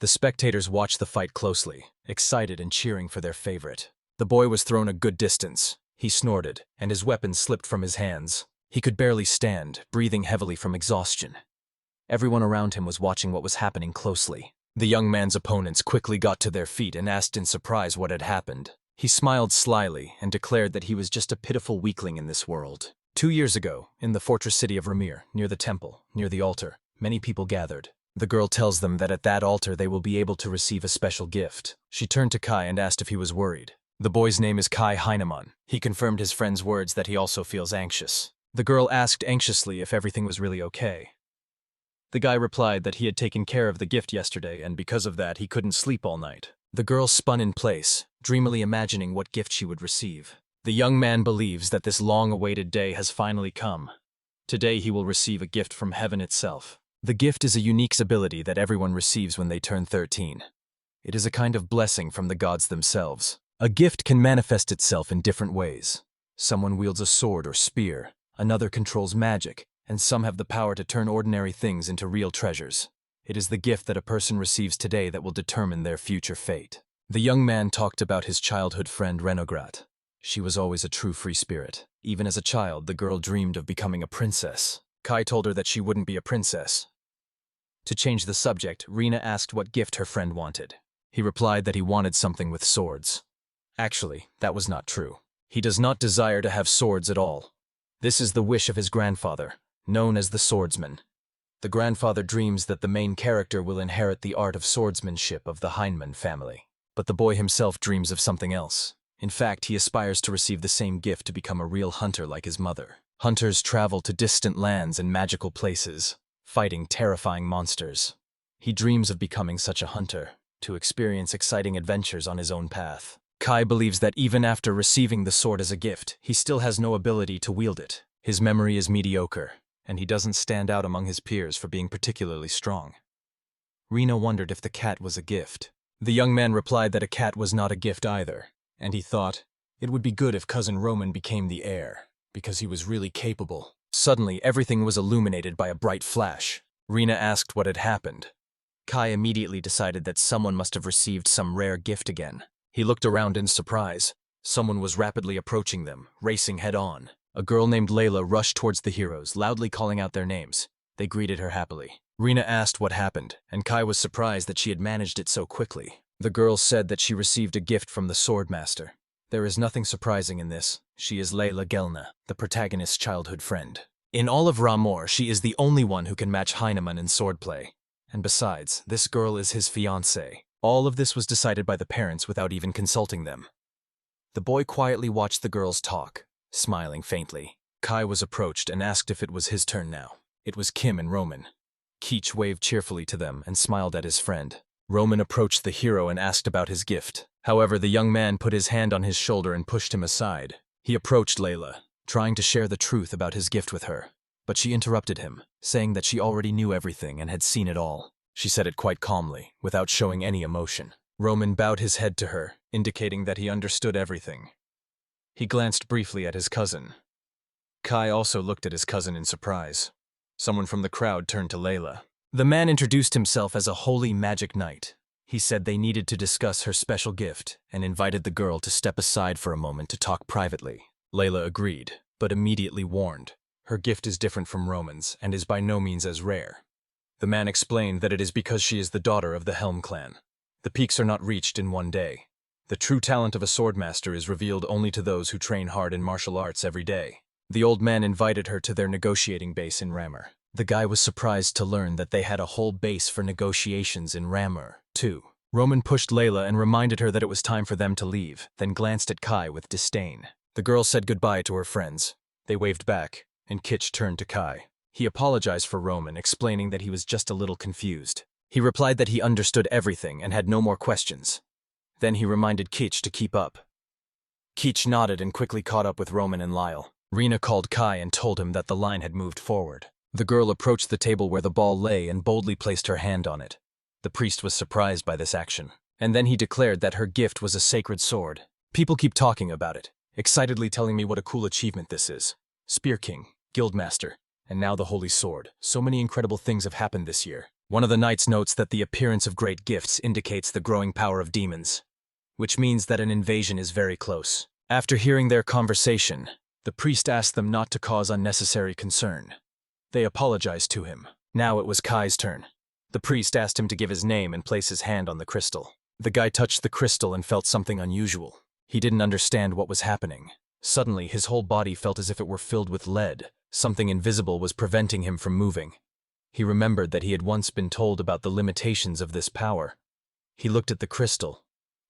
The spectators watched the fight closely, excited and cheering for their favorite. The boy was thrown a good distance. He snorted, and his weapon slipped from his hands. He could barely stand, breathing heavily from exhaustion. Everyone around him was watching what was happening closely. The young man's opponents quickly got to their feet and asked in surprise what had happened. He smiled slyly and declared that he was just a pitiful weakling in this world. 2 years ago, in the fortress city of Ramir, near the temple, near the altar, many people gathered. The girl tells them that at that altar they will be able to receive a special gift. She turned to Kai and asked if he was worried. The boy's name is Kai Heinemann. He confirmed his friend's words that he also feels anxious. The girl asked anxiously if everything was really okay. The guy replied that he had taken care of the gift yesterday and because of that he couldn't sleep all night. The girl spun in place, dreamily imagining what gift she would receive. The young man believes that this long-awaited day has finally come. Today he will receive a gift from heaven itself. The gift is a unique ability that everyone receives when they turn 13. It is a kind of blessing from the gods themselves. A gift can manifest itself in different ways. Someone wields a sword or spear, another controls magic, and some have the power to turn ordinary things into real treasures. It is the gift that a person receives today that will determine their future fate. The young man talked about his childhood friend Renograt. She was always a true free spirit. Even as a child, the girl dreamed of becoming a princess. Kai told her that she wouldn't be a princess. To change the subject, Rena asked what gift her friend wanted. He replied that he wanted something with swords. Actually, that was not true. He does not desire to have swords at all. This is the wish of his grandfather, known as the swordsman. The grandfather dreams that the main character will inherit the art of swordsmanship of the Heinemann family. But the boy himself dreams of something else. In fact, he aspires to receive the same gift to become a real hunter like his mother. Hunters travel to distant lands and magical places, fighting terrifying monsters. He dreams of becoming such a hunter, to experience exciting adventures on his own path. Kai believes that even after receiving the sword as a gift, he still has no ability to wield it. His memory is mediocre, and he doesn't stand out among his peers for being particularly strong. Rena wondered if the cat was a gift. The young man replied that a cat was not a gift either, and he thought, it would be good if cousin Roman became the heir, because he was really capable. Suddenly, everything was illuminated by a bright flash. Rena asked what had happened. Kai immediately decided that someone must have received some rare gift again. He looked around in surprise. Someone was rapidly approaching them, racing head-on. A girl named Layla rushed towards the heroes, loudly calling out their names. They greeted her happily. Rena asked what happened, and Kai was surprised that she had managed it so quickly. The girl said that she received a gift from the swordmaster. There is nothing surprising in this. She is Layla Gelna, the protagonist's childhood friend. In all of Ramor, she is the only one who can match Heinemann in swordplay. And besides, this girl is his fiancée. All of this was decided by the parents without even consulting them. The boy quietly watched the girls talk, smiling faintly. Kai was approached and asked if it was his turn now. It was Kim and Roman. Keech waved cheerfully to them and smiled at his friend. Roman approached the hero and asked about his gift. However, the young man put his hand on his shoulder and pushed him aside. He approached Layla, trying to share the truth about his gift with her. But she interrupted him, saying that she already knew everything and had seen it all. She said it quite calmly, without showing any emotion. Roman bowed his head to her, indicating that he understood everything. He glanced briefly at his cousin. Kai also looked at his cousin in surprise. Someone from the crowd turned to Layla. The man introduced himself as a holy magic knight. He said they needed to discuss her special gift and invited the girl to step aside for a moment to talk privately. Layla agreed, but immediately warned. Her gift is different from Roman's and is by no means as rare. The man explained that it is because she is the daughter of the Helm clan. The peaks are not reached in one day. The true talent of a swordmaster is revealed only to those who train hard in martial arts every day. The old man invited her to their negotiating base in Ramur. The guy was surprised to learn that they had a whole base for negotiations in Ramur, too. Roman pushed Layla and reminded her that it was time for them to leave, then glanced at Kai with disdain. The girl said goodbye to her friends. They waved back, and Kitch turned to Kai. He apologized for Roman, explaining that he was just a little confused. He replied that he understood everything and had no more questions. Then he reminded Kitch to keep up. Kitch nodded and quickly caught up with Roman and Lyle. Rena called Kai and told him that the line had moved forward. The girl approached the table where the ball lay and boldly placed her hand on it. The priest was surprised by this action, and then he declared that her gift was a sacred sword. People keep talking about it, excitedly telling me what a cool achievement this is. Spear King, Guildmaster, and now the Holy Sword. So many incredible things have happened this year. One of the knights notes that the appearance of great gifts indicates the growing power of demons, which means that an invasion is very close. After hearing their conversation, the priest asked them not to cause unnecessary concern. They apologized to him. Now it was Kai's turn. The priest asked him to give his name and place his hand on the crystal. The guy touched the crystal and felt something unusual. He didn't understand what was happening. Suddenly, his whole body felt as if it were filled with lead. Something invisible was preventing him from moving. He remembered that he had once been told about the limitations of this power. He looked at the crystal.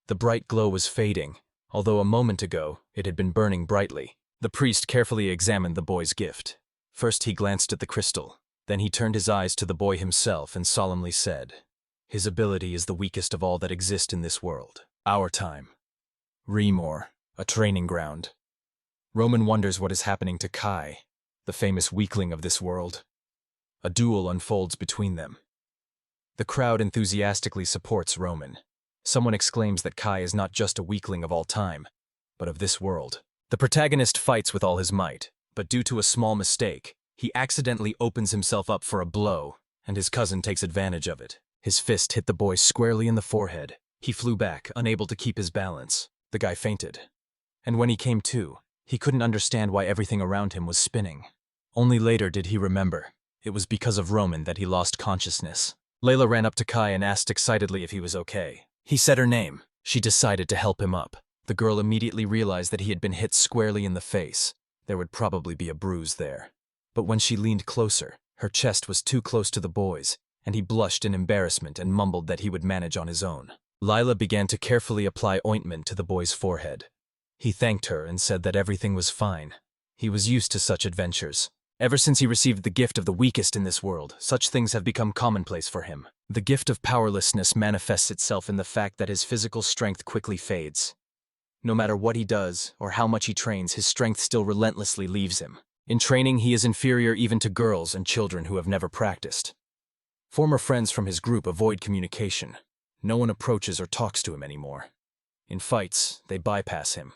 The bright glow was fading, although a moment ago it had been burning brightly. The priest carefully examined the boy's gift. First he glanced at the crystal. Then he turned his eyes to the boy himself and solemnly said, "His ability is the weakest of all that exist in this world. Our time. Remor, a training ground." Roman wonders what is happening to Kai, the famous weakling of this world. A duel unfolds between them. The crowd enthusiastically supports Roman. Someone exclaims that Kai is not just a weakling of all time, but of this world. The protagonist fights with all his might, but due to a small mistake, he accidentally opens himself up for a blow, and his cousin takes advantage of it. His fist hit the boy squarely in the forehead. He flew back, unable to keep his balance. The guy fainted. And when he came to, he couldn't understand why everything around him was spinning. Only later did he remember. It was because of Roman that he lost consciousness. Layla ran up to Kai and asked excitedly if he was okay. He said her name. She decided to help him up. The girl immediately realized that he had been hit squarely in the face. There would probably be a bruise there. But when she leaned closer, her chest was too close to the boy's, and he blushed in embarrassment and mumbled that he would manage on his own. Lila began to carefully apply ointment to the boy's forehead. He thanked her and said that everything was fine. He was used to such adventures. Ever since he received the gift of the weakest in this world, such things have become commonplace for him. The gift of powerlessness manifests itself in the fact that his physical strength quickly fades. No matter what he does or how much he trains, his strength still relentlessly leaves him. In training, he is inferior even to girls and children who have never practiced. Former friends from his group avoid communication. No one approaches or talks to him anymore. In fights, they bypass him.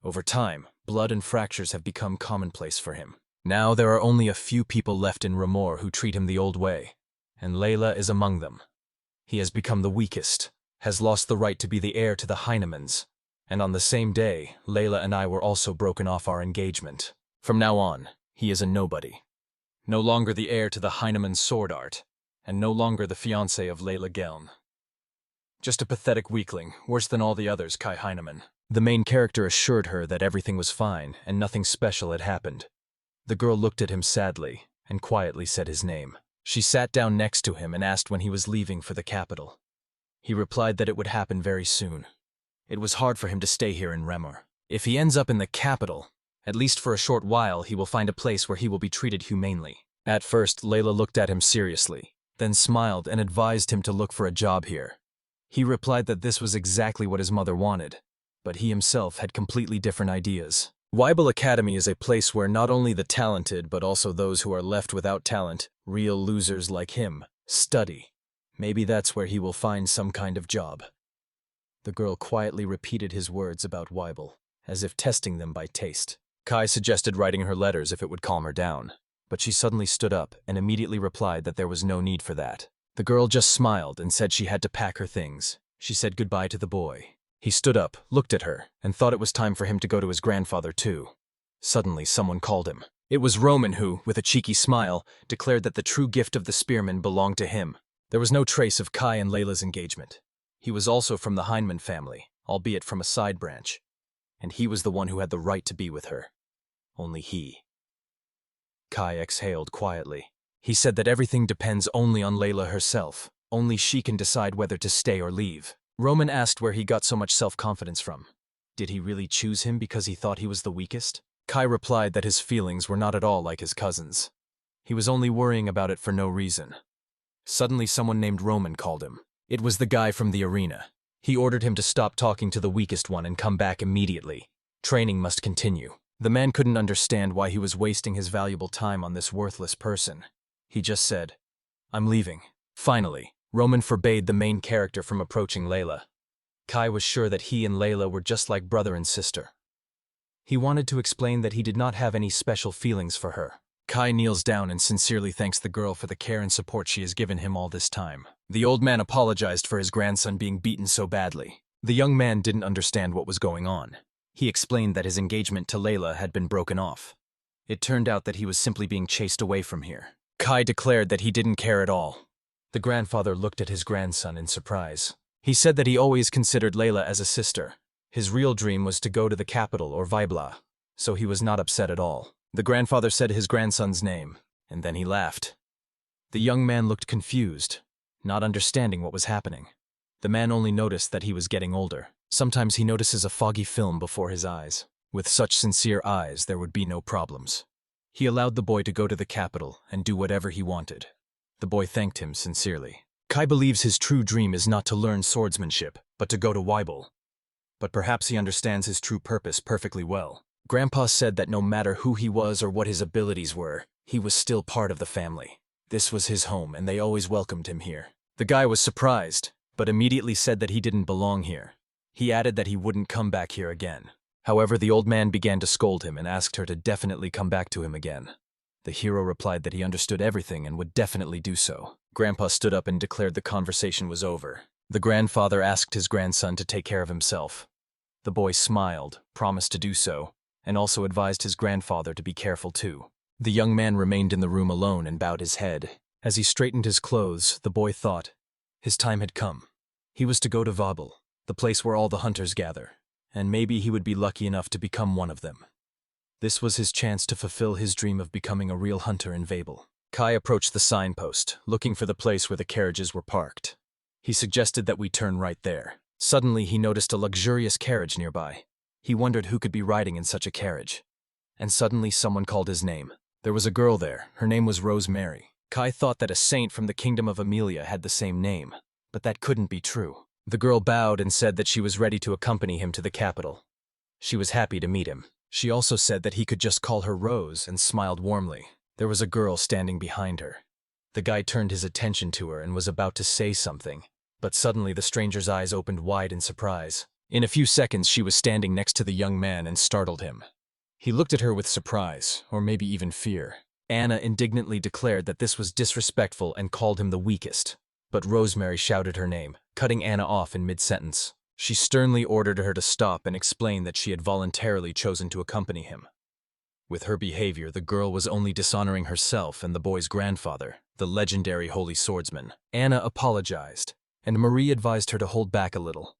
Over time, blood and fractures have become commonplace for him. Now there are only a few people left in Remor who treat him the old way, and Layla is among them. He has become the weakest, has lost the right to be the heir to the Heinemans, and on the same day, Layla and I were also broken off our engagement. From now on, he is a nobody. No longer the heir to the Heineman's sword art, and no longer the fiancé of Layla Geln. Just a pathetic weakling, worse than all the others, Kai Heineman. The main character assured her that everything was fine and nothing special had happened. The girl looked at him sadly and quietly said his name. She sat down next to him and asked when he was leaving for the capital. He replied that it would happen very soon. It was hard for him to stay here in Remor. If he ends up in the capital, at least for a short while, he will find a place where he will be treated humanely. At first, Layla looked at him seriously, then smiled and advised him to look for a job here. He replied that this was exactly what his mother wanted, but he himself had completely different ideas. Weibel Academy is a place where not only the talented, but also those who are left without talent, real losers like him, study. Maybe that's where he will find some kind of job. The girl quietly repeated his words about Weibel, as if testing them by taste. Kai suggested writing her letters if it would calm her down, but she suddenly stood up and immediately replied that there was no need for that. The girl just smiled and said she had to pack her things. She said goodbye to the boy. He stood up, looked at her, and thought it was time for him to go to his grandfather too. Suddenly, someone called him. It was Roman who, with a cheeky smile, declared that the true gift of the spearman belonged to him. There was no trace of Kai and Layla's engagement. He was also from the Heinemann family, albeit from a side branch, and he was the one who had the right to be with her. Only he. Kai exhaled quietly. He said that everything depends only on Layla herself. Only she can decide whether to stay or leave. Roman asked where he got so much self-confidence from. Did he really choose him because he thought he was the weakest? Kai replied that his feelings were not at all like his cousin's. He was only worrying about it for no reason. Suddenly someone named Roman called him. It was the guy from the arena. He ordered him to stop talking to the weakest one and come back immediately. Training must continue. The man couldn't understand why he was wasting his valuable time on this worthless person. He just said, "I'm leaving." Finally, Roman forbade the main character from approaching Layla. Kai was sure that he and Layla were just like brother and sister. He wanted to explain that he did not have any special feelings for her. Kai kneels down and sincerely thanks the girl for the care and support she has given him all this time. The old man apologized for his grandson being beaten so badly. The young man didn't understand what was going on. He explained that his engagement to Layla had been broken off. It turned out that he was simply being chased away from here. Kai declared that he didn't care at all. The grandfather looked at his grandson in surprise. He said that he always considered Layla as a sister. His real dream was to go to the capital or Vibla, so he was not upset at all. The grandfather said his grandson's name, and then he laughed. The young man looked confused, not understanding what was happening. The man only noticed that he was getting older. Sometimes he notices a foggy film before his eyes. With such sincere eyes, there would be no problems. He allowed the boy to go to the capital and do whatever he wanted. The boy thanked him sincerely. Kai believes his true dream is not to learn swordsmanship, but to go to Weibel. But perhaps he understands his true purpose perfectly well. Grandpa said that no matter who he was or what his abilities were, he was still part of the family. This was his home, and they always welcomed him here. The guy was surprised, but immediately said that he didn't belong here. He added that he wouldn't come back here again. However, the old man began to scold him and asked her to definitely come back to him again. The hero replied that he understood everything and would definitely do so. Grandpa stood up and declared the conversation was over. The grandfather asked his grandson to take care of himself. The boy smiled, promised to do so, and also advised his grandfather to be careful too. The young man remained in the room alone and bowed his head. As he straightened his clothes, the boy thought his time had come. He was to go to Vabel, the place where all the hunters gather, and maybe he would be lucky enough to become one of them. This was his chance to fulfill his dream of becoming a real hunter in Vabel. Kai approached the signpost, looking for the place where the carriages were parked. He suggested that we turn right there. Suddenly, he noticed a luxurious carriage nearby. He wondered who could be riding in such a carriage. And suddenly, someone called his name. There was a girl there. Her name was Rosemary. Kai thought that a saint from the kingdom of Amelia had the same name, but that couldn't be true. The girl bowed and said that she was ready to accompany him to the capital. She was happy to meet him. She also said that he could just call her Rose and smiled warmly. There was a girl standing behind her. The guy turned his attention to her and was about to say something, but suddenly the stranger's eyes opened wide in surprise. In a few seconds, she was standing next to the young man and startled him. He looked at her with surprise, or maybe even fear. Anna indignantly declared that this was disrespectful and called him the weakest. But Rosemary shouted her name, cutting Anna off in mid-sentence. She sternly ordered her to stop and explain that she had voluntarily chosen to accompany him. With her behavior, the girl was only dishonoring herself and the boy's grandfather, the legendary holy swordsman. Anna apologized, and Marie advised her to hold back a little.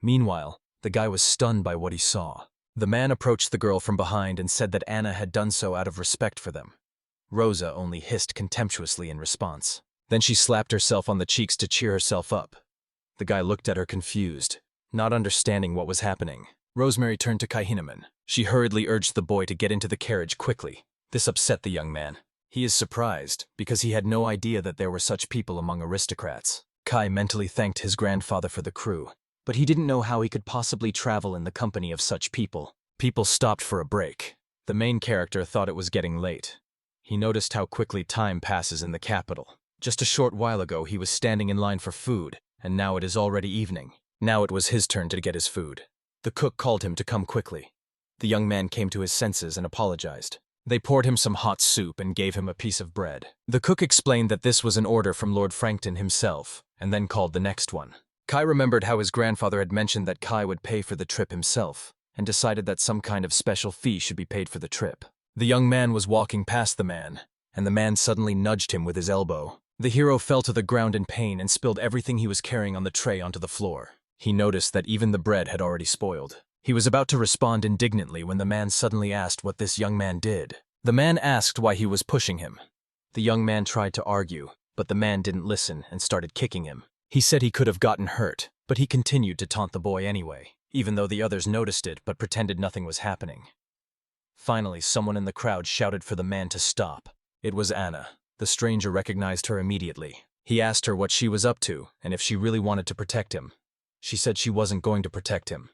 Meanwhile, the guy was stunned by what he saw. The man approached the girl from behind and said that Anna had done so out of respect for them. Rosa only hissed contemptuously in response. Then she slapped herself on the cheeks to cheer herself up. The guy looked at her confused, not understanding what was happening. Rosemary turned to Kai Hinneman. She hurriedly urged the boy to get into the carriage quickly. This upset the young man. He is surprised, because he had no idea that there were such people among aristocrats. Kai mentally thanked his grandfather for the crew, but he didn't know how he could possibly travel in the company of such people. People stopped for a break. The main character thought it was getting late. He noticed how quickly time passes in the capital. Just a short while ago, he was standing in line for food, and now it is already evening. Now it was his turn to get his food. The cook called him to come quickly. The young man came to his senses and apologized. They poured him some hot soup and gave him a piece of bread. The cook explained that this was an order from Lord Frankton himself, and then called the next one. Kai remembered how his grandfather had mentioned that Kai would pay for the trip himself, and decided that some kind of special fee should be paid for the trip. The young man was walking past the man, and the man suddenly nudged him with his elbow. The hero fell to the ground in pain and spilled everything he was carrying on the tray onto the floor. He noticed that even the bread had already spoiled. He was about to respond indignantly when the man suddenly asked what this young man did. The man asked why he was pushing him. The young man tried to argue, but the man didn't listen and started kicking him. He said he could have gotten hurt, but he continued to taunt the boy anyway, even though the others noticed it but pretended nothing was happening. Finally, someone in the crowd shouted for the man to stop. It was Anna. The stranger recognized her immediately. He asked her what she was up to and if she really wanted to protect him. She said she wasn't going to protect him.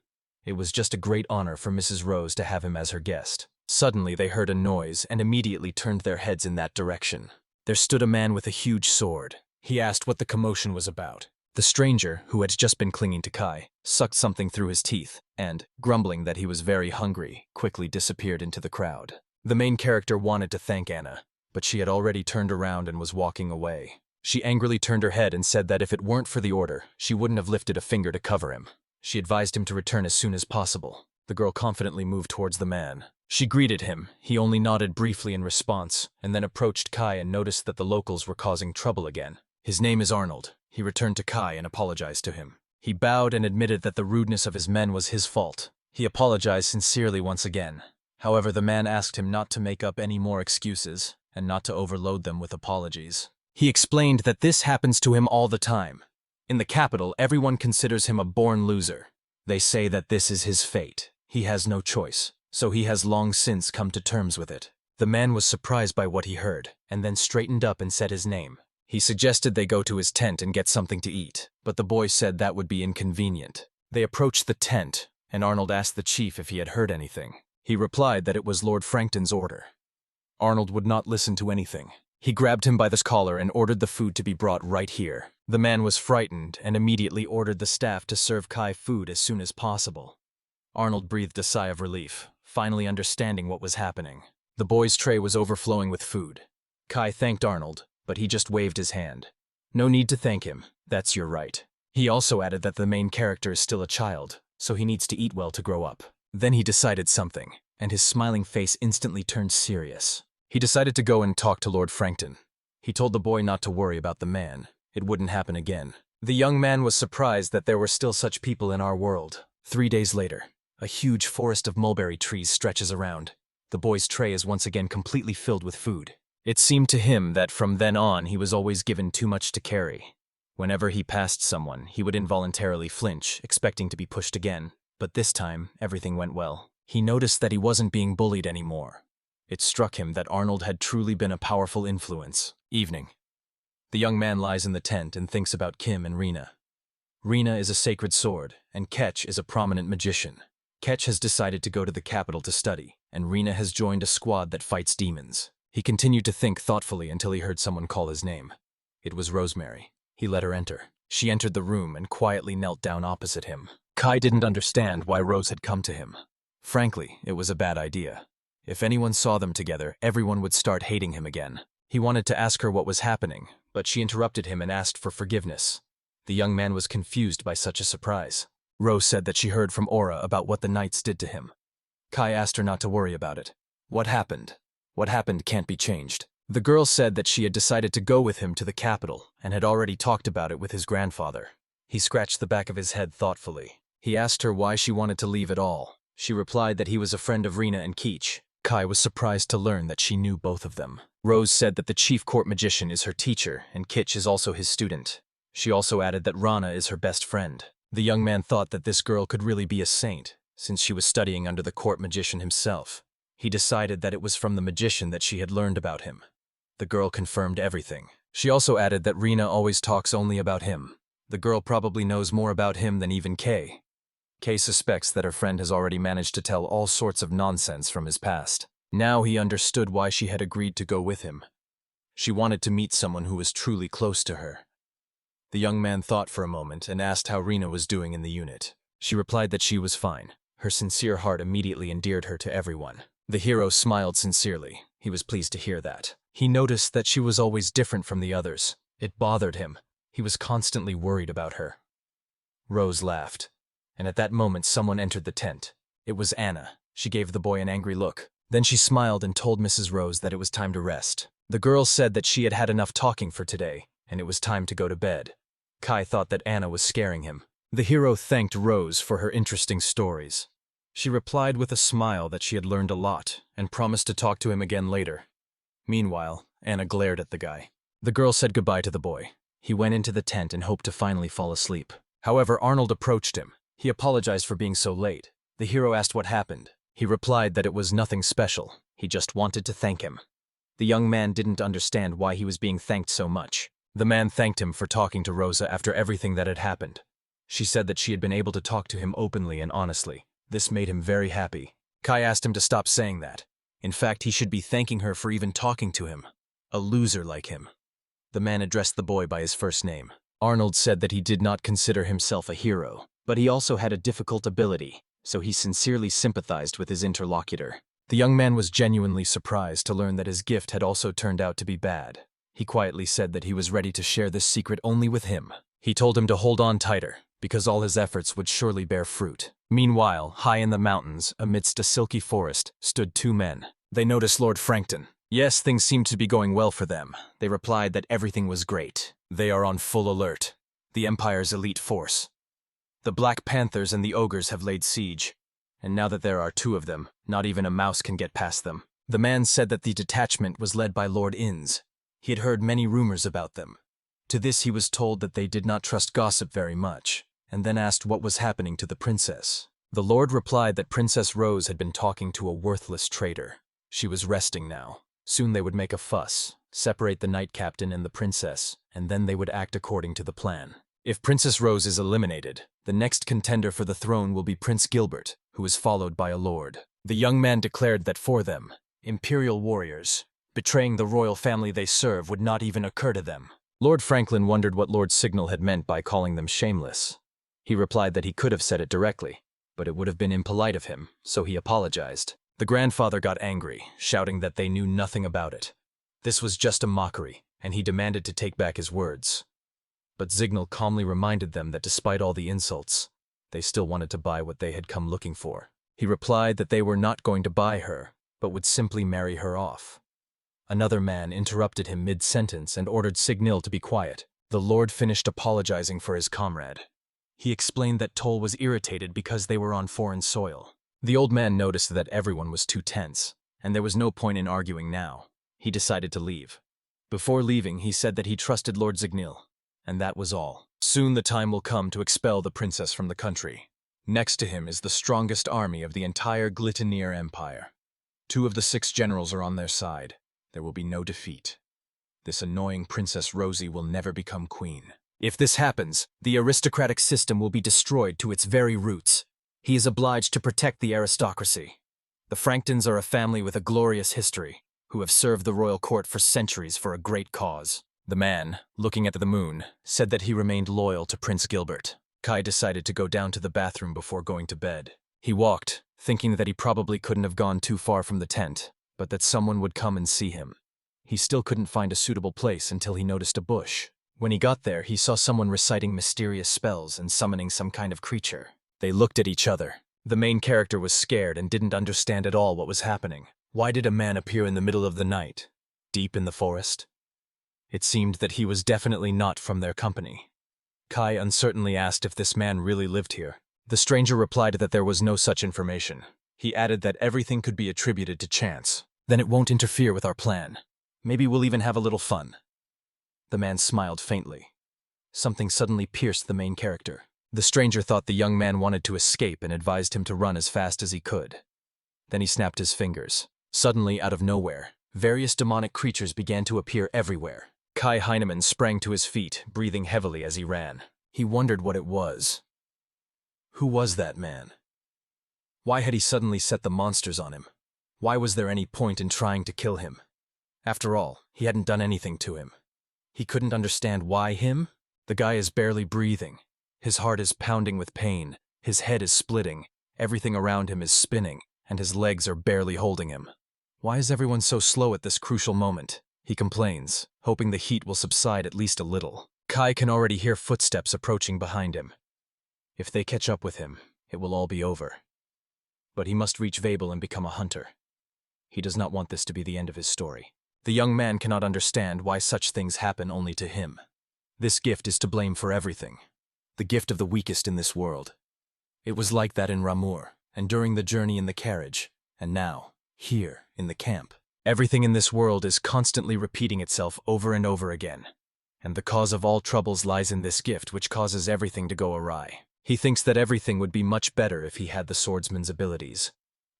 It was just a great honor for Mrs. Rose to have him as her guest. Suddenly, they heard a noise and immediately turned their heads in that direction. There stood a man with a huge sword. He asked what the commotion was about. The stranger, who had just been clinging to Kai, sucked something through his teeth and, grumbling that he was very hungry, quickly disappeared into the crowd. The main character wanted to thank Anna, but she had already turned around and was walking away. She angrily turned her head and said that if it weren't for the order, she wouldn't have lifted a finger to cover him. She advised him to return as soon as possible. The girl confidently moved towards the man. She greeted him. He only nodded briefly in response, and then approached Kai and noticed that the locals were causing trouble again. His name is Arnold. He returned to Kai and apologized to him. He bowed and admitted that the rudeness of his men was his fault. He apologized sincerely once again. However, the man asked him not to make up any more excuses and not to overload them with apologies. He explained that this happens to him all the time. In the capital, everyone considers him a born loser. They say that this is his fate. He has no choice, so he has long since come to terms with it. The man was surprised by what he heard, and then straightened up and said his name. He suggested they go to his tent and get something to eat, but the boy said that would be inconvenient. They approached the tent, and Arnold asked the chief if he had heard anything. He replied that it was Lord Frankton's order. Arnold would not listen to anything. He grabbed him by the collar and ordered the food to be brought right here. The man was frightened and immediately ordered the staff to serve Kai food as soon as possible. Arnold breathed a sigh of relief, finally understanding what was happening. The boy's tray was overflowing with food. Kai thanked Arnold, but he just waved his hand. No need to thank him, that's your right. He also added that the main character is still a child, so he needs to eat well to grow up. Then he decided something, and his smiling face instantly turned serious. He decided to go and talk to Lord Frankton. He told the boy not to worry about the man. It wouldn't happen again. The young man was surprised that there were still such people in our world. 3 days later, a huge forest of mulberry trees stretches around. The boy's tray is once again completely filled with food. It seemed to him that from then on he was always given too much to carry. Whenever he passed someone, he would involuntarily flinch, expecting to be pushed again. But this time, everything went well. He noticed that he wasn't being bullied anymore. It struck him that Arnold had truly been a powerful influence. Evening. The young man lies in the tent and thinks about Kim and Rena. Rena is a sacred sword, and Ketch is a prominent magician. Ketch has decided to go to the capital to study, and Rena has joined a squad that fights demons. He continued to think thoughtfully until he heard someone call his name. It was Rosemary. He let her enter. She entered the room and quietly knelt down opposite him. Kai didn't understand why Rose had come to him. Frankly, it was a bad idea. If anyone saw them together, everyone would start hating him again. He wanted to ask her what was happening, but she interrupted him and asked for forgiveness. The young man was confused by such a surprise. Rose said that she heard from Aura about what the knights did to him. Kai asked her not to worry about it. What happened? What happened can't be changed. The girl said that she had decided to go with him to the capital and had already talked about it with his grandfather. He scratched the back of his head thoughtfully. He asked her why she wanted to leave at all. She replied that he was a friend of Rena and Keech. Kai was surprised to learn that she knew both of them. Rose said that the chief court magician is her teacher and Kitch is also his student. She also added that Rana is her best friend. The young man thought that this girl could really be a saint, since she was studying under the court magician himself. He decided that it was from the magician that she had learned about him. The girl confirmed everything. She also added that Rena always talks only about him. The girl probably knows more about him than even Kay. Kay suspects that her friend has already managed to tell all sorts of nonsense from his past. Now he understood why she had agreed to go with him. She wanted to meet someone who was truly close to her. The young man thought for a moment and asked how Rena was doing in the unit. She replied that she was fine. Her sincere heart immediately endeared her to everyone. The hero smiled sincerely. He was pleased to hear that. He noticed that she was always different from the others. It bothered him. He was constantly worried about her. Rose laughed, and at that moment someone entered the tent. It was Anna. She gave the boy an angry look. Then she smiled and told Mrs. Rose that it was time to rest. The girl said that she had had enough talking for today, and it was time to go to bed. Kai thought that Anna was scaring him. The hero thanked Rose for her interesting stories. She replied with a smile that she had learned a lot, and promised to talk to him again later. Meanwhile, Anna glared at the guy. The girl said goodbye to the boy. He went into the tent and hoped to finally fall asleep. However, Arnold approached him. He apologized for being so late. The hero asked what happened. He replied that it was nothing special. He just wanted to thank him. The young man didn't understand why he was being thanked so much. The man thanked him for talking to Rosa after everything that had happened. She said that she had been able to talk to him openly and honestly. This made him very happy. Kai asked him to stop saying that. In fact, he should be thanking her for even talking to him. A loser like him. The man addressed the boy by his first name. Arnold said that he did not consider himself a hero, but he also had a difficult ability, so he sincerely sympathized with his interlocutor. The young man was genuinely surprised to learn that his gift had also turned out to be bad. He quietly said that he was ready to share this secret only with him. He told him to hold on tighter, because all his efforts would surely bear fruit. Meanwhile, high in the mountains, amidst a silky forest, stood two men. They noticed Lord Frankton. Yes, things seemed to be going well for them. They replied that everything was great. They are on full alert. The Empire's elite force. The Black Panthers and the Ogres have laid siege, and now that there are two of them, not even a mouse can get past them. The man said that the detachment was led by Lord Inns. He had heard many rumors about them. To this he was told that they did not trust gossip very much, and then asked what was happening to the princess. The lord replied that Princess Rose had been talking to a worthless traitor. She was resting now. Soon they would make a fuss, separate the knight captain and the princess, and then they would act according to the plan. If Princess Rose is eliminated, the next contender for the throne will be Prince Gilbert, who is followed by a lord. The young man declared that for them, imperial warriors, betraying the royal family they serve would not even occur to them. Lord Franklin wondered what Lord Signal had meant by calling them shameless. He replied that he could have said it directly, but it would have been impolite of him, so he apologized. The grandfather got angry, shouting that they knew nothing about it. This was just a mockery, and he demanded to take back his words. But Signal calmly reminded them that despite all the insults, they still wanted to buy what they had come looking for. He replied that they were not going to buy her, but would simply marry her off. Another man interrupted him mid-sentence and ordered Signal to be quiet. The lord finished apologizing for his comrade. He explained that Toll was irritated because they were on foreign soil. The old man noticed that everyone was too tense, and there was no point in arguing now. He decided to leave. Before leaving, he said that he trusted Lord Signal, and that was all. Soon the time will come to expel the princess from the country. Next to him is the strongest army of the entire Glittanier Empire. 2 of the 6 generals are on their side. There will be no defeat. This annoying Princess Rosie will never become queen. If this happens, the aristocratic system will be destroyed to its very roots. He is obliged to protect the aristocracy. The Franktons are a family with a glorious history, who have served the royal court for centuries for a great cause. The man, looking at the moon, said that he remained loyal to Prince Gilbert. Kai decided to go down to the bathroom before going to bed. He walked, thinking that he probably couldn't have gone too far from the tent, but that someone would come and see him. He still couldn't find a suitable place until he noticed a bush. When he got there, he saw someone reciting mysterious spells and summoning some kind of creature. They looked at each other. The main character was scared and didn't understand at all what was happening. Why did a man appear in the middle of the night, deep in the forest? It seemed that he was definitely not from their company. Kai uncertainly asked if this man really lived here. The stranger replied that there was no such information. He added that everything could be attributed to chance. Then it won't interfere with our plan. Maybe we'll even have a little fun. The man smiled faintly. Something suddenly pierced the main character. The stranger thought the young man wanted to escape and advised him to run as fast as he could. Then he snapped his fingers. Suddenly, out of nowhere, various demonic creatures began to appear everywhere. Kai Heinemann sprang to his feet, breathing heavily as he ran. He wondered what it was. Who was that man? Why had he suddenly set the monsters on him? Why was there any point in trying to kill him? After all, he hadn't done anything to him. He couldn't understand why him? The guy is barely breathing. His heart is pounding with pain. His head is splitting. Everything around him is spinning, and his legs are barely holding him. Why is everyone so slow at this crucial moment? He complains, hoping the heat will subside at least a little. Kai can already hear footsteps approaching behind him. If they catch up with him, it will all be over. But he must reach Vabel and become a hunter. He does not want this to be the end of his story. The young man cannot understand why such things happen only to him. This gift is to blame for everything. The gift of the weakest in this world. It was like that in Ramur, and during the journey in the carriage, and now, here, in the camp. Everything in this world is constantly repeating itself over and over again. And the cause of all troubles lies in this gift which causes everything to go awry. He thinks that everything would be much better if he had the swordsman's abilities,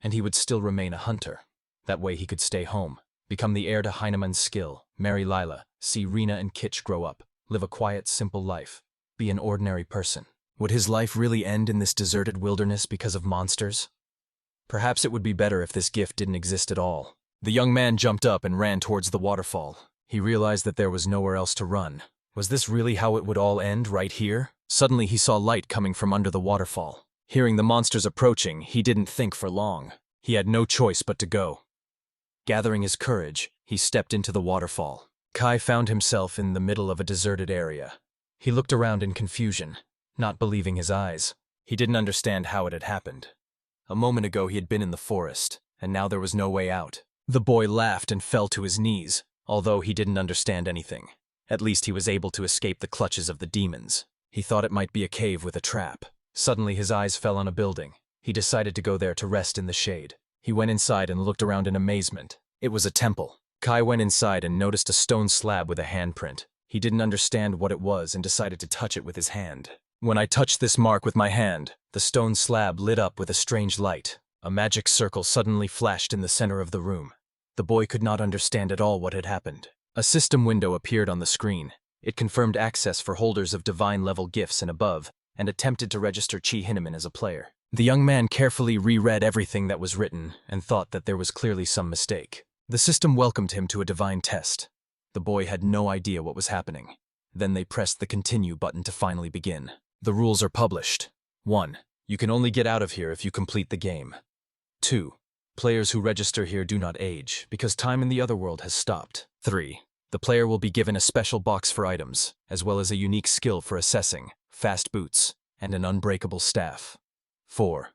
and he would still remain a hunter. That way he could stay home, become the heir to Heinemann's skill, marry Lila, see Rena and Kitch grow up, live a quiet, simple life, be an ordinary person. Would his life really end in this deserted wilderness because of monsters? Perhaps it would be better if this gift didn't exist at all. The young man jumped up and ran towards the waterfall. He realized that there was nowhere else to run. Was this really how it would all end, right here? Suddenly he saw light coming from under the waterfall. Hearing the monsters approaching, he didn't think for long. He had no choice but to go. Gathering his courage, he stepped into the waterfall. Kai found himself in the middle of a deserted area. He looked around in confusion, not believing his eyes. He didn't understand how it had happened. A moment ago he had been in the forest, and now there was no way out. The boy laughed and fell to his knees, although he didn't understand anything. At least he was able to escape the clutches of the demons. He thought it might be a cave with a trap. Suddenly his eyes fell on a building. He decided to go there to rest in the shade. He went inside and looked around in amazement. It was a temple. Kai went inside and noticed a stone slab with a handprint. He didn't understand what it was and decided to touch it with his hand. When I touched this mark with my hand, the stone slab lit up with a strange light. A magic circle suddenly flashed in the center of the room. The boy could not understand at all what had happened. A system window appeared on the screen. It confirmed access for holders of divine-level gifts and above, and attempted to register Chi Hinneman as a player. The young man carefully reread everything that was written and thought that there was clearly some mistake. The system welcomed him to a divine test. The boy had no idea what was happening. Then they pressed the continue button to finally begin. The rules are published. 1. You can only get out of here if you complete the game. 2. Players who register here do not age, because time in the other world has stopped. 3. The player will be given a special box for items, as well as a unique skill for assessing, fast boots, and an unbreakable staff. 4.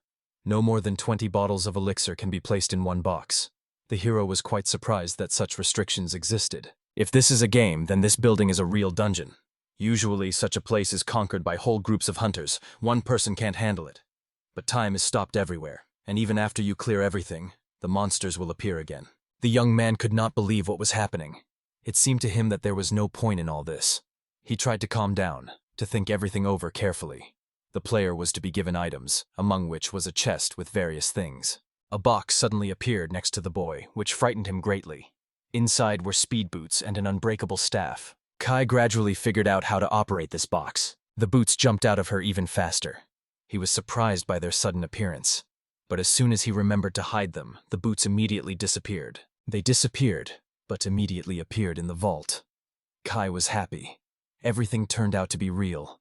No more than 20 bottles of elixir can be placed in one box. The hero was quite surprised that such restrictions existed. If this is a game, then this building is a real dungeon. Usually, such a place is conquered by whole groups of hunters. One person can't handle it. But time is stopped everywhere, and even after you clear everything, the monsters will appear again. The young man could not believe what was happening. It seemed to him that there was no point in all this. He tried to calm down, to think everything over carefully. The player was to be given items, among which was a chest with various things. A box suddenly appeared next to the boy, which frightened him greatly. Inside were speed boots and an unbreakable staff. Kai gradually figured out how to operate this box. The boots jumped out of her even faster. He was surprised by their sudden appearance. But as soon as he remembered to hide them, the boots immediately disappeared. They disappeared, but immediately appeared in the vault. Kai was happy. Everything turned out to be real.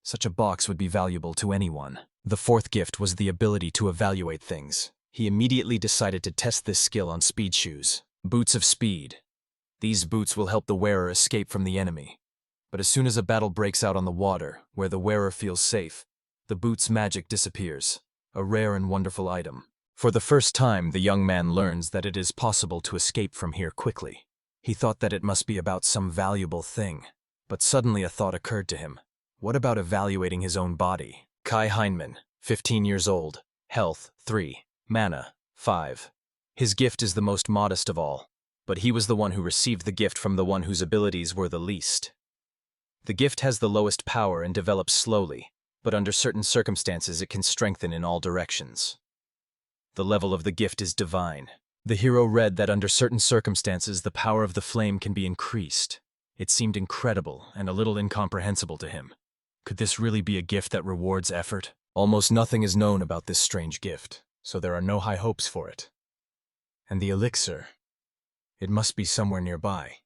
Such a box would be valuable to anyone. The fourth gift was the ability to evaluate things. He immediately decided to test this skill on speed shoes. Boots of speed. These boots will help the wearer escape from the enemy. But as soon as a battle breaks out on the water, where the wearer feels safe, the boot's magic disappears. A rare and wonderful item. For the first time, the young man learns that it is possible to escape from here quickly. He thought that it must be about some valuable thing. But suddenly a thought occurred to him. What about evaluating his own body? Kai Heinemann, 15 years old, health 3, mana 5. His gift is the most modest of all, but he was the one who received the gift from the one whose abilities were the least. The gift has the lowest power and develops slowly, but under certain circumstances it can strengthen in all directions. The level of the gift is divine. The hero read that under certain circumstances the power of the flame can be increased. It seemed incredible and a little incomprehensible to him. Could this really be a gift that rewards effort? Almost nothing is known about this strange gift, so there are no high hopes for it. And the elixir? It must be somewhere nearby.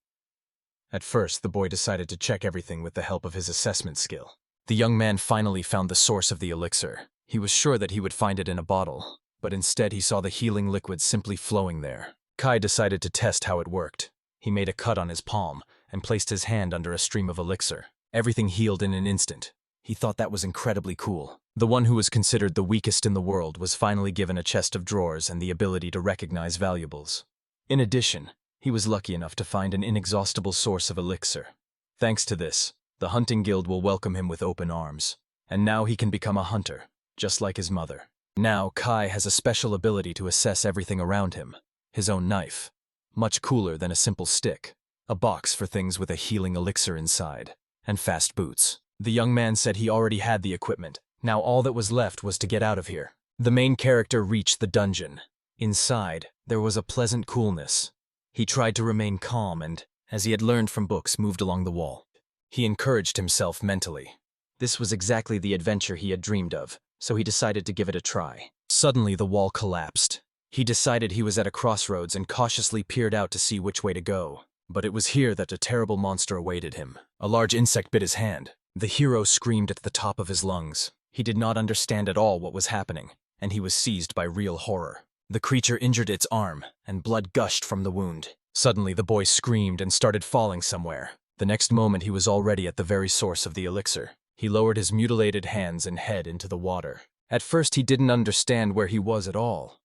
At first, the boy decided to check everything with the help of his assessment skill. The young man finally found the source of the elixir. He was sure that he would find it in a bottle, but instead he saw the healing liquid simply flowing there. Kai decided to test how it worked. He made a cut on his palm and placed his hand under a stream of elixir. Everything healed in an instant. He thought that was incredibly cool. The one who was considered the weakest in the world was finally given a chest of drawers and the ability to recognize valuables. In addition, he was lucky enough to find an inexhaustible source of elixir. Thanks to this, the hunting guild will welcome him with open arms. And now he can become a hunter, just like his mother. Now Kai has a special ability to assess everything around him. His own knife. Much cooler than a simple stick. A box for things with a healing elixir inside. And fast boots. The young man said he already had the equipment. Now all that was left was to get out of here. The main character reached the dungeon. Inside, there was a pleasant coolness. He tried to remain calm and, as he had learned from books, moved along the wall. He encouraged himself mentally. This was exactly the adventure he had dreamed of, so he decided to give it a try. Suddenly the wall collapsed. He decided he was at a crossroads and cautiously peered out to see which way to go. But it was here that a terrible monster awaited him. A large insect bit his hand. The hero screamed at the top of his lungs. He did not understand at all what was happening, and he was seized by real horror. The creature injured its arm, and blood gushed from the wound. Suddenly, the boy screamed and started falling somewhere. The next moment, he was already at the very source of the elixir. He lowered his mutilated hands and head into the water. At first, he didn't understand where he was at all.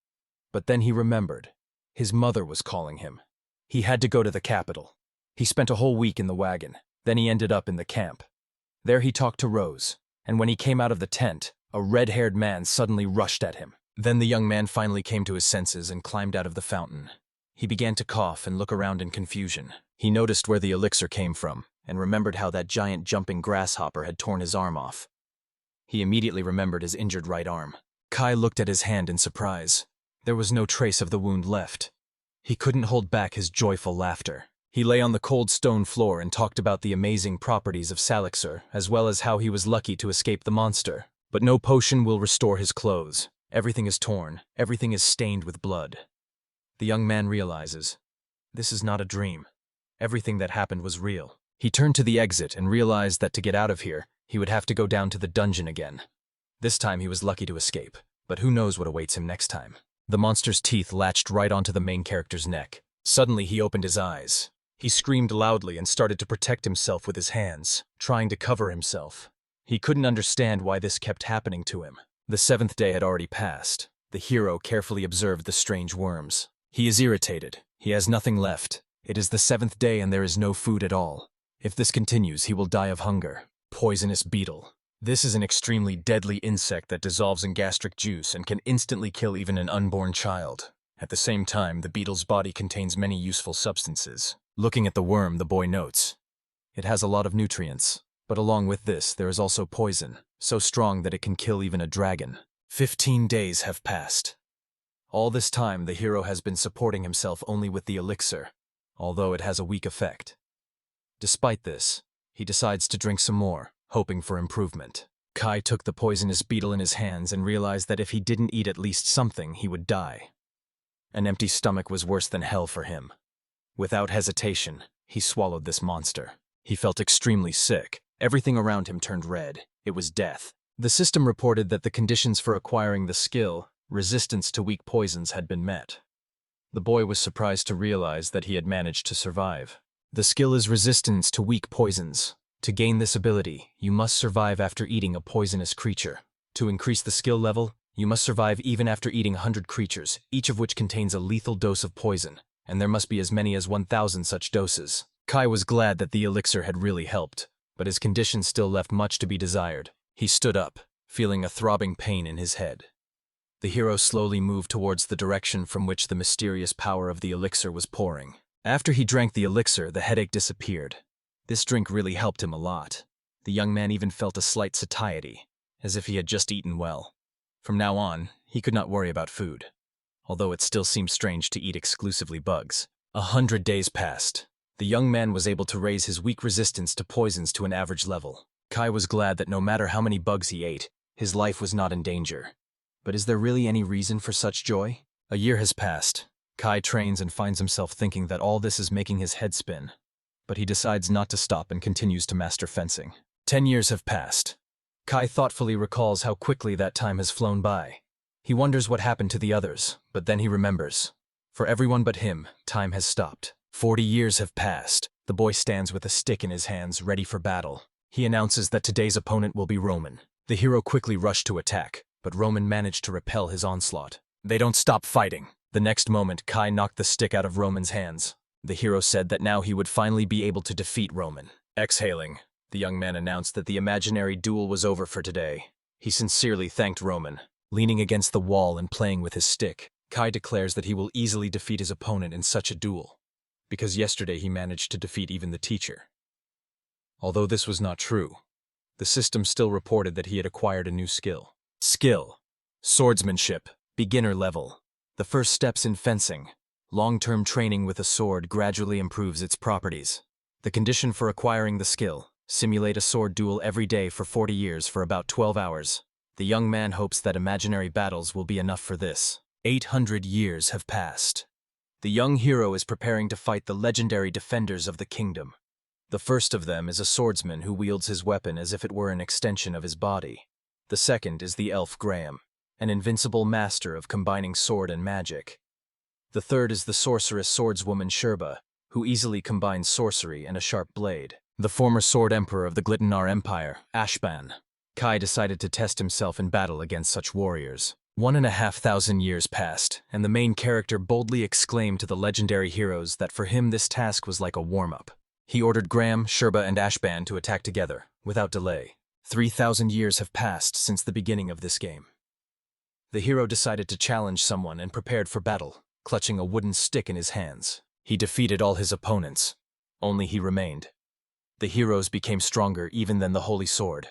But then he remembered. His mother was calling him. He had to go to the capital. He spent a whole week in the wagon. Then he ended up in the camp. There he talked to Rose, and when he came out of the tent, a red-haired man suddenly rushed at him. Then the young man finally came to his senses and climbed out of the fountain. He began to cough and look around in confusion. He noticed where the elixir came from, and remembered how that giant jumping grasshopper had torn his arm off. He immediately remembered his injured right arm. Kai looked at his hand in surprise. There was no trace of the wound left. He couldn't hold back his joyful laughter. He lay on the cold stone floor and talked about the amazing properties of Salixir, as well as how he was lucky to escape the monster. But no potion will restore his clothes. Everything is torn. Everything is stained with blood. The young man realizes, this is not a dream. Everything that happened was real. He turned to the exit and realized that to get out of here, he would have to go down to the dungeon again. This time he was lucky to escape, but who knows what awaits him next time. The monster's teeth latched right onto the main character's neck. Suddenly he opened his eyes. He screamed loudly and started to protect himself with his hands, trying to cover himself. He couldn't understand why this kept happening to him. The 7th day had already passed. The hero carefully observed the strange worms. He is irritated. He has nothing left. It is the 7th day and there is no food at all. If this continues, he will die of hunger. Poisonous beetle. This is an extremely deadly insect that dissolves in gastric juice and can instantly kill even an unborn child. At the same time, the beetle's body contains many useful substances. Looking at the worm, the boy notes. It has a lot of nutrients. But along with this, there is also poison, so strong that it can kill even a dragon. 15 days have passed. All this time, the hero has been supporting himself only with the elixir, although it has a weak effect. Despite this, he decides to drink some more, hoping for improvement. Kai took the poisonous beetle in his hands and realized that if he didn't eat at least something, he would die. An empty stomach was worse than hell for him. Without hesitation, he swallowed this monster. He felt extremely sick. Everything around him turned red. It was death. The system reported that the conditions for acquiring the skill, resistance to weak poisons, had been met. The boy was surprised to realize that he had managed to survive. The skill is resistance to weak poisons. To gain this ability, you must survive after eating a poisonous creature. To increase the skill level, you must survive even after eating 100 creatures, each of which contains a lethal dose of poison, and there must be as many as 1,000 such doses. Kai was glad that the elixir had really helped, but his condition still left much to be desired. He stood up, feeling a throbbing pain in his head. The hero slowly moved towards the direction from which the mysterious power of the elixir was pouring. After he drank the elixir, the headache disappeared. This drink really helped him a lot. The young man even felt a slight satiety, as if he had just eaten well. From now on, he could not worry about food, although it still seemed strange to eat exclusively bugs. 100 days passed. The young man was able to raise his weak resistance to poisons to an average level. Kai was glad that no matter how many bugs he ate, his life was not in danger. But is there really any reason for such joy? A year has passed. Kai trains and finds himself thinking that all this is making his head spin. But he decides not to stop and continues to master fencing. 10 years have passed. Kai thoughtfully recalls how quickly that time has flown by. He wonders what happened to the others, but then he remembers. For everyone but him, time has stopped. 40 years have passed. The boy stands with a stick in his hands, ready for battle. He announces that today's opponent will be Roman. The hero quickly rushed to attack, but Roman managed to repel his onslaught. They don't stop fighting. The next moment, Kai knocked the stick out of Roman's hands. The hero said that now he would finally be able to defeat Roman. Exhaling, the young man announced that the imaginary duel was over for today. He sincerely thanked Roman. Leaning against the wall and playing with his stick, Kai declares that he will easily defeat his opponent in such a duel, because yesterday he managed to defeat even the teacher. Although this was not true, the system still reported that he had acquired a new skill. Skill: swordsmanship, beginner level. The first steps in fencing. Long-term training with a sword gradually improves its properties. The condition for acquiring the skill: simulate a sword duel every day for 40 years for about 12 hours. The young man hopes that imaginary battles will be enough for this. 800 years have passed. The young hero is preparing to fight the legendary defenders of the kingdom. The first of them is a swordsman who wields his weapon as if it were an extension of his body. The second is the elf Graham. an invincible master of combining sword and magic. The third is the sorceress swordswoman Sherba, who easily combines sorcery and a sharp blade. The former sword emperor of the Glittenar Empire, Ashban. Kai decided to test himself in battle against such warriors. 1,500 years passed, and the main character boldly exclaimed to the legendary heroes that for him this task was like a warm-up. He ordered Graham, Sherba, and Ashban to attack together, without delay. 3,000 years have passed since the beginning of this game. The hero decided to challenge someone and prepared for battle, clutching a wooden stick in his hands. He defeated all his opponents. Only he remained. The heroes became stronger even than the Holy Sword.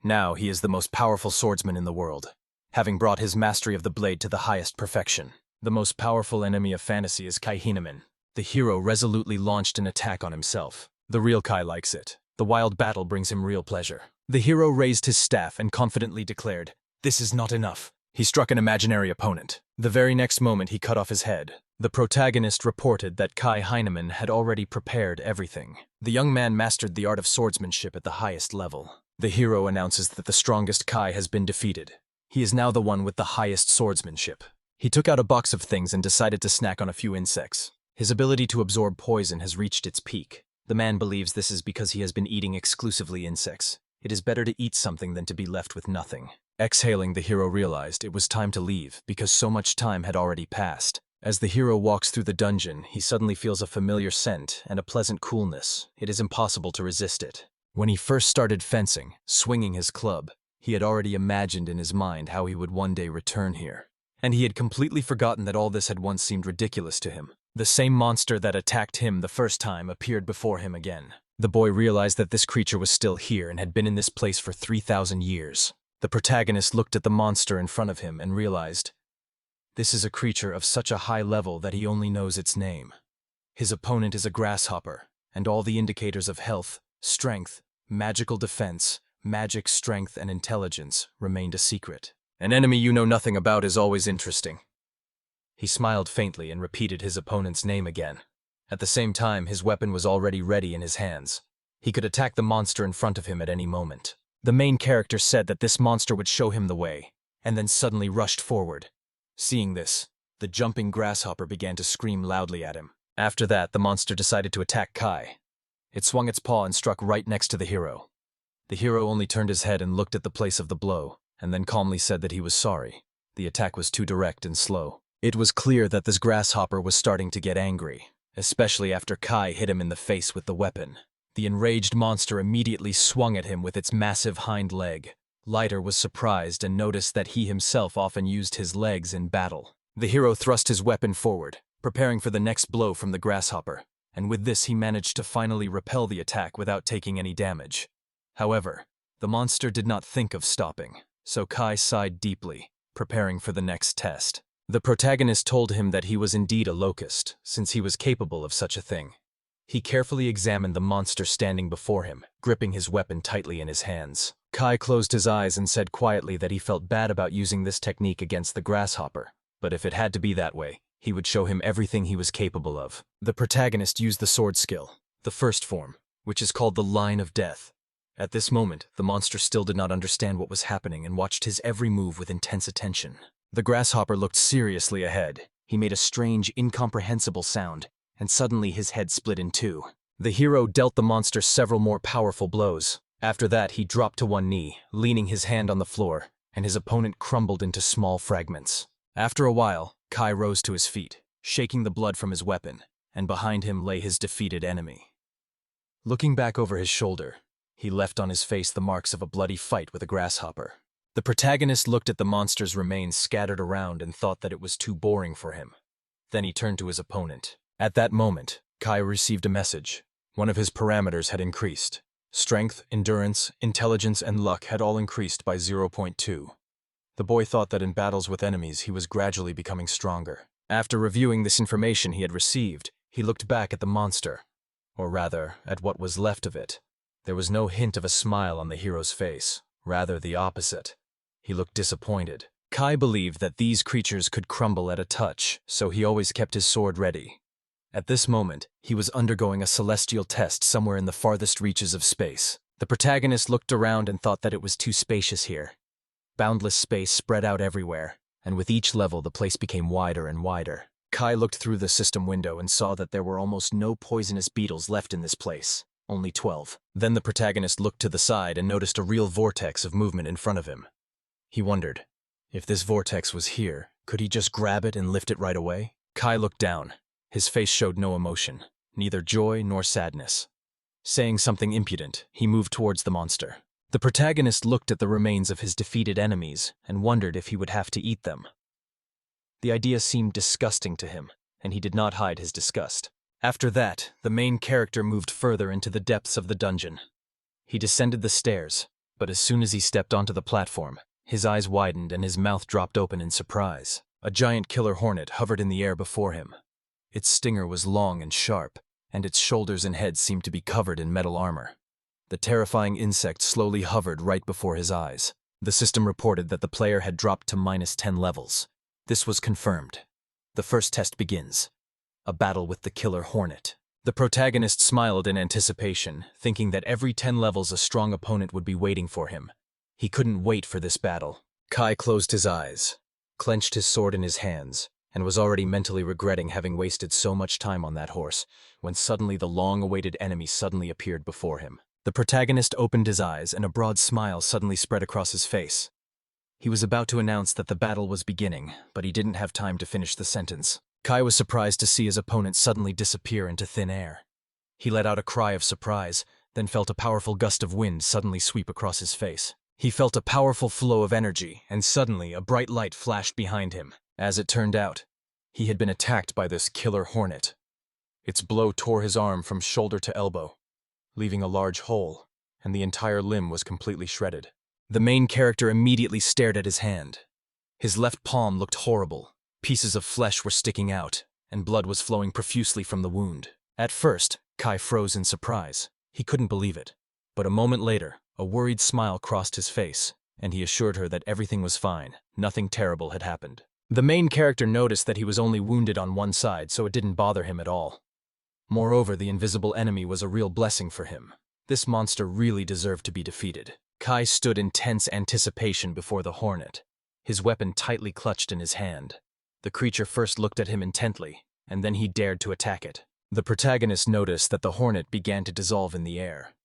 Now he is the most powerful swordsman in the world, having brought his mastery of the blade to the highest perfection. The most powerful enemy of fantasy is Kai Hinaman. The hero resolutely launched an attack on himself. The real Kai likes it. The wild battle brings him real pleasure. The hero raised his staff and confidently declared, "This is not enough." He struck an imaginary opponent. The very next moment he cut off his head. The protagonist reported that Kai Heinemann had already prepared everything. The young man mastered the art of swordsmanship at the highest level. The hero announces that the strongest Kai has been defeated. He is now the one with the highest swordsmanship. He took out a box of things and decided to snack on a few insects. His ability to absorb poison has reached its peak. The man believes this is because he has been eating exclusively insects. It is better to eat something than to be left with nothing. Exhaling, the hero realized it was time to leave because so much time had already passed. As the hero walks through the dungeon, he suddenly feels a familiar scent and a pleasant coolness. It is impossible to resist it. When he first started fencing, swinging his club, he had already imagined in his mind how he would one day return here. And he had completely forgotten that all this had once seemed ridiculous to him. The same monster that attacked him the first time appeared before him again. The boy realized that this creature was still here and had been in this place for 3,000 years. The protagonist looked at the monster in front of him and realized, this is a creature of such a high level that he only knows its name. His opponent is a grasshopper, and all the indicators of health, strength, magical defense, magic strength, and intelligence remained a secret. An enemy you know nothing about is always interesting. He smiled faintly and repeated his opponent's name again. At the same time, his weapon was already ready in his hands. He could attack the monster in front of him at any moment. The main character said that this monster would show him the way, and then suddenly rushed forward. Seeing this, the jumping grasshopper began to scream loudly at him. After that, the monster decided to attack Kai. It swung its paw and struck right next to the hero. The hero only turned his head and looked at the place of the blow, and then calmly said that he was sorry. The attack was too direct and slow. It was clear that this grasshopper was starting to get angry, especially after Kai hit him in the face with the weapon. The enraged monster immediately swung at him with its massive hind leg. Lighter was surprised and noticed that he himself often used his legs in battle. The hero thrust his weapon forward, preparing for the next blow from the grasshopper, and with this he managed to finally repel the attack without taking any damage. However, the monster did not think of stopping, so Kai sighed deeply, preparing for the next test. The protagonist told him that he was indeed a locust, since he was capable of such a thing. He carefully examined the monster standing before him, gripping his weapon tightly in his hands. Kai closed his eyes and said quietly that he felt bad about using this technique against the grasshopper, but if it had to be that way, he would show him everything he was capable of. The protagonist used the sword skill, the first form, which is called the Line of Death. At this moment, the monster still did not understand what was happening and watched his every move with intense attention. The grasshopper looked seriously ahead. He made a strange, incomprehensible sound, and suddenly his head split in two. The hero dealt the monster several more powerful blows. After that, he dropped to one knee, leaning his hand on the floor, and his opponent crumbled into small fragments. After a while, Kai rose to his feet, shaking the blood from his weapon, and behind him lay his defeated enemy. Looking back over his shoulder, he left on his face the marks of a bloody fight with a grasshopper. The protagonist looked at the monster's remains scattered around and thought that it was too boring for him. Then he turned to his opponent. At that moment, Kai received a message. One of his parameters had increased. Strength, endurance, intelligence, and luck had all increased by 0.2. The boy thought that in battles with enemies he was gradually becoming stronger. After reviewing this information he had received, he looked back at the monster, or rather, at what was left of it. There was no hint of a smile on the hero's face, rather the opposite. He looked disappointed. Kai believed that these creatures could crumble at a touch, so he always kept his sword ready. At this moment, he was undergoing a celestial test somewhere in the farthest reaches of space. The protagonist looked around and thought that it was too spacious here. Boundless space spread out everywhere, and with each level the place became wider and wider. Kai looked through the system window and saw that there were almost no poisonous beetles left in this place, only 12. Then the protagonist looked to the side and noticed a real vortex of movement in front of him. He wondered, if this vortex was here, could he just grab it and lift it right away? Kai looked down. His face showed no emotion, neither joy nor sadness. Saying something impudent, he moved towards the monster. The protagonist looked at the remains of his defeated enemies and wondered if he would have to eat them. The idea seemed disgusting to him, and he did not hide his disgust. After that, the main character moved further into the depths of the dungeon. He descended the stairs, but as soon as he stepped onto the platform, his eyes widened and his mouth dropped open in surprise. A giant killer hornet hovered in the air before him. Its stinger was long and sharp, and its shoulders and head seemed to be covered in metal armor. The terrifying insect slowly hovered right before his eyes. The system reported that the player had dropped to -10 levels. This was confirmed. The first test begins. A battle with the killer hornet. The protagonist smiled in anticipation, thinking that every 10 levels a strong opponent would be waiting for him. He couldn't wait for this battle. Kai closed his eyes, clenched his sword in his hands, and was already mentally regretting having wasted so much time on that horse, when suddenly the long-awaited enemy suddenly appeared before him. The protagonist opened his eyes and a broad smile suddenly spread across his face. He was about to announce that the battle was beginning, but he didn't have time to finish the sentence. Kai was surprised to see his opponent suddenly disappear into thin air. He let out a cry of surprise, then felt a powerful gust of wind suddenly sweep across his face. He felt a powerful flow of energy, and suddenly a bright light flashed behind him. As it turned out, he had been attacked by this killer hornet. Its blow tore his arm from shoulder to elbow, leaving a large hole, and the entire limb was completely shredded. The main character immediately stared at his hand. His left palm looked horrible. Pieces of flesh were sticking out, and blood was flowing profusely from the wound. At first, Kai froze in surprise. He couldn't believe it. But a moment later, a worried smile crossed his face, and he assured her that everything was fine. Nothing terrible had happened. The main character noticed that he was only wounded on one side, so it didn't bother him at all. Moreover, the invisible enemy was a real blessing for him. This monster really deserved to be defeated. Kai stood in tense anticipation before the hornet, his weapon tightly clutched in his hand. The creature first looked at him intently, and then he dared to attack it. The protagonist noticed that the hornet began to dissolve in the air.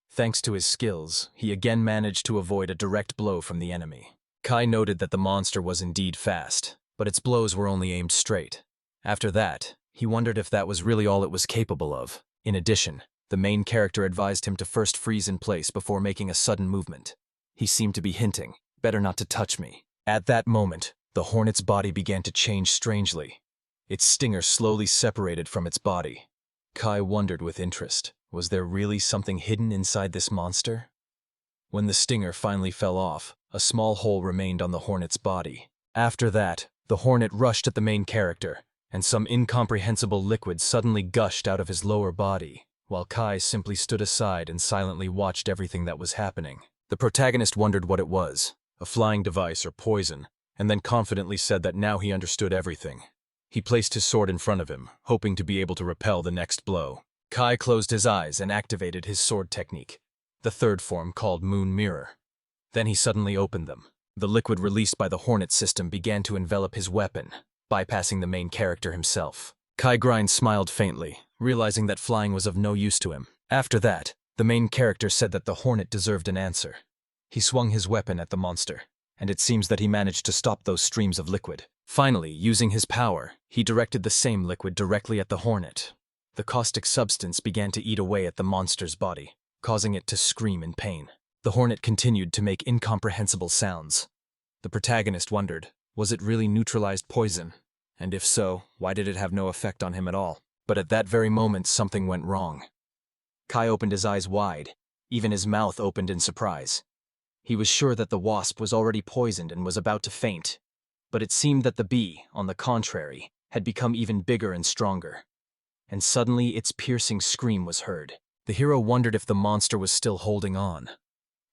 Thanks to his skills, he again managed to avoid a direct blow from the enemy. Kai noted that the monster was indeed fast, but its blows were only aimed straight. After that, he wondered if that was really all it was capable of. In addition, the main character advised him to first freeze in place before making a sudden movement. He seemed to be hinting, "Better not to touch me." At that moment, the hornet's body began to change strangely. Its stinger slowly separated from its body. Kai wondered with interest, was there really something hidden inside this monster? When the stinger finally fell off, a small hole remained on the hornet's body. After that, the hornet rushed at the main character, and some incomprehensible liquid suddenly gushed out of his lower body, while Kai simply stood aside and silently watched everything that was happening. The protagonist wondered what it was, a flying device or poison, and then confidently said that now he understood everything. He placed his sword in front of him, hoping to be able to repel the next blow. Kai closed his eyes and activated his sword technique, the third form called Moon Mirror. Then he suddenly opened them. The liquid released by the Hornet system began to envelop his weapon, bypassing the main character himself. Kai Grind smiled faintly, realizing that flying was of no use to him. After that, the main character said that the Hornet deserved an answer. He swung his weapon at the monster, and it seems that he managed to stop those streams of liquid. Finally, using his power, he directed the same liquid directly at the Hornet. The caustic substance began to eat away at the monster's body, causing it to scream in pain. The Hornet continued to make incomprehensible sounds. The protagonist wondered, was it really neutralized poison? And if so, why did it have no effect on him at all? But at that very moment, something went wrong. Kai opened his eyes wide. Even his mouth opened in surprise. He was sure that the wasp was already poisoned and was about to faint. But it seemed that the bee, on the contrary, had become even bigger and stronger. And suddenly its piercing scream was heard. The hero wondered if the monster was still holding on.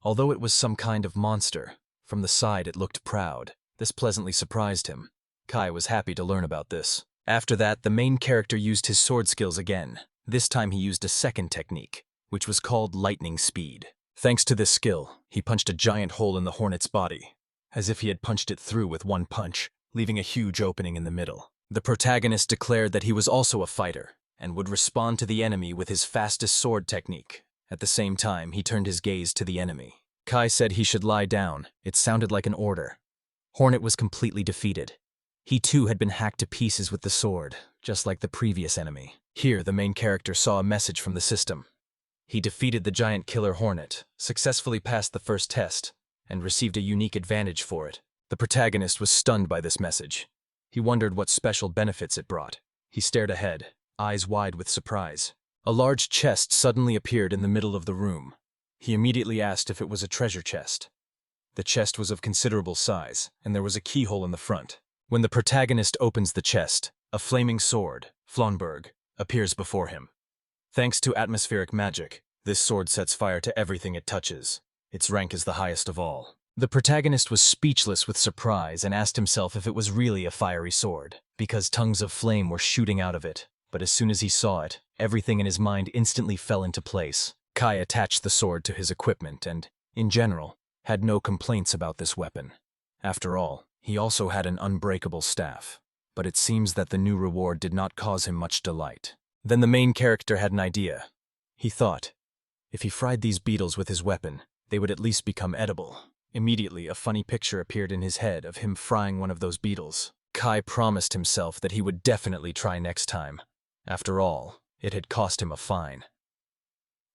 Although it was some kind of monster, from the side it looked proud. This pleasantly surprised him. Kai was happy to learn about this. After that, the main character used his sword skills again. This time he used a second technique, which was called lightning speed. Thanks to this skill, he punched a giant hole in the Hornet's body. as if he had punched it through with one punch, leaving a huge opening in the middle. The protagonist declared that he was also a fighter, and would respond to the enemy with his fastest sword technique. At the same time, he turned his gaze to the enemy. Kai said he should lie down. It sounded like an order. Hornet was completely defeated. He too had been hacked to pieces with the sword, just like the previous enemy. Here, the main character saw a message from the system. He defeated the giant killer Hornet, successfully passed the first test, and received a unique advantage for it. The protagonist was stunned by this message. He wondered what special benefits it brought. He stared ahead, eyes wide with surprise. A large chest suddenly appeared in the middle of the room. He immediately asked if it was a treasure chest. The chest was of considerable size, and there was a keyhole in the front. When the protagonist opens the chest, a flaming sword, Flaunberg, appears before him. Thanks to atmospheric magic, this sword sets fire to everything it touches. Its rank is the highest of all. The protagonist was speechless with surprise and asked himself if it was really a fiery sword, because tongues of flame were shooting out of it. But as soon as he saw it, everything in his mind instantly fell into place. Kai attached the sword to his equipment and, in general, had no complaints about this weapon. After all, he also had an unbreakable staff. But it seems that the new reward did not cause him much delight. Then the main character had an idea. He thought, if he fried these beetles with his weapon, they would at least become edible. Immediately, a funny picture appeared in his head of him frying one of those beetles. Kai promised himself that he would definitely try next time. After all, it had cost him a fine.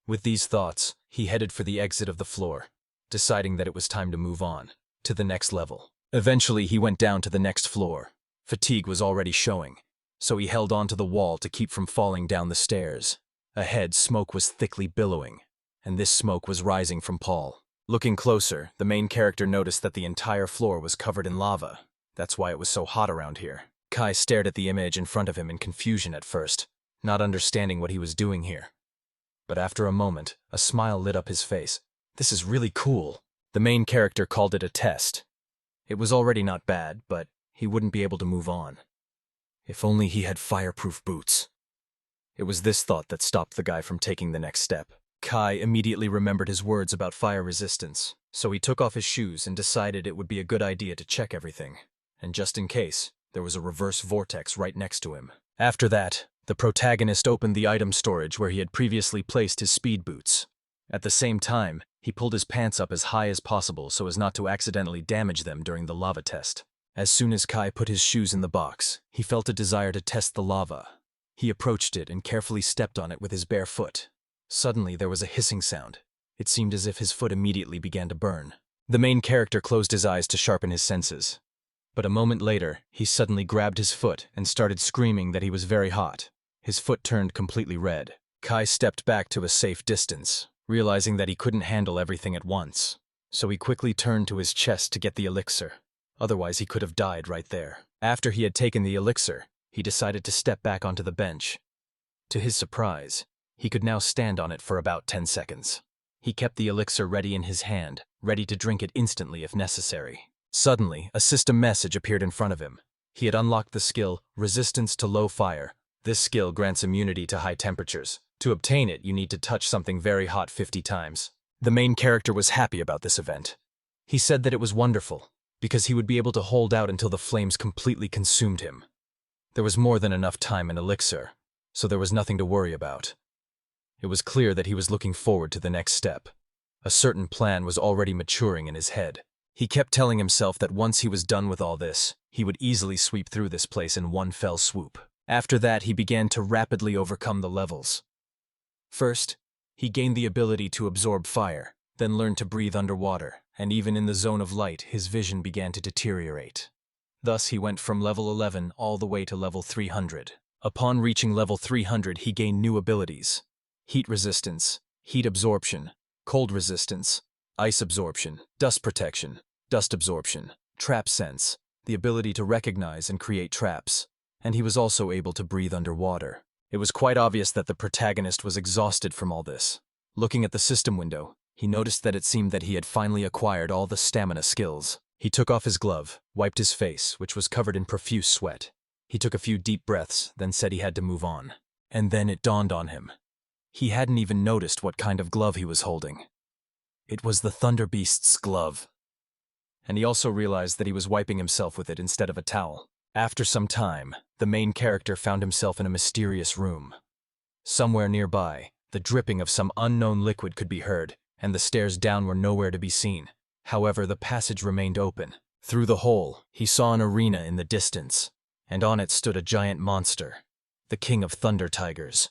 With these thoughts, he headed for the exit of the floor, deciding that it was time to move on, to the next level. Eventually, he went down to the next floor. Fatigue was already showing, so he held onto the wall to keep from falling down the stairs. Ahead, smoke was thickly billowing, and this smoke was rising from Paul. Looking closer, the main character noticed that the entire floor was covered in lava. That's why it was so hot around here. Kai stared at the image in front of him in confusion at first, not understanding what he was doing here. But after a moment, a smile lit up his face. This is really cool. The main character called it a test. It was already not bad, but he wouldn't be able to move on. If only he had fireproof boots. It was this thought that stopped the guy from taking the next step. Kai immediately remembered his words about fire resistance, so he took off his shoes and decided it would be a good idea to check everything. And just in case, there was a reverse vortex right next to him. After that, the protagonist opened the item storage where he had previously placed his speed boots. At the same time, he pulled his pants up as high as possible so as not to accidentally damage them during the lava test. As soon as Kai put his shoes in the box, he felt a desire to test the lava. He approached it and carefully stepped on it with his bare foot. Suddenly, there was a hissing sound. It seemed as if his foot immediately began to burn. The main character closed his eyes to sharpen his senses. But a moment later, he suddenly grabbed his foot and started screaming that he was very hot. His foot turned completely red. Kai stepped back to a safe distance, realizing that he couldn't handle everything at once. So he quickly turned to his chest to get the elixir. Otherwise, he could have died right there. After he had taken the elixir, he decided to step back onto the bench. To his surprise, he could now stand on it for about 10 seconds. He kept the elixir ready in his hand, ready to drink it instantly if necessary. Suddenly, a system message appeared in front of him. He had unlocked the skill, Resistance to Low Fire. This skill grants immunity to high temperatures. To obtain it, you need to touch something very hot 50 times. The main character was happy about this event. He said that it was wonderful, because he would be able to hold out until the flames completely consumed him. There was more than enough time and elixir, so there was nothing to worry about. It was clear that he was looking forward to the next step. A certain plan was already maturing in his head. He kept telling himself that once he was done with all this, he would easily sweep through this place in one fell swoop. After that, he began to rapidly overcome the levels. First, he gained the ability to absorb fire, then learned to breathe underwater, and even in the zone of light, his vision began to deteriorate. Thus, he went from level 11 all the way to level 300. Upon reaching level 300, he gained new abilities: heat resistance, heat absorption, cold resistance, ice absorption, dust protection, dust absorption, trap sense, the ability to recognize and create traps, and he was also able to breathe underwater. It was quite obvious that the protagonist was exhausted from all this. Looking at the system window, he noticed that it seemed that he had finally acquired all the stamina skills. He took off his glove, wiped his face, which was covered in profuse sweat. He took a few deep breaths, then said he had to move on. And then it dawned on him. He hadn't even noticed what kind of glove he was holding. It was the Thunder Beast's glove. and he also realized that he was wiping himself with it instead of a towel. After some time, the main character found himself in a mysterious room. Somewhere nearby, the dripping of some unknown liquid could be heard, and the stairs down were nowhere to be seen. However, the passage remained open. Through the hole, he saw an arena in the distance, and on it stood a giant monster, the king of thunder tigers.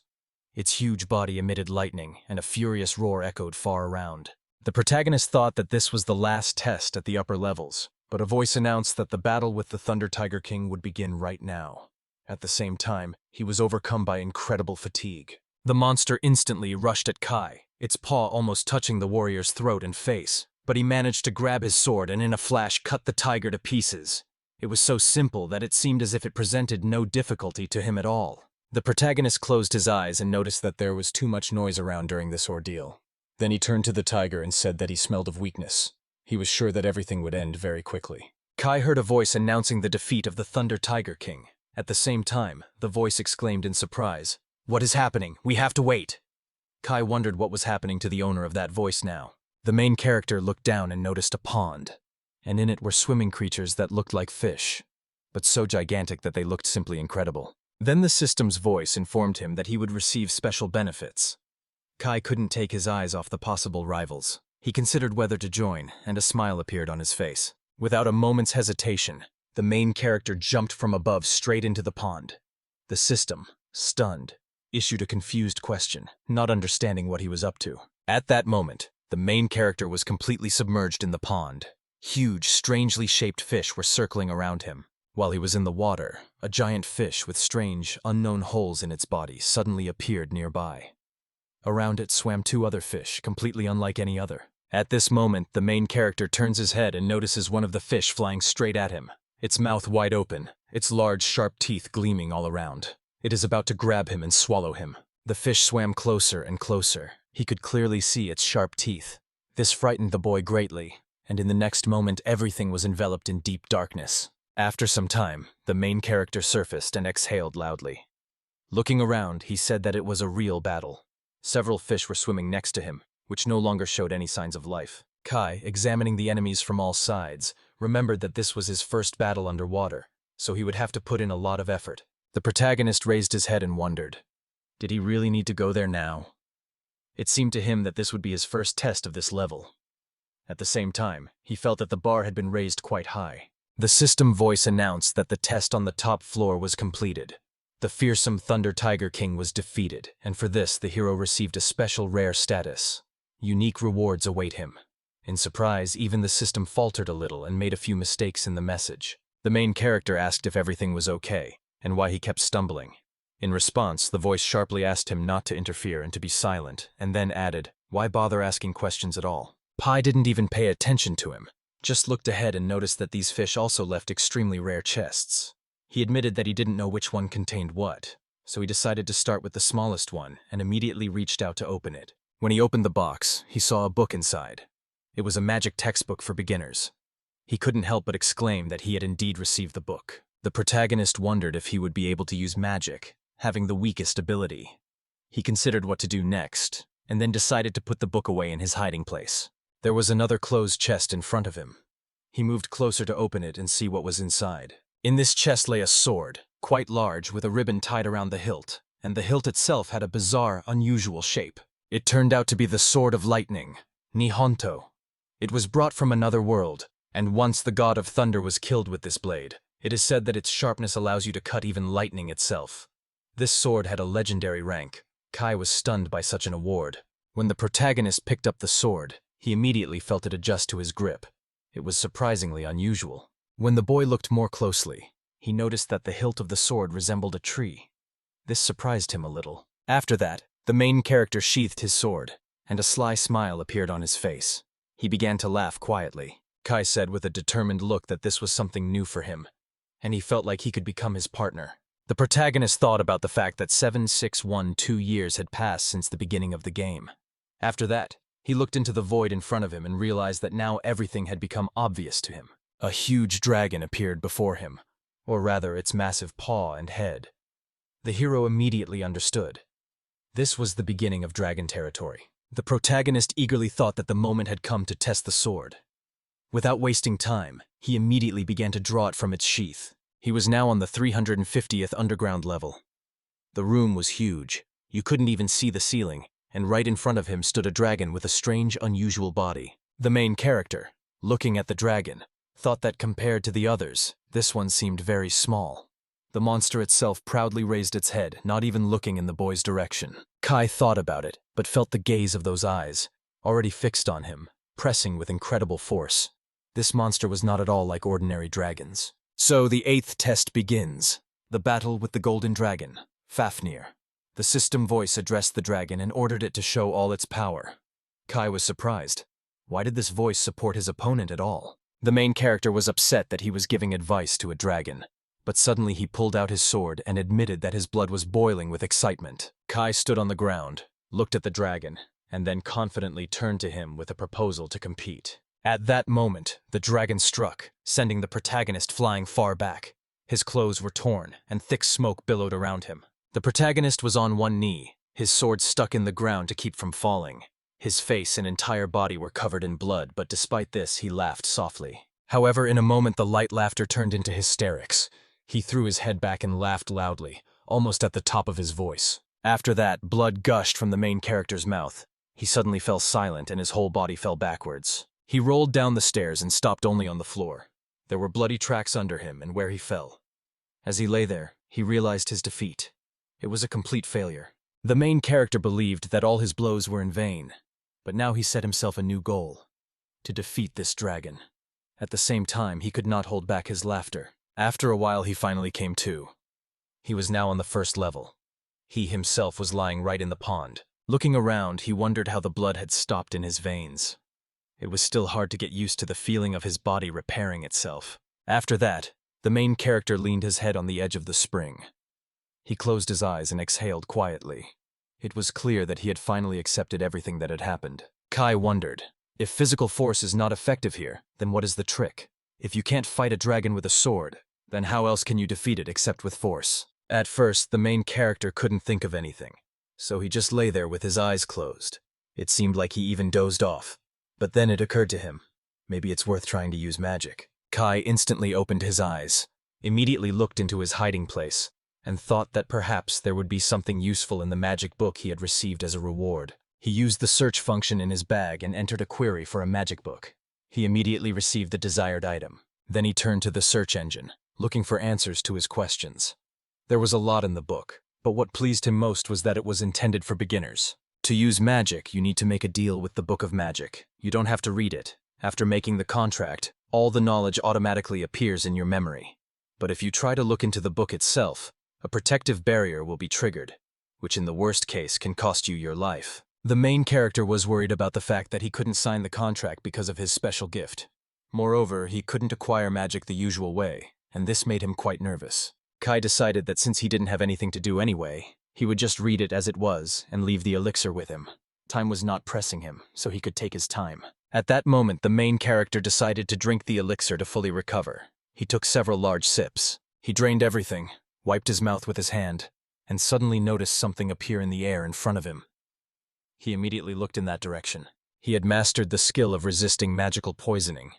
Its huge body emitted lightning, and a furious roar echoed far around. The protagonist thought that this was the last test at the upper levels, but a voice announced that the battle with the Thunder Tiger King would begin right now. At the same time, he was overcome by incredible fatigue. The monster instantly rushed at Kai, its paw almost touching the warrior's throat and face, but he managed to grab his sword and in a flash cut the tiger to pieces. It was so simple that it seemed as if it presented no difficulty to him at all. The protagonist closed his eyes and noticed that there was too much noise around during this ordeal. Then he turned to the tiger and said that he smelled of weakness. He was sure that everything would end very quickly. Kai heard a voice announcing the defeat of the Thunder Tiger King. At the same time, the voice exclaimed in surprise, "What is happening? We have to wait!" Kai wondered what was happening to the owner of that voice now. The main character looked down and noticed a pond, and in it were swimming creatures that looked like fish, but so gigantic that they looked simply incredible. Then the system's voice informed him that he would receive special benefits. Kai couldn't take his eyes off the possible rivals. He considered whether to join, and a smile appeared on his face. Without a moment's hesitation, the main character jumped from above straight into the pond. The system, stunned, issued a confused question, not understanding what he was up to. At that moment, the main character was completely submerged in the pond. Huge, strangely shaped fish were circling around him. While he was in the water, a giant fish with strange, unknown holes in its body suddenly appeared nearby. Around it swam two other fish, completely unlike any other. At this moment, the main character turns his head and notices one of the fish flying straight at him, its mouth wide open, its large, sharp teeth gleaming all around. It is about to grab him and swallow him. The fish swam closer and closer. He could clearly see its sharp teeth. This frightened the boy greatly, and in the next moment everything was enveloped in deep darkness. After some time, the main character surfaced and exhaled loudly. Looking around, he said that it was a real battle. Several fish were swimming next to him, which no longer showed any signs of life. Kai, examining the enemies from all sides, remembered that this was his first battle underwater, so he would have to put in a lot of effort. The protagonist raised his head and wondered, did he really need to go there now? It seemed to him that this would be his first test of this level. At the same time, he felt that the bar had been raised quite high. The system voice announced that the test on the top floor was completed. The fearsome Thunder Tiger King was defeated, and for this the hero received a special rare status. Unique rewards await him. In surprise, even the system faltered a little and made a few mistakes in the message. The main character asked if everything was okay, and why he kept stumbling. In response, the voice sharply asked him not to interfere and to be silent, and then added, "Why bother asking questions at all?" Pai didn't even pay attention to him, just looked ahead and noticed that these fish also left extremely rare chests. He admitted that he didn't know which one contained what, so he decided to start with the smallest one and immediately reached out to open it. When he opened the box, he saw a book inside. It was a magic textbook for beginners. He couldn't help but exclaim that he had indeed received the book. The protagonist wondered if he would be able to use magic, having the weakest ability. He considered what to do next, and then decided to put the book away in his hiding place. There was another closed chest in front of him. He moved closer to open it and see what was inside. In this chest lay a sword, quite large, with a ribbon tied around the hilt, and the hilt itself had a bizarre, unusual shape. It turned out to be the Sword of Lightning, Nihonto. It was brought from another world, and once the god of thunder was killed with this blade. It is said that its sharpness allows you to cut even lightning itself. This sword had a legendary rank. Kai was stunned by such an award. When the protagonist picked up the sword, he immediately felt it adjust to his grip. It was surprisingly unusual. When the boy looked more closely, he noticed that the hilt of the sword resembled a tree. This surprised him a little. After that, the main character sheathed his sword, and a sly smile appeared on his face. He began to laugh quietly. Kai said with a determined look that this was something new for him, and he felt like he could become his partner. The protagonist thought about the fact that 7,612 years had passed since the beginning of the game. After that, he looked into the void in front of him and realized that now everything had become obvious to him. A huge dragon appeared before him, or rather its massive paw and head. The hero immediately understood. This was the beginning of dragon territory. The protagonist eagerly thought that the moment had come to test the sword. Without wasting time, he immediately began to draw it from its sheath. He was now on the 350th underground level. The room was huge. You couldn't even see the ceiling, and right in front of him stood a dragon with a strange, unusual body. The main character, looking at the dragon, thought that compared to the others, this one seemed very small. The monster itself proudly raised its head, not even looking in the boy's direction. Kai thought about it, but felt the gaze of those eyes, already fixed on him, pressing with incredible force. This monster was not at all like ordinary dragons. So the 8th test begins. The battle with the golden dragon, Fafnir. The system voice addressed the dragon and ordered it to show all its power. Kai was surprised. Why did this voice support his opponent at all? The main character was upset that he was giving advice to a dragon. But suddenly he pulled out his sword and admitted that his blood was boiling with excitement. Kai stood on the ground, looked at the dragon, and then confidently turned to him with a proposal to compete. At that moment, the dragon struck, sending the protagonist flying far back. His clothes were torn, and thick smoke billowed around him. The protagonist was on one knee, his sword stuck in the ground to keep from falling. His face and entire body were covered in blood, but despite this, he laughed softly. However, in a moment the light laughter turned into hysterics. He threw his head back and laughed loudly, almost at the top of his voice. After that, blood gushed from the main character's mouth. He suddenly fell silent and his whole body fell backwards. He rolled down the stairs and stopped only on the floor. There were bloody tracks under him and where he fell. As he lay there, he realized his defeat. It was a complete failure. The main character believed that all his blows were in vain, but now he set himself a new goal: to defeat this dragon. At the same time, he could not hold back his laughter. After a while, he finally came to. He was now on the 1st level. He himself was lying right in the pond. Looking around, he wondered how the blood had stopped in his veins. It was still hard to get used to the feeling of his body repairing itself. After that, the main character leaned his head on the edge of the spring. He closed his eyes and exhaled quietly. It was clear that he had finally accepted everything that had happened. Kai wondered, if physical force is not effective here, then what is the trick? If you can't fight a dragon with a sword, then how else can you defeat it except with force? At first, the main character couldn't think of anything, so he just lay there with his eyes closed. It seemed like he even dozed off. But then it occurred to him, maybe it's worth trying to use magic. Kai instantly opened his eyes, immediately looked into his hiding place, and thought that perhaps there would be something useful in the magic book he had received as a reward. He used the search function in his bag and entered a query for a magic book. He immediately received the desired item. Then he turned to the search engine, looking for answers to his questions. There was a lot in the book, but what pleased him most was that it was intended for beginners. To use magic, you need to make a deal with the Book of Magic. You don't have to read it. After making the contract, all the knowledge automatically appears in your memory. But if you try to look into the book itself, a protective barrier will be triggered, which in the worst case can cost you your life. The main character was worried about the fact that he couldn't sign the contract because of his special gift. Moreover, he couldn't acquire magic the usual way, and this made him quite nervous. Kai decided that since he didn't have anything to do anyway, he would just read it as it was and leave the elixir with him. Time was not pressing him, so he could take his time. At that moment, the main character decided to drink the elixir to fully recover. He took several large sips. He drained everything, wiped his mouth with his hand, and suddenly noticed something appear in the air in front of him. He immediately looked in that direction. He had mastered the skill of resisting magical poisoning.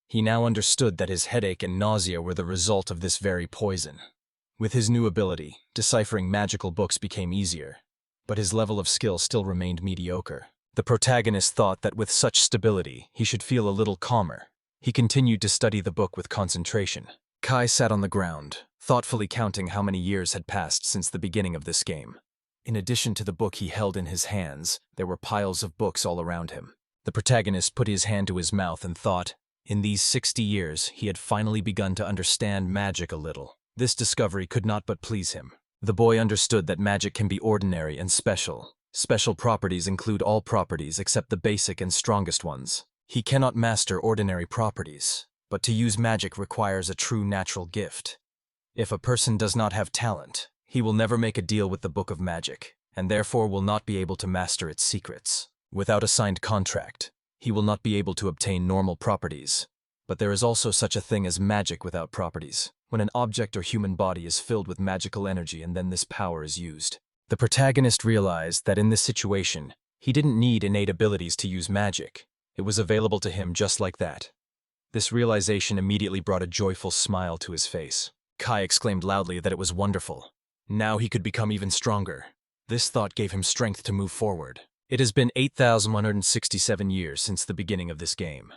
He now understood that his headache and nausea were the result of this very poison. With his new ability, deciphering magical books became easier, but his level of skill still remained mediocre. The protagonist thought that with such stability, he should feel a little calmer. He continued to study the book with concentration. Kai sat on the ground, thoughtfully counting how many years had passed since the beginning of this game. In addition to the book he held in his hands, there were piles of books all around him. The protagonist put his hand to his mouth and thought, in these 60 years, he had finally begun to understand magic a little. This discovery could not but please him. The boy understood that magic can be ordinary and special. Special properties include all properties except the basic and strongest ones. He cannot master ordinary properties, but to use magic requires a true natural gift. If a person does not have talent, he will never make a deal with the Book of Magic, and therefore will not be able to master its secrets. Without a signed contract, he will not be able to obtain normal properties. But there is also such a thing as magic without properties, when an object or human body is filled with magical energy and then this power is used. The protagonist realized that in this situation, he didn't need innate abilities to use magic. It was available to him just like that. This realization immediately brought a joyful smile to his face. Kai exclaimed loudly that it was wonderful. Now he could become even stronger. This thought gave him strength to move forward. It has been 8,167 years since the beginning of this game.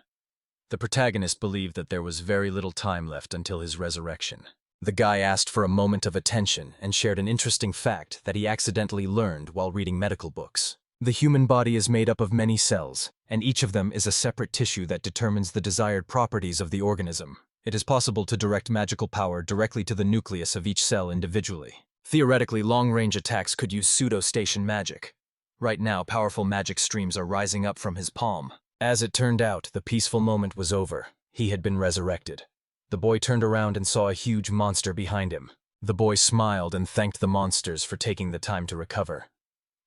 The protagonist believed that there was very little time left until his resurrection. The guy asked for a moment of attention and shared an interesting fact that he accidentally learned while reading medical books. The human body is made up of many cells, and each of them is a separate tissue that determines the desired properties of the organism. It is possible to direct magical power directly to the nucleus of each cell individually. Theoretically, long-range attacks could use pseudo-station magic. Right now, powerful magic streams are rising up from his palm. As it turned out, the peaceful moment was over. He had been resurrected. The boy turned around and saw a huge monster behind him. The boy smiled and thanked the monsters for taking the time to recover.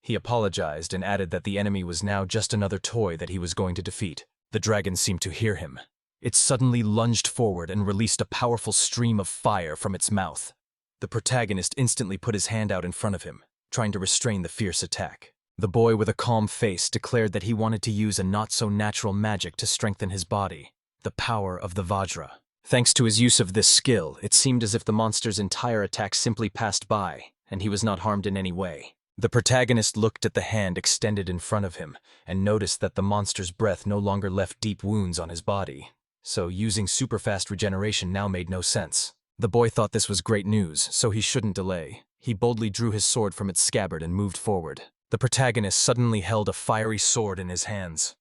He apologized and added that the enemy was now just another toy that he was going to defeat. The dragon seemed to hear him. It suddenly lunged forward and released a powerful stream of fire from its mouth. The protagonist instantly put his hand out in front of him, trying to restrain the fierce attack. The boy with a calm face declared that he wanted to use a not-so-natural magic to strengthen his body, the power of the Vajra. Thanks to his use of this skill, it seemed as if the monster's entire attack simply passed by, and he was not harmed in any way. The protagonist looked at the hand extended in front of him and noticed that the monster's breath no longer left deep wounds on his body. So using super-fast regeneration now made no sense. The boy thought this was great news, so he shouldn't delay. He boldly drew his sword from its scabbard and moved forward. The protagonist suddenly held a fiery sword in his hands.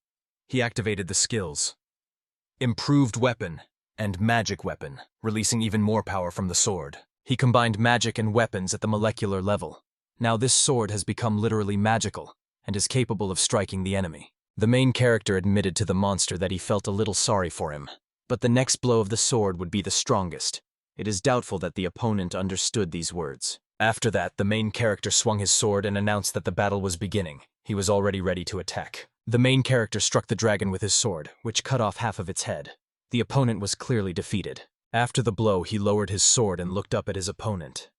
He activated the skills Improved Weapon and Magic Weapon, releasing even more power from the sword. He combined magic and weapons at the molecular level. Now this sword has become literally magical and is capable of striking the enemy. The main character admitted to the monster that he felt a little sorry for him, but the next blow of the sword would be the strongest. It is doubtful that the opponent understood these words. After that, the main character swung his sword and announced that the battle was beginning. He was already ready to attack. The main character struck the dragon with his sword, which cut off half of its head. The opponent was clearly defeated. After the blow, he lowered his sword and looked up at his opponent.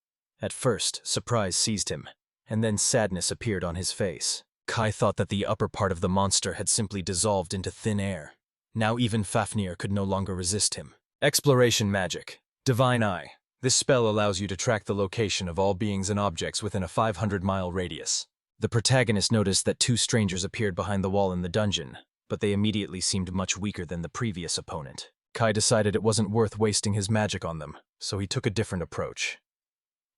At first, surprise seized him, and then sadness appeared on his face. Kai thought that the upper part of the monster had simply dissolved into thin air. Now even Fafnir could no longer resist him. Exploration Magic. Divine Eye. This spell allows you to track the location of all beings and objects within a 500-mile radius. The protagonist noticed that two strangers appeared behind the wall in the dungeon, but they immediately seemed much weaker than the previous opponent. Kai decided it wasn't worth wasting his magic on them, so he took a different approach.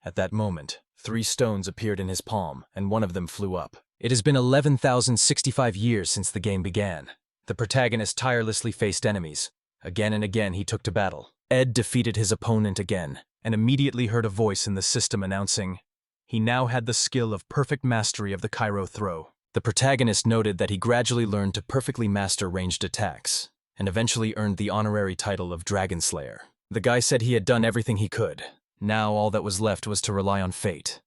At that moment, 3 stones appeared in his palm, and one of them flew up. It has been 11,065 years since the game began. The protagonist tirelessly faced enemies. Again and again he took to battle. Ed defeated his opponent again, and immediately heard a voice in the system announcing, he now had the skill of perfect mastery of the Cairo throw. The protagonist noted that he gradually learned to perfectly master ranged attacks, and eventually earned the honorary title of Dragon Slayer. The guy said he had done everything he could. Now all that was left was to rely on fate.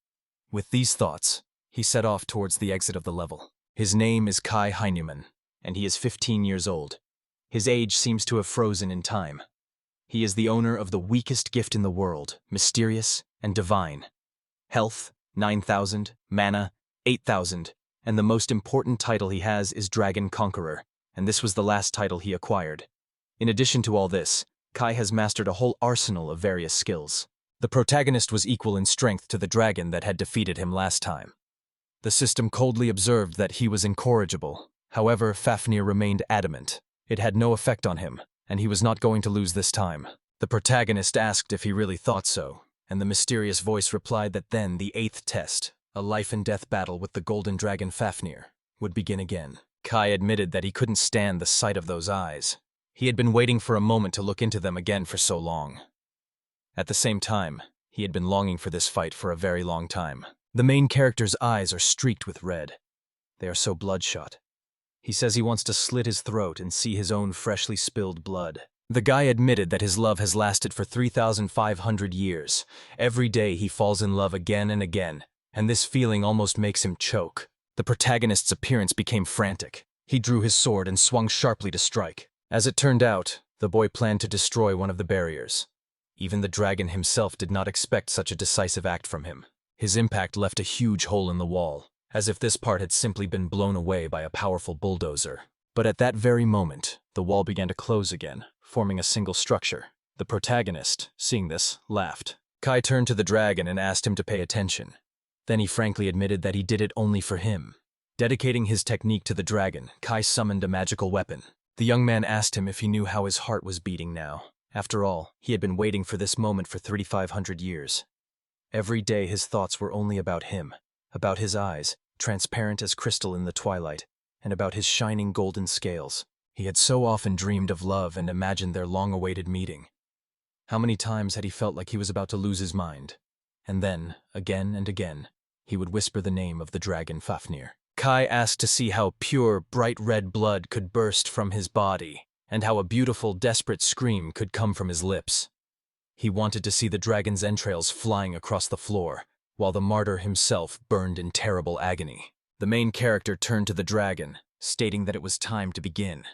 With these thoughts, he set off towards the exit of the level. His name is Kai Heinemann, and he is 15 years old. His age seems to have frozen in time. He is the owner of the weakest gift in the world, mysterious and divine. Health, 9,000, mana, 8,000, and the most important title he has is Dragon Conqueror, and this was the last title he acquired. In addition to all this, Kai has mastered a whole arsenal of various skills. The protagonist was equal in strength to the dragon that had defeated him last time. The system coldly observed that he was incorrigible. However, Fafnir remained adamant. It had no effect on him, and he was not going to lose this time. The protagonist asked if he really thought so, and the mysterious voice replied that then the 8th test, a life-and-death battle with the golden dragon Fafnir, would begin again. Kai admitted that he couldn't stand the sight of those eyes. He had been waiting for a moment to look into them again for so long. At the same time, he had been longing for this fight for a very long time. The main character's eyes are streaked with red. They are so bloodshot. He says he wants to slit his throat and see his own freshly spilled blood. The guy admitted that his love has lasted for 3,500 years. Every day he falls in love again and again, and this feeling almost makes him choke. The protagonist's appearance became frantic. He drew his sword and swung sharply to strike. As it turned out, the boy planned to destroy one of the barriers. Even the dragon himself did not expect such a decisive act from him. His impact left a huge hole in the wall, as if this part had simply been blown away by a powerful bulldozer. But at that very moment, the wall began to close again, forming a single structure. The protagonist, seeing this, laughed. Kai turned to the dragon and asked him to pay attention. Then he frankly admitted that he did it only for him. Dedicating his technique to the dragon, Kai summoned a magical weapon. The young man asked him if he knew how his heart was beating now. After all, he had been waiting for this moment for 3,500 years. Every day his thoughts were only about him, about his eyes, transparent as crystal in the twilight, and about his shining golden scales. He had so often dreamed of love and imagined their long-awaited meeting. How many times had he felt like he was about to lose his mind? And then, again and again, he would whisper the name of the dragon Fafnir. Kai asked to see how pure, bright red blood could burst from his body, and how a beautiful, desperate scream could come from his lips. He wanted to see the dragon's entrails flying across the floor, while the martyr himself burned in terrible agony. The main character turned to the dragon, stating that it was time to begin.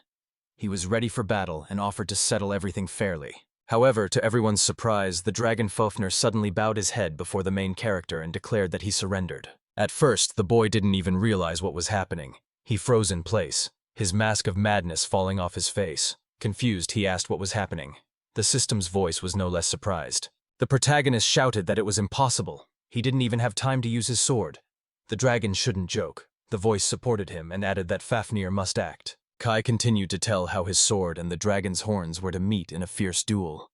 He was ready for battle and offered to settle everything fairly. However, to everyone's surprise, the dragon Fafnir suddenly bowed his head before the main character and declared that he surrendered. At first, the boy didn't even realize what was happening. He froze in place, his mask of madness falling off his face. Confused, he asked what was happening. The system's voice was no less surprised. The protagonist shouted that it was impossible. He didn't even have time to use his sword. The dragon shouldn't joke. The voice supported him and added that Fafnir must act. Kai continued to tell how his sword and the dragon's horns were to meet in a fierce duel.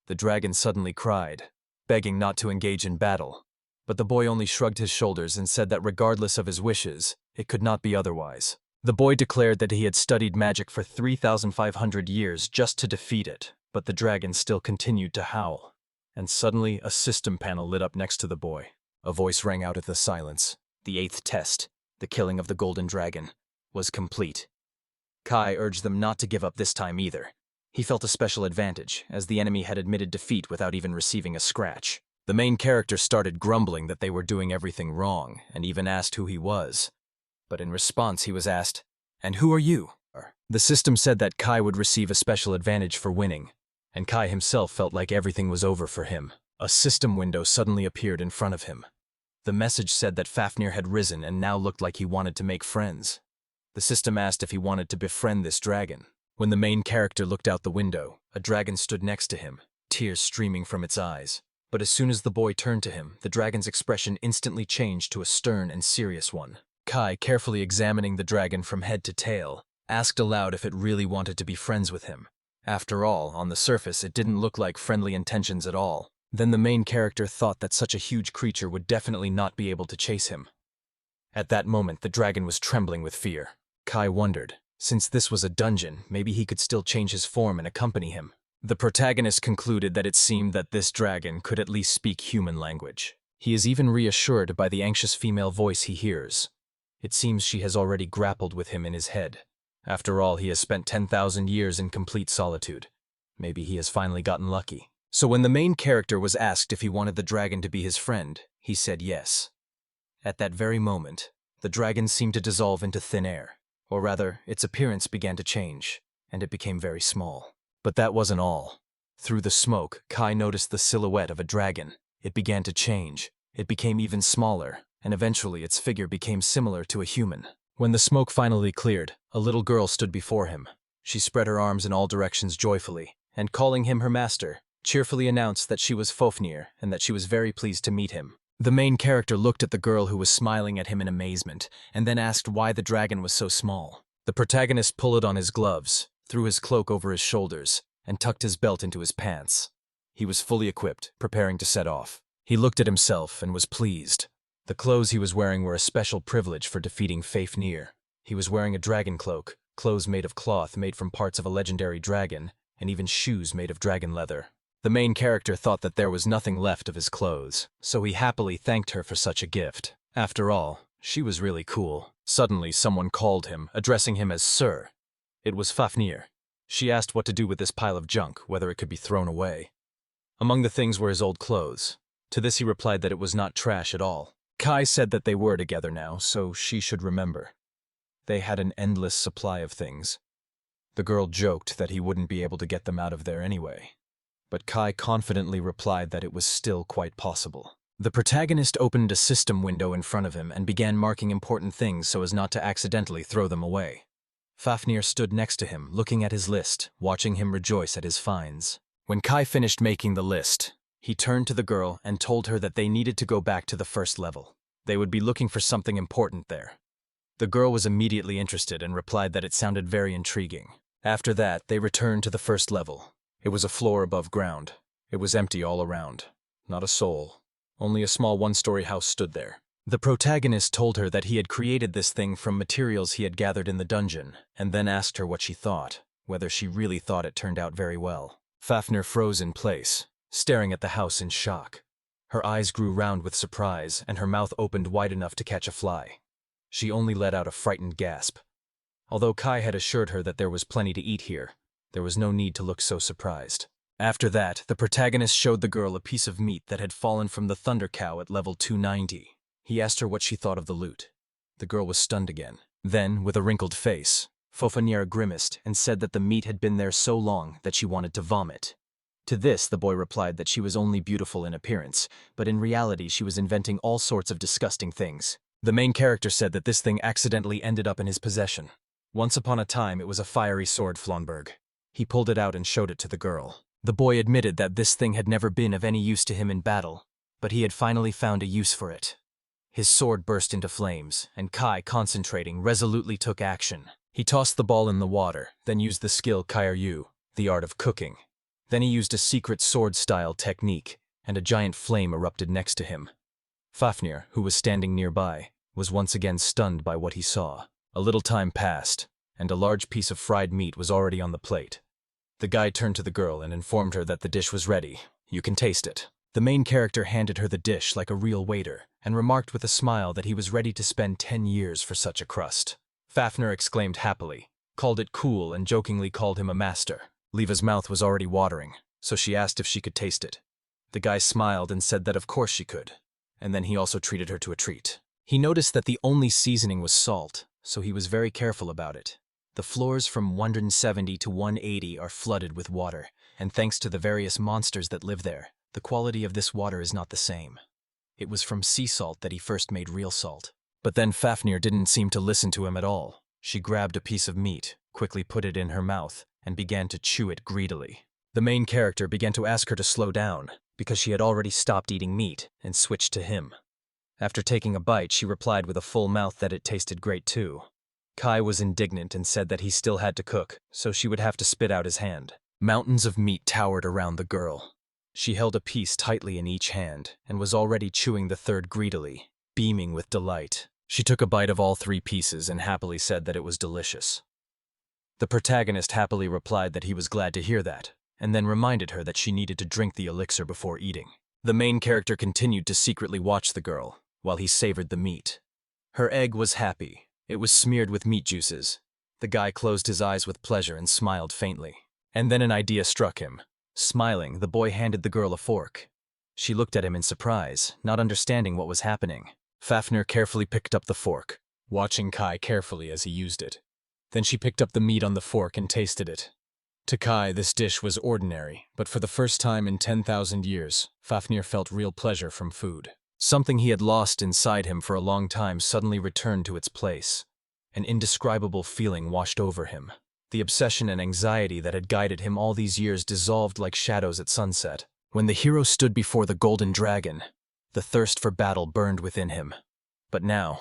The dragon suddenly cried, begging not to engage in battle. But the boy only shrugged his shoulders and said that regardless of his wishes, it could not be otherwise. The boy declared that he had studied magic for 3,500 years just to defeat it, but the dragon still continued to howl. And suddenly, a system panel lit up next to the boy. A voice rang out at the silence. The 8th test, the killing of the golden dragon, was complete. Kai urged them not to give up this time either. He felt a special advantage, as the enemy had admitted defeat without even receiving a scratch. The main character started grumbling that they were doing everything wrong, and even asked who he was. But in response he was asked, "And who are you?" The system said that Kai would receive a special advantage for winning, and Kai himself felt like everything was over for him. A system window suddenly appeared in front of him. The message said that Fafnir had risen and now looked like he wanted to make friends. The system asked if he wanted to befriend this dragon. When the main character looked out the window, a dragon stood next to him, tears streaming from its eyes. But as soon as the boy turned to him, the dragon's expression instantly changed to a stern and serious one. Kai, carefully examining the dragon from head to tail, asked aloud if it really wanted to be friends with him. After all, on the surface, it didn't look like friendly intentions at all. Then the main character thought that such a huge creature would definitely not be able to chase him. At that moment, the dragon was trembling with fear. Kai wondered, since this was a dungeon, maybe he could still change his form and accompany him. The protagonist concluded that it seemed that this dragon could at least speak human language. He is even reassured by the anxious female voice he hears. It seems she has already grappled with him in his head. After all, he has spent 10,000 years in complete solitude. Maybe he has finally gotten lucky. So when the main character was asked if he wanted the dragon to be his friend, he said yes. At that very moment, the dragon seemed to dissolve into thin air. Or rather, its appearance began to change, and it became very small. But that wasn't all. Through the smoke, Kai noticed the silhouette of a dragon. It began to change. It became even smaller, and eventually its figure became similar to a human. When the smoke finally cleared, a little girl stood before him. She spread her arms in all directions joyfully, and calling him her master, cheerfully announced that she was Fafnir and that she was very pleased to meet him. The main character looked at the girl who was smiling at him in amazement, and then asked why the dragon was so small. The protagonist pulled on his gloves, threw his cloak over his shoulders, and tucked his belt into his pants. He was fully equipped, preparing to set off. He looked at himself and was pleased. The clothes he was wearing were a special privilege for defeating Fafnir. He was wearing a dragon cloak, clothes made of cloth made from parts of a legendary dragon, and even shoes made of dragon leather. The main character thought that there was nothing left of his clothes, so he happily thanked her for such a gift. After all, she was really cool. Suddenly, someone called him, addressing him as Sir. It was Fafnir. She asked what to do with this pile of junk, whether it could be thrown away. Among the things were his old clothes. To this he replied that it was not trash at all. Kai said that they were together now, so she should remember. They had an endless supply of things. The girl joked that he wouldn't be able to get them out of there anyway. But Kai confidently replied that it was still quite possible. The protagonist opened a system window in front of him and began marking important things so as not to accidentally throw them away. Fafnir stood next to him, looking at his list, watching him rejoice at his finds. When Kai finished making the list, he turned to the girl and told her that they needed to go back to the first level. They would be looking for something important there. The girl was immediately interested and replied that it sounded very intriguing. After that, they returned to the first level. It was a floor above ground. It was empty all around. Not a soul. Only a small one-story house stood there. The protagonist told her that he had created this thing from materials he had gathered in the dungeon, and then asked her what she thought, whether she really thought it turned out very well. Fafnir froze in place, staring at the house in shock. Her eyes grew round with surprise, and her mouth opened wide enough to catch a fly. She only let out a frightened gasp. Although Kai had assured her that there was plenty to eat here, there was no need to look so surprised. After that, the protagonist showed the girl a piece of meat that had fallen from the Thunder Cow at level 290. He asked her what she thought of the loot. The girl was stunned again. Then, with a wrinkled face, Fafnir grimaced and said that the meat had been there so long that she wanted to vomit. To this, the boy replied that she was only beautiful in appearance, but in reality she was inventing all sorts of disgusting things. The main character said that this thing accidentally ended up in his possession. Once upon a time, it was a fiery sword Flonberg. He pulled it out and showed it to the girl. The boy admitted that this thing had never been of any use to him in battle, but he had finally found a use for it. His sword burst into flames, and Kai, concentrating, resolutely took action. He tossed the ball in the water, then used the skill Kairyu, the art of cooking. Then he used a secret sword-style technique, and a giant flame erupted next to him. Fafnir, who was standing nearby, was once again stunned by what he saw. A little time passed, and a large piece of fried meat was already on the plate. The guy turned to the girl and informed her that the dish was ready. You can taste it. The main character handed her the dish like a real waiter, and remarked with a smile that he was ready to spend 10 years for such a crust. Fafnir exclaimed happily, called it cool, and jokingly called him a master. Leva's mouth was already watering, so she asked if she could taste it. The guy smiled and said that of course she could, and then he also treated her to a treat. He noticed that the only seasoning was salt, so he was very careful about it. The floors from 170 to 180 are flooded with water, and thanks to the various monsters that live there, the quality of this water is not the same. It was from sea salt that he first made real salt. But then Fafnir didn't seem to listen to him at all. She grabbed a piece of meat, quickly put it in her mouth, and began to chew it greedily. The main character began to ask her to slow down, because she had already stopped eating meat and switched to him. After taking a bite, she replied with a full mouth that it tasted great too. Kai was indignant and said that he still had to cook, so she would have to spit out his hand. Mountains of meat towered around the girl. She held a piece tightly in each hand and was already chewing the third greedily, beaming with delight. She took a bite of all 3 pieces and happily said that it was delicious. The protagonist happily replied that he was glad to hear that, and then reminded her that she needed to drink the elixir before eating. The main character continued to secretly watch the girl, while he savored the meat. Her egg was happy. It was smeared with meat juices. The guy closed his eyes with pleasure and smiled faintly. And then an idea struck him. Smiling, the boy handed the girl a fork. She looked at him in surprise, not understanding what was happening. Fafnir carefully picked up the fork, watching Kai carefully as he used it. Then she picked up the meat on the fork and tasted it. To Kai, this dish was ordinary, but for the first time in 10,000 years, Fafnir felt real pleasure from food. Something he had lost inside him for a long time suddenly returned to its place. An indescribable feeling washed over him. The obsession and anxiety that had guided him all these years dissolved like shadows at sunset. When the hero stood before the golden dragon, the thirst for battle burned within him. But now,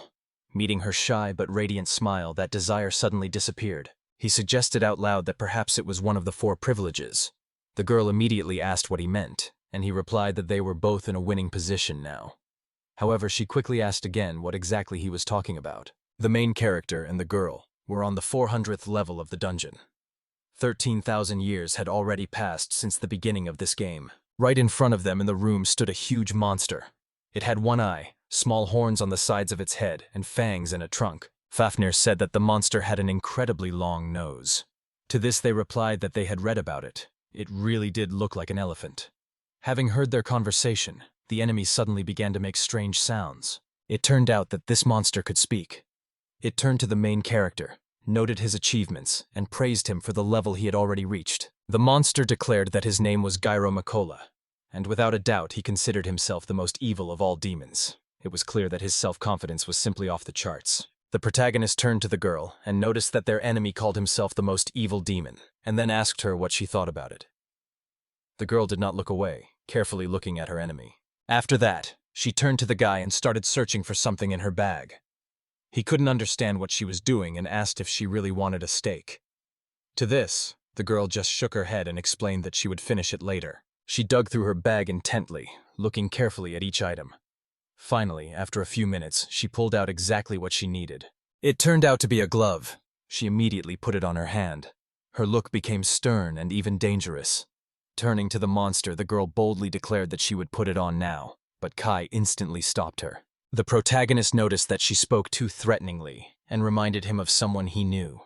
meeting her shy but radiant smile, that desire suddenly disappeared. He suggested out loud that perhaps it was one of the 4 privileges. The girl immediately asked what he meant, and he replied that they were both in a winning position now. However, she quickly asked again what exactly he was talking about. The main character and the girl were on the 400th level of the dungeon. 13,000 years had already passed since the beginning of this game. Right in front of them in the room stood a huge monster. It had 1 eye, small horns on the sides of its head, and fangs in a trunk. Fafnir said that the monster had an incredibly long nose. To this they replied that they had read about it. It really did look like an elephant. Having heard their conversation, the enemy suddenly began to make strange sounds. It turned out that this monster could speak. It turned to the main character, noted his achievements, and praised him for the level he had already reached. The monster declared that his name was Gyro Makola, and without a doubt he considered himself the most evil of all demons. It was clear that his self-confidence was simply off the charts. The protagonist turned to the girl and noticed that their enemy called himself the most evil demon, and then asked her what she thought about it. The girl did not look away, carefully looking at her enemy. After that, she turned to the guy and started searching for something in her bag. He couldn't understand what she was doing and asked if she really wanted a steak. To this, the girl just shook her head and explained that she would finish it later. She dug through her bag intently, looking carefully at each item. Finally, after a few minutes, she pulled out exactly what she needed. It turned out to be a glove. She immediately put it on her hand. Her look became stern and even dangerous. Turning to the monster, the girl boldly declared that she would put it on now, but Kai instantly stopped her. The protagonist noticed that she spoke too threateningly and reminded him of someone he knew.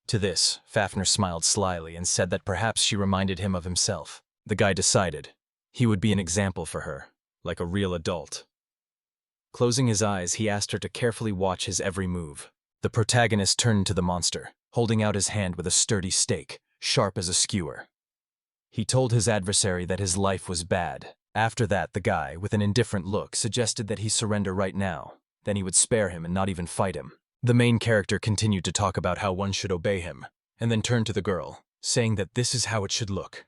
To this, Fafnir smiled slyly and said that perhaps she reminded him of himself. The guy decided he would be an example for her, like a real adult. Closing his eyes, he asked her to carefully watch his every move. The protagonist turned to the monster, holding out his hand with a sturdy stake, sharp as a skewer. He told his adversary that his life was bad. After that, the guy, with an indifferent look, suggested that he surrender right now. Then he would spare him and not even fight him. The main character continued to talk about how one should obey him, and then turned to the girl, saying that this is how it should look.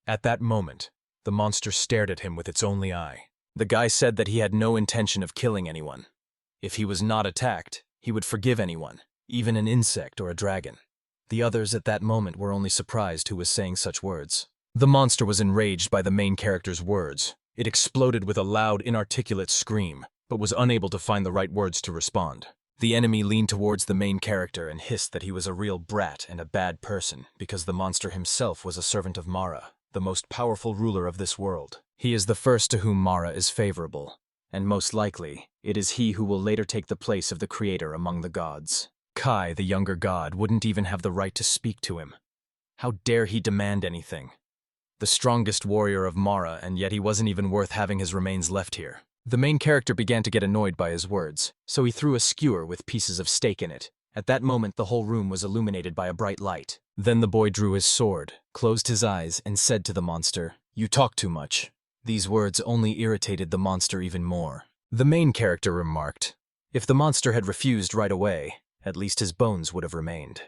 At that moment, the monster stared at him with its only eye. The guy said that he had no intention of killing anyone. If he was not attacked, he would forgive anyone, even an insect or a dragon. The others at that moment were only surprised who was saying such words. The monster was enraged by the main character's words. It exploded with a loud, inarticulate scream, but was unable to find the right words to respond. The enemy leaned towards the main character and hissed that he was a real brat and a bad person because the monster himself was a servant of Mara, the most powerful ruler of this world. He is the first to whom Mara is favorable, and most likely, it is he who will later take the place of the creator among the gods. Kai, the younger god, wouldn't even have the right to speak to him. How dare he demand anything? The strongest warrior of Mara, and yet he wasn't even worth having his remains left here. The main character began to get annoyed by his words, so he threw a skewer with pieces of steak in it. At that moment, the whole room was illuminated by a bright light. Then the boy drew his sword, closed his eyes, and said to the monster, "You talk too much." These words only irritated the monster even more. The main character remarked, if the monster had refused right away, at least his bones would have remained.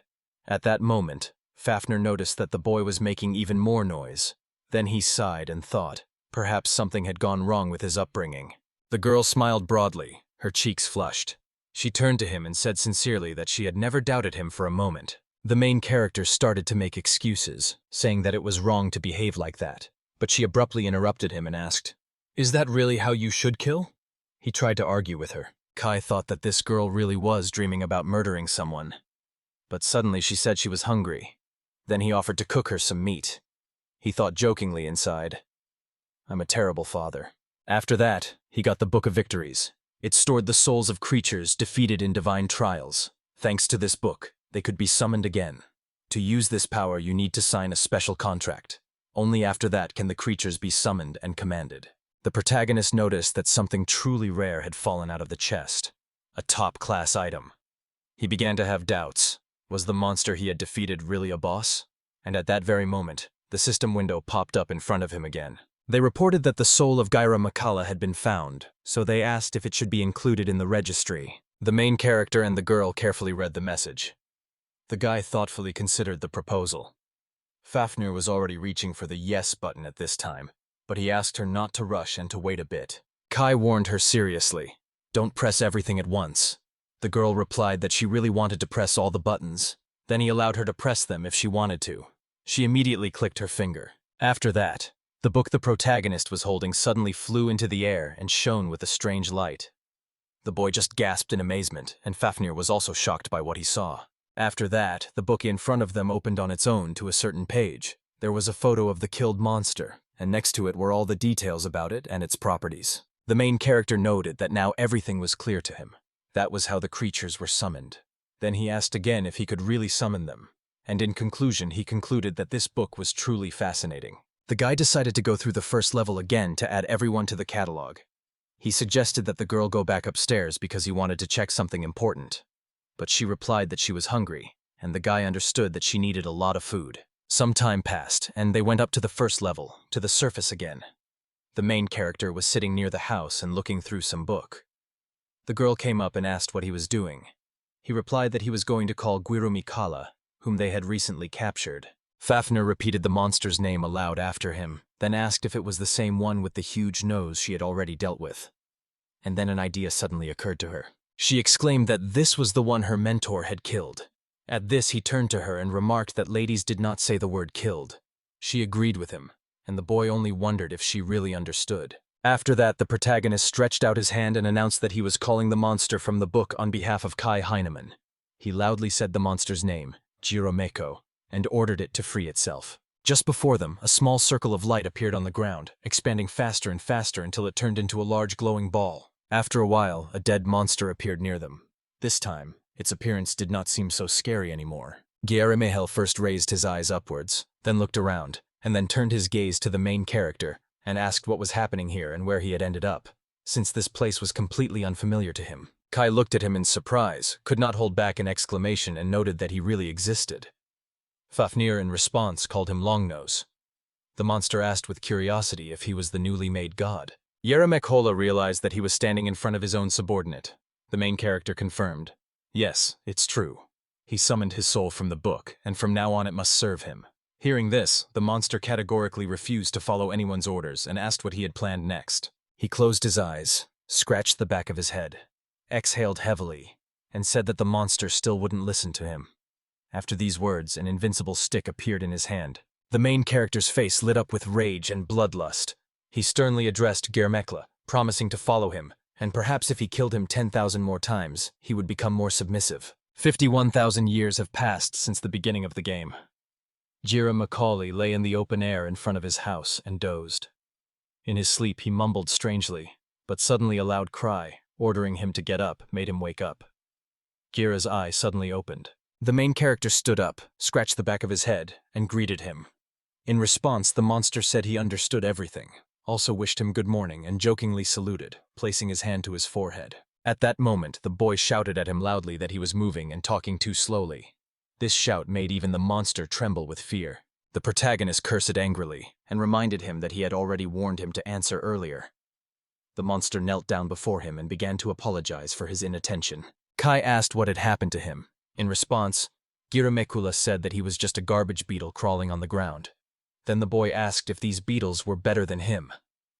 At that moment, Fafnir noticed that the boy was making even more noise. Then he sighed and thought, perhaps something had gone wrong with his upbringing. The girl smiled broadly, her cheeks flushed. She turned to him and said sincerely that she had never doubted him for a moment. The main character started to make excuses, saying that it was wrong to behave like that. But she abruptly interrupted him and asked, "Is that really how you should kill?" He tried to argue with her. Kai thought that this girl really was dreaming about murdering someone. But suddenly she said she was hungry. Then he offered to cook her some meat. He thought jokingly inside, "I'm a terrible father." After that, he got the Book of Victories. It stored the souls of creatures defeated in divine trials. Thanks to this book, they could be summoned again. To use this power, you need to sign a special contract. Only after that can the creatures be summoned and commanded. The protagonist noticed that something truly rare had fallen out of the chest. A top-class item. He began to have doubts. Was the monster he had defeated really a boss? And at that very moment, the system window popped up in front of him again. They reported that the soul of Gyra Makala had been found, so they asked if it should be included in the registry. The main character and the girl carefully read the message. The guy thoughtfully considered the proposal. Fafnir was already reaching for the yes button at this time, but he asked her not to rush and to wait a bit. Kai warned her seriously, "Don't press everything at once." The girl replied that she really wanted to press all the buttons. Then he allowed her to press them if she wanted to. She immediately clicked her finger. After that, the book the protagonist was holding suddenly flew into the air and shone with a strange light. The boy just gasped in amazement, and Fafnir was also shocked by what he saw. After that, the book in front of them opened on its own to a certain page. There was a photo of the killed monster, and next to it were all the details about it and its properties. The main character noted that now everything was clear to him. That was how the creatures were summoned. Then he asked again if he could really summon them, and in conclusion he concluded that this book was truly fascinating. The guy decided to go through the first level again to add everyone to the catalog. He suggested that the girl go back upstairs because he wanted to check something important. But she replied that she was hungry, and the guy understood that she needed a lot of food. Some time passed, and they went up to the first level, to the surface again. The main character was sitting near the house and looking through some book. The girl came up and asked what he was doing. He replied that he was going to call Guirumikala, whom they had recently captured. Fafnir repeated the monster's name aloud after him, then asked if it was the same one with the huge nose she had already dealt with. And then an idea suddenly occurred to her. She exclaimed that this was the one her mentor had killed. At this, he turned to her and remarked that ladies did not say the word killed. She agreed with him, and the boy only wondered if she really understood. After that, the protagonist stretched out his hand and announced that he was calling the monster from the book on behalf of Kai Heinemann. He loudly said the monster's name, Jiromeko, and ordered it to free itself. Just before them, a small circle of light appeared on the ground, expanding faster and faster until it turned into a large glowing ball. After a while, a dead monster appeared near them. This time, its appearance did not seem so scary anymore. Guillermehel first raised his eyes upwards, then looked around, and then turned his gaze to the main character and asked what was happening here and where he had ended up, since this place was completely unfamiliar to him. Kai looked at him in surprise, could not hold back an exclamation, and noted that he really existed. Fafnir, in response, called him Longnose. The monster asked with curiosity if he was the newly made god. Yeremekhola realized that he was standing in front of his own subordinate. The main character confirmed. Yes, it's true. He summoned his soul from the book, and from now on it must serve him. Hearing this, the monster categorically refused to follow anyone's orders and asked what he had planned next. He closed his eyes, scratched the back of his head, exhaled heavily, and said that the monster still wouldn't listen to him. After these words, an invincible stick appeared in his hand. The main character's face lit up with rage and bloodlust. He sternly addressed Guillermekla, promising to follow him, and perhaps if he killed him 10,000 more times, he would become more submissive. 51,000 years have passed since the beginning of the game. Jira Macaulay lay in the open air in front of his house and dozed. In his sleep he mumbled strangely, but suddenly a loud cry, ordering him to get up, made him wake up. Gira's eye suddenly opened. The main character stood up, scratched the back of his head, and greeted him. In response, the monster said he understood everything, also wished him good morning and jokingly saluted, placing his hand to his forehead. At that moment, the boy shouted at him loudly that he was moving and talking too slowly. This shout made even the monster tremble with fear. The protagonist cursed angrily and reminded him that he had already warned him to answer earlier. The monster knelt down before him and began to apologize for his inattention. Kai asked what had happened to him. In response, Giramekula said that he was just a garbage beetle crawling on the ground. Then the boy asked if these beetles were better than him.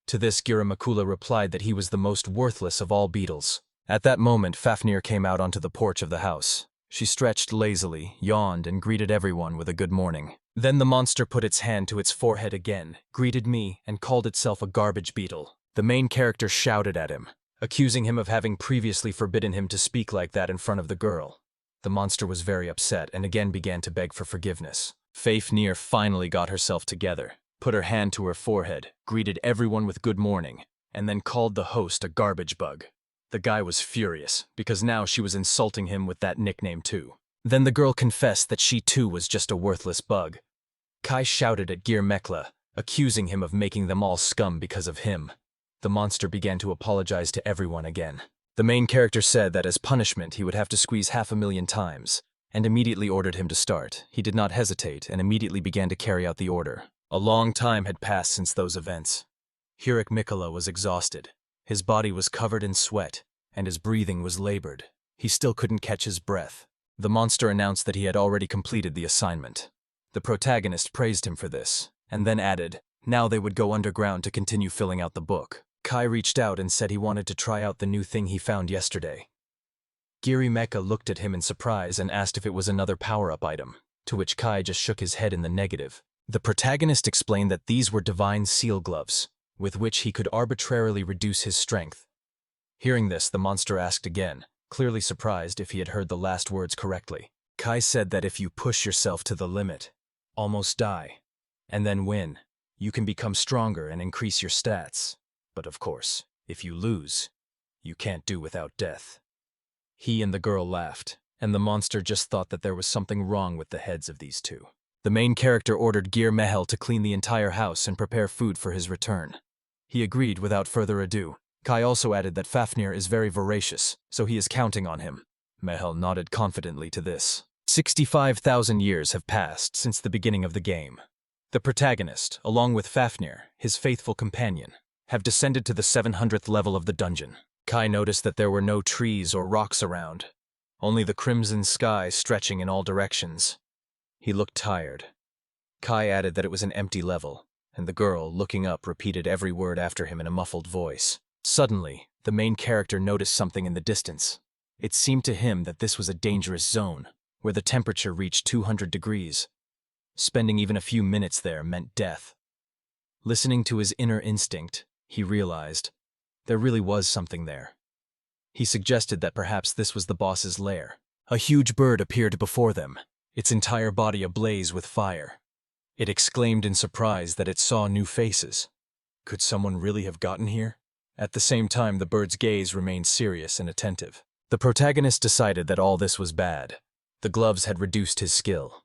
To this, Giramekula replied that he was the most worthless of all beetles. At that moment, Fafnir came out onto the porch of the house. She stretched lazily, yawned, and greeted everyone with a good morning. Then the monster put its hand to its forehead again, greeted me, and called itself a garbage beetle. The main character shouted at him, accusing him of having previously forbidden him to speak like that in front of the girl. The monster was very upset and again began to beg for forgiveness. Fafnir finally got herself together, put her hand to her forehead, greeted everyone with good morning, and then called the host a garbage bug. The guy was furious, because now she was insulting him with that nickname too. Then the girl confessed that she too was just a worthless bug. Kai shouted at Guillermekla, accusing him of making them all scum because of him. The monster began to apologize to everyone again. The main character said that as punishment he would have to squeeze 500,000 times, and immediately ordered him to start. He did not hesitate and immediately began to carry out the order. A long time had passed since those events. Hurik Mikola was exhausted. His body was covered in sweat, and his breathing was labored. He still couldn't catch his breath. The monster announced that he had already completed the assignment. The protagonist praised him for this, and then added, now they would go underground to continue filling out the book. Kai reached out and said he wanted to try out the new thing he found yesterday. Giri Mecha looked at him in surprise and asked if it was another power-up item, to which Kai just shook his head in the negative. The protagonist explained that these were divine seal gloves, with which he could arbitrarily reduce his strength. Hearing this, the monster asked again, clearly surprised if he had heard the last words correctly. Kai said that if you push yourself to the limit, almost die, and then win, you can become stronger and increase your stats. But of course, if you lose, you can't do without death. He and the girl laughed, and the monster just thought that there was something wrong with the heads of these two. The main character ordered Gir Mehel to clean the entire house and prepare food for his return. He agreed without further ado. Kai also added that Fafnir is very voracious, so he is counting on him. Mehel nodded confidently to this. 65,000 years have passed since the beginning of the game. The protagonist, along with Fafnir, his faithful companion, have descended to the 700th level of the dungeon. Kai noticed that there were no trees or rocks around. only the crimson sky stretching in all directions. He looked tired. Kai added that it was an empty level, and the girl, looking up, repeated every word after him in a muffled voice. Suddenly, the main character noticed something in the distance. It seemed to him that this was a dangerous zone, where the temperature reached 200 degrees. Spending even a few minutes there meant death. Listening to his inner instinct, he realized there really was something there. He suggested that perhaps this was the boss's lair. A huge bird appeared before them, its entire body ablaze with fire. It exclaimed in surprise that it saw new faces. Could someone really have gotten here? At the same time, the bird's gaze remained serious and attentive. The protagonist decided that all this was bad. The gloves had reduced his skill.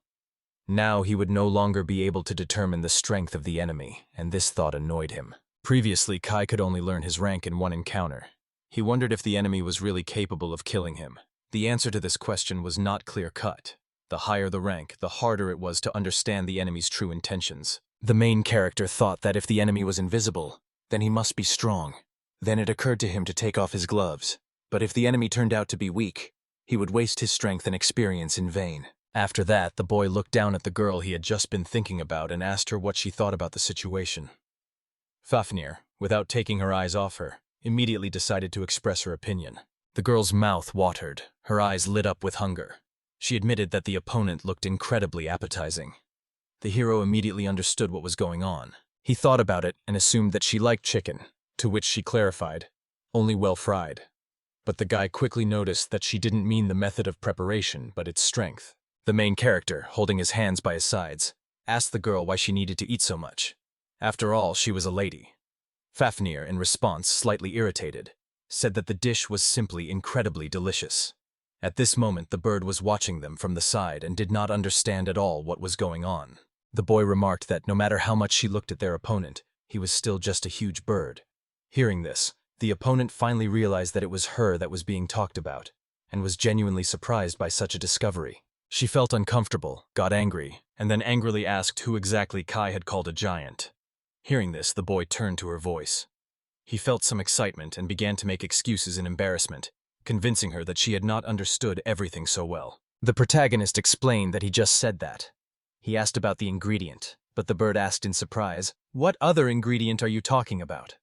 Now he would no longer be able to determine the strength of the enemy, and this thought annoyed him. Previously, Kai could only learn his rank in one encounter. He wondered if the enemy was really capable of killing him. The answer to this question was not clear-cut. The higher the rank, the harder it was to understand the enemy's true intentions. The main character thought that if the enemy was invisible, then he must be strong. Then it occurred to him to take off his gloves. But if the enemy turned out to be weak, he would waste his strength and experience in vain. After that, the boy looked down at the girl he had just been thinking about and asked her what she thought about the situation. Fafnir, without taking her eyes off her, immediately decided to express her opinion. The girl's mouth watered, her eyes lit up with hunger. She admitted that the opponent looked incredibly appetizing. The hero immediately understood what was going on. He thought about it and assumed that she liked chicken, to which she clarified, only well fried. But the guy quickly noticed that she didn't mean the method of preparation, but its strength. The main character, holding his hands by his sides, asked the girl why she needed to eat so much. After all, she was a lady. Fafnir, in response, slightly irritated, said that the dish was simply incredibly delicious. At this moment, the bird was watching them from the side and did not understand at all what was going on. The boy remarked that no matter how much she looked at their opponent, he was still just a huge bird. Hearing this, the opponent finally realized that it was her that was being talked about, and was genuinely surprised by such a discovery. She felt uncomfortable, got angry, and then angrily asked who exactly Kai had called a giant. Hearing this, the boy turned to her voice. He felt some excitement and began to make excuses in embarrassment, convincing her that she had not understood everything so well. The protagonist explained that he just said that. He asked about the ingredient, but the bird asked in surprise, "What other ingredient are you talking about?"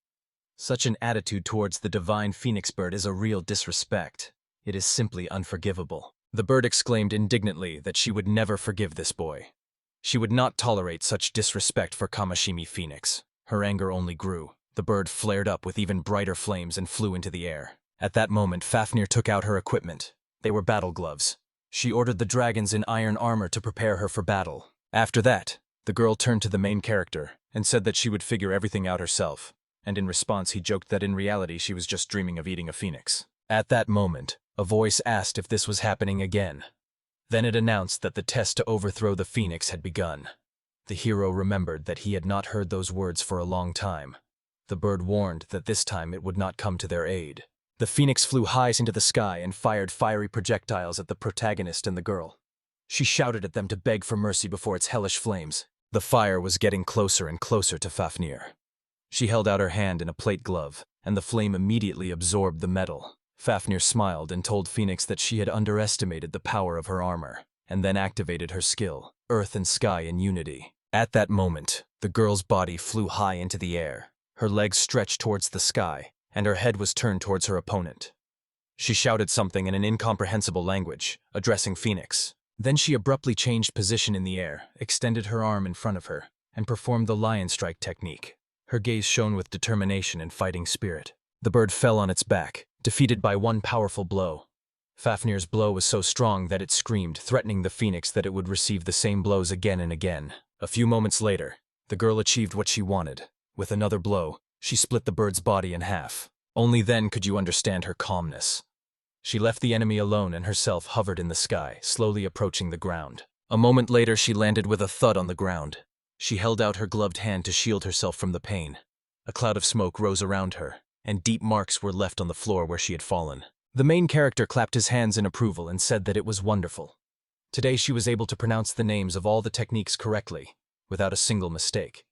Such an attitude towards the divine phoenix bird is a real disrespect. It is simply unforgivable. The bird exclaimed indignantly that she would never forgive this boy. She would not tolerate such disrespect for Kamishimi Phoenix. Her anger only grew. The bird flared up with even brighter flames and flew into the air. At that moment, Fafnir took out her equipment. They were battle gloves. She ordered the dragons in iron armor to prepare her for battle. After that, the girl turned to the main character and said that she would figure everything out herself, and in response he joked that in reality she was just dreaming of eating a phoenix. At that moment, a voice asked if this was happening again. Then it announced that the test to overthrow the phoenix had begun. The hero remembered that he had not heard those words for a long time. The bird warned that this time it would not come to their aid. The phoenix flew high into the sky and fired fiery projectiles at the protagonist and the girl. She shouted at them to beg for mercy before its hellish flames. The fire was getting closer and closer to Fafnir. She held out her hand in a plate glove, and the flame immediately absorbed the metal. Fafnir smiled and told Phoenix that she had underestimated the power of her armor, and then activated her skill, Earth and Sky in unity. At that moment, the girl's body flew high into the air. Her legs stretched towards the sky, and her head was turned towards her opponent. She shouted something in an incomprehensible language, addressing Phoenix. Then she abruptly changed position in the air, extended her arm in front of her, and performed the lion strike technique. Her gaze shone with determination and fighting spirit. The bird fell on its back, defeated by one powerful blow. Fafnir's blow was so strong that it screamed, threatening the phoenix that it would receive the same blows again and again. A few moments later, the girl achieved what she wanted. With another blow, she split the bird's body in half. Only then could you understand her calmness. She left the enemy alone and herself hovered in the sky, slowly approaching the ground. A moment later, she landed with a thud on the ground. She held out her gloved hand to shield herself from the pain. A cloud of smoke rose around her, and deep marks were left on the floor where she had fallen. The main character clapped his hands in approval and said that it was wonderful. Today she was able to pronounce the names of all the techniques correctly, without a single mistake.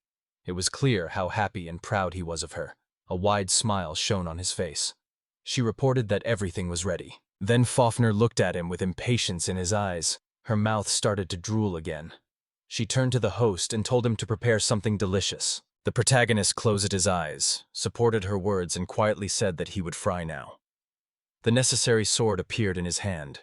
It was clear how happy and proud he was of her. A wide smile shone on his face. She reported that everything was ready. Then Fafnir looked at him with impatience in his eyes. Her mouth started to drool again. She turned to the host and told him to prepare something delicious. The protagonist closed his eyes, supported her words, and quietly said that he would fry now. The necessary sword appeared in his hand.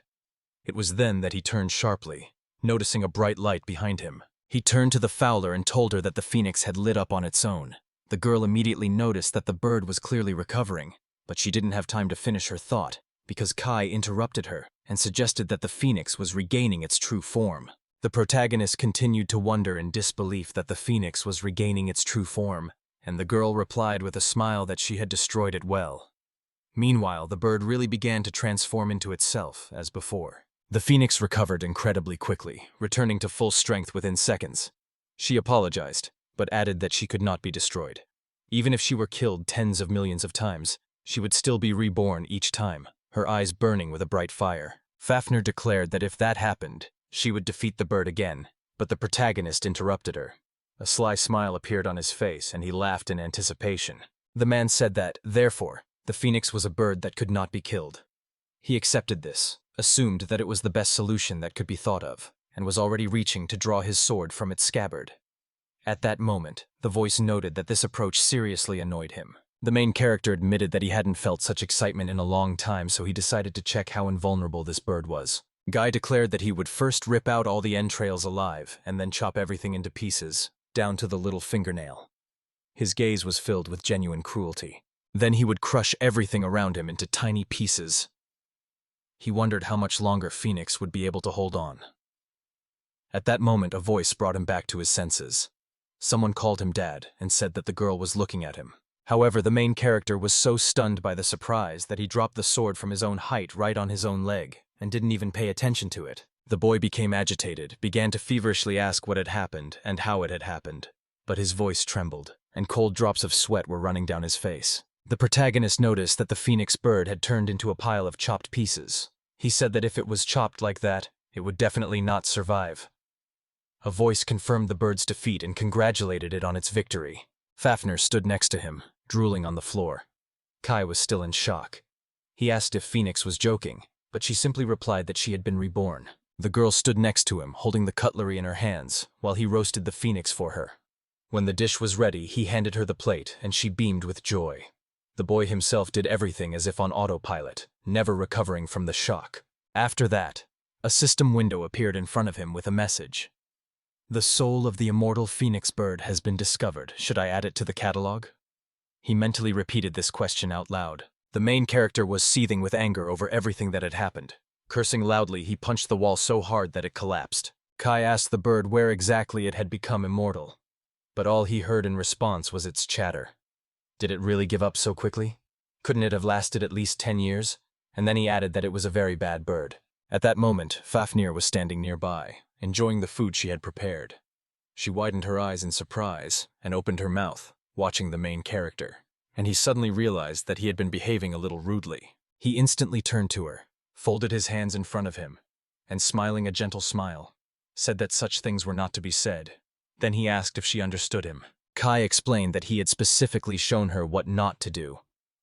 It was then that he turned sharply, noticing a bright light behind him. He turned to the fowler and told her that the phoenix had lit up on its own. The girl immediately noticed that the bird was clearly recovering, but she didn't have time to finish her thought, because Kai interrupted her and suggested that the phoenix was regaining its true form. The protagonist continued to wonder in disbelief that the phoenix was regaining its true form, and the girl replied with a smile that she had destroyed it well. Meanwhile, the bird really began to transform into itself, as before. The phoenix recovered incredibly quickly, returning to full strength within seconds. She apologized, but added that she could not be destroyed. Even if she were killed tens of millions of times, she would still be reborn each time, her eyes burning with a bright fire. Fafnir declared that if that happened, she would defeat the bird again, but the protagonist interrupted her. A sly smile appeared on his face, and he laughed in anticipation. The man said that, therefore, the phoenix was a bird that could not be killed. He accepted this, assumed that it was the best solution that could be thought of, and was already reaching to draw his sword from its scabbard. At that moment, the voice noted that this approach seriously annoyed him. The main character admitted that he hadn't felt such excitement in a long time, so he decided to check how invulnerable this bird was. Guy declared that he would first rip out all the entrails alive, and then chop everything into pieces, down to the little fingernail. His gaze was filled with genuine cruelty. Then he would crush everything around him into tiny pieces. He wondered how much longer Phoenix would be able to hold on. At that moment, a voice brought him back to his senses. Someone called him Dad and said that the girl was looking at him. However, the main character was so stunned by the surprise that he dropped the sword from his own height right on his own leg and didn't even pay attention to it. The boy became agitated, began to feverishly ask what had happened and how it had happened. But his voice trembled, and cold drops of sweat were running down his face. The protagonist noticed that the phoenix bird had turned into a pile of chopped pieces. He said that if it was chopped like that, it would definitely not survive. A voice confirmed the bird's defeat and congratulated it on its victory. Fafnir stood next to him, drooling on the floor. Kai was still in shock. He asked if Phoenix was joking, but she simply replied that she had been reborn. The girl stood next to him, holding the cutlery in her hands, while he roasted the phoenix for her. When the dish was ready, he handed her the plate, and she beamed with joy. The boy himself did everything as if on autopilot, never recovering from the shock. After that, a system window appeared in front of him with a message. The soul of the immortal phoenix bird has been discovered. Should I add it to the catalog? He mentally repeated this question out loud. The main character was seething with anger over everything that had happened. Cursing loudly, he punched the wall so hard that it collapsed. Kai asked the bird where exactly it had become immortal, but all he heard in response was its chatter. Did it really give up so quickly? Couldn't it have lasted at least 10 years? And then he added that it was a very bad bird. At that moment, Fafnir was standing nearby, enjoying the food she had prepared. She widened her eyes in surprise and opened her mouth, watching the main character. And he suddenly realized that he had been behaving a little rudely. He instantly turned to her, folded his hands in front of him, and smiling a gentle smile, said that such things were not to be said. Then he asked if she understood him. Kai explained that he had specifically shown her what not to do.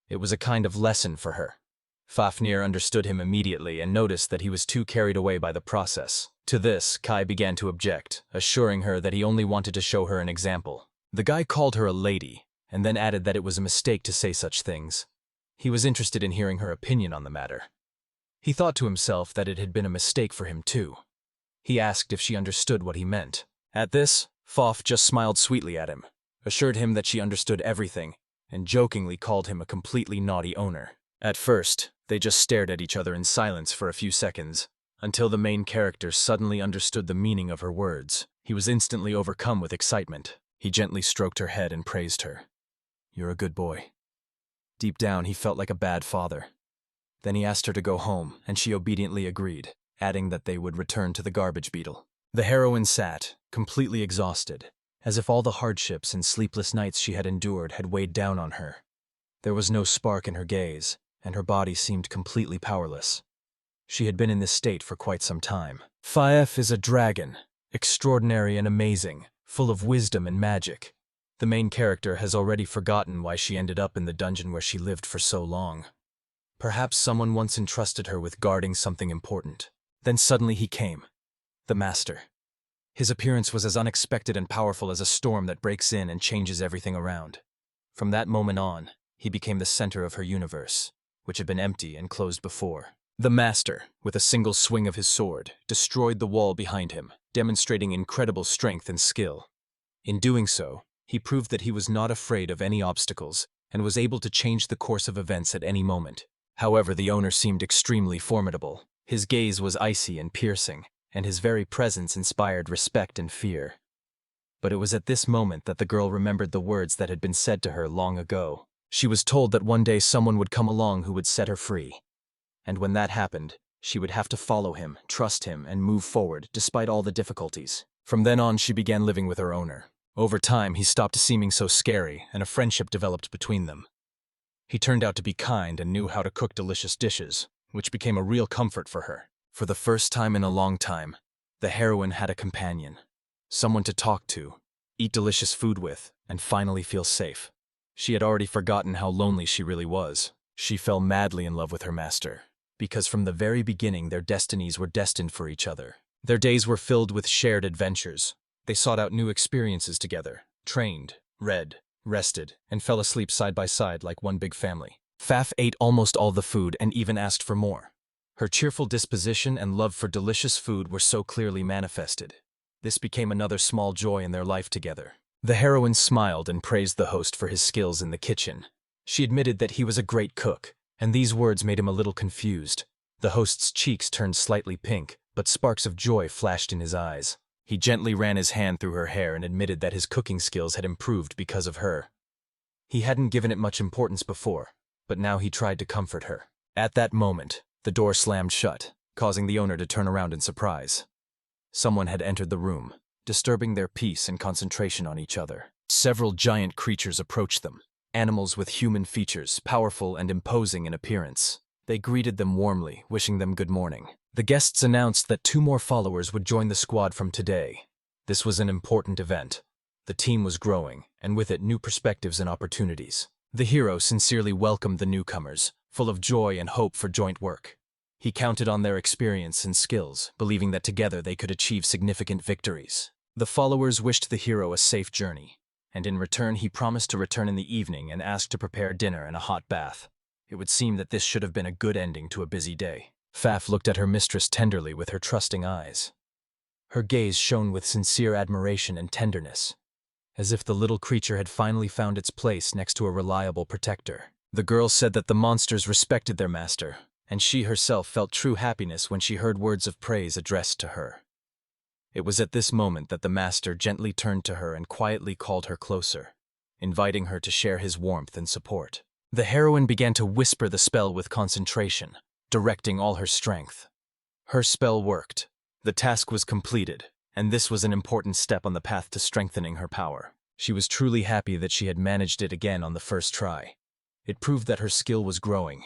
It was a kind of lesson for her. Fafnir understood him immediately and noticed that he was too carried away by the process. To this, Kai began to object, assuring her that he only wanted to show her an example. The guy called her a lady, and then added that it was a mistake to say such things. He was interested in hearing her opinion on the matter. He thought to himself that it had been a mistake for him too. He asked if she understood what he meant. At this, Faf just smiled sweetly at him, assured him that she understood everything, and jokingly called him a completely naughty owner. At first, they just stared at each other in silence for a few seconds, until the main character suddenly understood the meaning of her words. He was instantly overcome with excitement. He gently stroked her head and praised her. "You're a good boy." Deep down, he felt like a bad father. Then he asked her to go home, and she obediently agreed, adding that they would return to the garbage beetle. The heroine sat, completely exhausted, as if all the hardships and sleepless nights she had endured had weighed down on her. There was no spark in her gaze, and her body seemed completely powerless. She had been in this state for quite some time. Faef is a dragon, extraordinary and amazing, full of wisdom and magic. The main character has already forgotten why she ended up in the dungeon where she lived for so long. Perhaps someone once entrusted her with guarding something important. Then suddenly he came. The master. His appearance was as unexpected and powerful as a storm that breaks in and changes everything around. From that moment on, he became the center of her universe, which had been empty and closed before. The master, with a single swing of his sword, destroyed the wall behind him, demonstrating incredible strength and skill. In doing so, he proved that he was not afraid of any obstacles and was able to change the course of events at any moment. However, the owner seemed extremely formidable. His gaze was icy and piercing, and his very presence inspired respect and fear. But it was at this moment that the girl remembered the words that had been said to her long ago. She was told that one day someone would come along who would set her free. And when that happened, she would have to follow him, trust him, and move forward, despite all the difficulties. From then on, she began living with her owner. Over time, he stopped seeming so scary, and a friendship developed between them. He turned out to be kind and knew how to cook delicious dishes, which became a real comfort for her. For the first time in a long time, the heroine had a companion. Someone to talk to, eat delicious food with, and finally feel safe. She had already forgotten how lonely she really was. She fell madly in love with her master, because from the very beginning their destinies were destined for each other. Their days were filled with shared adventures. They sought out new experiences together, trained, read, rested, and fell asleep side by side like one big family. Faf ate almost all the food and even asked for more. Her cheerful disposition and love for delicious food were so clearly manifested. This became another small joy in their life together. The heroine smiled and praised the host for his skills in the kitchen. She admitted that he was a great cook, and these words made him a little confused. The host's cheeks turned slightly pink, but sparks of joy flashed in his eyes. He gently ran his hand through her hair and admitted that his cooking skills had improved because of her. He hadn't given it much importance before, but now he tried to comfort her. At that moment, the door slammed shut, causing the owner to turn around in surprise. Someone had entered the room, disturbing their peace and concentration on each other. Several giant creatures approached them, animals with human features, powerful and imposing in appearance. They greeted them warmly, wishing them good morning. The guests announced that 2 more followers would join the squad from today. This was an important event. The team was growing, and with it new perspectives and opportunities. The hero sincerely welcomed the newcomers, full of joy and hope for joint work. He counted on their experience and skills, believing that together they could achieve significant victories. The followers wished the hero a safe journey, and in return he promised to return in the evening and asked to prepare dinner and a hot bath. It would seem that this should have been a good ending to a busy day. Faf looked at her mistress tenderly with her trusting eyes. Her gaze shone with sincere admiration and tenderness, as if the little creature had finally found its place next to a reliable protector. The girl said that the monsters respected their master, and she herself felt true happiness when she heard words of praise addressed to her. It was at this moment that the master gently turned to her and quietly called her closer, inviting her to share his warmth and support. The heroine began to whisper the spell with concentration, directing all her strength. Her spell worked. The task was completed, and this was an important step on the path to strengthening her power. She was truly happy that she had managed it again on the first try. It proved that her skill was growing,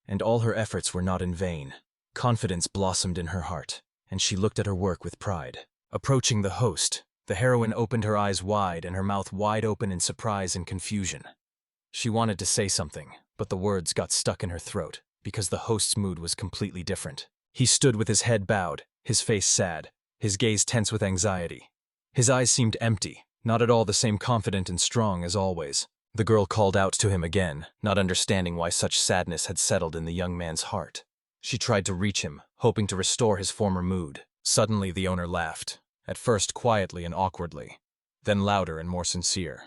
and all her efforts were not in vain. Confidence blossomed in her heart, and she looked at her work with pride. Approaching the host, the heroine opened her eyes wide and her mouth wide open in surprise and confusion. She wanted to say something, but the words got stuck in her throat, because the host's mood was completely different. He stood with his head bowed, his face sad, his gaze tense with anxiety. His eyes seemed empty, not at all the same confident and strong as always. The girl called out to him again, not understanding why such sadness had settled in the young man's heart. She tried to reach him, hoping to restore his former mood. Suddenly the owner laughed, at first quietly and awkwardly, then louder and more sincere.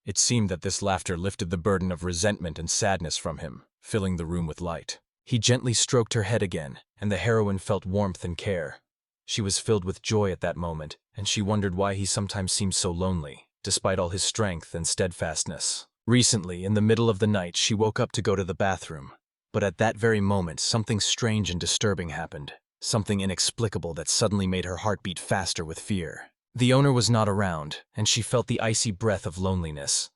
It seemed that this laughter lifted the burden of resentment and sadness from him, filling the room with light. He gently stroked her head again, and the heroine felt warmth and care. She was filled with joy at that moment, and she wondered why he sometimes seemed so lonely, despite all his strength and steadfastness. Recently, in the middle of the night, she woke up to go to the bathroom. But at that very moment, something strange and disturbing happened. Something inexplicable that suddenly made her heart beat faster with fear. The owner was not around, and she felt the icy breath of loneliness.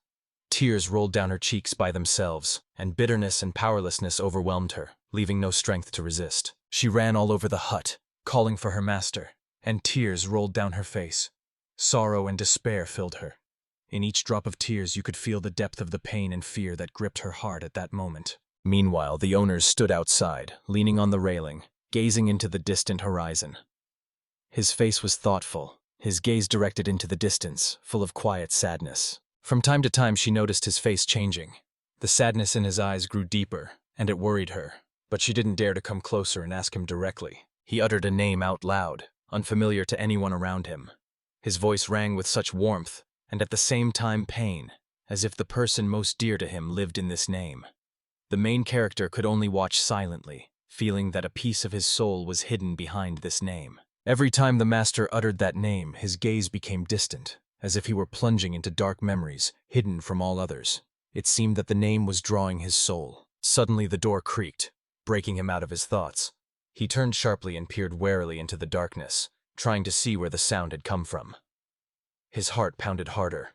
Tears rolled down her cheeks by themselves, and bitterness and powerlessness overwhelmed her, leaving no strength to resist. She ran all over the hut, calling for her master, and tears rolled down her face. Sorrow and despair filled her. In each drop of tears you could feel the depth of the pain and fear that gripped her heart at that moment. Meanwhile, the owners stood outside, leaning on the railing, gazing into the distant horizon. His face was thoughtful, his gaze directed into the distance, full of quiet sadness. From time to time, she noticed his face changing. The sadness in his eyes grew deeper, and it worried her. But she didn't dare to come closer and ask him directly. He uttered a name out loud, unfamiliar to anyone around him. His voice rang with such warmth, and at the same time pain, as if the person most dear to him lived in this name. The main character could only watch silently, feeling that a piece of his soul was hidden behind this name. Every time the master uttered that name, his gaze became distant, as if he were plunging into dark memories, hidden from all others. It seemed that the name was drawing his soul. Suddenly the door creaked, breaking him out of his thoughts. He turned sharply and peered warily into the darkness, trying to see where the sound had come from. His heart pounded harder.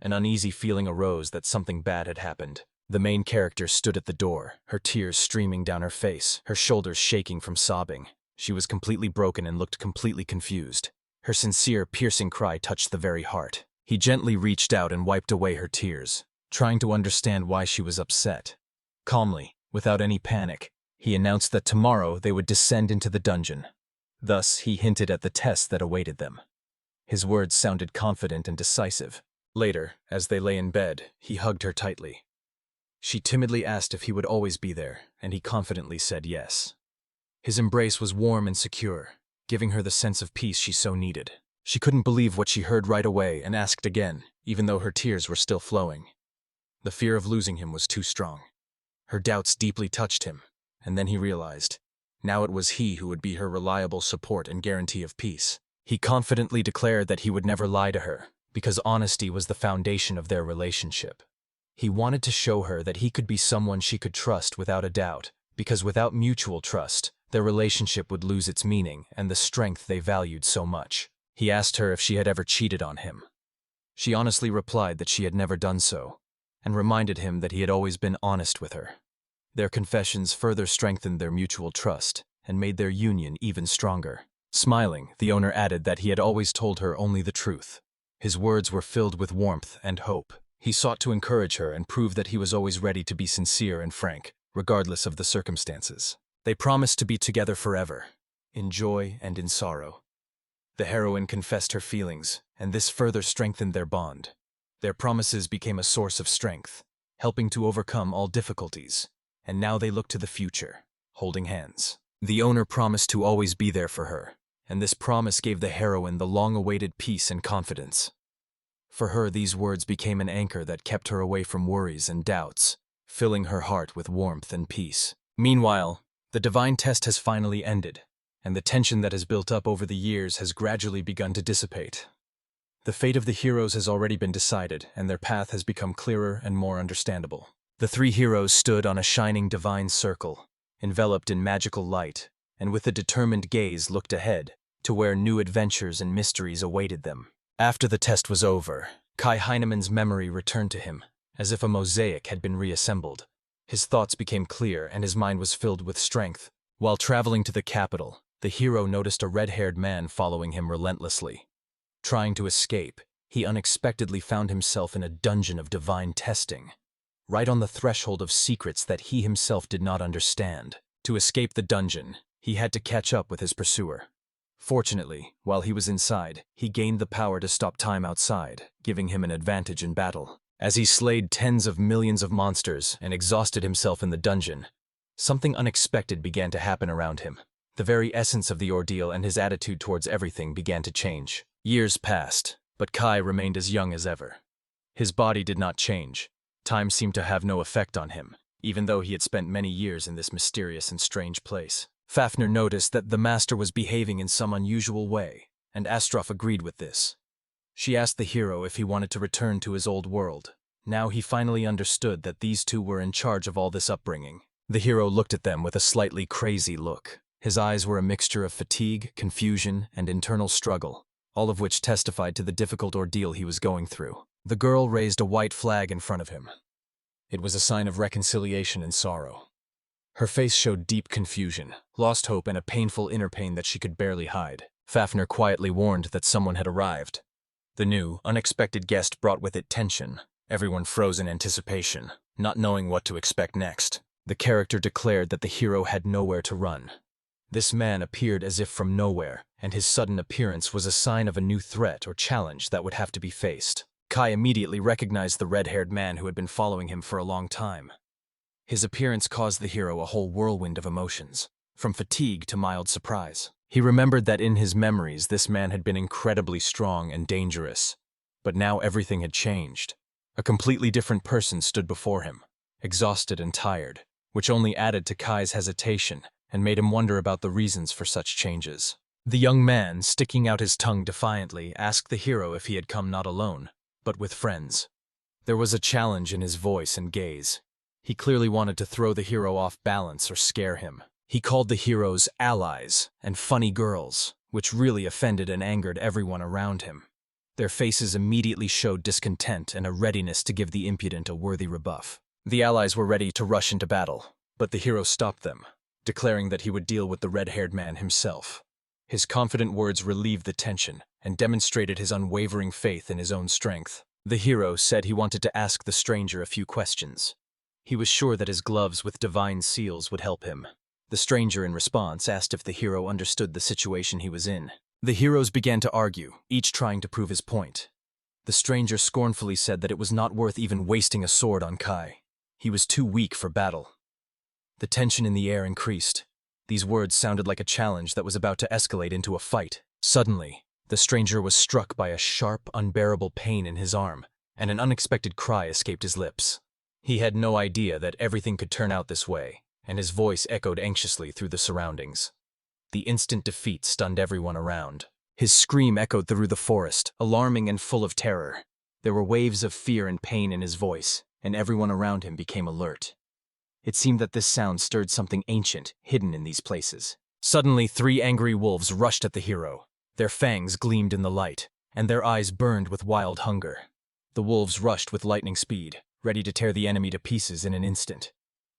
An uneasy feeling arose that something bad had happened. The main character stood at the door, her tears streaming down her face, her shoulders shaking from sobbing. She was completely broken and looked completely confused. Her sincere, piercing cry touched the very heart. He gently reached out and wiped away her tears, trying to understand why she was upset. Calmly, without any panic, he announced that tomorrow they would descend into the dungeon. Thus, he hinted at the test that awaited them. His words sounded confident and decisive. Later, as they lay in bed, he hugged her tightly. She timidly asked if he would always be there, and he confidently said yes. His embrace was warm and secure, giving her the sense of peace she so needed. She couldn't believe what she heard right away and asked again, even though her tears were still flowing. The fear of losing him was too strong. Her doubts deeply touched him, and then he realized. Now it was he who would be her reliable support and guarantee of peace. He confidently declared that he would never lie to her, because honesty was the foundation of their relationship. He wanted to show her that he could be someone she could trust without a doubt, because without mutual trust, their relationship would lose its meaning and the strength they valued so much. He asked her if she had ever cheated on him. She honestly replied that she had never done so, and reminded him that he had always been honest with her. Their confessions further strengthened their mutual trust and made their union even stronger. Smiling, the owner added that he had always told her only the truth. His words were filled with warmth and hope. He sought to encourage her and prove that he was always ready to be sincere and frank, regardless of the circumstances. They promised to be together forever, in joy and in sorrow. The heroine confessed her feelings, and this further strengthened their bond. Their promises became a source of strength, helping to overcome all difficulties, and now they looked to the future, holding hands. The owner promised to always be there for her, and this promise gave the heroine the long-awaited peace and confidence. For her, these words became an anchor that kept her away from worries and doubts, filling her heart with warmth and peace. Meanwhile, the divine test has finally ended, and the tension that has built up over the years has gradually begun to dissipate. The fate of the heroes has already been decided, and their path has become clearer and more understandable. The three heroes stood on a shining divine circle, enveloped in magical light, and with a determined gaze looked ahead to where new adventures and mysteries awaited them. After the test was over, Kai Heinemann's memory returned to him, as if a mosaic had been reassembled. His thoughts became clear and his mind was filled with strength. While traveling to the capital, the hero noticed a red-haired man following him relentlessly. Trying to escape, he unexpectedly found himself in a dungeon of divine testing, right on the threshold of secrets that he himself did not understand. To escape the dungeon, he had to catch up with his pursuer. Fortunately, while he was inside, he gained the power to stop time outside, giving him an advantage in battle. As he slayed tens of millions of monsters and exhausted himself in the dungeon, something unexpected began to happen around him. The very essence of the ordeal and his attitude towards everything began to change. Years passed, but Kai remained as young as ever. His body did not change. Time seemed to have no effect on him, even though he had spent many years in this mysterious and strange place. Fafnir noticed that the master was behaving in some unusual way, and Astroff agreed with this. She asked the hero if he wanted to return to his old world. Now he finally understood that these two were in charge of all this upbringing. The hero looked at them with a slightly crazy look. His eyes were a mixture of fatigue, confusion, and internal struggle, all of which testified to the difficult ordeal he was going through. The girl raised a white flag in front of him. It was a sign of reconciliation and sorrow. Her face showed deep confusion, lost hope, and a painful inner pain that she could barely hide. Fafnir quietly warned that someone had arrived. The new, unexpected guest brought with it tension. Everyone froze in anticipation, not knowing what to expect next. The character declared that the hero had nowhere to run. This man appeared as if from nowhere, and his sudden appearance was a sign of a new threat or challenge that would have to be faced. Kai immediately recognized the red-haired man who had been following him for a long time. His appearance caused the hero a whole whirlwind of emotions, from fatigue to mild surprise. He remembered that in his memories this man had been incredibly strong and dangerous, but now everything had changed. A completely different person stood before him, exhausted and tired, which only added to Kai's hesitation and made him wonder about the reasons for such changes. The young man, sticking out his tongue defiantly, asked the hero if he had come not alone, but with friends. There was a challenge in his voice and gaze. He clearly wanted to throw the hero off balance or scare him. He called the heroes allies and funny girls, which really offended and angered everyone around him. Their faces immediately showed discontent and a readiness to give the impudent a worthy rebuff. The allies were ready to rush into battle, but the hero stopped them, declaring that he would deal with the red-haired man himself. His confident words relieved the tension and demonstrated his unwavering faith in his own strength. The hero said he wanted to ask the stranger a few questions. He was sure that his gloves with divine seals would help him. The stranger, in response, asked if the hero understood the situation he was in. The heroes began to argue, each trying to prove his point. The stranger scornfully said that it was not worth even wasting a sword on Kai. He was too weak for battle. The tension in the air increased. These words sounded like a challenge that was about to escalate into a fight. Suddenly, the stranger was struck by a sharp, unbearable pain in his arm, and an unexpected cry escaped his lips. He had no idea that everything could turn out this way, and his voice echoed anxiously through the surroundings. The instant defeat stunned everyone around. His scream echoed through the forest, alarming and full of terror. There were waves of fear and pain in his voice, and everyone around him became alert. It seemed that this sound stirred something ancient, hidden in these places. Suddenly, 3 angry wolves rushed at the hero. Their fangs gleamed in the light, and their eyes burned with wild hunger. The wolves rushed with lightning speed, ready to tear the enemy to pieces in an instant.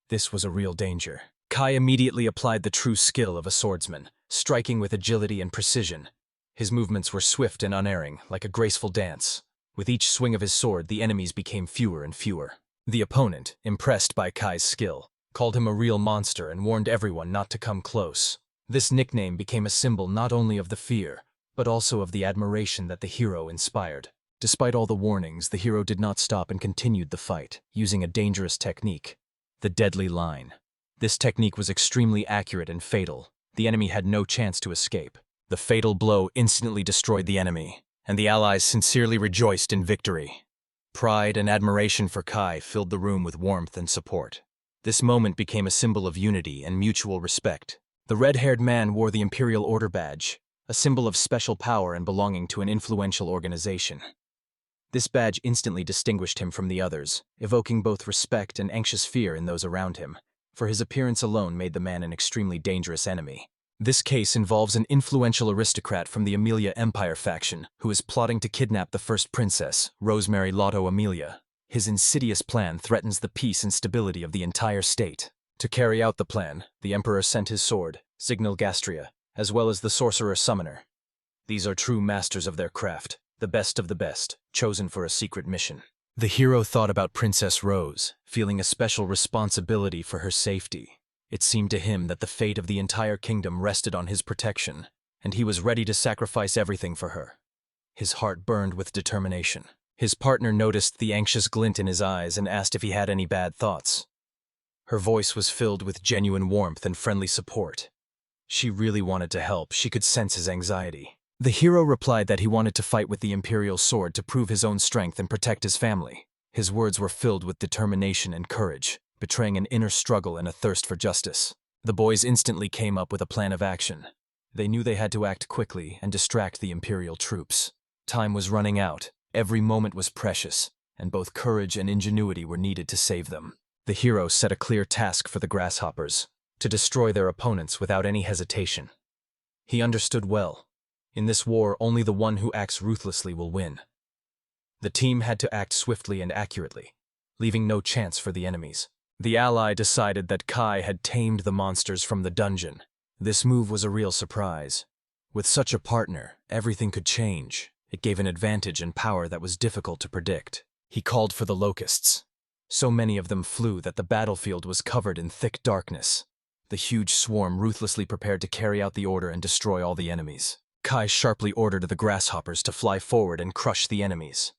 This was a real danger. Kai immediately applied the true skill of a swordsman, striking with agility and precision. His movements were swift and unerring, like a graceful dance. With each swing of his sword, the enemies became fewer and fewer. The opponent, impressed by Kai's skill, called him a real monster and warned everyone not to come close. This nickname became a symbol not only of the fear, but also of the admiration that the hero inspired. Despite all the warnings, the hero did not stop and continued the fight, using a dangerous technique: the deadly line. This technique was extremely accurate and fatal. The enemy had no chance to escape. The fatal blow instantly destroyed the enemy, and the allies sincerely rejoiced in victory. Pride and admiration for Kai filled the room with warmth and support. This moment became a symbol of unity and mutual respect. The red-haired man wore the Imperial Order badge, a symbol of special power and belonging to an influential organization. This badge instantly distinguished him from the others, evoking both respect and anxious fear in those around him, for his appearance alone made the man an extremely dangerous enemy. This case involves an influential aristocrat from the Amelia Empire faction who is plotting to kidnap the first princess, Rosemary Lotto Amelia. His insidious plan threatens the peace and stability of the entire state. To carry out the plan, the Emperor sent his sword, Signal Gastria, as well as the Sorcerer Summoner. These are true masters of their craft, the best of the best, chosen for a secret mission. The hero thought about Princess Rose, feeling a special responsibility for her safety. It seemed to him that the fate of the entire kingdom rested on his protection, and he was ready to sacrifice everything for her. His heart burned with determination. His partner noticed the anxious glint in his eyes and asked if he had any bad thoughts. Her voice was filled with genuine warmth and friendly support. She really wanted to help. She could sense his anxiety. The hero replied that he wanted to fight with the imperial sword to prove his own strength and protect his family. His words were filled with determination and courage, betraying an inner struggle and a thirst for justice. The boys instantly came up with a plan of action. They knew they had to act quickly and distract the imperial troops. Time was running out. Every moment was precious, and both courage and ingenuity were needed to save them. The hero set a clear task for the grasshoppers: to destroy their opponents without any hesitation. He understood well. In this war, only the one who acts ruthlessly will win. The team had to act swiftly and accurately, leaving no chance for the enemies. The ally decided that Kai had tamed the monsters from the dungeon. This move was a real surprise. With such a partner, everything could change. It gave an advantage and power that was difficult to predict. He called for the locusts. So many of them flew that the battlefield was covered in thick darkness. The huge swarm ruthlessly prepared to carry out the order and destroy all the enemies. Kai sharply ordered the grasshoppers to fly forward and crush the enemies.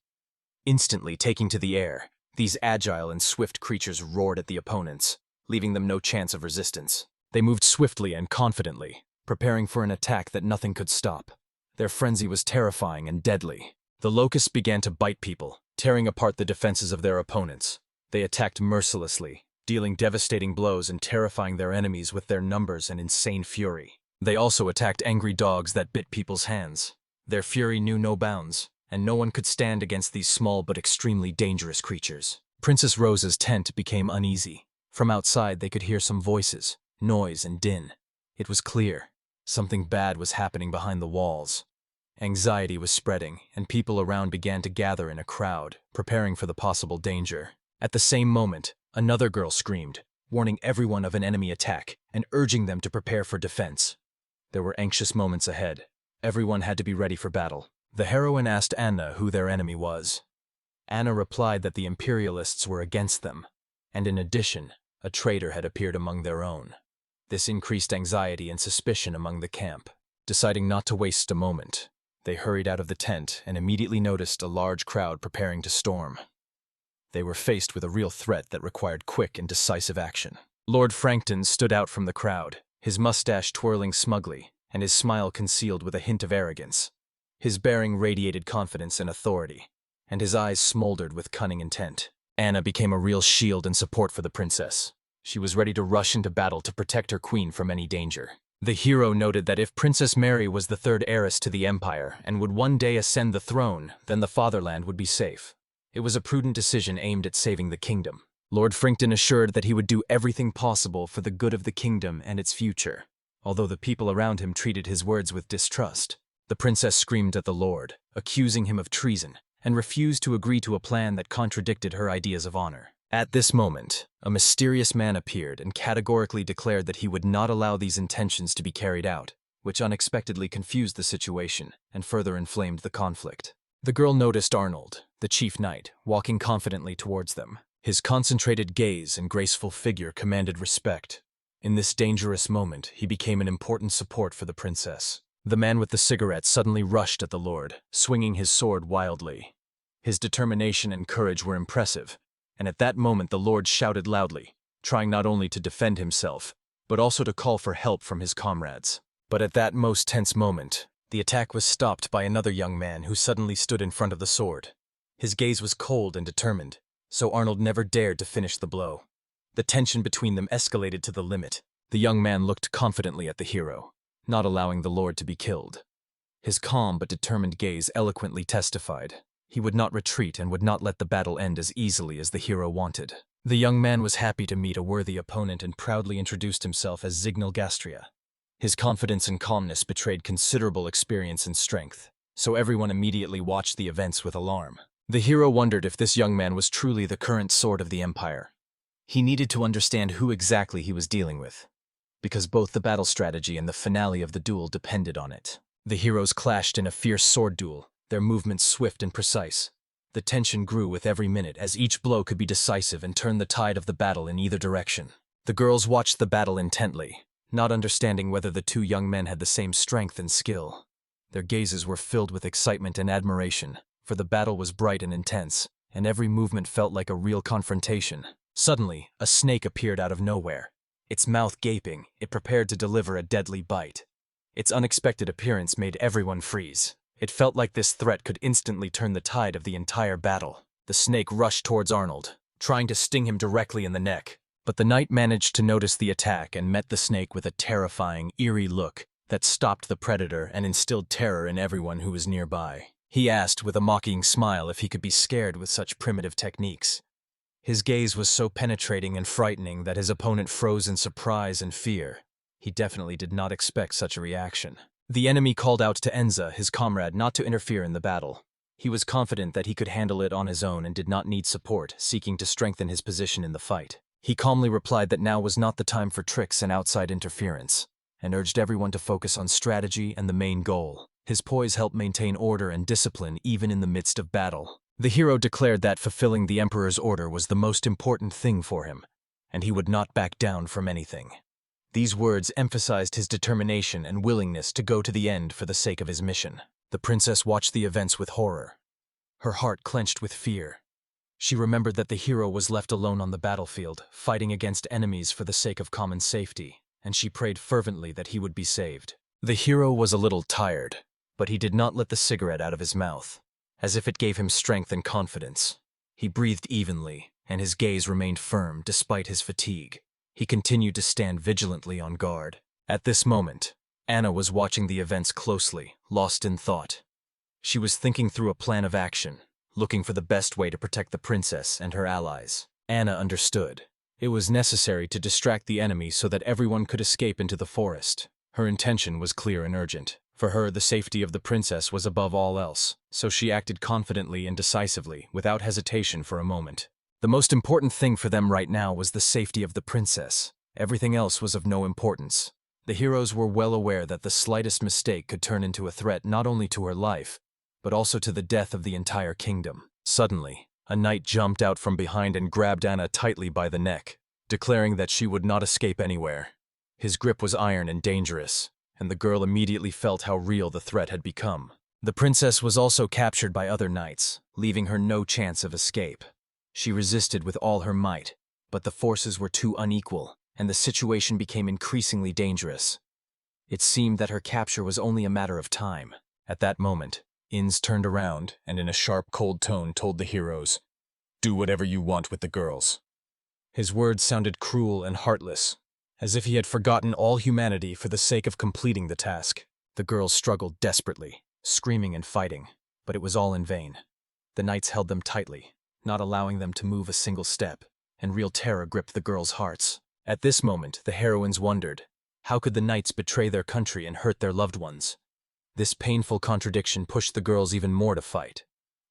Instantly taking to the air, these agile and swift creatures roared at the opponents, leaving them no chance of resistance. They moved swiftly and confidently, preparing for an attack that nothing could stop. Their frenzy was terrifying and deadly. The locusts began to bite people, tearing apart the defenses of their opponents. They attacked mercilessly, dealing devastating blows and terrifying their enemies with their numbers and insane fury. They also attacked angry dogs that bit people's hands. Their fury knew no bounds, and no one could stand against these small but extremely dangerous creatures. Princess Rose's tent became uneasy. From outside they could hear some voices, noise and din. It was clear. Something bad was happening behind the walls. Anxiety was spreading, and people around began to gather in a crowd, preparing for the possible danger. At the same moment, another girl screamed, warning everyone of an enemy attack and urging them to prepare for defense. There were anxious moments ahead. Everyone had to be ready for battle. The heroine asked Anna who their enemy was. Anna replied that the imperialists were against them, and in addition, a traitor had appeared among their own. This increased anxiety and suspicion among the camp. Deciding not to waste a moment, they hurried out of the tent and immediately noticed a large crowd preparing to storm. They were faced with a real threat that required quick and decisive action. Lord Frankton stood out from the crowd, his mustache twirling smugly, and his smile concealed with a hint of arrogance. His bearing radiated confidence and authority, and his eyes smoldered with cunning intent. Anna became a real shield and support for the princess. She was ready to rush into battle to protect her queen from any danger. The hero noted that if Princess Mary was the third heiress to the empire and would one day ascend the throne, then the fatherland would be safe. It was a prudent decision aimed at saving the kingdom. Lord Frankton assured that he would do everything possible for the good of the kingdom and its future. Although the people around him treated his words with distrust, the princess screamed at the lord, accusing him of treason, and refused to agree to a plan that contradicted her ideas of honor. At this moment, a mysterious man appeared and categorically declared that he would not allow these intentions to be carried out, which unexpectedly confused the situation and further inflamed the conflict. The girl noticed Arnold, the chief knight, walking confidently towards them. His concentrated gaze and graceful figure commanded respect. In this dangerous moment, he became an important support for the princess. The man with the cigarette suddenly rushed at the lord, swinging his sword wildly. His determination and courage were impressive, and at that moment the lord shouted loudly, trying not only to defend himself, but also to call for help from his comrades. But at that most tense moment, the attack was stopped by another young man who suddenly stood in front of the sword. His gaze was cold and determined, so Arnold never dared to finish the blow. The tension between them escalated to the limit. The young man looked confidently at the hero, not allowing the lord to be killed. His calm but determined gaze eloquently testified. He would not retreat and would not let the battle end as easily as the hero wanted. The young man was happy to meet a worthy opponent and proudly introduced himself as Zignal Gastria. His confidence and calmness betrayed considerable experience and strength, so everyone immediately watched the events with alarm. The hero wondered if this young man was truly the current sword of the empire. He needed to understand who exactly he was dealing with, because both the battle strategy and the finale of the duel depended on it. The heroes clashed in a fierce sword duel, their movements swift and precise. The tension grew with every minute as each blow could be decisive and turn the tide of the battle in either direction. The girls watched the battle intently, not understanding whether the two young men had the same strength and skill. Their gazes were filled with excitement and admiration, for the battle was bright and intense, and every movement felt like a real confrontation. Suddenly, a snake appeared out of nowhere. Its mouth gaping, it prepared to deliver a deadly bite. Its unexpected appearance made everyone freeze. It felt like this threat could instantly turn the tide of the entire battle. The snake rushed towards Arnold, trying to sting him directly in the neck. But the knight managed to notice the attack and met the snake with a terrifying, eerie look that stopped the predator and instilled terror in everyone who was nearby. He asked with a mocking smile if he could be scared with such primitive techniques. His gaze was so penetrating and frightening that his opponent froze in surprise and fear. He definitely did not expect such a reaction. The enemy called out to Enza, his comrade, not to interfere in the battle. He was confident that he could handle it on his own and did not need support, seeking to strengthen his position in the fight. He calmly replied that now was not the time for tricks and outside interference, and urged everyone to focus on strategy and the main goal. His poise helped maintain order and discipline even in the midst of battle. The hero declared that fulfilling the Emperor's order was the most important thing for him, and he would not back down from anything. These words emphasized his determination and willingness to go to the end for the sake of his mission. The princess watched the events with horror. Her heart clenched with fear. She remembered that the hero was left alone on the battlefield, fighting against enemies for the sake of common safety, and she prayed fervently that he would be saved. The hero was a little tired, but he did not let the cigarette out of his mouth, as if it gave him strength and confidence. He breathed evenly, and his gaze remained firm despite his fatigue. He continued to stand vigilantly on guard. At this moment, Anna was watching the events closely, lost in thought. She was thinking through a plan of action, looking for the best way to protect the princess and her allies. Anna understood. It was necessary to distract the enemy so that everyone could escape into the forest. Her intention was clear and urgent. For her, the safety of the princess was above all else, so she acted confidently and decisively, without hesitation for a moment. The most important thing for them right now was the safety of the princess. Everything else was of no importance. The heroes were well aware that the slightest mistake could turn into a threat not only to her life, but also to the death of the entire kingdom. Suddenly, a knight jumped out from behind and grabbed Anna tightly by the neck, declaring that she would not escape anywhere. His grip was iron and dangerous, and the girl immediately felt how real the threat had become. The princess was also captured by other knights, leaving her no chance of escape. She resisted with all her might, but the forces were too unequal, and the situation became increasingly dangerous. It seemed that her capture was only a matter of time. At that moment, Inns turned around and in a sharp, cold tone told the heroes, "Do whatever you want with the girls." His words sounded cruel and heartless, as if he had forgotten all humanity for the sake of completing the task. The girls struggled desperately, screaming and fighting, but it was all in vain. The knights held them tightly, not allowing them to move a single step, and real terror gripped the girls' hearts. At this moment, the heroines wondered, how could the knights betray their country and hurt their loved ones? This painful contradiction pushed the girls even more to fight.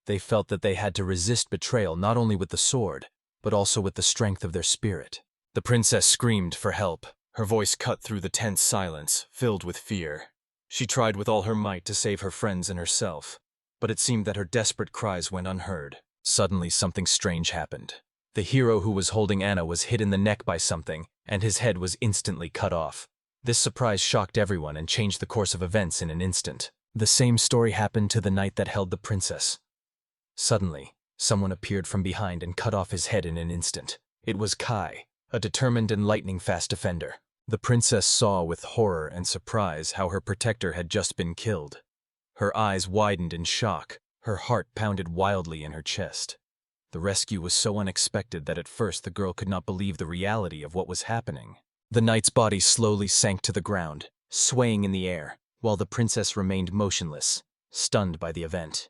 They felt that they had to resist betrayal not only with the sword, but also with the strength of their spirit. The princess screamed for help, her voice cut through the tense silence, filled with fear. She tried with all her might to save her friends and herself, but it seemed that her desperate cries went unheard. Suddenly, something strange happened. The hero who was holding Anna was hit in the neck by something, and his head was instantly cut off. This surprise shocked everyone and changed the course of events in an instant. The same story happened to the knight that held the princess. Suddenly, someone appeared from behind and cut off his head in an instant. It was Kai, a determined and lightning-fast defender. The princess saw with horror and surprise how her protector had just been killed. Her eyes widened in shock, her heart pounded wildly in her chest. The rescue was so unexpected that at first the girl could not believe the reality of what was happening. The knight's body slowly sank to the ground, swaying in the air, while the princess remained motionless, stunned by the event.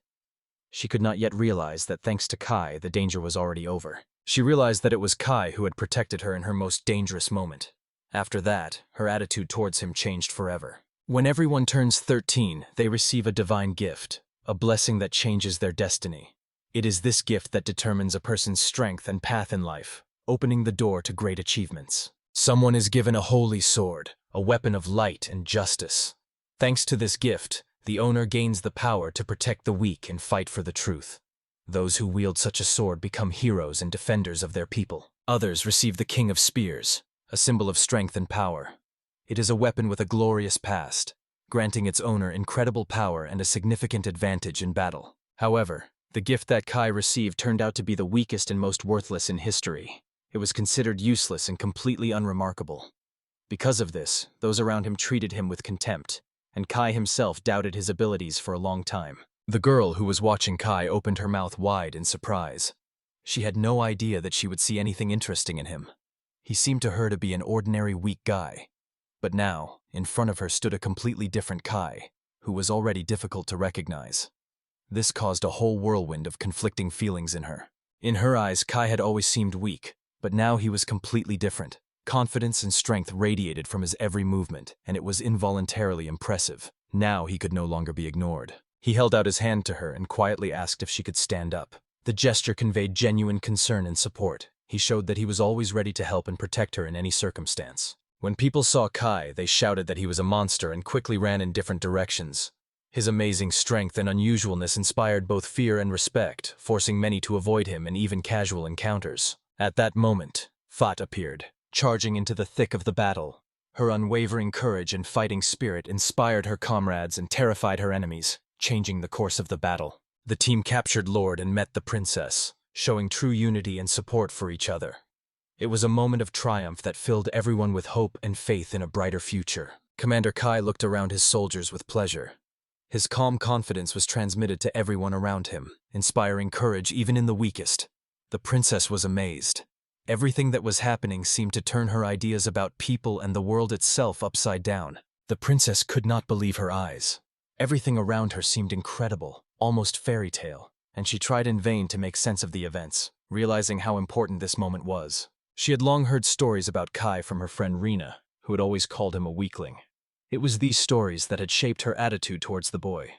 She could not yet realize that thanks to Kai, the danger was already over. She realized that it was Kai who had protected her in her most dangerous moment. After that, her attitude towards him changed forever. When everyone turns 13, they receive a divine gift, a blessing that changes their destiny. It is this gift that determines a person's strength and path in life, opening the door to great achievements. Someone is given a holy sword, a weapon of light and justice. Thanks to this gift, the owner gains the power to protect the weak and fight for the truth. Those who wield such a sword become heroes and defenders of their people. Others receive the King of Spears, a symbol of strength and power. It is a weapon with a glorious past, granting its owner incredible power and a significant advantage in battle. However, the gift that Kai received turned out to be the weakest and most worthless in history. It was considered useless and completely unremarkable. Because of this, those around him treated him with contempt, and Kai himself doubted his abilities for a long time. The girl who was watching Kai opened her mouth wide in surprise. She had no idea that she would see anything interesting in him. He seemed to her to be an ordinary weak guy. But now, in front of her stood a completely different Kai, who was already difficult to recognize. This caused a whole whirlwind of conflicting feelings in her. In her eyes, Kai had always seemed weak, but now he was completely different. Confidence and strength radiated from his every movement, and it was involuntarily impressive. Now he could no longer be ignored. He held out his hand to her and quietly asked if she could stand up. The gesture conveyed genuine concern and support. He showed that he was always ready to help and protect her in any circumstance. When people saw Kai, they shouted that he was a monster and quickly ran in different directions. His amazing strength and unusualness inspired both fear and respect, forcing many to avoid him in even casual encounters. At that moment, Fat appeared, charging into the thick of the battle. Her unwavering courage and fighting spirit inspired her comrades and terrified her enemies, changing the course of the battle. The team captured Lord and met the princess, showing true unity and support for each other. It was a moment of triumph that filled everyone with hope and faith in a brighter future. Commander Kai looked around his soldiers with pleasure. His calm confidence was transmitted to everyone around him, inspiring courage even in the weakest. The princess was amazed. Everything that was happening seemed to turn her ideas about people and the world itself upside down. The princess could not believe her eyes. Everything around her seemed incredible, almost fairy tale, and she tried in vain to make sense of the events, realizing how important this moment was. She had long heard stories about Kai from her friend Rena, who had always called him a weakling. It was these stories that had shaped her attitude towards the boy.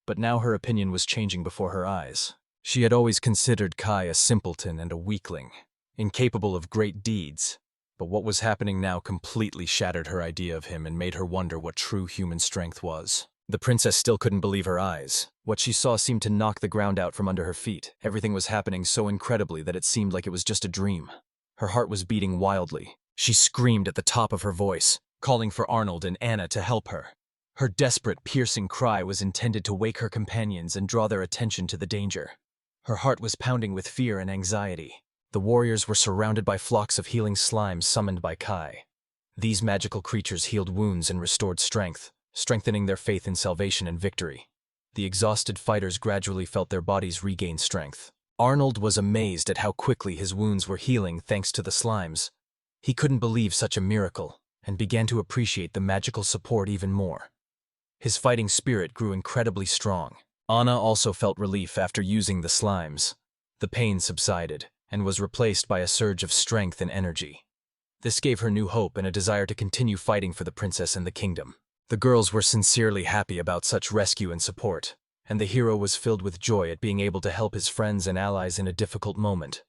But now her opinion was changing before her eyes. She had always considered Kai a simpleton and a weakling, incapable of great deeds. But what was happening now completely shattered her idea of him and made her wonder what true human strength was. The princess still couldn't believe her eyes. What she saw seemed to knock the ground out from under her feet. Everything was happening so incredibly that it seemed like it was just a dream. Her heart was beating wildly. She screamed at the top of her voice, calling for Arnold and Anna to help her. Her desperate, piercing cry was intended to wake her companions and draw their attention to the danger. Her heart was pounding with fear and anxiety. The warriors were surrounded by flocks of healing slimes summoned by Kai. These magical creatures healed wounds and restored strength, strengthening their faith in salvation and victory. The exhausted fighters gradually felt their bodies regain strength. Arnold was amazed at how quickly his wounds were healing thanks to the slimes. He couldn't believe such a miracle, and began to appreciate the magical support even more. His fighting spirit grew incredibly strong. Anna also felt relief after using the slimes. The pain subsided, and was replaced by a surge of strength and energy. This gave her new hope and a desire to continue fighting for the princess and the kingdom. The girls were sincerely happy about such rescue and support, and the hero was filled with joy at being able to help his friends and allies in a difficult moment.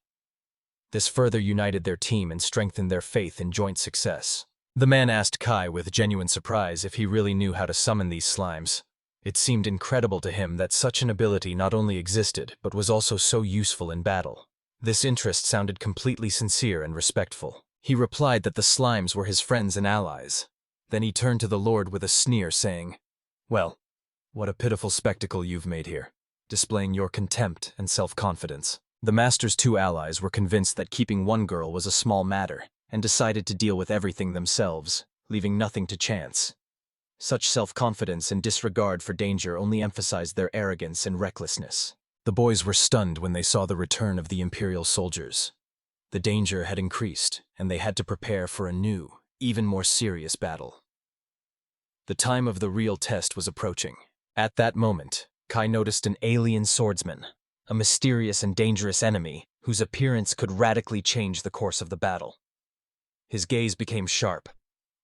This further united their team and strengthened their faith in joint success. The man asked Kai with genuine surprise if he really knew how to summon these slimes. It seemed incredible to him that such an ability not only existed, but was also so useful in battle. This interest sounded completely sincere and respectful. He replied that the slimes were his friends and allies. Then he turned to the Lord with a sneer, saying, "Well, what a pitiful spectacle you've made here, displaying your contempt and self-confidence." The master's two allies were convinced that keeping one girl was a small matter, and decided to deal with everything themselves, leaving nothing to chance. Such self-confidence and disregard for danger only emphasized their arrogance and recklessness. The boys were stunned when they saw the return of the imperial soldiers. The danger had increased, and they had to prepare for a new, even more serious battle. The time of the real test was approaching. At that moment, Kai noticed an alien swordsman, a mysterious and dangerous enemy whose appearance could radically change the course of the battle. His gaze became sharp.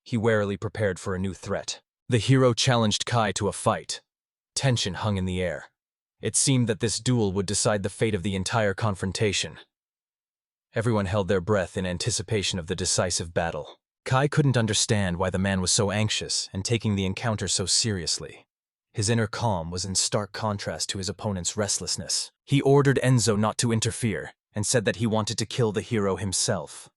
He warily prepared for a new threat. The hero challenged Kai to a fight. Tension hung in the air. It seemed that this duel would decide the fate of the entire confrontation. Everyone held their breath in anticipation of the decisive battle. Kai couldn't understand why the man was so anxious and taking the encounter so seriously. His inner calm was in stark contrast to his opponent's restlessness. He ordered Enzo not to interfere and said that he wanted to kill the hero himself.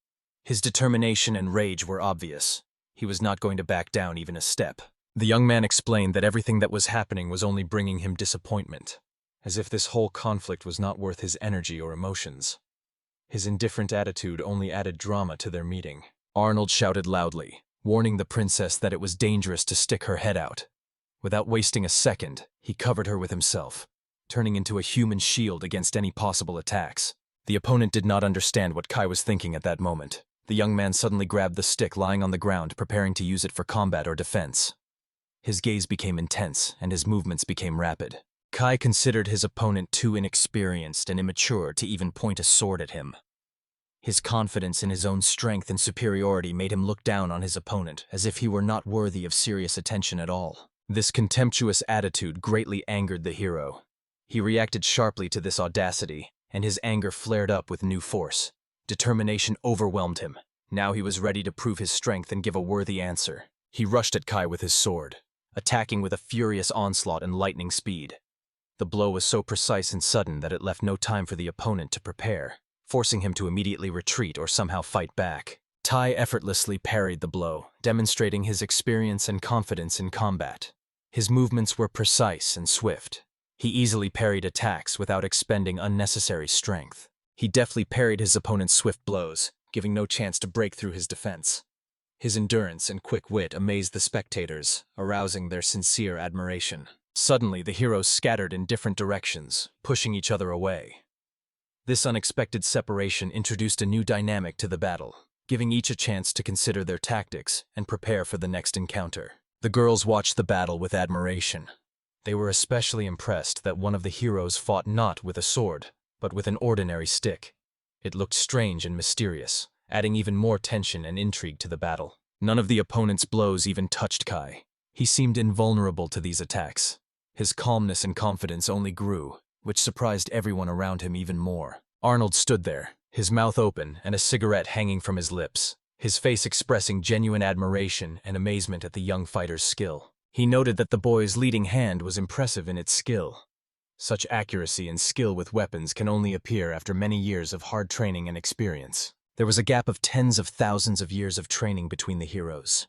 His determination and rage were obvious. He was not going to back down even a step. The young man explained that everything that was happening was only bringing him disappointment, as if this whole conflict was not worth his energy or emotions. His indifferent attitude only added drama to their meeting. Arnold shouted loudly, warning the princess that it was dangerous to stick her head out. Without wasting a second, he covered her with himself, turning into a human shield against any possible attacks. The opponent did not understand what Kai was thinking at that moment. The young man suddenly grabbed the stick lying on the ground, preparing to use it for combat or defense. His gaze became intense, and his movements became rapid. Kai considered his opponent too inexperienced and immature to even point a sword at him. His confidence in his own strength and superiority made him look down on his opponent, as if he were not worthy of serious attention at all. This contemptuous attitude greatly angered the hero. He reacted sharply to this audacity, and his anger flared up with new force. Determination overwhelmed him. Now he was ready to prove his strength and give a worthy answer. He rushed at Kai with his sword. attacking with a furious onslaught and lightning speed. The blow was so precise and sudden that it left no time for the opponent to prepare, forcing him to immediately retreat or somehow fight back. Tai effortlessly parried the blow, demonstrating his experience and confidence in combat. His movements were precise and swift. He easily parried attacks without expending unnecessary strength. He deftly parried his opponent's swift blows, giving no chance to break through his defense. His endurance and quick wit amazed the spectators, arousing their sincere admiration. Suddenly, the heroes scattered in different directions, pushing each other away. This unexpected separation introduced a new dynamic to the battle, giving each a chance to consider their tactics and prepare for the next encounter. The girls watched the battle with admiration. They were especially impressed that one of the heroes fought not with a sword, but with an ordinary stick. It looked strange and mysterious, adding even more tension and intrigue to the battle. None of the opponent's blows even touched Kai. He seemed invulnerable to these attacks. His calmness and confidence only grew, which surprised everyone around him even more. Arnold stood there, his mouth open and a cigarette hanging from his lips, his face expressing genuine admiration and amazement at the young fighter's skill. He noted that the boy's leading hand was impressive in its skill. Such accuracy and skill with weapons can only appear after many years of hard training and experience. There was a gap of tens of thousands of years of training between the heroes.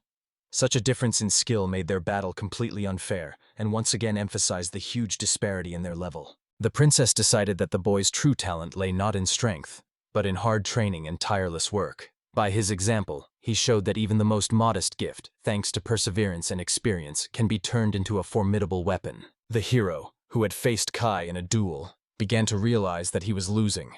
Such a difference in skill made their battle completely unfair and once again emphasized the huge disparity in their level. The princess decided that the boy's true talent lay not in strength, but in hard training and tireless work. By his example, he showed that even the most modest gift, thanks to perseverance and experience, can be turned into a formidable weapon. The hero, who had faced Kai in a duel, began to realize that he was losing.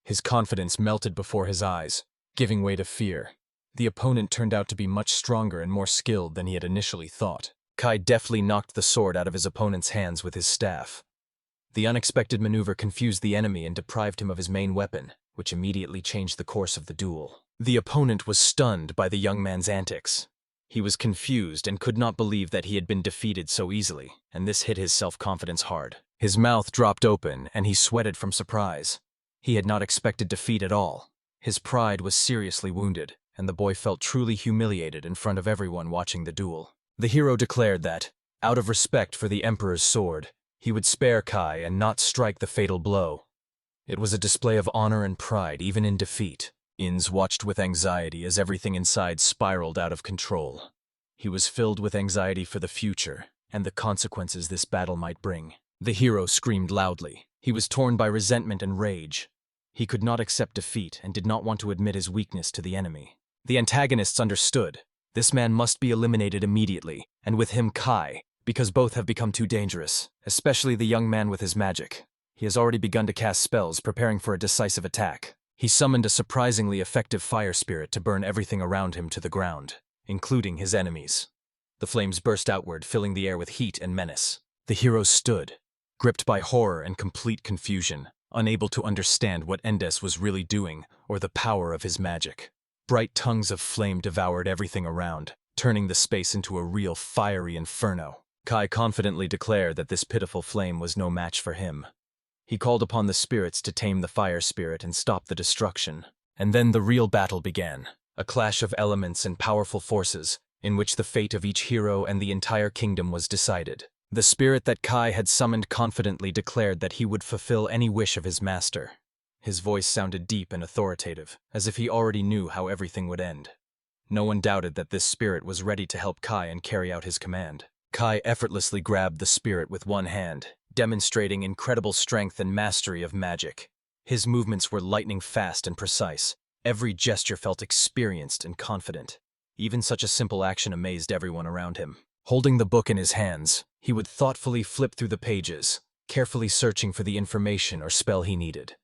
His confidence melted before his eyes, giving way to fear. The opponent turned out to be much stronger and more skilled than he had initially thought. Kai deftly knocked the sword out of his opponent's hands with his staff. The unexpected maneuver confused the enemy and deprived him of his main weapon, which immediately changed the course of the duel. The opponent was stunned by the young man's antics. He was confused and could not believe that he had been defeated so easily, and this hit his self-confidence hard. His mouth dropped open and he sweated from surprise. He had not expected defeat at all. His pride was seriously wounded, and the boy felt truly humiliated in front of everyone watching the duel. The hero declared that, out of respect for the Emperor's sword, he would spare Kai and not strike the fatal blow. It was a display of honor and pride even in defeat. Inz watched with anxiety as everything inside spiraled out of control. He was filled with anxiety for the future and the consequences this battle might bring. The hero screamed loudly. He was torn by resentment and rage. He could not accept defeat and did not want to admit his weakness to the enemy. The antagonists understood. This man must be eliminated immediately, and with him Kai, because both have become too dangerous, especially the young man with his magic. He has already begun to cast spells, preparing for a decisive attack. He summoned a surprisingly effective fire spirit to burn everything around him to the ground, including his enemies. The flames burst outward, filling the air with heat and menace. The hero stood, gripped by horror and complete confusion, unable to understand what Endes was really doing or the power of his magic. Bright tongues of flame devoured everything around, turning the space into a real fiery inferno. Kai confidently declared that this pitiful flame was no match for him. He called upon the spirits to tame the fire spirit and stop the destruction. And then the real battle began, a clash of elements and powerful forces, in which the fate of each hero and the entire kingdom was decided. The spirit that Kai had summoned confidently declared that he would fulfill any wish of his master. His voice sounded deep and authoritative, as if he already knew how everything would end. No one doubted that this spirit was ready to help Kai and carry out his command. Kai effortlessly grabbed the spirit with one hand, demonstrating incredible strength and mastery of magic. His movements were lightning fast and precise. Every gesture felt experienced and confident. Even such a simple action amazed everyone around him. Holding the book in his hands, he would thoughtfully flip through the pages, carefully searching for the information or spell he needed.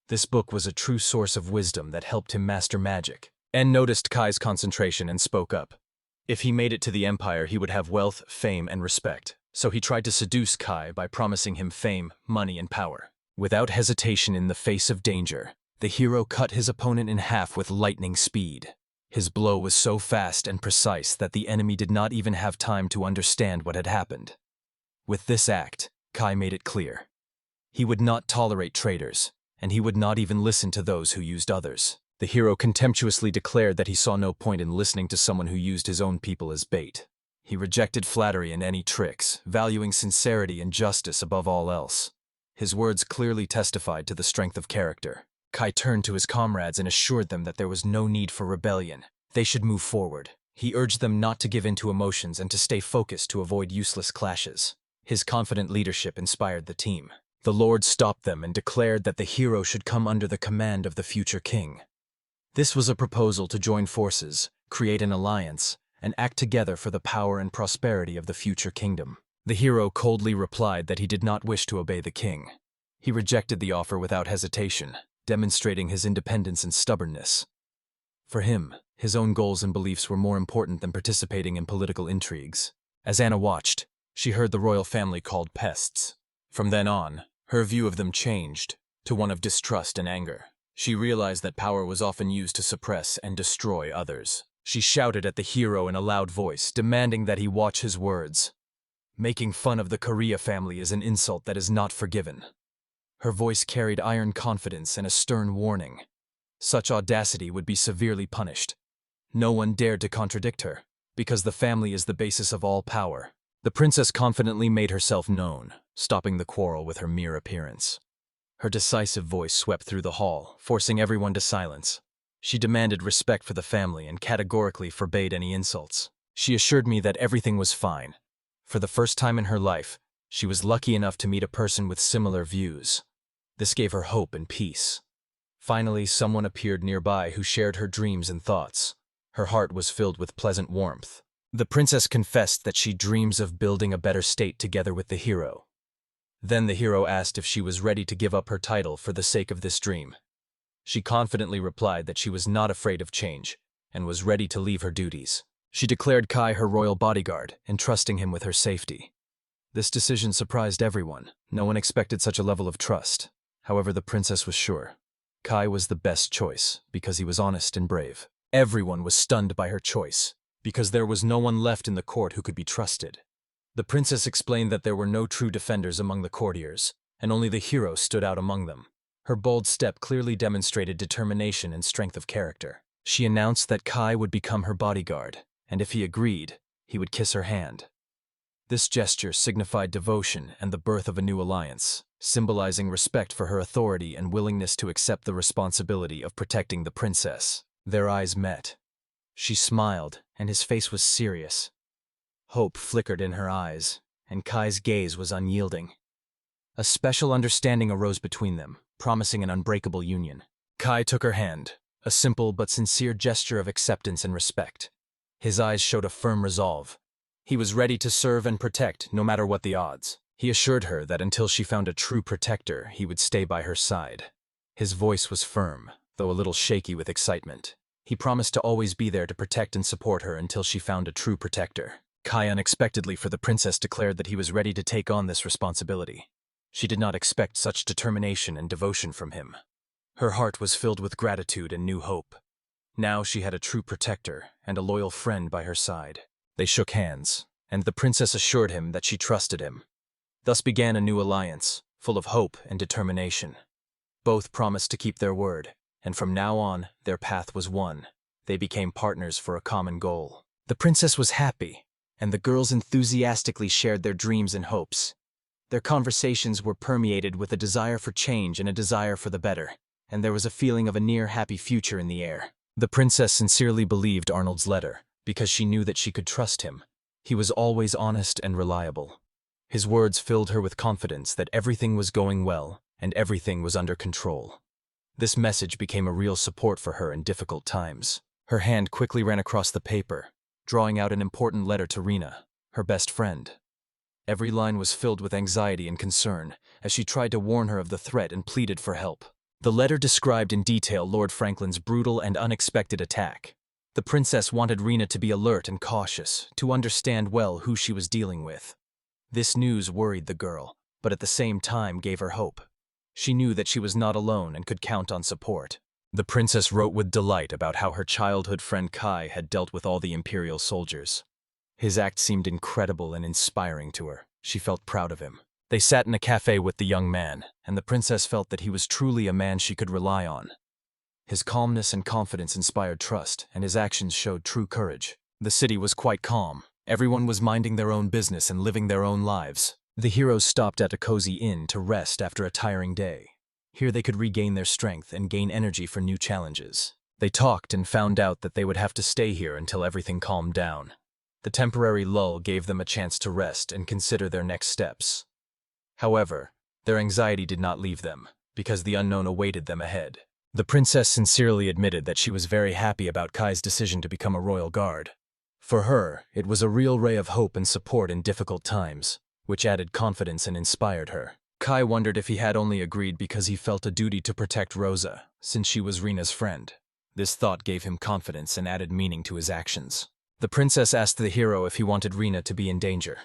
This book was a true source of wisdom that helped him master magic. En noticed Kai's concentration and spoke up. If he made it to the Empire, he would have wealth, fame, and respect. So he tried to seduce Kai by promising him fame, money, and power. Without hesitation in the face of danger, the hero cut his opponent in half with lightning speed. His blow was so fast and precise that the enemy did not even have time to understand what had happened. With this act, Kai made it clear. He would not tolerate traitors, and he would not even listen to those who used others. The hero contemptuously declared that he saw no point in listening to someone who used his own people as bait. He rejected flattery and any tricks, valuing sincerity and justice above all else. His words clearly testified to the strength of character. Kai turned to his comrades and assured them that there was no need for rebellion. They should move forward. He urged them not to give in to emotions and to stay focused to avoid useless clashes. His confident leadership inspired the team. The Lord stopped them and declared that the hero should come under the command of the future king. This was a proposal to join forces, create an alliance, and act together for the power and prosperity of the future kingdom. The hero coldly replied that he did not wish to obey the king. He rejected the offer without hesitation, demonstrating his independence and stubbornness. For him, his own goals and beliefs were more important than participating in political intrigues. As Anna watched, she heard the royal family called pests. From then on, her view of them changed to one of distrust and anger. She realized that power was often used to suppress and destroy others. She shouted at the hero in a loud voice, demanding that he watch his words. Making fun of the Korea family is an insult that is not forgiven. Her voice carried iron confidence and a stern warning. Such audacity would be severely punished. No one dared to contradict her, because the family is the basis of all power. The princess confidently made herself known, stopping the quarrel with her mere appearance. Her decisive voice swept through the hall, forcing everyone to silence. She demanded respect for the family and categorically forbade any insults. She assured me that everything was fine. For the first time in her life, she was lucky enough to meet a person with similar views. This gave her hope and peace. Finally, someone appeared nearby who shared her dreams and thoughts. Her heart was filled with pleasant warmth. The princess confessed that she dreams of building a better state together with the hero. Then the hero asked if she was ready to give up her title for the sake of this dream. She confidently replied that she was not afraid of change and was ready to leave her duties. She declared Kai her royal bodyguard, entrusting him with her safety. This decision surprised everyone. No one expected such a level of trust. However, the princess was sure. Kai was the best choice because he was honest and brave. Everyone was stunned by her choice because there was no one left in the court who could be trusted. The princess explained that there were no true defenders among the courtiers, and only the hero stood out among them. Her bold step clearly demonstrated determination and strength of character. She announced that Kai would become her bodyguard, and if he agreed, he would kiss her hand. This gesture signified devotion and the birth of a new alliance, symbolizing respect for her authority and willingness to accept the responsibility of protecting the princess. Their eyes met. She smiled, and his face was serious. Hope flickered in her eyes, and Kai's gaze was unyielding. A special understanding arose between them, promising an unbreakable union. Kai took her hand, a simple but sincere gesture of acceptance and respect. His eyes showed a firm resolve. He was ready to serve and protect, no matter what the odds. He assured her that until she found a true protector, he would stay by her side. His voice was firm, though a little shaky with excitement. He promised to always be there to protect and support her until she found a true protector. Kai unexpectedly for the princess declared that he was ready to take on this responsibility. She did not expect such determination and devotion from him. Her heart was filled with gratitude and new hope. Now she had a true protector and a loyal friend by her side. They shook hands, and the princess assured him that she trusted him. Thus began a new alliance, full of hope and determination. Both promised to keep their word, and from now on, their path was one. They became partners for a common goal. The princess was happy, and the girls enthusiastically shared their dreams and hopes. Their conversations were permeated with a desire for change and a desire for the better, and there was a feeling of a near-happy future in the air. The princess sincerely believed Arnold's letter, because she knew that she could trust him. He was always honest and reliable. His words filled her with confidence that everything was going well and everything was under control. This message became a real support for her in difficult times. Her hand quickly ran across the paper, drawing out an important letter to Rena, her best friend. Every line was filled with anxiety and concern as she tried to warn her of the threat and pleaded for help. The letter described in detail Lord Franklin's brutal and unexpected attack. The princess wanted Rena to be alert and cautious, to understand well who she was dealing with. This news worried the girl, but at the same time gave her hope. She knew that she was not alone and could count on support. The princess wrote with delight about how her childhood friend Kai had dealt with all the imperial soldiers. His act seemed incredible and inspiring to her. She felt proud of him. They sat in a cafe with the young man, and the princess felt that he was truly a man she could rely on. His calmness and confidence inspired trust, and his actions showed true courage. The city was quite calm. Everyone was minding their own business and living their own lives. The heroes stopped at a cozy inn to rest after a tiring day. Here they could regain their strength and gain energy for new challenges. They talked and found out that they would have to stay here until everything calmed down. The temporary lull gave them a chance to rest and consider their next steps. However, their anxiety did not leave them, because the unknown awaited them ahead. The princess sincerely admitted that she was very happy about Kai's decision to become a royal guard. For her, it was a real ray of hope and support in difficult times, which added confidence and inspired her. Kai wondered if he had only agreed because he felt a duty to protect Rosa, since she was Rina's friend. This thought gave him confidence and added meaning to his actions. The princess asked the hero if he wanted Rina to be in danger.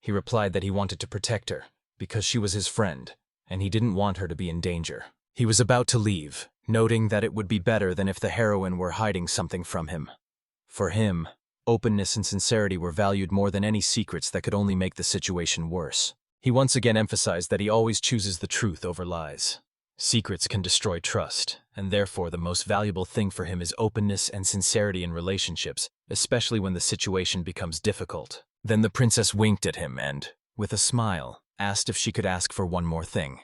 He replied that he wanted to protect her, because she was his friend, and he didn't want her to be in danger. He was about to leave, noting that it would be better than if the heroine were hiding something from him. For him, openness and sincerity were valued more than any secrets that could only make the situation worse. He once again emphasized that he always chooses the truth over lies. Secrets can destroy trust, and therefore the most valuable thing for him is openness and sincerity in relationships, especially when the situation becomes difficult. Then the princess winked at him and, with a smile, asked if she could ask for one more thing.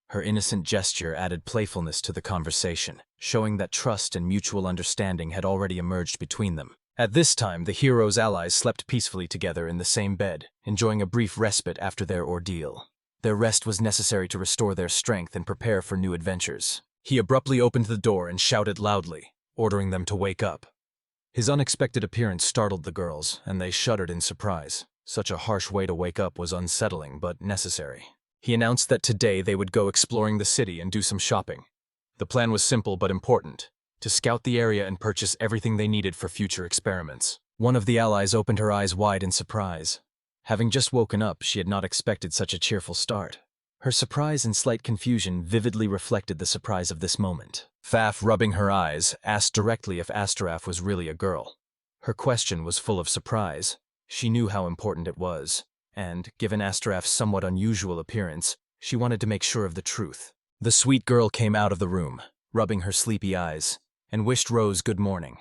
Her innocent gesture added playfulness to the conversation, showing that trust and mutual understanding had already emerged between them. At this time, the hero's allies slept peacefully together in the same bed, enjoying a brief respite after their ordeal. Their rest was necessary to restore their strength and prepare for new adventures. He abruptly opened the door and shouted loudly, ordering them to wake up. His unexpected appearance startled the girls, and they shuddered in surprise. Such a harsh way to wake up was unsettling but necessary. He announced that today they would go exploring the city and do some shopping. The plan was simple but important: to scout the area and purchase everything they needed for future experiments. One of the allies opened her eyes wide in surprise. Having just woken up, she had not expected such a cheerful start. Her surprise and slight confusion vividly reflected the surprise of this moment. Faf, rubbing her eyes, asked directly if Astraf was really a girl. Her question was full of surprise. She knew how important it was, and, given Astraf's somewhat unusual appearance, she wanted to make sure of the truth. The sweet girl came out of the room, rubbing her sleepy eyes, and wished Rose good morning.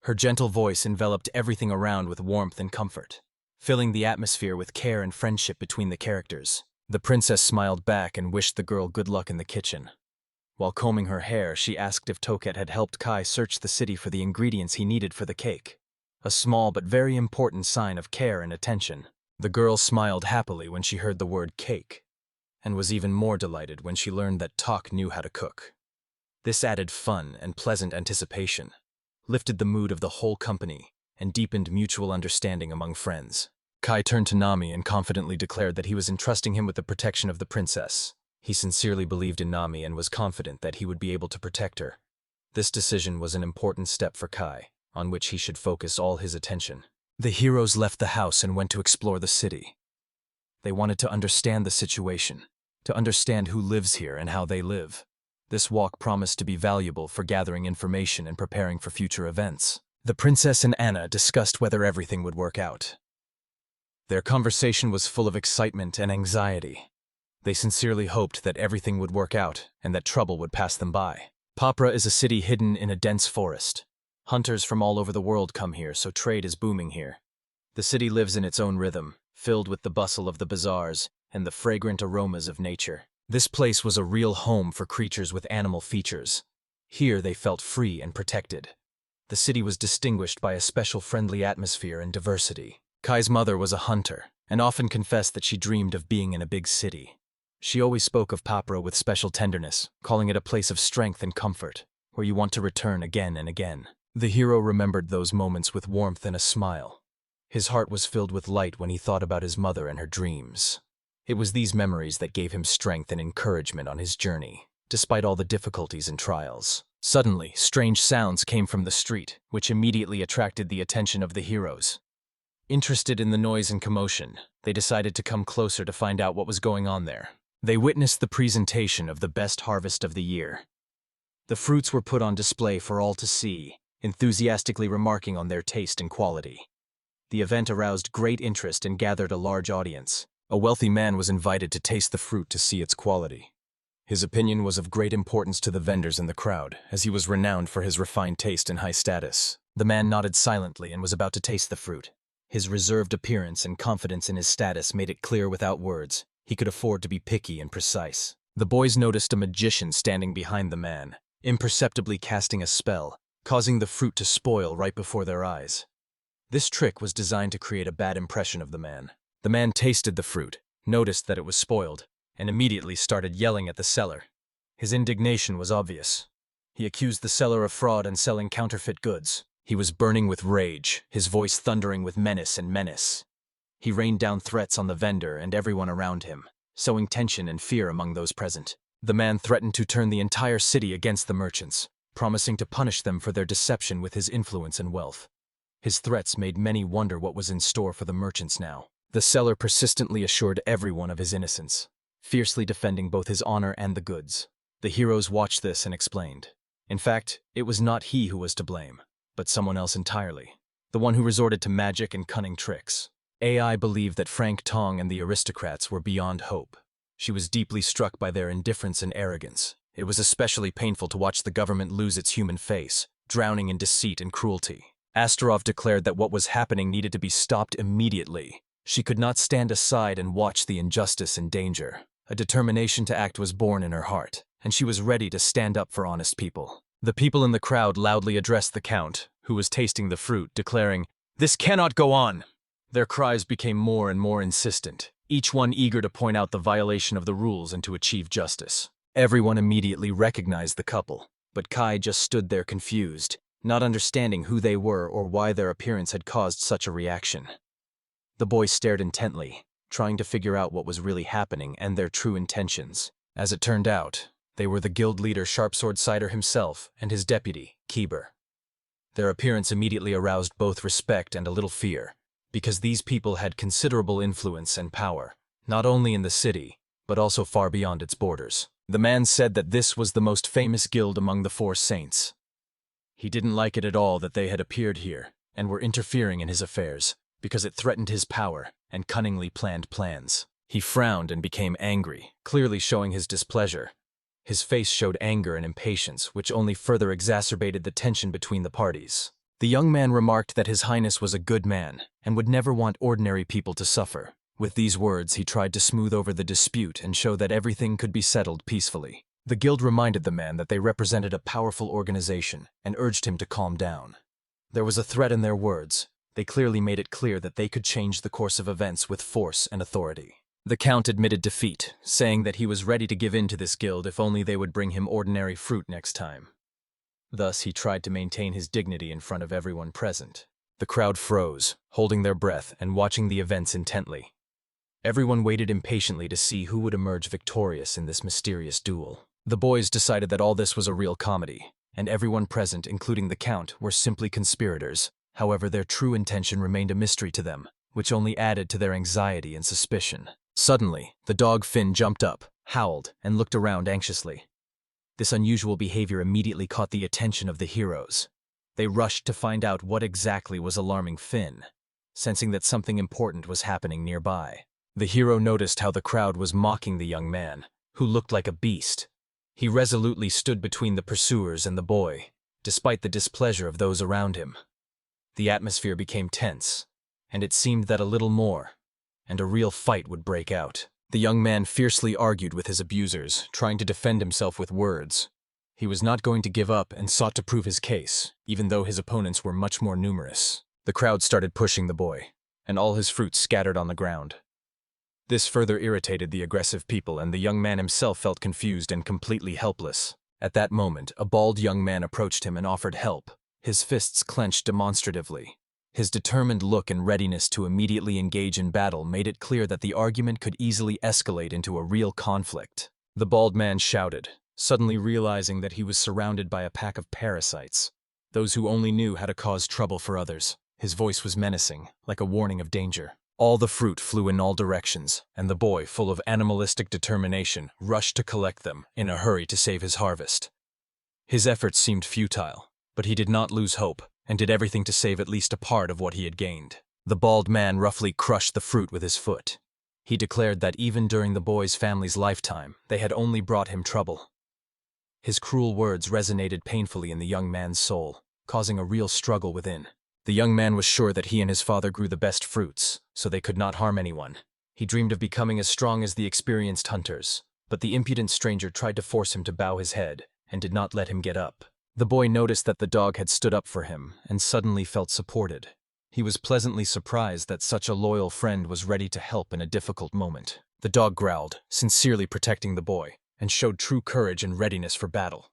Her gentle voice enveloped everything around with warmth and comfort, filling the atmosphere with care and friendship between the characters. The princess smiled back and wished the girl good luck in the kitchen. While combing her hair, she asked if Toket had helped Kai search the city for the ingredients he needed for the cake. A small but very important sign of care and attention. The girl smiled happily when she heard the word cake, and was even more delighted when she learned that Tok knew how to cook. This added fun and pleasant anticipation, lifted the mood of the whole company, and deepened mutual understanding among friends. Kai turned to Nami and confidently declared that he was entrusting him with the protection of the princess. He sincerely believed in Nami and was confident that he would be able to protect her. This decision was an important step for Kai, on which he should focus all his attention. The heroes left the house and went to explore the city. They wanted to understand the situation, to understand who lives here and how they live. This walk promised to be valuable for gathering information and preparing for future events. The princess and Anna discussed whether everything would work out. Their conversation was full of excitement and anxiety. They sincerely hoped that everything would work out and that trouble would pass them by. Papra is a city hidden in a dense forest. Hunters from all over the world come here, so trade is booming here. The city lives in its own rhythm, filled with the bustle of the bazaars and the fragrant aromas of nature. This place was a real home for creatures with animal features. Here they felt free and protected. The city was distinguished by a special friendly atmosphere and diversity. Kai's mother was a hunter, and often confessed that she dreamed of being in a big city. She always spoke of Papra with special tenderness, calling it a place of strength and comfort, where you want to return again and again. The hero remembered those moments with warmth and a smile. His heart was filled with light when he thought about his mother and her dreams. It was these memories that gave him strength and encouragement on his journey, despite all the difficulties and trials. Suddenly, strange sounds came from the street, which immediately attracted the attention of the heroes. Interested in the noise and commotion, they decided to come closer to find out what was going on there. They witnessed the presentation of the best harvest of the year. The fruits were put on display for all to see, enthusiastically remarking on their taste and quality. The event aroused great interest and gathered a large audience. A wealthy man was invited to taste the fruit to see its quality. His opinion was of great importance to the vendors in the crowd, as he was renowned for his refined taste and high status. The man nodded silently and was about to taste the fruit. His reserved appearance and confidence in his status made it clear without words he could afford to be picky and precise. The boys noticed a magician standing behind the man, imperceptibly casting a spell, causing the fruit to spoil right before their eyes. This trick was designed to create a bad impression of the man. The man tasted the fruit, noticed that it was spoiled, and immediately started yelling at the seller. His indignation was obvious. He accused the seller of fraud and selling counterfeit goods. He was burning with rage, his voice thundering with menace. He rained down threats on the vendor and everyone around him, sowing tension and fear among those present. The man threatened to turn the entire city against the merchants, promising to punish them for their deception with his influence and wealth. His threats made many wonder what was in store for the merchants now. The seller persistently assured everyone of his innocence, fiercely defending both his honor and the goods. The heroes watched this and explained. In fact, it was not he who was to blame, but someone else entirely, the one who resorted to magic and cunning tricks. AI believed that Frank Tong and the aristocrats were beyond hope. She was deeply struck by their indifference and arrogance. It was especially painful to watch the government lose its human face, drowning in deceit and cruelty. Astarov declared that what was happening needed to be stopped immediately. She could not stand aside and watch the injustice and danger. A determination to act was born in her heart, and she was ready to stand up for honest people. The people in the crowd loudly addressed the Count, who was tasting the fruit, declaring, "This cannot go on!" Their cries became more and more insistent, each one eager to point out the violation of the rules and to achieve justice. Everyone immediately recognized the couple, but Kai just stood there confused, not understanding who they were or why their appearance had caused such a reaction. The boy stared intently, trying to figure out what was really happening and their true intentions. As it turned out, they were the guild leader Sharpsword Cider himself and his deputy, Keeber. Their appearance immediately aroused both respect and a little fear, because these people had considerable influence and power, not only in the city, but also far beyond its borders. The man said that this was the most famous guild among the Four Saints. He didn't like it at all that they had appeared here and were interfering in his affairs, because it threatened his power and cunningly planned plans. He frowned and became angry, clearly showing his displeasure. His face showed anger and impatience, which only further exacerbated the tension between the parties. The young man remarked that His Highness was a good man and would never want ordinary people to suffer. With these words, he tried to smooth over the dispute and show that everything could be settled peacefully. The guild reminded the man that they represented a powerful organization and urged him to calm down. There was a threat in their words. They clearly made it clear that they could change the course of events with force and authority. The Count admitted defeat, saying that he was ready to give in to this guild if only they would bring him ordinary fruit next time. Thus, he tried to maintain his dignity in front of everyone present. The crowd froze, holding their breath and watching the events intently. Everyone waited impatiently to see who would emerge victorious in this mysterious duel. The boys decided that all this was a real comedy, and everyone present, including the Count, were simply conspirators. However, their true intention remained a mystery to them, which only added to their anxiety and suspicion. Suddenly, the dog Finn jumped up, howled, and looked around anxiously. This unusual behavior immediately caught the attention of the heroes. They rushed to find out what exactly was alarming Finn, sensing that something important was happening nearby. The hero noticed how the crowd was mocking the young man, who looked like a beast. He resolutely stood between the pursuers and the boy, despite the displeasure of those around him. The atmosphere became tense, and it seemed that a little more, and a real fight would break out. The young man fiercely argued with his abusers, trying to defend himself with words. He was not going to give up and sought to prove his case, even though his opponents were much more numerous. The crowd started pushing the boy, and all his fruit scattered on the ground. This further irritated the aggressive people, and the young man himself felt confused and completely helpless. At that moment, a bald young man approached him and offered help, his fists clenched demonstratively. His determined look and readiness to immediately engage in battle made it clear that the argument could easily escalate into a real conflict. The bald man shouted, suddenly realizing that he was surrounded by a pack of parasites, those who only knew how to cause trouble for others. His voice was menacing, like a warning of danger. All the fruit flew in all directions, and the boy, full of animalistic determination, rushed to collect them, in a hurry to save his harvest. His efforts seemed futile, but he did not lose hope, and did everything to save at least a part of what he had gained. The bald man roughly crushed the fruit with his foot. He declared that even during the boy's family's lifetime, they had only brought him trouble. His cruel words resonated painfully in the young man's soul, causing a real struggle within. The young man was sure that he and his father grew the best fruits, so they could not harm anyone. He dreamed of becoming as strong as the experienced hunters, but the impudent stranger tried to force him to bow his head and did not let him get up. The boy noticed that the dog had stood up for him and suddenly felt supported. He was pleasantly surprised that such a loyal friend was ready to help in a difficult moment. The dog growled, sincerely protecting the boy, and showed true courage and readiness for battle.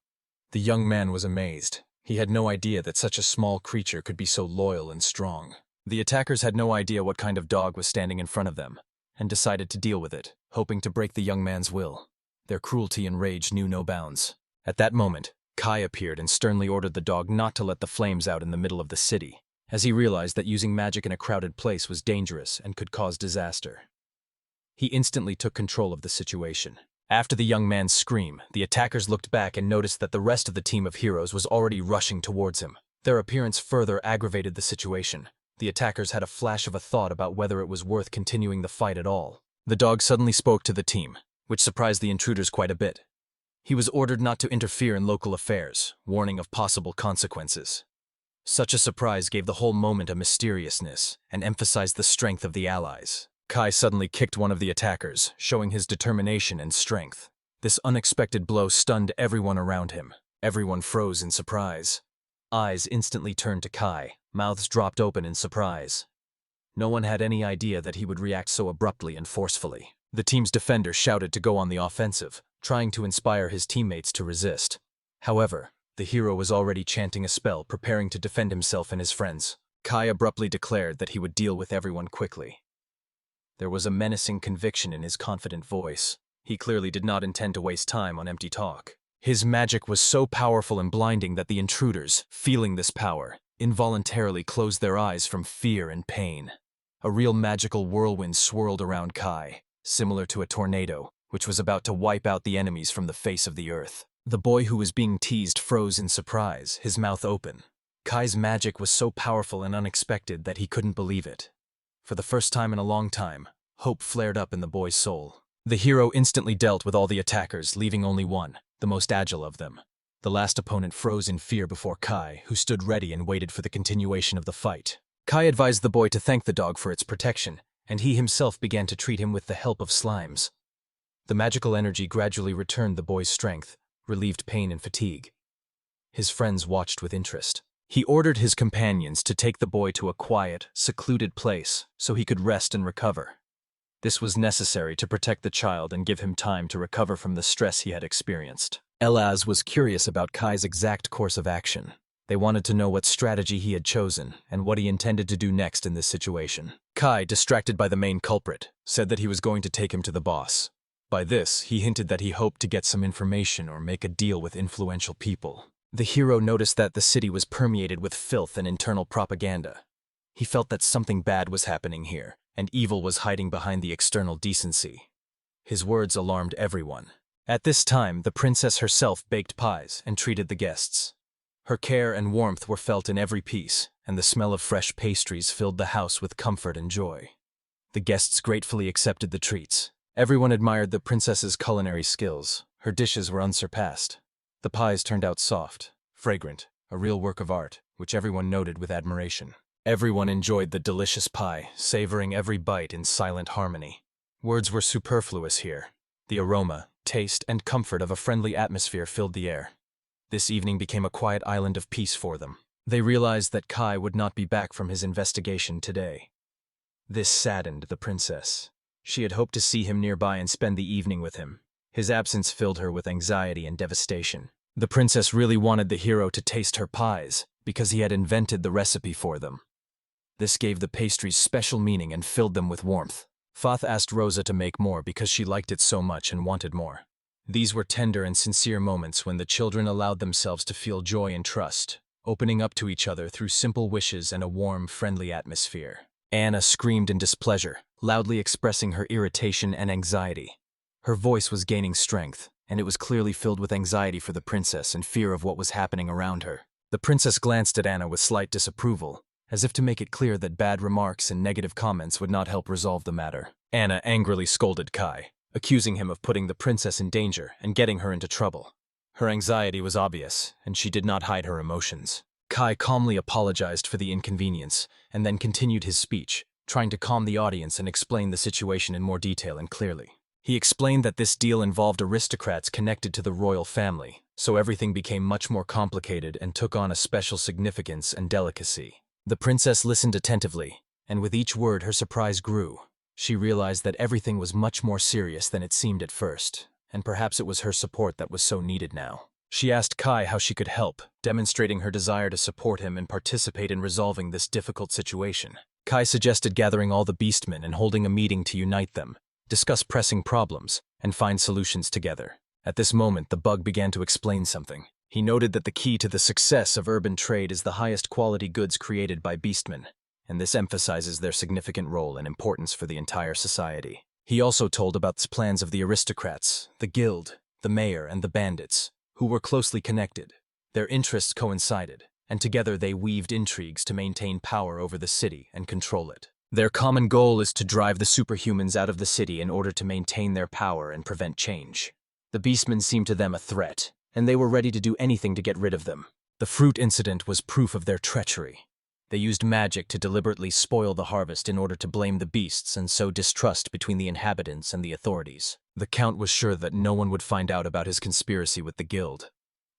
The young man was amazed. He had no idea that such a small creature could be so loyal and strong. The attackers had no idea what kind of dog was standing in front of them, and decided to deal with it, hoping to break the young man's will. Their cruelty and rage knew no bounds. At that moment, Kai appeared and sternly ordered the dog not to let the flames out in the middle of the city, as he realized that using magic in a crowded place was dangerous and could cause disaster. He instantly took control of the situation. After the young man's scream, the attackers looked back and noticed that the rest of the team of heroes was already rushing towards him. Their appearance further aggravated the situation. The attackers had a flash of a thought about whether it was worth continuing the fight at all. The dog suddenly spoke to the team, which surprised the intruders quite a bit. He was ordered not to interfere in local affairs, warning of possible consequences. Such a surprise gave the whole moment a mysteriousness and emphasized the strength of the allies. Kai suddenly kicked one of the attackers, showing his determination and strength. This unexpected blow stunned everyone around him. Everyone froze in surprise. Eyes instantly turned to Kai, mouths dropped open in surprise. No one had any idea that he would react so abruptly and forcefully. The team's defender shouted to go on the offensive, trying to inspire his teammates to resist. However, the hero was already chanting a spell, preparing to defend himself and his friends. Kai abruptly declared that he would deal with everyone quickly. There was a menacing conviction in his confident voice. He clearly did not intend to waste time on empty talk. His magic was so powerful and blinding that the intruders, feeling this power, involuntarily closed their eyes from fear and pain. A real magical whirlwind swirled around Kai, similar to a tornado, which was about to wipe out the enemies from the face of the earth. The boy who was being teased froze in surprise, his mouth open. Kai's magic was so powerful and unexpected that he couldn't believe it. For the first time in a long time, hope flared up in the boy's soul. The hero instantly dealt with all the attackers, leaving only one, the most agile of them. The last opponent froze in fear before Kai, who stood ready and waited for the continuation of the fight. Kai advised the boy to thank the dog for its protection, and he himself began to treat him with the help of slimes. The magical energy gradually returned the boy's strength, relieved pain and fatigue. His friends watched with interest. He ordered his companions to take the boy to a quiet, secluded place so he could rest and recover. This was necessary to protect the child and give him time to recover from the stress he had experienced. Elaz was curious about Kai's exact course of action. They wanted to know what strategy he had chosen and what he intended to do next in this situation. Kai, distracted by the main culprit, said that he was going to take him to the boss. By this, he hinted that he hoped to get some information or make a deal with influential people. The hero noticed that the city was permeated with filth and internal propaganda. He felt that something bad was happening here, and evil was hiding behind the external decency. His words alarmed everyone. At this time, the princess herself baked pies and treated the guests. Her care and warmth were felt in every piece, and the smell of fresh pastries filled the house with comfort and joy. The guests gratefully accepted the treats. Everyone admired the princess's culinary skills. Her dishes were unsurpassed. The pies turned out soft, fragrant, a real work of art, which everyone noted with admiration. Everyone enjoyed the delicious pie, savoring every bite in silent harmony. Words were superfluous here. The aroma, taste, and comfort of a friendly atmosphere filled the air. This evening became a quiet island of peace for them. They realized that Kai would not be back from his investigation today. This saddened the princess. She had hoped to see him nearby and spend the evening with him. His absence filled her with anxiety and devastation. The princess really wanted the hero to taste her pies, because he had invented the recipe for them. This gave the pastries special meaning and filled them with warmth. Fath asked Rosa to make more because she liked it so much and wanted more. These were tender and sincere moments when the children allowed themselves to feel joy and trust, opening up to each other through simple wishes and a warm, friendly atmosphere. Anna screamed in displeasure, loudly expressing her irritation and anxiety. Her voice was gaining strength, and it was clearly filled with anxiety for the princess and fear of what was happening around her. The princess glanced at Anna with slight disapproval, as if to make it clear that bad remarks and negative comments would not help resolve the matter. Anna angrily scolded Kai, accusing him of putting the princess in danger and getting her into trouble. Her anxiety was obvious, and she did not hide her emotions. Kai calmly apologized for the inconvenience, and then continued his speech, trying to calm the audience and explain the situation in more detail and clearly. He explained that this deal involved aristocrats connected to the royal family, so everything became much more complicated and took on a special significance and delicacy. The princess listened attentively, and with each word her surprise grew. She realized that everything was much more serious than it seemed at first, and perhaps it was her support that was so needed now. She asked Kai how she could help, demonstrating her desire to support him and participate in resolving this difficult situation. Kai suggested gathering all the beastmen and holding a meeting to unite them, discuss pressing problems, and find solutions together. At this moment, the bug began to explain something. He noted that the key to the success of urban trade is the highest quality goods created by beastmen, and this emphasizes their significant role and importance for the entire society. He also told about the plans of the aristocrats, the guild, the mayor, and the bandits, who were closely connected. Their interests coincided, and together they weaved intrigues to maintain power over the city and control it. Their common goal is to drive the superhumans out of the city in order to maintain their power and prevent change. The beastmen seemed to them a threat, and they were ready to do anything to get rid of them. The fruit incident was proof of their treachery. They used magic to deliberately spoil the harvest in order to blame the beasts and sow distrust between the inhabitants and the authorities. The Count was sure that no one would find out about his conspiracy with the guild.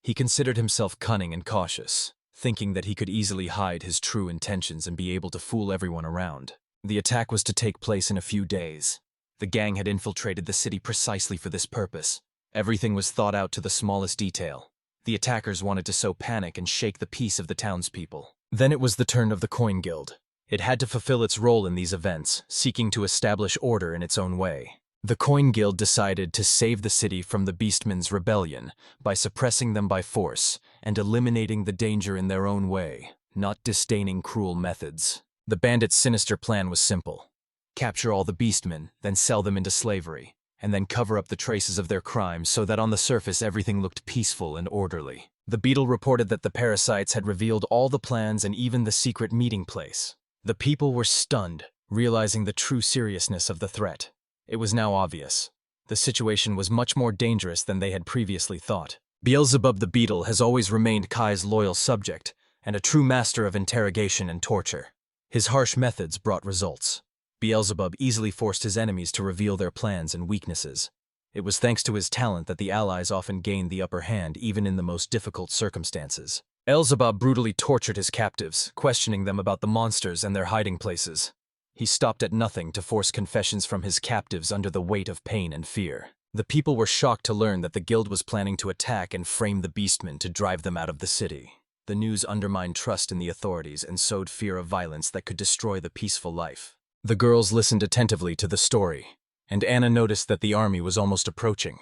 He considered himself cunning and cautious, thinking that he could easily hide his true intentions and be able to fool everyone around. The attack was to take place in a few days. The gang had infiltrated the city precisely for this purpose. Everything was thought out to the smallest detail. The attackers wanted to sow panic and shake the peace of the townspeople. Then it was the turn of the Coin Guild. It had to fulfill its role in these events, seeking to establish order in its own way. The Coin Guild decided to save the city from the Beastmen's rebellion by suppressing them by force and eliminating the danger in their own way, not disdaining cruel methods. The bandits' sinister plan was simple. Capture all the Beastmen, then sell them into slavery, and then cover up the traces of their crimes so that on the surface everything looked peaceful and orderly. The Beetle reported that the parasites had revealed all the plans and even the secret meeting place. The people were stunned, realizing the true seriousness of the threat. It was now obvious. The situation was much more dangerous than they had previously thought. Beelzebub the Beetle has always remained Kai's loyal subject and a true master of interrogation and torture. His harsh methods brought results. Beelzebub easily forced his enemies to reveal their plans and weaknesses. It was thanks to his talent that the allies often gained the upper hand even in the most difficult circumstances. Beelzebub brutally tortured his captives, questioning them about the monsters and their hiding places. He stopped at nothing to force confessions from his captives under the weight of pain and fear. The people were shocked to learn that the guild was planning to attack and frame the beastmen to drive them out of the city. The news undermined trust in the authorities and sowed fear of violence that could destroy the peaceful life. The girls listened attentively to the story, and Anna noticed that the army was almost approaching.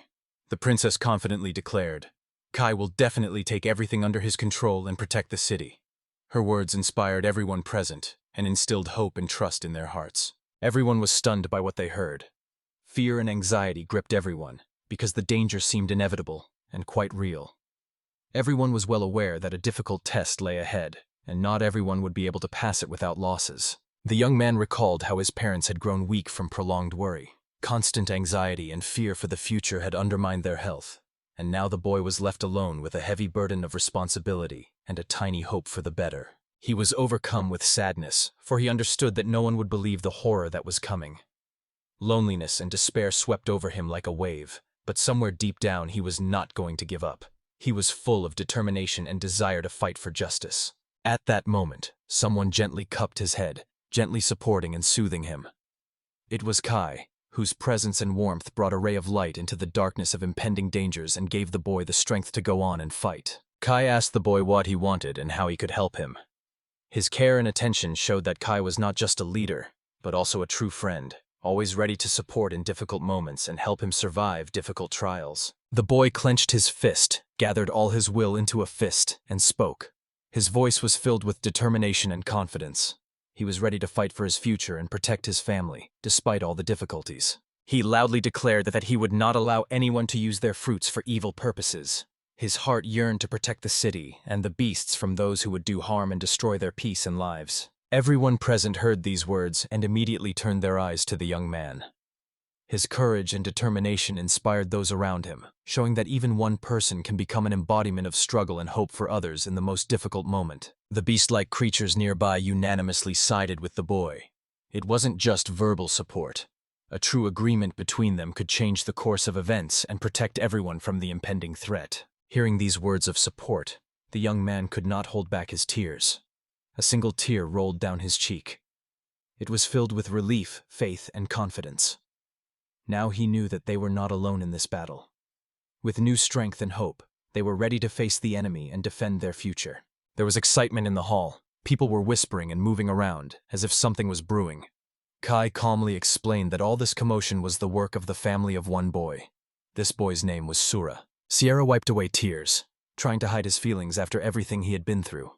The princess confidently declared, "Kai will definitely take everything under his control and protect the city." Her words inspired everyone present and instilled hope and trust in their hearts. Everyone was stunned by what they heard. Fear and anxiety gripped everyone, because the danger seemed inevitable and quite real. Everyone was well aware that a difficult test lay ahead, and not everyone would be able to pass it without losses. The young man recalled how his parents had grown weak from prolonged worry. Constant anxiety and fear for the future had undermined their health, and now the boy was left alone with a heavy burden of responsibility and a tiny hope for the better. He was overcome with sadness, for he understood that no one would believe the horror that was coming. Loneliness and despair swept over him like a wave, but somewhere deep down he was not going to give up. He was full of determination and desire to fight for justice. At that moment, someone gently cupped his head, gently supporting and soothing him. It was Kai, whose presence and warmth brought a ray of light into the darkness of impending dangers and gave the boy the strength to go on and fight. Kai asked the boy what he wanted and how he could help him. His care and attention showed that Kai was not just a leader, but also a true friend, always ready to support in difficult moments and help him survive difficult trials. The boy clenched his fist, gathered all his will into a fist, and spoke. His voice was filled with determination and confidence. He was ready to fight for his future and protect his family, despite all the difficulties. He loudly declared that he would not allow anyone to use their fruits for evil purposes. His heart yearned to protect the city and the beasts from those who would do harm and destroy their peace and lives. Everyone present heard these words and immediately turned their eyes to the young man. His courage and determination inspired those around him, showing that even one person can become an embodiment of struggle and hope for others in the most difficult moment. The beast-like creatures nearby unanimously sided with the boy. It wasn't just verbal support. A true agreement between them could change the course of events and protect everyone from the impending threat. Hearing these words of support, the young man could not hold back his tears. A single tear rolled down his cheek. It was filled with relief, faith, and confidence. Now he knew that they were not alone in this battle. With new strength and hope, they were ready to face the enemy and defend their future. There was excitement in the hall. People were whispering and moving around, as if something was brewing. Kai calmly explained that all this commotion was the work of the family of one boy. This boy's name was Sura. Sierra wiped away tears, trying to hide his feelings after everything he had been through.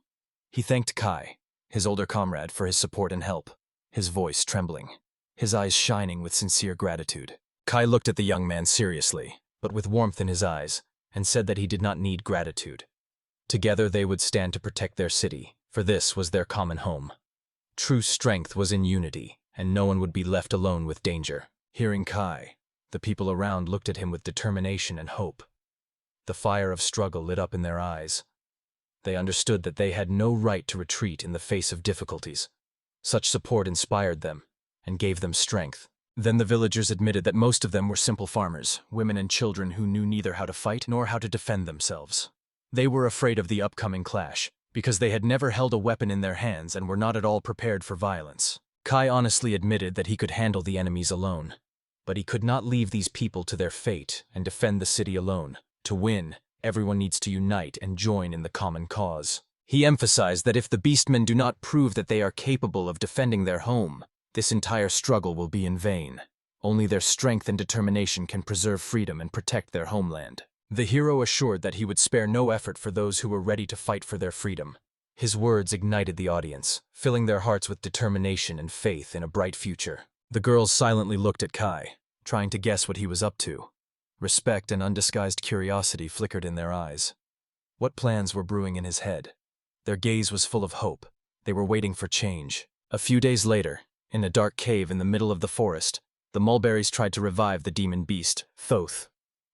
He thanked Kai, his older comrade, for his support and help, his voice trembling, his eyes shining with sincere gratitude. Kai looked at the young man seriously, but with warmth in his eyes, and said that he did not need gratitude. Together they would stand to protect their city, for this was their common home. True strength was in unity, and no one would be left alone with danger. Hearing Kai, the people around looked at him with determination and hope. The fire of struggle lit up in their eyes. They understood that they had no right to retreat in the face of difficulties. Such support inspired them and gave them strength. Then the villagers admitted that most of them were simple farmers, women and children who knew neither how to fight nor how to defend themselves. They were afraid of the upcoming clash, because they had never held a weapon in their hands and were not at all prepared for violence. Kai honestly admitted that he could handle the enemies alone. But he could not leave these people to their fate and defend the city alone. To win, everyone needs to unite and join in the common cause. He emphasized that if the beastmen do not prove that they are capable of defending their home, this entire struggle will be in vain. Only their strength and determination can preserve freedom and protect their homeland. The hero assured that he would spare no effort for those who were ready to fight for their freedom. His words ignited the audience, filling their hearts with determination and faith in a bright future. The girls silently looked at Kai, trying to guess what he was up to. Respect and undisguised curiosity flickered in their eyes. What plans were brewing in his head? Their gaze was full of hope. They were waiting for change. A few days later, in a dark cave in the middle of the forest, the mulberries tried to revive the demon beast, Thoth.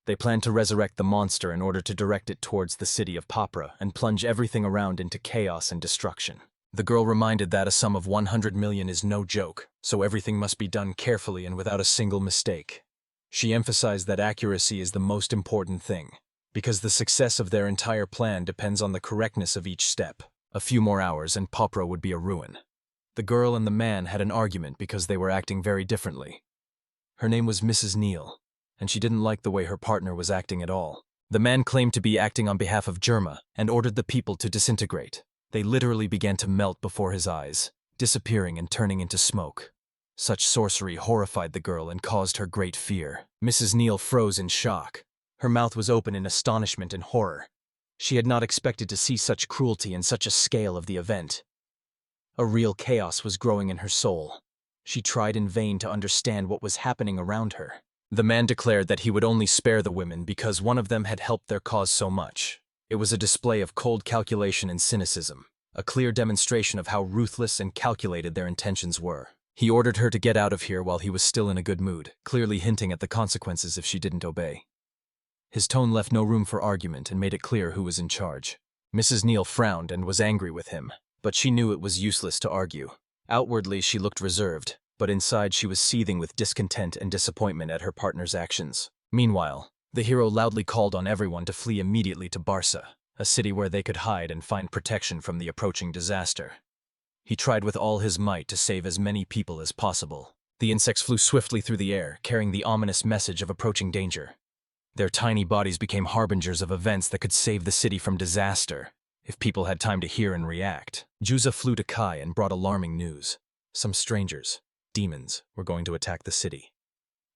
They planned to resurrect the monster in order to direct it towards the city of Papra and plunge everything around into chaos and destruction. The girl reminded that a sum of 100 million is no joke, so everything must be done carefully and without a single mistake. She emphasized that accuracy is the most important thing, because the success of their entire plan depends on the correctness of each step. A few more hours and Papra would be a ruin. The girl and the man had an argument because they were acting very differently. Her name was Mrs. Neal, and she didn't like the way her partner was acting at all. The man claimed to be acting on behalf of Germa and ordered the people to disintegrate. They literally began to melt before his eyes, disappearing and turning into smoke. Such sorcery horrified the girl and caused her great fear. Mrs. Neal froze in shock. Her mouth was open in astonishment and horror. She had not expected to see such cruelty and such a scale of the event. A real chaos was growing in her soul. She tried in vain to understand what was happening around her. The man declared that he would only spare the women because one of them had helped their cause so much. It was a display of cold calculation and cynicism, a clear demonstration of how ruthless and calculated their intentions were. He ordered her to get out of here while he was still in a good mood, clearly hinting at the consequences if she didn't obey. His tone left no room for argument and made it clear who was in charge. Mrs. Neal frowned and was angry with him, but she knew it was useless to argue. Outwardly, she looked reserved, but inside she was seething with discontent and disappointment at her partner's actions. Meanwhile, the hero loudly called on everyone to flee immediately to Barca, a city where they could hide and find protection from the approaching disaster. He tried with all his might to save as many people as possible. The insects flew swiftly through the air, carrying the ominous message of approaching danger. Their tiny bodies became harbingers of events that could save the city from disaster, if people had time to hear and react. Juza flew to Kai and brought alarming news. Some strangers, demons, were going to attack the city.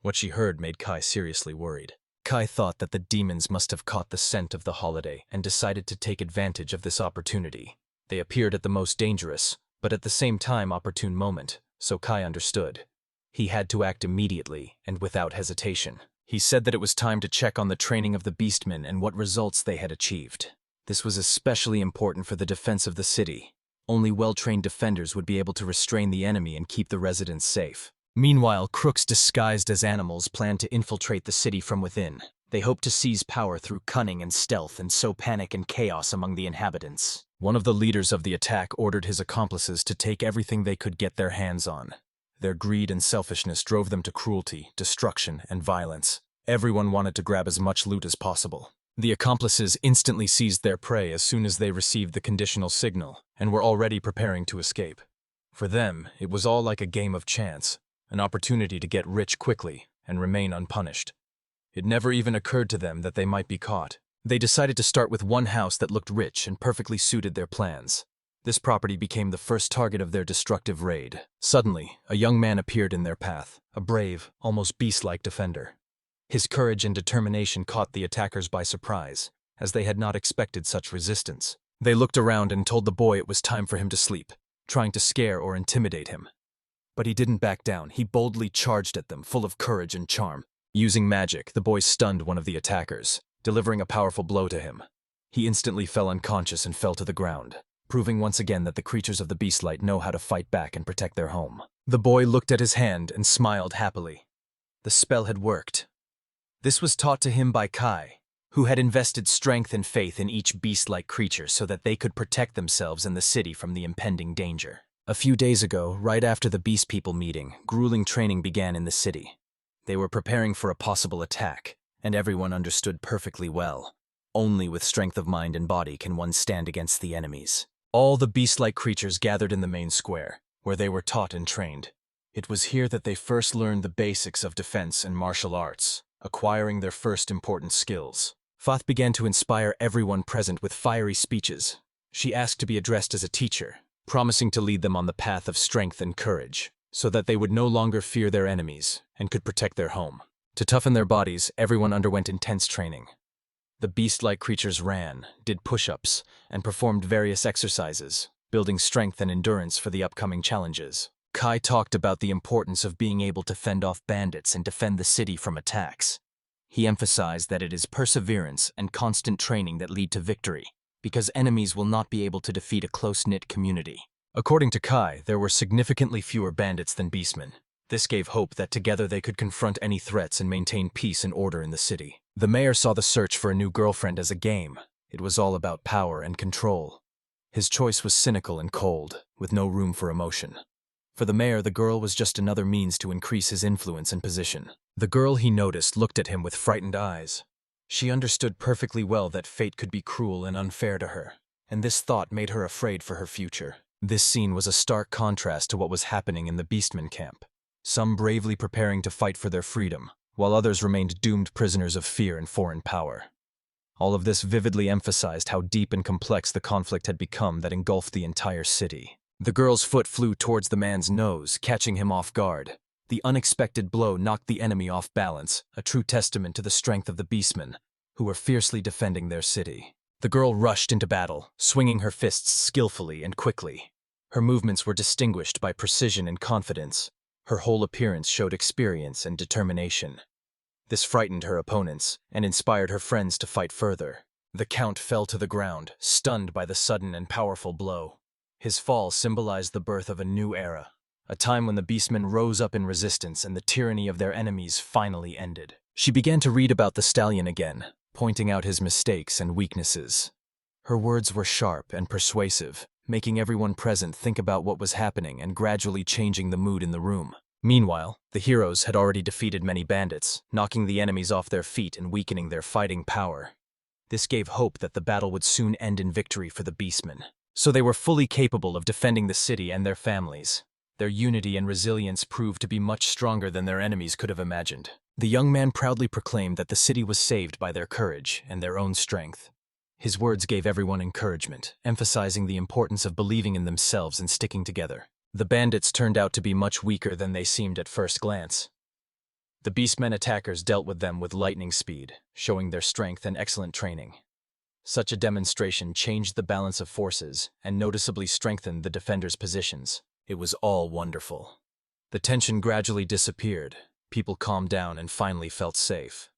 What she heard made Kai seriously worried. Kai thought that the demons must have caught the scent of the holiday and decided to take advantage of this opportunity. They appeared at the most dangerous, but at the same time opportune moment, so Kai understood. He had to act immediately and without hesitation. He said that it was time to check on the training of the beastmen and what results they had achieved. This was especially important for the defense of the city. Only well-trained defenders would be able to restrain the enemy and keep the residents safe. Meanwhile, crooks disguised as animals planned to infiltrate the city from within. They hoped to seize power through cunning and stealth and sow panic and chaos among the inhabitants. One of the leaders of the attack ordered his accomplices to take everything they could get their hands on. Their greed and selfishness drove them to cruelty, destruction, and violence. Everyone wanted to grab as much loot as possible. The accomplices instantly seized their prey as soon as they received the conditional signal and were already preparing to escape. For them, it was all like a game of chance, an opportunity to get rich quickly and remain unpunished. It never even occurred to them that they might be caught. They decided to start with one house that looked rich and perfectly suited their plans. This property became the first target of their destructive raid. Suddenly, a young man appeared in their path, a brave, almost beast-like defender. His courage and determination caught the attackers by surprise, as they had not expected such resistance. They looked around and told the boy it was time for him to sleep, trying to scare or intimidate him. But he didn't back down. He boldly charged at them, full of courage and charm. Using magic, the boy stunned one of the attackers, delivering a powerful blow to him. He instantly fell unconscious and fell to the ground, proving once again that the creatures of the Beastlight know how to fight back and protect their home. The boy looked at his hand and smiled happily. The spell had worked. This was taught to him by Kai, who had invested strength and faith in each beast-like creature so that they could protect themselves and the city from the impending danger. A few days ago, right after the Beast People meeting, grueling training began in the city. They were preparing for a possible attack, and everyone understood perfectly well. Only with strength of mind and body can one stand against the enemies. All the beast-like creatures gathered in the main square, where they were taught and trained. It was here that they first learned the basics of defense and martial arts, acquiring their first important skills. Fath began to inspire everyone present with fiery speeches. She asked to be addressed as a teacher, promising to lead them on the path of strength and courage, so that they would no longer fear their enemies and could protect their home. To toughen their bodies, everyone underwent intense training. The beast-like creatures ran, did push-ups, and performed various exercises, building strength and endurance for the upcoming challenges. Kai talked about the importance of being able to fend off bandits and defend the city from attacks. He emphasized that it is perseverance and constant training that lead to victory, because enemies will not be able to defeat a close-knit community. According to Kai, there were significantly fewer bandits than beastmen. This gave hope that together they could confront any threats and maintain peace and order in the city. The mayor saw the search for a new girlfriend as a game. It was all about power and control. His choice was cynical and cold, with no room for emotion. For the mayor, the girl was just another means to increase his influence and position. The girl, he noticed, looked at him with frightened eyes. She understood perfectly well that fate could be cruel and unfair to her, and this thought made her afraid for her future. This scene was a stark contrast to what was happening in the Beastmen camp. Some bravely preparing to fight for their freedom, while others remained doomed prisoners of fear and foreign power. All of this vividly emphasized how deep and complex the conflict had become that engulfed the entire city. The girl's foot flew towards the man's nose, catching him off guard. The unexpected blow knocked the enemy off balance, a true testament to the strength of the Beastmen, who were fiercely defending their city. The girl rushed into battle, swinging her fists skillfully and quickly. Her movements were distinguished by precision and confidence. Her whole appearance showed experience and determination. This frightened her opponents and inspired her friends to fight further. The Count fell to the ground, stunned by the sudden and powerful blow. His fall symbolized the birth of a new era, a time when the Beastmen rose up in resistance and the tyranny of their enemies finally ended. She began to read about the stallion again, pointing out his mistakes and weaknesses. Her words were sharp and persuasive, making everyone present think about what was happening and gradually changing the mood in the room. Meanwhile, the heroes had already defeated many bandits, knocking the enemies off their feet and weakening their fighting power. This gave hope that the battle would soon end in victory for the Beastmen. So they were fully capable of defending the city and their families. Their unity and resilience proved to be much stronger than their enemies could have imagined. The young man proudly proclaimed that the city was saved by their courage and their own strength. His words gave everyone encouragement, emphasizing the importance of believing in themselves and sticking together. The bandits turned out to be much weaker than they seemed at first glance. The Beastmen attackers dealt with them with lightning speed, showing their strength and excellent training. Such a demonstration changed the balance of forces and noticeably strengthened the defenders' positions. It was all wonderful. The tension gradually disappeared. People calmed down and finally felt safe.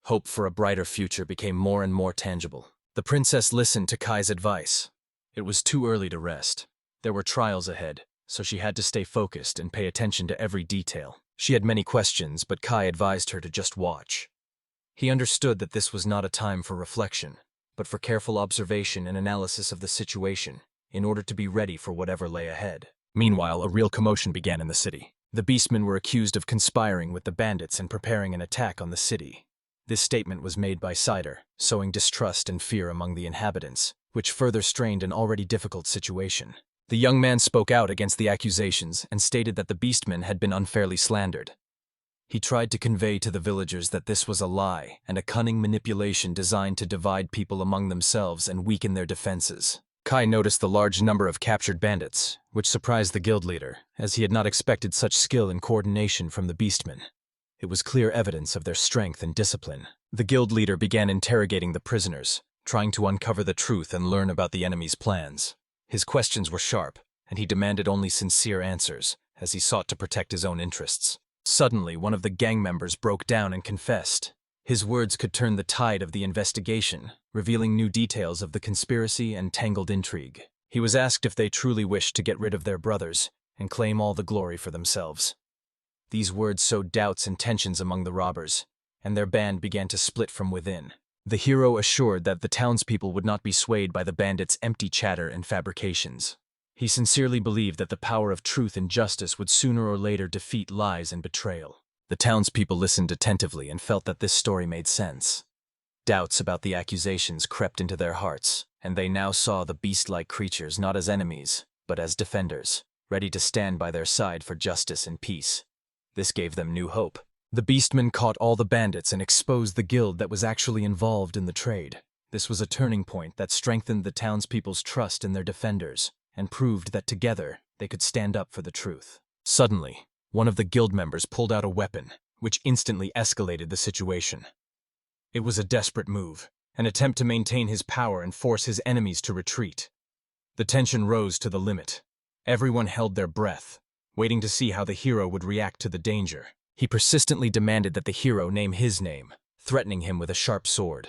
Hope for a brighter future became more and more tangible. The princess listened to Kai's advice. It was too early to rest. There were trials ahead, so she had to stay focused and pay attention to every detail. She had many questions, but Kai advised her to just watch. He understood that this was not a time for reflection, but for careful observation and analysis of the situation, in order to be ready for whatever lay ahead. Meanwhile, a real commotion began in the city. The beastmen were accused of conspiring with the bandits and preparing an attack on the city. This statement was made by Cider, sowing distrust and fear among the inhabitants, which further strained an already difficult situation. The young man spoke out against the accusations and stated that the beastmen had been unfairly slandered. He tried to convey to the villagers that this was a lie and a cunning manipulation designed to divide people among themselves and weaken their defenses. Kai noticed the large number of captured bandits, which surprised the guild leader, as he had not expected such skill and coordination from the beastmen. It was clear evidence of their strength and discipline. The guild leader began interrogating the prisoners, trying to uncover the truth and learn about the enemy's plans. His questions were sharp, and he demanded only sincere answers, as he sought to protect his own interests. Suddenly, one of the gang members broke down and confessed. His words could turn the tide of the investigation, revealing new details of the conspiracy and tangled intrigue. He was asked if they truly wished to get rid of their brothers and claim all the glory for themselves. These words sowed doubts and tensions among the robbers, and their band began to split from within. The hero assured that the townspeople would not be swayed by the bandits' empty chatter and fabrications. He sincerely believed that the power of truth and justice would sooner or later defeat lies and betrayal. The townspeople listened attentively and felt that this story made sense. Doubts about the accusations crept into their hearts, and they now saw the beast-like creatures not as enemies, but as defenders, ready to stand by their side for justice and peace. This gave them new hope. The beastmen caught all the bandits and exposed the guild that was actually involved in the trade. This was a turning point that strengthened the townspeople's trust in their defenders, and proved that together they could stand up for the truth. Suddenly, one of the guild members pulled out a weapon, which instantly escalated the situation. It was a desperate move, an attempt to maintain his power and force his enemies to retreat. The tension rose to the limit. Everyone held their breath, waiting to see how the hero would react to the danger. He persistently demanded that the hero name his name, threatening him with a sharp sword.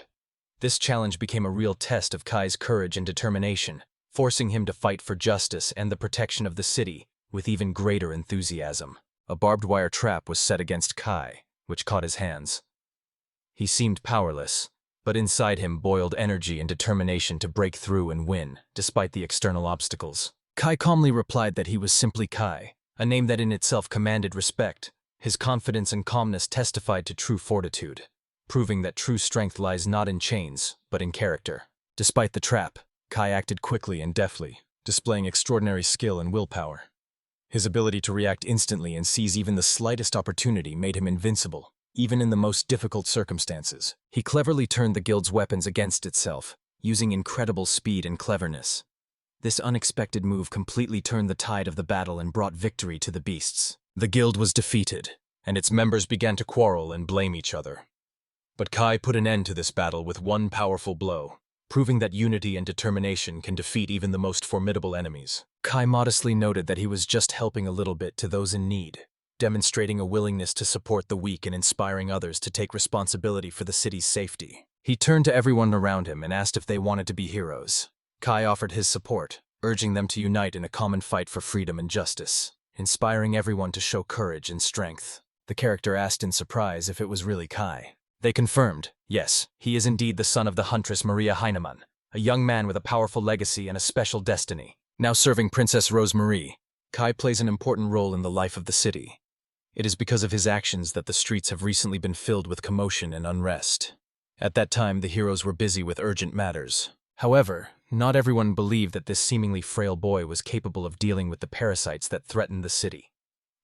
This challenge became a real test of Kai's courage and determination, forcing him to fight for justice and the protection of the city with even greater enthusiasm. A barbed wire trap was set against Kai, which caught his hands. He seemed powerless, but inside him boiled energy and determination to break through and win, despite the external obstacles. Kai calmly replied that he was simply Kai, a name that in itself commanded respect. His confidence and calmness testified to true fortitude, proving that true strength lies not in chains, but in character. Despite the trap, Kai acted quickly and deftly, displaying extraordinary skill and willpower. His ability to react instantly and seize even the slightest opportunity made him invincible, even in the most difficult circumstances. He cleverly turned the guild's weapons against itself, using incredible speed and cleverness. This unexpected move completely turned the tide of the battle and brought victory to the beasts. The guild was defeated, and its members began to quarrel and blame each other. But Kai put an end to this battle with one powerful blow, proving that unity and determination can defeat even the most formidable enemies. Kai modestly noted that he was just helping a little bit to those in need, demonstrating a willingness to support the weak and inspiring others to take responsibility for the city's safety. He turned to everyone around him and asked if they wanted to be heroes. Kai offered his support, urging them to unite in a common fight for freedom and justice, inspiring everyone to show courage and strength. The character asked in surprise if it was really Kai. They confirmed, yes, he is indeed the son of the huntress Maria Heinemann, a young man with a powerful legacy and a special destiny. Now serving Princess Rosemarie, Kai plays an important role in the life of the city. It is because of his actions that the streets have recently been filled with commotion and unrest. At that time, the heroes were busy with urgent matters. However, not everyone believed that this seemingly frail boy was capable of dealing with the parasites that threatened the city.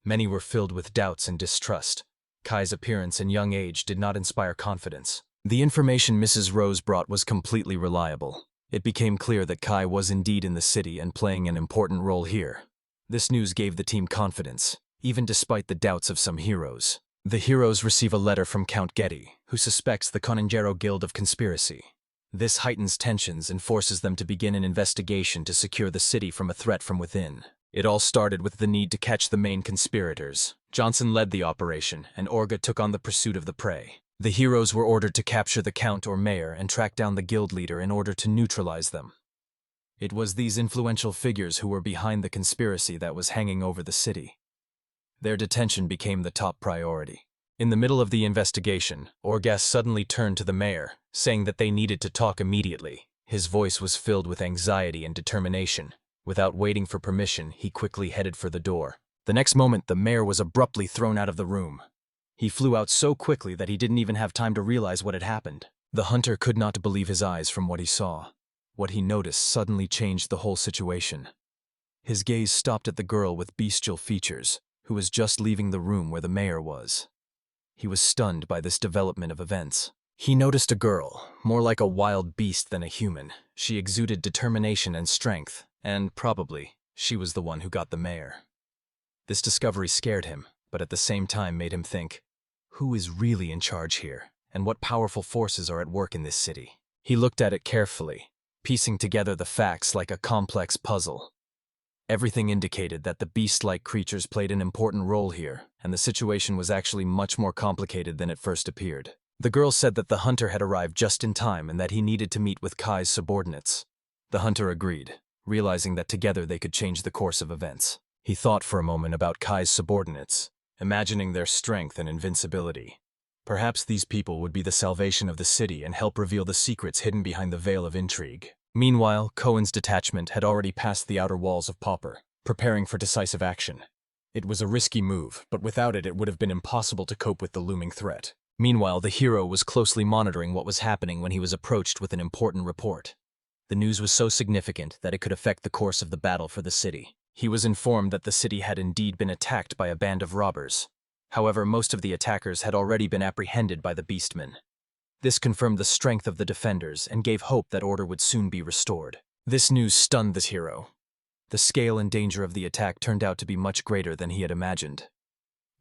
Many were filled with doubts and distrust. Kai's appearance and young age did not inspire confidence. The information Mrs. Rose brought was completely reliable. It became clear that Kai was indeed in the city and playing an important role here. This news gave the team confidence, even despite the doubts of some heroes. The heroes receive a letter from Count Getty, who suspects the Coningero Guild of conspiracy. This heightens tensions and forces them to begin an investigation to secure the city from a threat from within. It all started with the need to catch the main conspirators. Johnson led the operation, and Orga took on the pursuit of the prey. The heroes were ordered to capture the count or mayor and track down the guild leader in order to neutralize them. It was these influential figures who were behind the conspiracy that was hanging over the city. Their detention became the top priority. In the middle of the investigation, Orgas suddenly turned to the mayor, saying that they needed to talk immediately. His voice was filled with anxiety and determination. Without waiting for permission, he quickly headed for the door. The next moment, the mayor was abruptly thrown out of the room. He flew out so quickly that he didn't even have time to realize what had happened. The hunter could not believe his eyes from what he saw. What he noticed suddenly changed the whole situation. His gaze stopped at the girl with bestial features, who was just leaving the room where the mayor was. He was stunned by this development of events. He noticed a girl, more like a wild beast than a human. She exuded determination and strength, and probably, she was the one who got the mayor. This discovery scared him, but at the same time made him think, who is really in charge here, and what powerful forces are at work in this city? He looked at it carefully, piecing together the facts like a complex puzzle. Everything indicated that the beast-like creatures played an important role here, and the situation was actually much more complicated than it first appeared. The girl said that the hunter had arrived just in time and that he needed to meet with Kai's subordinates. The hunter agreed, realizing that together they could change the course of events. He thought for a moment about Kai's subordinates, imagining their strength and invincibility. Perhaps these people would be the salvation of the city and help reveal the secrets hidden behind the veil of intrigue. Meanwhile, Cohen's detachment had already passed the outer walls of Pauper, preparing for decisive action. It was a risky move, but without it would have been impossible to cope with the looming threat. Meanwhile, the hero was closely monitoring what was happening when he was approached with an important report. The news was so significant that it could affect the course of the battle for the city. He was informed that the city had indeed been attacked by a band of robbers. However, most of the attackers had already been apprehended by the beastmen. This confirmed the strength of the defenders and gave hope that order would soon be restored. This news stunned the hero. The scale and danger of the attack turned out to be much greater than he had imagined.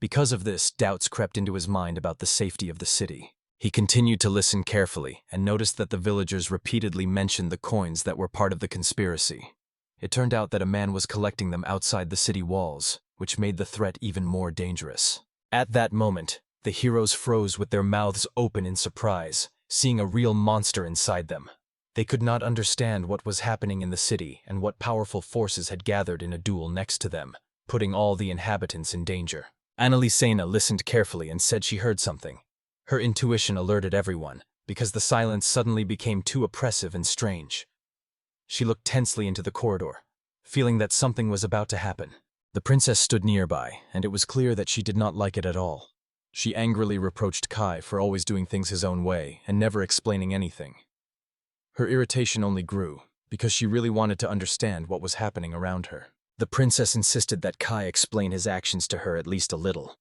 Because of this, doubts crept into his mind about the safety of the city. He continued to listen carefully and noticed that the villagers repeatedly mentioned the coins that were part of the conspiracy. It turned out that a man was collecting them outside the city walls, which made the threat even more dangerous. At that moment, the heroes froze with their mouths open in surprise, seeing a real monster inside them. They could not understand what was happening in the city and what powerful forces had gathered in a duel next to them, putting all the inhabitants in danger. Annalisena listened carefully and said she heard something. Her intuition alerted everyone, because the silence suddenly became too oppressive and strange. She looked tensely into the corridor, feeling that something was about to happen. The princess stood nearby, and it was clear that she did not like it at all. She angrily reproached Kai for always doing things his own way and never explaining anything. Her irritation only grew, because she really wanted to understand what was happening around her. The princess insisted that Kai explain his actions to her at least a little.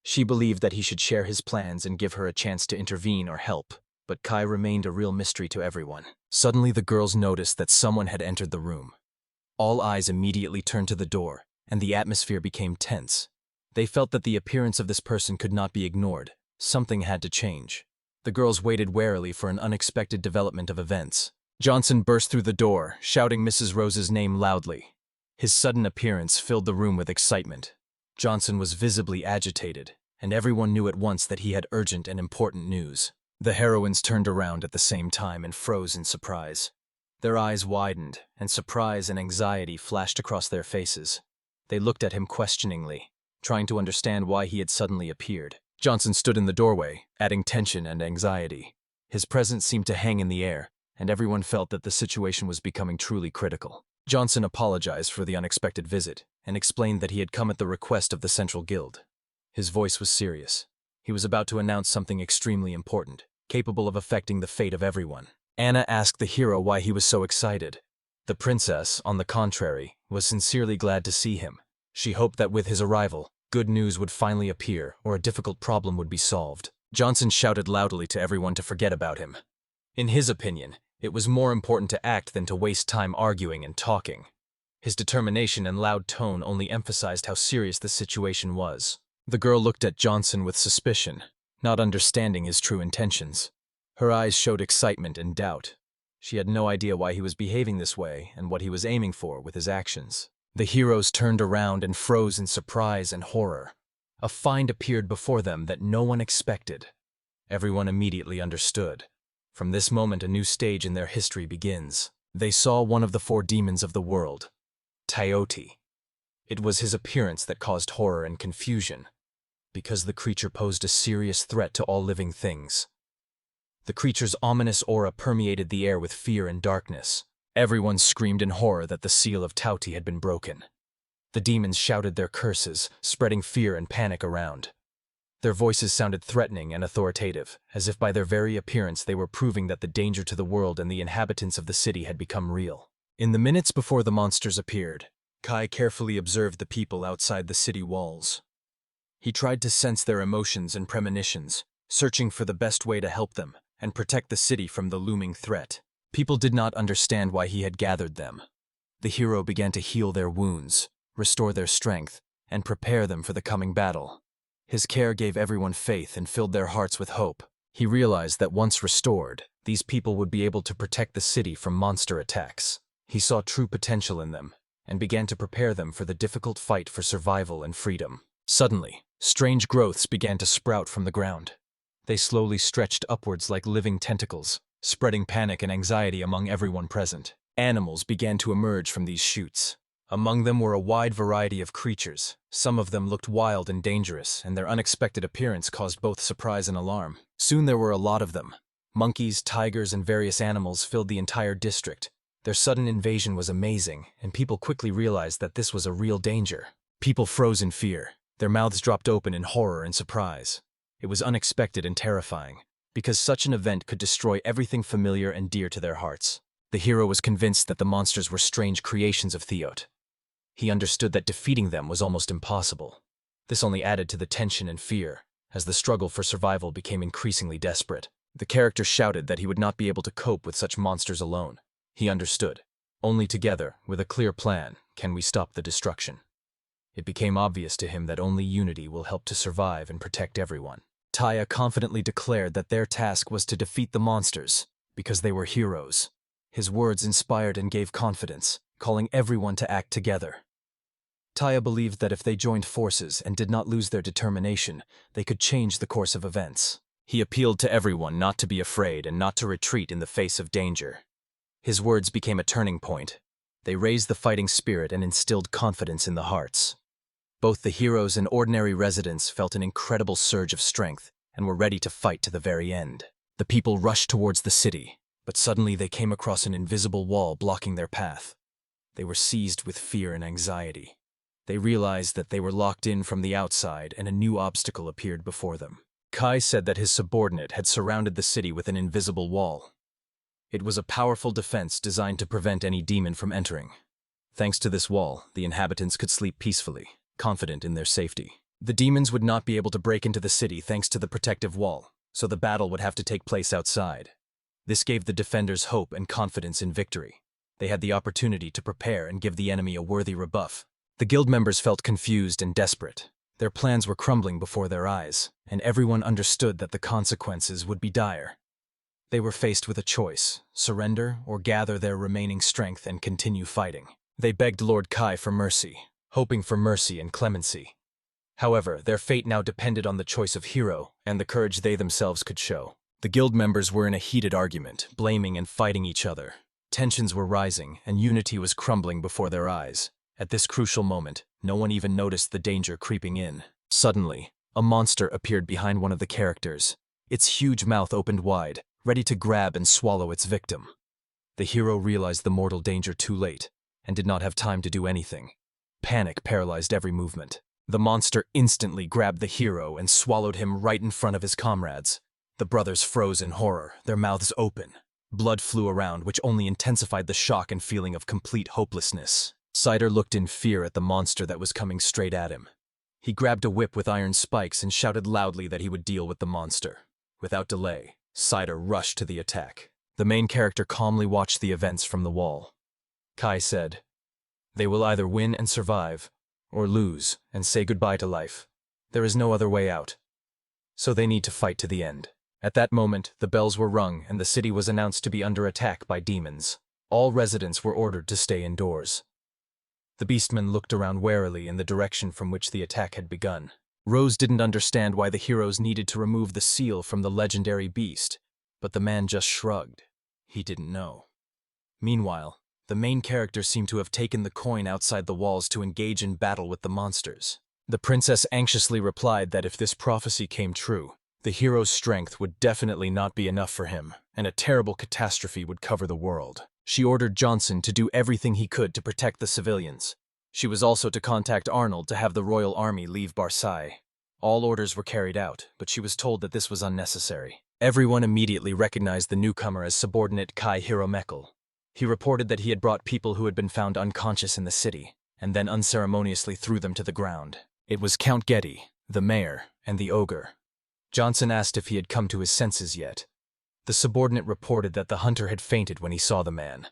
She believed that he should share his plans and give her a chance to intervene or help, but Kai remained a real mystery to everyone. Suddenly the girls noticed that someone had entered the room. All eyes immediately turned to the door, and the atmosphere became tense. They felt that the appearance of this person could not be ignored. Something had to change. The girls waited warily for an unexpected development of events. Johnson burst through the door, shouting Mrs. Rose's name loudly. His sudden appearance filled the room with excitement. Johnson was visibly agitated, and everyone knew at once that he had urgent and important news. The heroines turned around at the same time and froze in surprise. Their eyes widened, and surprise and anxiety flashed across their faces. They looked at him questioningly, trying to understand why he had suddenly appeared. Johnson stood in the doorway, adding tension and anxiety. His presence seemed to hang in the air, and everyone felt that the situation was becoming truly critical. Johnson apologized for the unexpected visit and explained that he had come at the request of the Central Guild. His voice was serious. He was about to announce something extremely important, capable of affecting the fate of everyone. Anna asked the hero why he was so excited. The princess, on the contrary, was sincerely glad to see him. She hoped that with his arrival, good news would finally appear or a difficult problem would be solved. Johnson shouted loudly to everyone to forget about him. In his opinion, it was more important to act than to waste time arguing and talking. His determination and loud tone only emphasized how serious the situation was. The girl looked at Johnson with suspicion, not understanding his true intentions. Her eyes showed excitement and doubt. She had no idea why he was behaving this way and what he was aiming for with his actions. The heroes turned around and froze in surprise and horror. A find appeared before them that no one expected. Everyone immediately understood. From this moment, a new stage in their history begins. They saw one of the four demons of the world, Tyote. It was his appearance that caused horror and confusion, because the creature posed a serious threat to all living things. The creature's ominous aura permeated the air with fear and darkness. Everyone screamed in horror that the seal of Tyote had been broken. The demons shouted their curses, spreading fear and panic around. Their voices sounded threatening and authoritative, as if by their very appearance they were proving that the danger to the world and the inhabitants of the city had become real. In the minutes before the monsters appeared, Kai carefully observed the people outside the city walls. He tried to sense their emotions and premonitions, searching for the best way to help them and protect the city from the looming threat. People did not understand why he had gathered them. The hero began to heal their wounds, restore their strength, and prepare them for the coming battle. His care gave everyone faith and filled their hearts with hope. He realized that once restored, these people would be able to protect the city from monster attacks. He saw true potential in them and began to prepare them for the difficult fight for survival and freedom. Suddenly, strange growths began to sprout from the ground. They slowly stretched upwards like living tentacles, spreading panic and anxiety among everyone present. Animals began to emerge from these shoots. Among them were a wide variety of creatures. Some of them looked wild and dangerous, and their unexpected appearance caused both surprise and alarm. Soon there were a lot of them. Monkeys, tigers, and various animals filled the entire district. Their sudden invasion was amazing, and people quickly realized that this was a real danger. People froze in fear. Their mouths dropped open in horror and surprise. It was unexpected and terrifying, because such an event could destroy everything familiar and dear to their hearts. The hero was convinced that the monsters were strange creations of Tyote. He understood that defeating them was almost impossible. This only added to the tension and fear, as the struggle for survival became increasingly desperate. The character shouted that he would not be able to cope with such monsters alone. He understood. Only together, with a clear plan, can we stop the destruction. It became obvious to him that only unity will help to survive and protect everyone. Taya confidently declared that their task was to defeat the monsters, because they were heroes. His words inspired and gave confidence, calling everyone to act together. Taya believed that if they joined forces and did not lose their determination, they could change the course of events. He appealed to everyone not to be afraid and not to retreat in the face of danger. His words became a turning point. They raised the fighting spirit and instilled confidence in the hearts. Both the heroes and ordinary residents felt an incredible surge of strength and were ready to fight to the very end. The people rushed towards the city, but suddenly they came across an invisible wall blocking their path. They were seized with fear and anxiety. They realized that they were locked in from the outside and a new obstacle appeared before them. Kai said that his subordinate had surrounded the city with an invisible wall. It was a powerful defense designed to prevent any demon from entering. Thanks to this wall, the inhabitants could sleep peacefully, confident in their safety. The demons would not be able to break into the city thanks to the protective wall, so the battle would have to take place outside. This gave the defenders hope and confidence in victory. They had the opportunity to prepare and give the enemy a worthy rebuff. The guild members felt confused and desperate. Their plans were crumbling before their eyes, and everyone understood that the consequences would be dire. They were faced with a choice: surrender or gather their remaining strength and continue fighting. They begged Lord Kai for mercy, hoping for mercy and clemency. However, their fate now depended on the choice of hero and the courage they themselves could show. The guild members were in a heated argument, blaming and fighting each other. Tensions were rising, and unity was crumbling before their eyes. At this crucial moment, no one even noticed the danger creeping in. Suddenly, a monster appeared behind one of the characters. Its huge mouth opened wide, ready to grab and swallow its victim. The hero realized the mortal danger too late, and did not have time to do anything. Panic paralyzed every movement. The monster instantly grabbed the hero and swallowed him right in front of his comrades. The brothers froze in horror, their mouths open. Blood flew around, which only intensified the shock and feeling of complete hopelessness. Cider looked in fear at the monster that was coming straight at him. He grabbed a whip with iron spikes and shouted loudly that he would deal with the monster. Without delay, Cider rushed to the attack. The main character calmly watched the events from the wall. Kai said, "They will either win and survive, or lose and say goodbye to life. There is no other way out. So they need to fight to the end." At that moment, the bells were rung and the city was announced to be under attack by demons. All residents were ordered to stay indoors. The beastman looked around warily in the direction from which the attack had begun. Rose didn't understand why the heroes needed to remove the seal from the legendary beast, but the man just shrugged. He didn't know. Meanwhile, the main character seemed to have taken the coin outside the walls to engage in battle with the monsters. The princess anxiously replied that if this prophecy came true, the hero's strength would definitely not be enough for him, and a terrible catastrophe would cover the world. She ordered Johnson to do everything he could to protect the civilians. She was also to contact Arnold to have the royal army leave Barsailles. All orders were carried out, but she was told that this was unnecessary. Everyone immediately recognized the newcomer as subordinate Kai Hiromekel. He reported that he had brought people who had been found unconscious in the city, and then unceremoniously threw them to the ground. It was Count Getty, the mayor, and the ogre. Johnson asked if he had come to his senses yet. The subordinate reported that the hunter had fainted when he saw the man.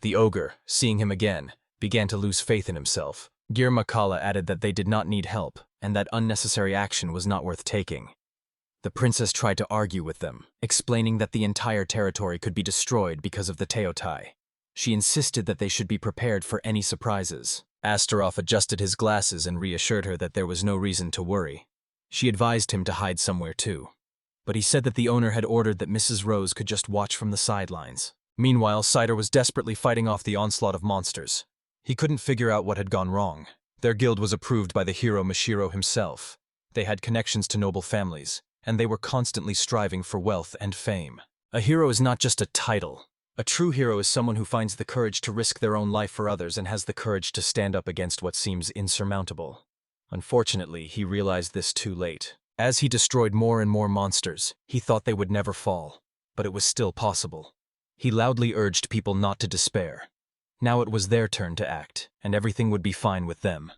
The ogre, seeing him again, began to lose faith in himself. Girmakala added that they did not need help, and that unnecessary action was not worth taking. The princess tried to argue with them, explaining that the entire territory could be destroyed because of the Teotai. She insisted that they should be prepared for any surprises. Astaroth adjusted his glasses and reassured her that there was no reason to worry. She advised him to hide somewhere too. But he said that the owner had ordered that Mrs. Rose could just watch from the sidelines. Meanwhile, Cider was desperately fighting off the onslaught of monsters. He couldn't figure out what had gone wrong. Their guild was approved by the hero Mashiro himself. They had connections to noble families, and they were constantly striving for wealth and fame. A hero is not just a title. A true hero is someone who finds the courage to risk their own life for others and has the courage to stand up against what seems insurmountable. Unfortunately, he realized this too late. As he destroyed more and more monsters, he thought they would never fall, but it was still possible. He loudly urged people not to despair. Now it was their turn to act, and everything would be fine with them.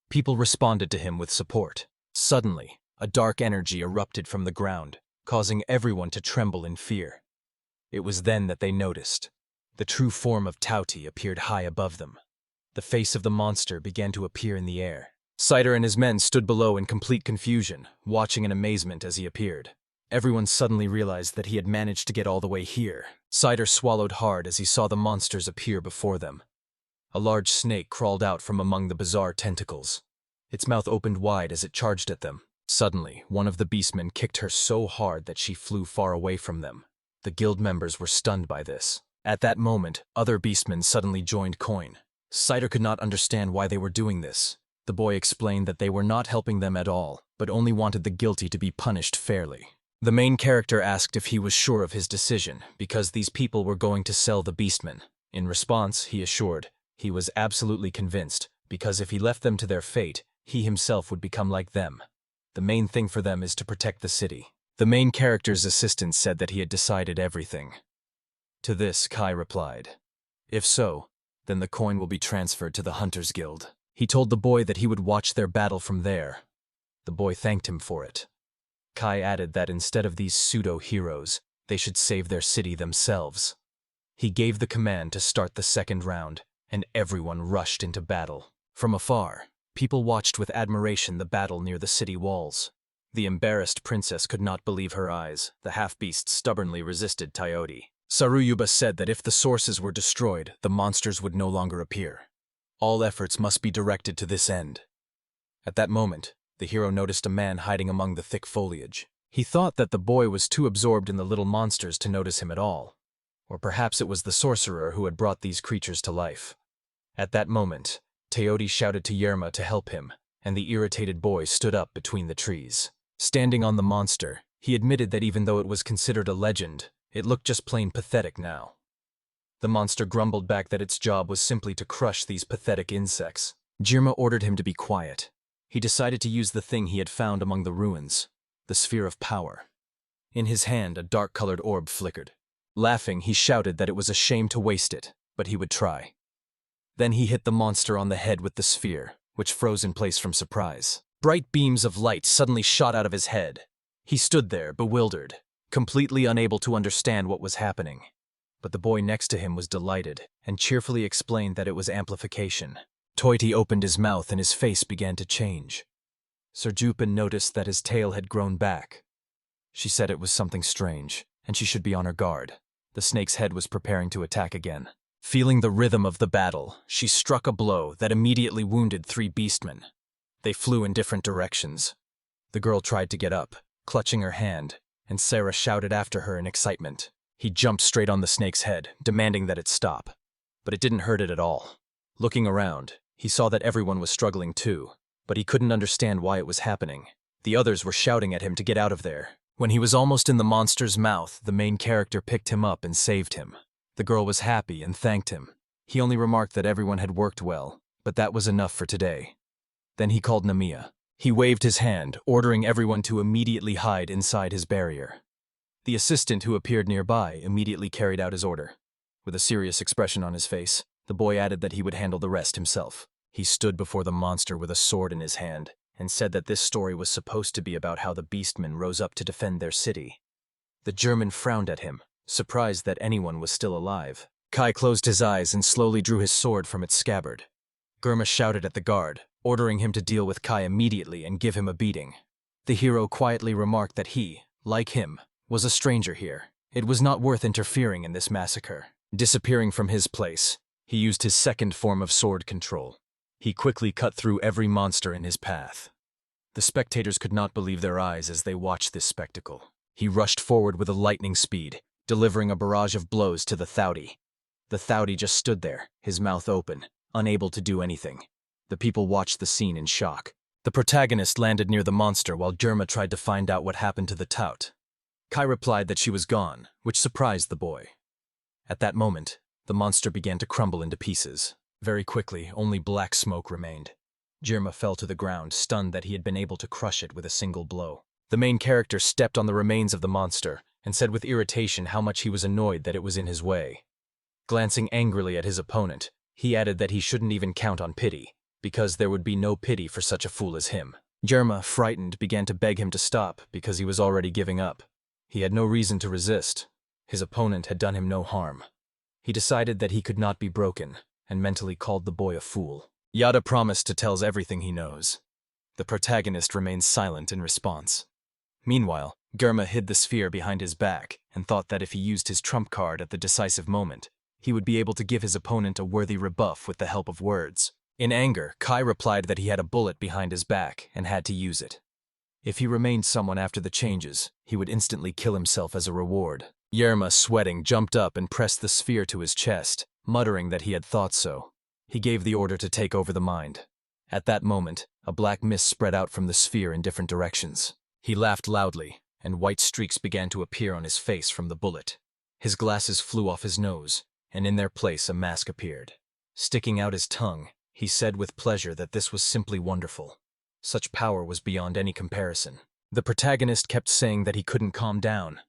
People responded to him with support. Suddenly, a dark energy erupted from the ground, causing everyone to tremble in fear. It was then that they noticed. The true form of Tauti appeared high above them. The face of the monster began to appear in the air. Cider and his men stood below in complete confusion, watching in amazement as he appeared. Everyone suddenly realized that he had managed to get all the way here. Cider swallowed hard as he saw the monsters appear before them. A large snake crawled out from among the bizarre tentacles. Its mouth opened wide as it charged at them. Suddenly, one of the beastmen kicked her so hard that she flew far away from them. The guild members were stunned by this. At that moment, other beastmen suddenly joined Coin. Cider could not understand why they were doing this. The boy explained that they were not helping them at all, but only wanted the guilty to be punished fairly. The main character asked if he was sure of his decision, because these people were going to sell the beastmen. In response, he assured, he was absolutely convinced, because if he left them to their fate, he himself would become like them. The main thing for them is to protect the city. The main character's assistant said that he had decided everything. To this, Kai replied, "If so, then the coin will be transferred to the Hunters Guild." He told the boy that he would watch their battle from there. The boy thanked him for it. Kai added that instead of these pseudo-heroes, they should save their city themselves. He gave the command to start the second round, and everyone rushed into battle. From afar, people watched with admiration the battle near the city walls. The embarrassed princess could not believe her eyes. The half-beast stubbornly resisted Tayoti. Saruyuba said that if the sources were destroyed, the monsters would no longer appear. All efforts must be directed to this end. At that moment, the hero noticed a man hiding among the thick foliage. He thought that the boy was too absorbed in the little monsters to notice him at all. Or perhaps it was the sorcerer who had brought these creatures to life. At that moment, Tayoti shouted to Yerma to help him, and the irritated boy stood up between the trees. Standing on the monster, he admitted that even though it was considered a legend, it looked just plain pathetic now. The monster grumbled back that its job was simply to crush these pathetic insects. Jirma ordered him to be quiet. He decided to use the thing he had found among the ruins, the sphere of power. In his hand, a dark-colored orb flickered. Laughing, he shouted that it was a shame to waste it, but he would try. Then he hit the monster on the head with the sphere, which froze in place from surprise. Bright beams of light suddenly shot out of his head. He stood there, bewildered, completely unable to understand what was happening. But the boy next to him was delighted, and cheerfully explained that it was amplification. Toiti opened his mouth and his face began to change. Sir Jupin noticed that his tail had grown back. She said it was something strange, and she should be on her guard. The snake's head was preparing to attack again. Feeling the rhythm of the battle, she struck a blow that immediately wounded 3 beastmen. They flew in different directions. The girl tried to get up, clutching her hand, and Sarah shouted after her in excitement. He jumped straight on the snake's head, demanding that it stop. But it didn't hurt it at all. Looking around, he saw that everyone was struggling too, but he couldn't understand why it was happening. The others were shouting at him to get out of there. When he was almost in the monster's mouth, the main character picked him up and saved him. The girl was happy and thanked him. He only remarked that everyone had worked well, but that was enough for today. Then he called Namiya. He waved his hand, ordering everyone to immediately hide inside his barrier. The assistant who appeared nearby immediately carried out his order. With a serious expression on his face, the boy added that he would handle the rest himself. He stood before the monster with a sword in his hand and said that this story was supposed to be about how the beastmen rose up to defend their city. The German frowned at him, surprised that anyone was still alive. Kai closed his eyes and slowly drew his sword from its scabbard. Germa shouted at the guard, ordering him to deal with Kai immediately and give him a beating. The hero quietly remarked that he, like him, was a stranger here. It was not worth interfering in this massacre. Disappearing from his place, he used his second form of sword control. He quickly cut through every monster in his path. The spectators could not believe their eyes as they watched this spectacle. He rushed forward with a lightning speed, delivering a barrage of blows to the Thoughty. The Thoughty just stood there, his mouth open, unable to do anything. The people watched the scene in shock. The protagonist landed near the monster while Germa tried to find out what happened to the tout. Kai replied that she was gone, which surprised the boy. At that moment, the monster began to crumble into pieces. Very quickly, only black smoke remained. Germa fell to the ground, stunned that he had been able to crush it with a single blow. The main character stepped on the remains of the monster and said with irritation how much he was annoyed that it was in his way. Glancing angrily at his opponent, he added that he shouldn't even count on pity, because there would be no pity for such a fool as him. Germa, frightened, began to beg him to stop because he was already giving up. He had no reason to resist. His opponent had done him no harm. He decided that he could not be broken, and mentally called the boy a fool. Yada promised to tell everything he knows. The protagonist remained silent in response. Meanwhile, Germa hid the sphere behind his back and thought that if he used his trump card at the decisive moment, he would be able to give his opponent a worthy rebuff with the help of words. In anger, Kai replied that he had a bullet behind his back and had to use it. If he remained someone after the changes, he would instantly kill himself as a reward. Yerma, sweating, jumped up and pressed the sphere to his chest, muttering that he had thought so. He gave the order to take over the mind. At that moment, a black mist spread out from the sphere in different directions. He laughed loudly, and white streaks began to appear on his face from the bullet. His glasses flew off his nose, and in their place a mask appeared. Sticking out his tongue, he said with pleasure that this was simply wonderful. Such power was beyond any comparison. The protagonist kept saying that he couldn't calm down.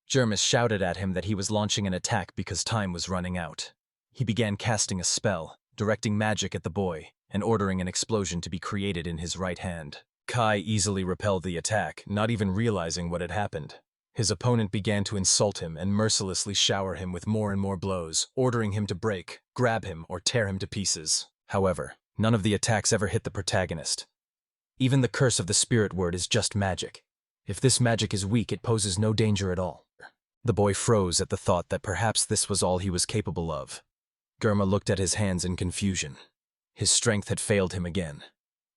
Jermis shouted at him that he was launching an attack because time was running out. He began casting a spell, directing magic at the boy, and ordering an explosion to be created in his right hand. Kai easily repelled the attack, not even realizing what had happened. His opponent began to insult him and mercilessly shower him with more and more blows, ordering him to break, grab him, or tear him to pieces. However, none of the attacks ever hit the protagonist. Even the curse of the spirit word is just magic. If this magic is weak, it poses no danger at all. The boy froze at the thought that perhaps this was all he was capable of. Germa looked at his hands in confusion. His strength had failed him again.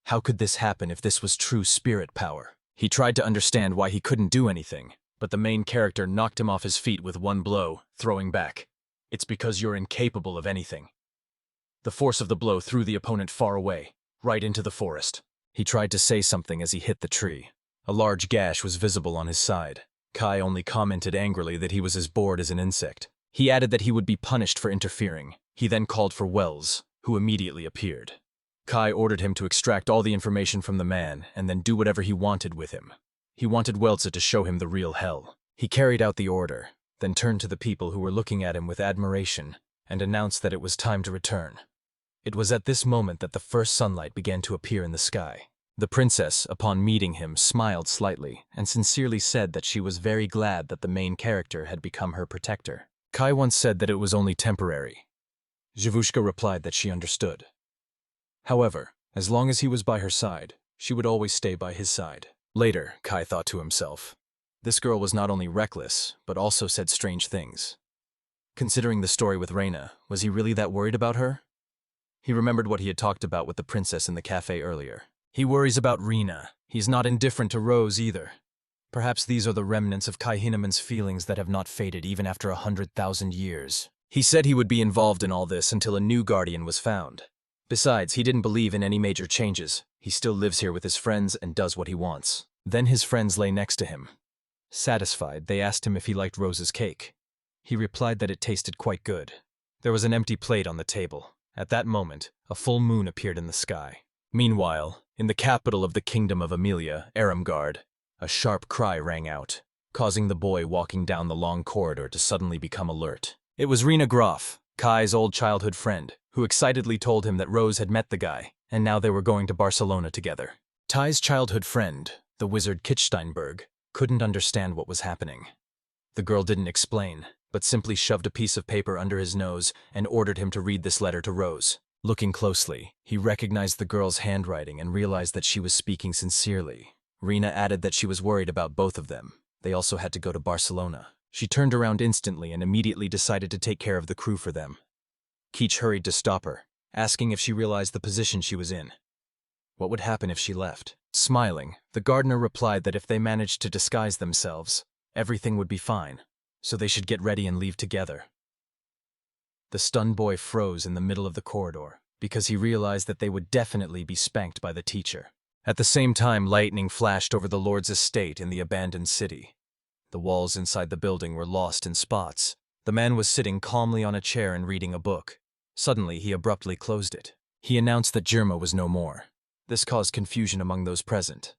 How could this happen if this was true spirit power? He tried to understand why he couldn't do anything, but the main character knocked him off his feet with one blow, throwing back. It's because you're incapable of anything. The force of the blow threw the opponent far away, right into the forest. He tried to say something as he hit the tree. A large gash was visible on his side. Kai only commented angrily that he was as bored as an insect. He added that he would be punished for interfering. He then called for Wells, who immediately appeared. Kai ordered him to extract all the information from the man and then do whatever he wanted with him. He wanted Welza to show him the real hell. He carried out the order, then turned to the people who were looking at him with admiration and announced that it was time to return. It was at this moment that the first sunlight began to appear in the sky. The princess, upon meeting him, smiled slightly and sincerely said that she was very glad that the main character had become her protector. Kai once said that it was only temporary. Zhivushka replied that she understood. However, as long as he was by her side, she would always stay by his side. Later, Kai thought to himself, this girl was not only reckless, but also said strange things. Considering the story with Reina, was he really that worried about her? He remembered what he had talked about with the princess in the cafe earlier. He worries about Rena. He's not indifferent to Rose either. Perhaps these are the remnants of Kai Hineman's feelings that have not faded even after 100,000 years. He said he would be involved in all this until a new guardian was found. Besides, he didn't believe in any major changes. He still lives here with his friends and does what he wants. Then his friends lay next to him. Satisfied, they asked him if he liked Rose's cake. He replied that it tasted quite good. There was an empty plate on the table. At that moment, a full moon appeared in the sky. Meanwhile, in the capital of the kingdom of Amelia, Aramgard, a sharp cry rang out, causing the boy walking down the long corridor to suddenly become alert. It was Rena Groff, Kai's old childhood friend, who excitedly told him that Rose had met the guy, and now they were going to Barcelona together. Ty's childhood friend, the wizard Kitzsteinberg, couldn't understand what was happening. The girl didn't explain, but simply shoved a piece of paper under his nose and ordered him to read this letter to Rose. Looking closely, he recognized the girl's handwriting and realized that she was speaking sincerely. Rena added that she was worried about both of them. They also had to go to Barcelona. She turned around instantly and immediately decided to take care of the crew for them. Keach hurried to stop her, asking if she realized the position she was in. What would happen if she left? Smiling, the gardener replied that if they managed to disguise themselves, everything would be fine, so they should get ready and leave together. The stunned boy froze in the middle of the corridor, because he realized that they would definitely be spanked by the teacher. At the same time, lightning flashed over the Lord's estate in the abandoned city. The walls inside the building were lost in spots. The man was sitting calmly on a chair and reading a book. Suddenly, he abruptly closed it. He announced that Jirma was no more. This caused confusion among those present.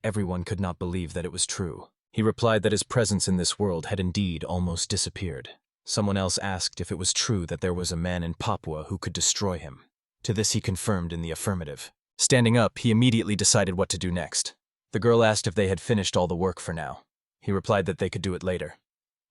Everyone could not believe that it was true. He replied that his presence in this world had indeed almost disappeared. Someone else asked if it was true that there was a man in Papua who could destroy him. To this he confirmed in the affirmative. Standing up, he immediately decided what to do next. The girl asked if they had finished all the work for now. He replied that they could do it later.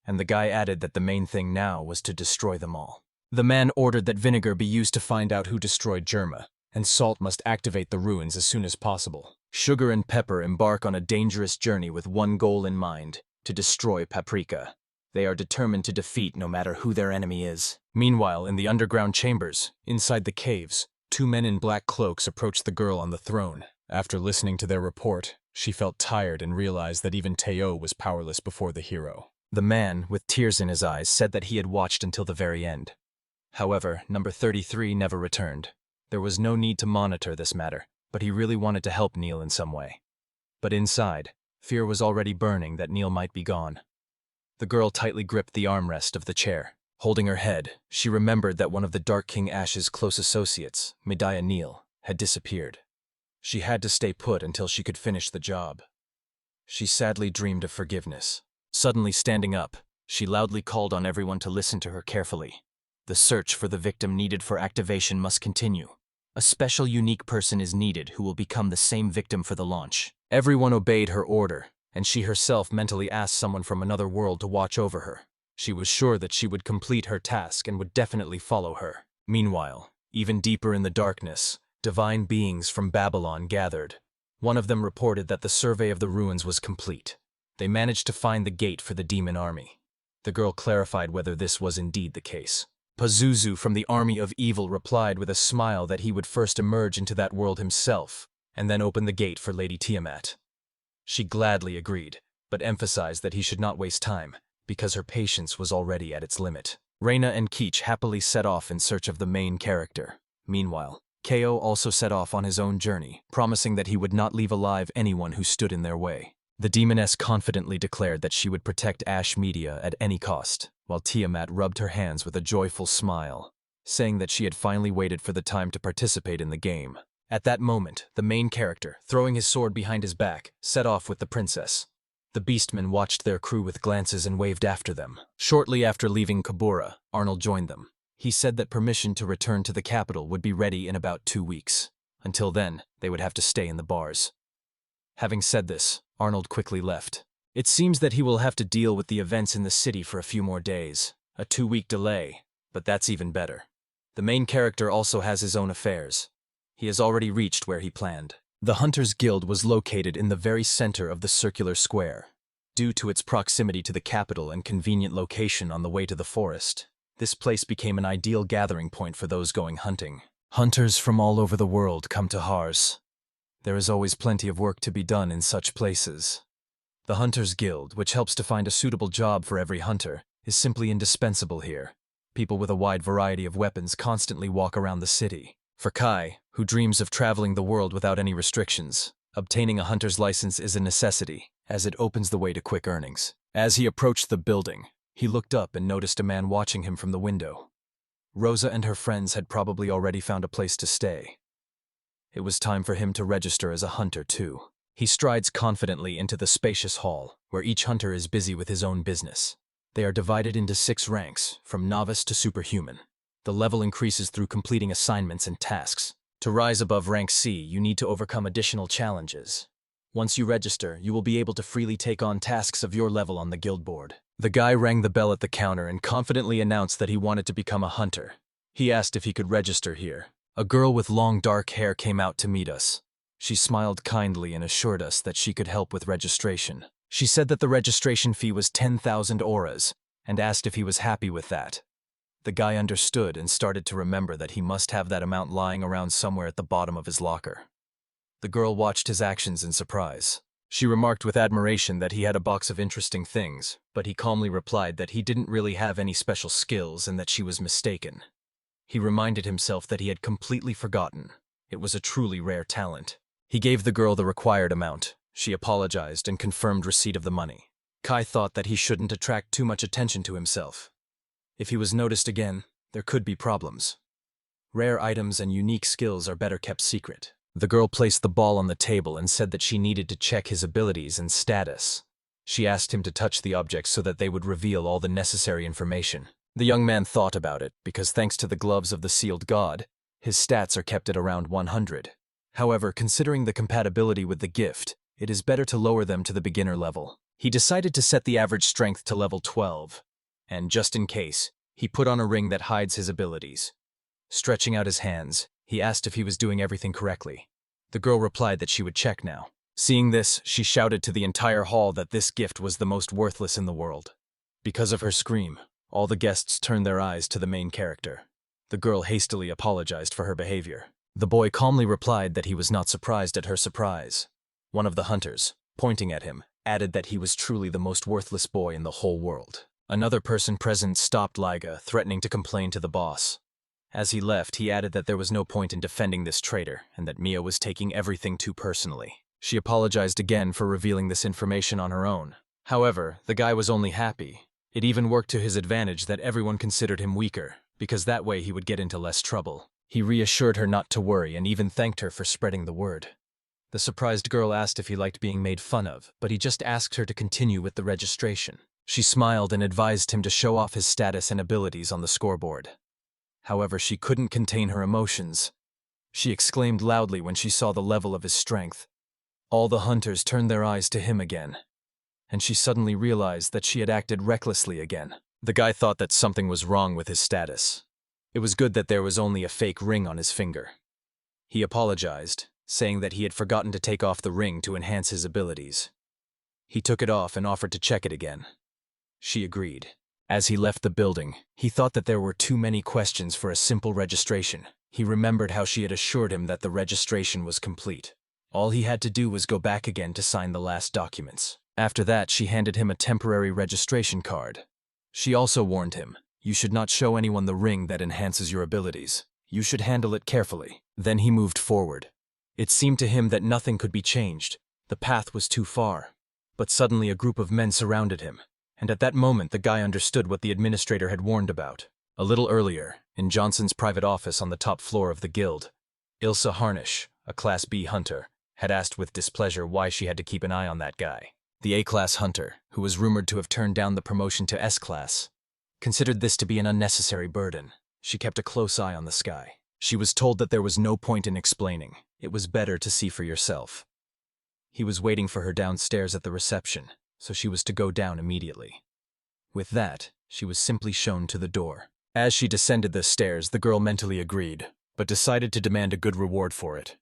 And the guy added that the main thing now was to destroy them all. The man ordered that vinegar be used to find out who destroyed Jirma, and salt must activate the ruins as soon as possible. Sugar and Pepper embark on a dangerous journey with one goal in mind, to destroy Paprika. They are determined to defeat no matter who their enemy is. Meanwhile, in the underground chambers, inside the caves, two men in black cloaks approached the girl on the throne. After listening to their report, she felt tired and realized that even Teo was powerless before the hero. The man, with tears in his eyes, said that he had watched until the very end. However, number 33 never returned. There was no need to monitor this matter, but he really wanted to help Neil in some way. But inside, fear was already burning that Neil might be gone. The girl tightly gripped the armrest of the chair. Holding her head, she remembered that one of the Dark King Ash's close associates, Medaya Neil, had disappeared. She had to stay put until she could finish the job. She sadly dreamed of forgiveness. Suddenly standing up, she loudly called on everyone to listen to her carefully. The search for the victim needed for activation must continue. A special unique person is needed who will become the same victim for the launch. Everyone obeyed her order, and she herself mentally asked someone from another world to watch over her. She was sure that she would complete her task and would definitely follow her. Meanwhile, even deeper in the darkness, divine beings from Babylon gathered. One of them reported that the survey of the ruins was complete. They managed to find the gate for the demon army. The girl clarified whether this was indeed the case. Pazuzu from the army of evil replied with a smile that he would first emerge into that world himself, and then open the gate for Lady Tiamat. She gladly agreed, but emphasized that he should not waste time, because her patience was already at its limit. Reyna and Keach happily set off in search of the main character. Meanwhile, Ko also set off on his own journey, promising that he would not leave alive anyone who stood in their way. The demoness confidently declared that she would protect Ash Media at any cost, while Tiamat rubbed her hands with a joyful smile, saying that she had finally waited for the time to participate in the game. At that moment, the main character, throwing his sword behind his back, set off with the princess. The beastmen watched their crew with glances and waved after them. Shortly after leaving Kabura, Arnold joined them. He said that permission to return to the capital would be ready in about 2 weeks. Until then, they would have to stay in the bars. Having said this, Arnold quickly left. It seems that he will have to deal with the events in the city for a few more days. A 2-week delay, but that's even better. The main character also has his own affairs. He has already reached where he planned. The Hunters Guild was located in the very center of the circular square. Due to its proximity to the capital and convenient location on the way to the forest, this place became an ideal gathering point for those going hunting. Hunters from all over the world come to Hars. There is always plenty of work to be done in such places. The Hunters Guild, which helps to find a suitable job for every hunter, is simply indispensable here. People with a wide variety of weapons constantly walk around the city. For Kai, who dreams of traveling the world without any restrictions, obtaining a hunter's license is a necessity, as it opens the way to quick earnings. As he approached the building, he looked up and noticed a man watching him from the window. Rosa and her friends had probably already found a place to stay. It was time for him to register as a hunter too. He strides confidently into the spacious hall, where each hunter is busy with his own business. They are divided into 6 ranks, from novice to superhuman. The level increases through completing assignments and tasks. To rise above rank C, you need to overcome additional challenges. Once you register, you will be able to freely take on tasks of your level on the guild board. The guy rang the bell at the counter and confidently announced that he wanted to become a hunter. He asked if he could register here. A girl with long dark hair came out to meet us. She smiled kindly and assured us that she could help with registration. She said that the registration fee was 10,000 auras, and asked if he was happy with that. The guy understood and started to remember that he must have that amount lying around somewhere at the bottom of his locker. The girl watched his actions in surprise. She remarked with admiration that he had a box of interesting things, but he calmly replied that he didn't really have any special skills and that she was mistaken. He reminded himself that he had completely forgotten. It was a truly rare talent. He gave the girl the required amount. She apologized and confirmed receipt of the money. Kai thought that he shouldn't attract too much attention to himself. If he was noticed again, there could be problems. Rare items and unique skills are better kept secret. The girl placed the ball on the table and said that she needed to check his abilities and status. She asked him to touch the objects so that they would reveal all the necessary information. The young man thought about it, because thanks to the gloves of the sealed god, his stats are kept at around 100. However, considering the compatibility with the gift, it is better to lower them to the beginner level. He decided to set the average strength to level 12, and just in case, he put on a ring that hides his abilities. Stretching out his hands, he asked if he was doing everything correctly. The girl replied that she would check now. Seeing this, she shouted to the entire hall that this gift was the most worthless in the world. Because of her scream, all the guests turned their eyes to the main character. The girl hastily apologized for her behavior. The boy calmly replied that he was not surprised at her surprise. One of the hunters, pointing at him, added that he was truly the most worthless boy in the whole world. Another person present stopped Liga, threatening to complain to the boss. As he left, he added that there was no point in defending this traitor, and that Mia was taking everything too personally. She apologized again for revealing this information on her own. However, the guy was only happy. It even worked to his advantage that everyone considered him weaker, because that way he would get into less trouble. He reassured her not to worry and even thanked her for spreading the word. The surprised girl asked if he liked being made fun of, but he just asked her to continue with the registration. She smiled and advised him to show off his status and abilities on the scoreboard. However, she couldn't contain her emotions. She exclaimed loudly when she saw the level of his strength. All the hunters turned their eyes to him again, and she suddenly realized that she had acted recklessly again. The guy thought that something was wrong with his status. It was good that there was only a fake ring on his finger. He apologized, saying that he had forgotten to take off the ring to enhance his abilities. He took it off and offered to check it again. She agreed. As he left the building, he thought that there were too many questions for a simple registration. He remembered how she had assured him that the registration was complete. All he had to do was go back again to sign the last documents. After that, she handed him a temporary registration card. She also warned him, "You should not show anyone the ring that enhances your abilities. You should handle it carefully." Then he moved forward. It seemed to him that nothing could be changed. The path was too far. But suddenly a group of men surrounded him, and at that moment the guy understood what the administrator had warned about. A little earlier, in Johnson's private office on the top floor of the guild, Ilsa Harnish, a Class B hunter, had asked with displeasure why she had to keep an eye on that guy. The A-class hunter, who was rumored to have turned down the promotion to S-class, considered this to be an unnecessary burden. She kept a close eye on the sky. She was told that there was no point in explaining. It was better to see for yourself. He was waiting for her downstairs at the reception, so she was to go down immediately. With that, she was simply shown to the door. As she descended the stairs, the girl mentally agreed, but decided to demand a good reward for it.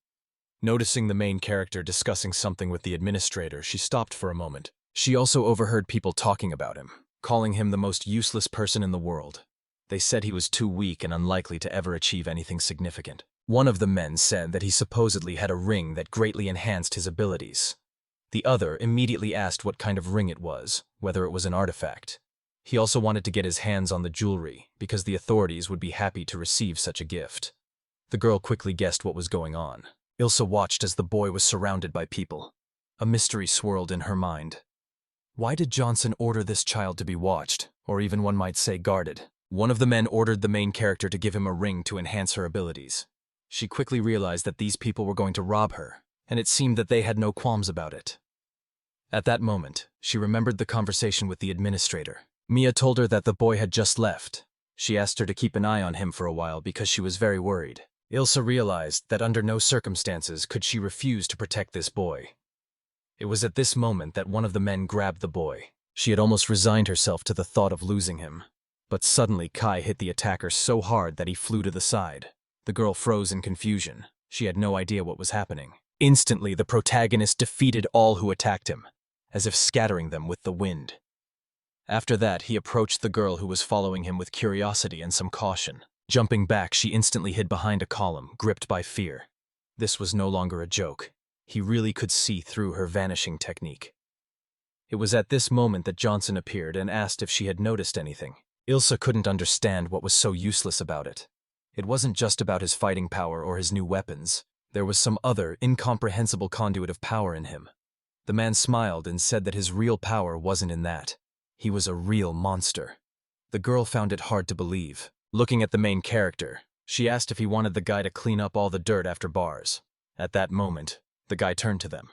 Noticing the main character discussing something with the administrator, she stopped for a moment. She also overheard people talking about him, calling him the most useless person in the world. They said he was too weak and unlikely to ever achieve anything significant. One of the men said that he supposedly had a ring that greatly enhanced his abilities. The other immediately asked what kind of ring it was, whether it was an artifact. He also wanted to get his hands on the jewelry, because the authorities would be happy to receive such a gift. The girl quickly guessed what was going on. Ilsa watched as the boy was surrounded by people. A mystery swirled in her mind. Why did Johnson order this child to be watched, or even one might say guarded? One of the men ordered the main character to give him a ring to enhance her abilities. She quickly realized that these people were going to rob her, and it seemed that they had no qualms about it. At that moment, she remembered the conversation with the administrator. Mia told her that the boy had just left. She asked her to keep an eye on him for a while because she was very worried. Ilsa realized that under no circumstances could she refuse to protect this boy. It was at this moment that one of the men grabbed the boy. She had almost resigned herself to the thought of losing him. But suddenly Kai hit the attacker so hard that he flew to the side. The girl froze in confusion. She had no idea what was happening. Instantly, the protagonist defeated all who attacked him, as if scattering them with the wind. After that, he approached the girl who was following him with curiosity and some caution. Jumping back, she instantly hid behind a column, gripped by fear. This was no longer a joke. He really could see through her vanishing technique. It was at this moment that Johnson appeared and asked if she had noticed anything. Ilsa couldn't understand what was so useless about it. It wasn't just about his fighting power or his new weapons. There was some other, incomprehensible conduit of power in him. The man smiled and said that his real power wasn't in that. He was a real monster. The girl found it hard to believe. Looking at the main character, she asked if he wanted the guy to clean up all the dirt after bars. At that moment, the guy turned to them.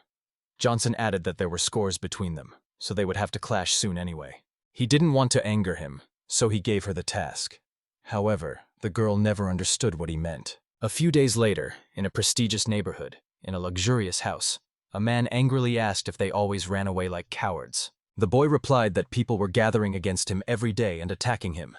Johnson added that there were scores between them, so they would have to clash soon anyway. He didn't want to anger him, so he gave her the task. However, the girl never understood what he meant. A few days later, in a prestigious neighborhood, in a luxurious house, a man angrily asked if they always ran away like cowards. The boy replied that people were gathering against him every day and attacking him.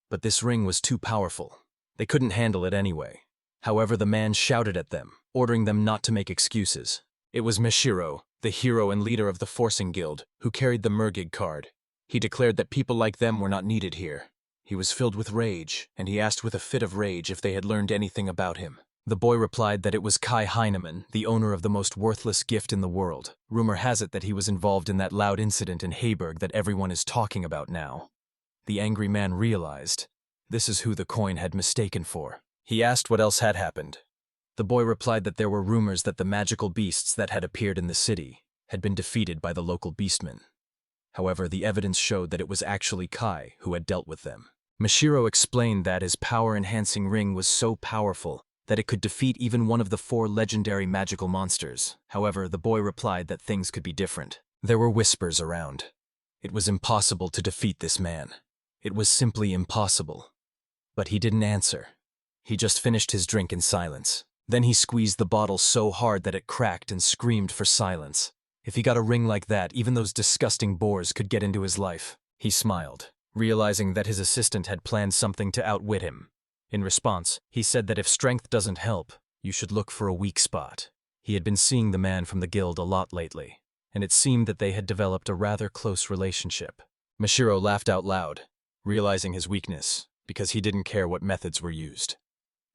But this ring was too powerful. They couldn't handle it anyway. However, the man shouted at them, ordering them not to make excuses. It was Mishiro, the hero and leader of the Forcing Guild, who carried the Mergig card. He declared that people like them were not needed here. He was filled with rage, and he asked with a fit of rage if they had learned anything about him. The boy replied that it was Kai Heinemann, the owner of the most worthless gift in the world. Rumor has it that he was involved in that loud incident in Heiberg that everyone is talking about now. The angry man realized this is who the coin had mistaken for. He asked what else had happened. The boy replied that there were rumors that the magical beasts that had appeared in the city had been defeated by the local beastmen. However, the evidence showed that it was actually Kai who had dealt with them. Mishiro explained that his power-enhancing ring was so powerful that it could defeat even one of the 4 legendary magical monsters. However, the boy replied that things could be different. There were whispers around. It was impossible to defeat this man. It was simply impossible. But he didn't answer. He just finished his drink in silence. Then he squeezed the bottle so hard that it cracked and screamed for silence. If he got a ring like that, even those disgusting boars could get into his life. He smiled, realizing that his assistant had planned something to outwit him. In response, he said that if strength doesn't help, you should look for a weak spot. He had been seeing the man from the guild a lot lately, and it seemed that they had developed a rather close relationship. Mishiro laughed out loud, realizing his weakness, because he didn't care what methods were used.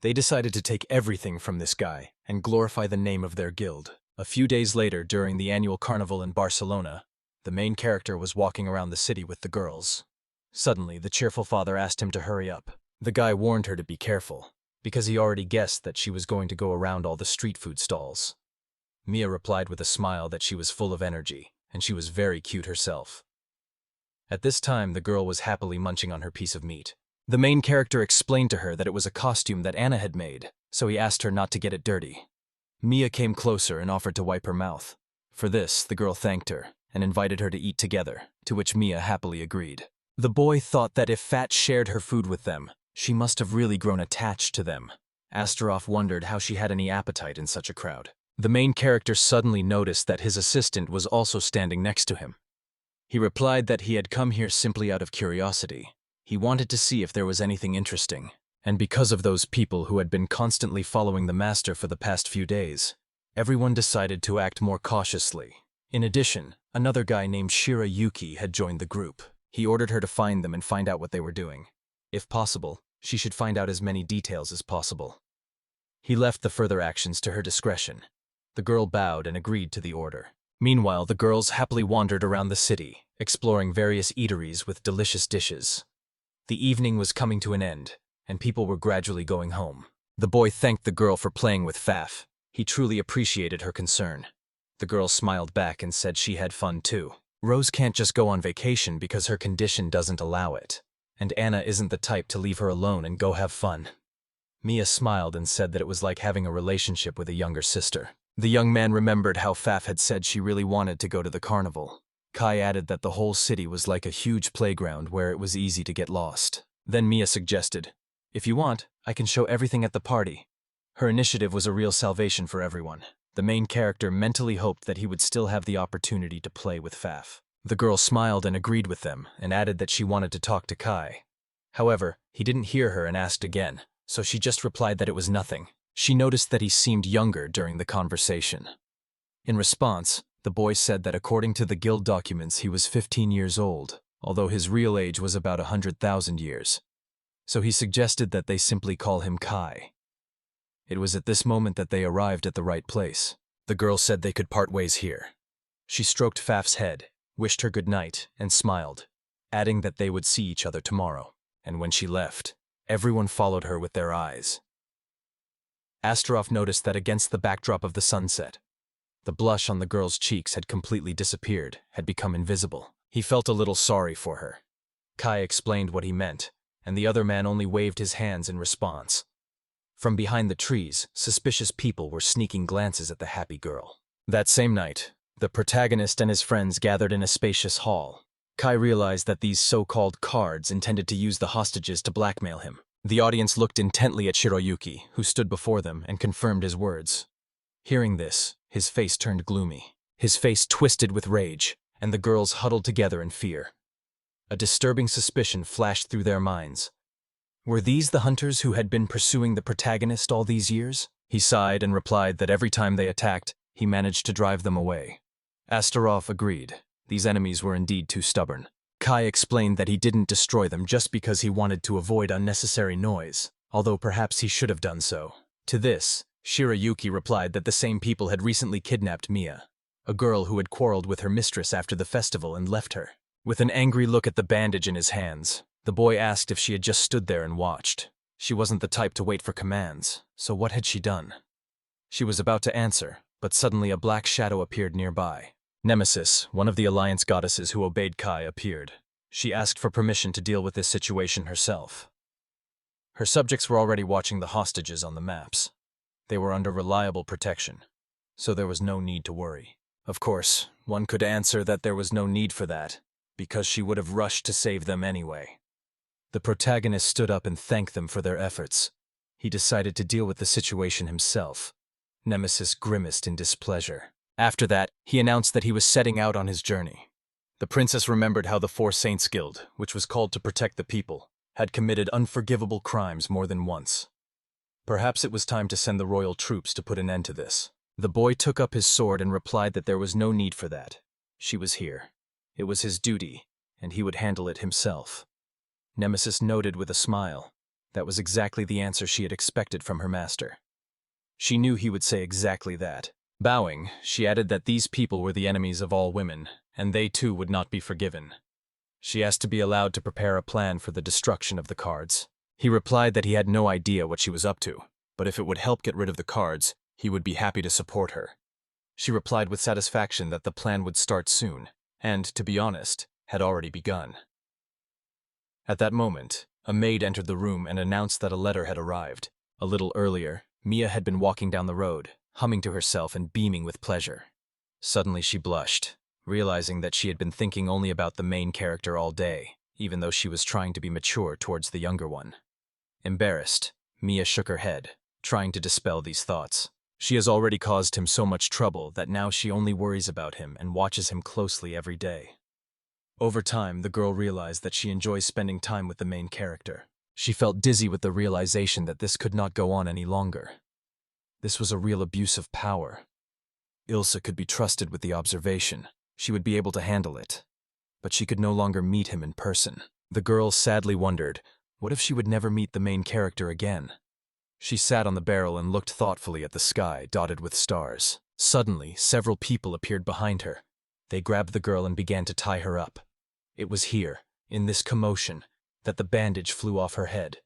They decided to take everything from this guy and glorify the name of their guild. A few days later, during the annual carnival in Barcelona, the main character was walking around the city with the girls. Suddenly, the cheerful father asked him to hurry up. The guy warned her to be careful, because he already guessed that she was going to go around all the street food stalls. Mia replied with a smile that she was full of energy, and she was very cute herself. At this time, the girl was happily munching on her piece of meat. The main character explained to her that it was a costume that Anna had made, so he asked her not to get it dirty. Mia came closer and offered to wipe her mouth. For this, the girl thanked her and invited her to eat together, to which Mia happily agreed. The boy thought that if Fat shared her food with them, she must have really grown attached to them. Astaroth wondered how she had any appetite in such a crowd. The main character suddenly noticed that his assistant was also standing next to him. He replied that he had come here simply out of curiosity. He wanted to see if there was anything interesting, and because of those people who had been constantly following the master for the past few days, everyone decided to act more cautiously. In addition, another guy named Shira Yuki had joined the group. He ordered her to find them and find out what they were doing. If possible, she should find out as many details as possible. He left the further actions to her discretion. The girl bowed and agreed to the order. Meanwhile, the girls happily wandered around the city, exploring various eateries with delicious dishes. The evening was coming to an end, and people were gradually going home. The boy thanked the girl for playing with Faf. He truly appreciated her concern. The girl smiled back and said she had fun too. Rose can't just go on vacation because her condition doesn't allow it, and Anna isn't the type to leave her alone and go have fun. Mia smiled and said that it was like having a relationship with a younger sister. The young man remembered how Faf had said she really wanted to go to the carnival. Kai added that the whole city was like a huge playground where it was easy to get lost. Then Mia suggested, "If you want, I can show everything at the party." Her initiative was a real salvation for everyone. The main character mentally hoped that he would still have the opportunity to play with Faf. The girl smiled and agreed with them, and added that she wanted to talk to Kai. However, he didn't hear her and asked again, so she just replied that it was nothing. She noticed that he seemed younger during the conversation. In response, the boy said that according to the guild documents he was 15 years old, although his real age was about 100,000 years. So he suggested that they simply call him Kai. It was at this moment that they arrived at the right place. The girl said they could part ways here. She stroked Faf's head, wished her good night, and smiled, adding that they would see each other tomorrow. And when she left, everyone followed her with their eyes. Astaroth noticed that against the backdrop of the sunset, the blush on the girl's cheeks had completely disappeared, had become invisible. He felt a little sorry for her. Kai explained what he meant, and the other man only waved his hands in response. From behind the trees, suspicious people were sneaking glances at the happy girl. That same night, the protagonist and his friends gathered in a spacious hall. Kai realized that these so-called cards intended to use the hostages to blackmail him. The audience looked intently at Shiroyuki, who stood before them, and confirmed his words. Hearing this, his face turned gloomy. His face twisted with rage, and the girls huddled together in fear. A disturbing suspicion flashed through their minds. Were these the hunters who had been pursuing the protagonist all these years? He sighed and replied that every time they attacked, he managed to drive them away. Astaroth agreed. These enemies were indeed too stubborn. Kai explained that he didn't destroy them just because he wanted to avoid unnecessary noise, although perhaps he should have done so. To this, Shiroyuki replied that the same people had recently kidnapped Mia, a girl who had quarreled with her mistress after the festival and left her. With an angry look at the bandage in his hands, the boy asked if she had just stood there and watched. She wasn't the type to wait for commands, so what had she done? She was about to answer, but suddenly a black shadow appeared nearby. Nemesis, one of the Alliance goddesses who obeyed Kai, appeared. She asked for permission to deal with this situation herself. Her subjects were already watching the hostages on the maps. They were under reliable protection, so there was no need to worry. Of course, one could answer that there was no need for that, because she would have rushed to save them anyway. The protagonist stood up and thanked them for their efforts. He decided to deal with the situation himself. Nemesis grimaced in displeasure. After that, he announced that he was setting out on his journey. The princess remembered how the Four Saints Guild, which was called to protect the people, had committed unforgivable crimes more than once. Perhaps it was time to send the royal troops to put an end to this. The boy took up his sword and replied that there was no need for that. She was here. It was his duty, and he would handle it himself. Nemesis noted with a smile. That was exactly the answer she had expected from her master. She knew he would say exactly that. Bowing, she added that these people were the enemies of all women, and they too would not be forgiven. She asked to be allowed to prepare a plan for the destruction of the cards. He replied that he had no idea what she was up to, but if it would help get rid of the cards, he would be happy to support her. She replied with satisfaction that the plan would start soon, and, to be honest, had already begun. At that moment, a maid entered the room and announced that a letter had arrived. A little earlier, Mia had been walking down the road, humming to herself and beaming with pleasure. Suddenly she blushed, realizing that she had been thinking only about the main character all day, even though she was trying to be mature towards the younger one. Embarrassed, Mia shook her head, trying to dispel these thoughts. She has already caused him so much trouble that now she only worries about him and watches him closely every day. Over time, the girl realized that she enjoys spending time with the main character. She felt dizzy with the realization that this could not go on any longer. This was a real abuse of power. Ilsa could be trusted with the observation. She would be able to handle it. But she could no longer meet him in person. The girl sadly wondered, what if she would never meet the main character again? She sat on the barrel and looked thoughtfully at the sky dotted with stars. Suddenly, several people appeared behind her. They grabbed the girl and began to tie her up. It was here, in this commotion, that the bandage flew off her head.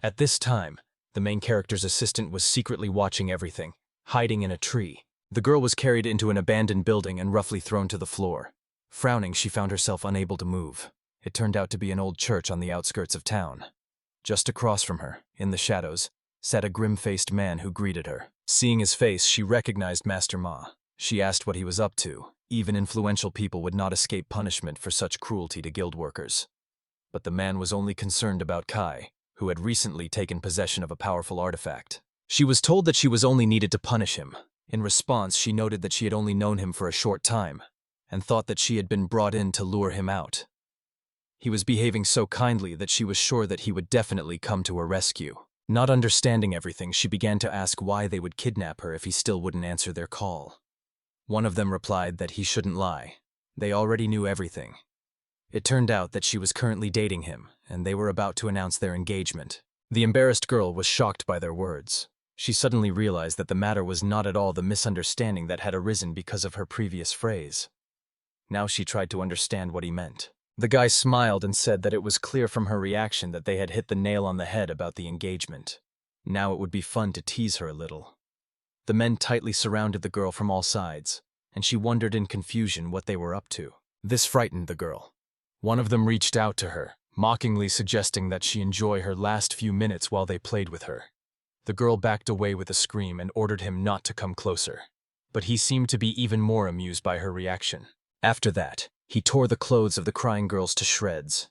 At this time, the main character's assistant was secretly watching everything, hiding in a tree. The girl was carried into an abandoned building and roughly thrown to the floor. Frowning, she found herself unable to move. It turned out to be an old church on the outskirts of town. Just across from her, in the shadows, sat a grim-faced man who greeted her. Seeing his face, she recognized Master Ma. She asked what he was up to. Even influential people would not escape punishment for such cruelty to guild workers. But the man was only concerned about Kai, who had recently taken possession of a powerful artifact. She was told that she was only needed to punish him. In response, she noted that she had only known him for a short time, and thought that she had been brought in to lure him out. He was behaving so kindly that she was sure that he would definitely come to her rescue. Not understanding everything, she began to ask why they would kidnap her if he still wouldn't answer their call. One of them replied that he shouldn't lie. They already knew everything. It turned out that she was currently dating him, and they were about to announce their engagement. The embarrassed girl was shocked by their words. She suddenly realized that the matter was not at all the misunderstanding that had arisen because of her previous phrase. Now she tried to understand what he meant. The guy smiled and said that it was clear from her reaction that they had hit the nail on the head about the engagement. Now it would be fun to tease her a little. The men tightly surrounded the girl from all sides, and she wondered in confusion what they were up to. This frightened the girl. One of them reached out to her, mockingly suggesting that she enjoy her last few minutes while they played with her. The girl backed away with a scream and ordered him not to come closer. But he seemed to be even more amused by her reaction. After that, he tore the clothes of the crying girls to shreds.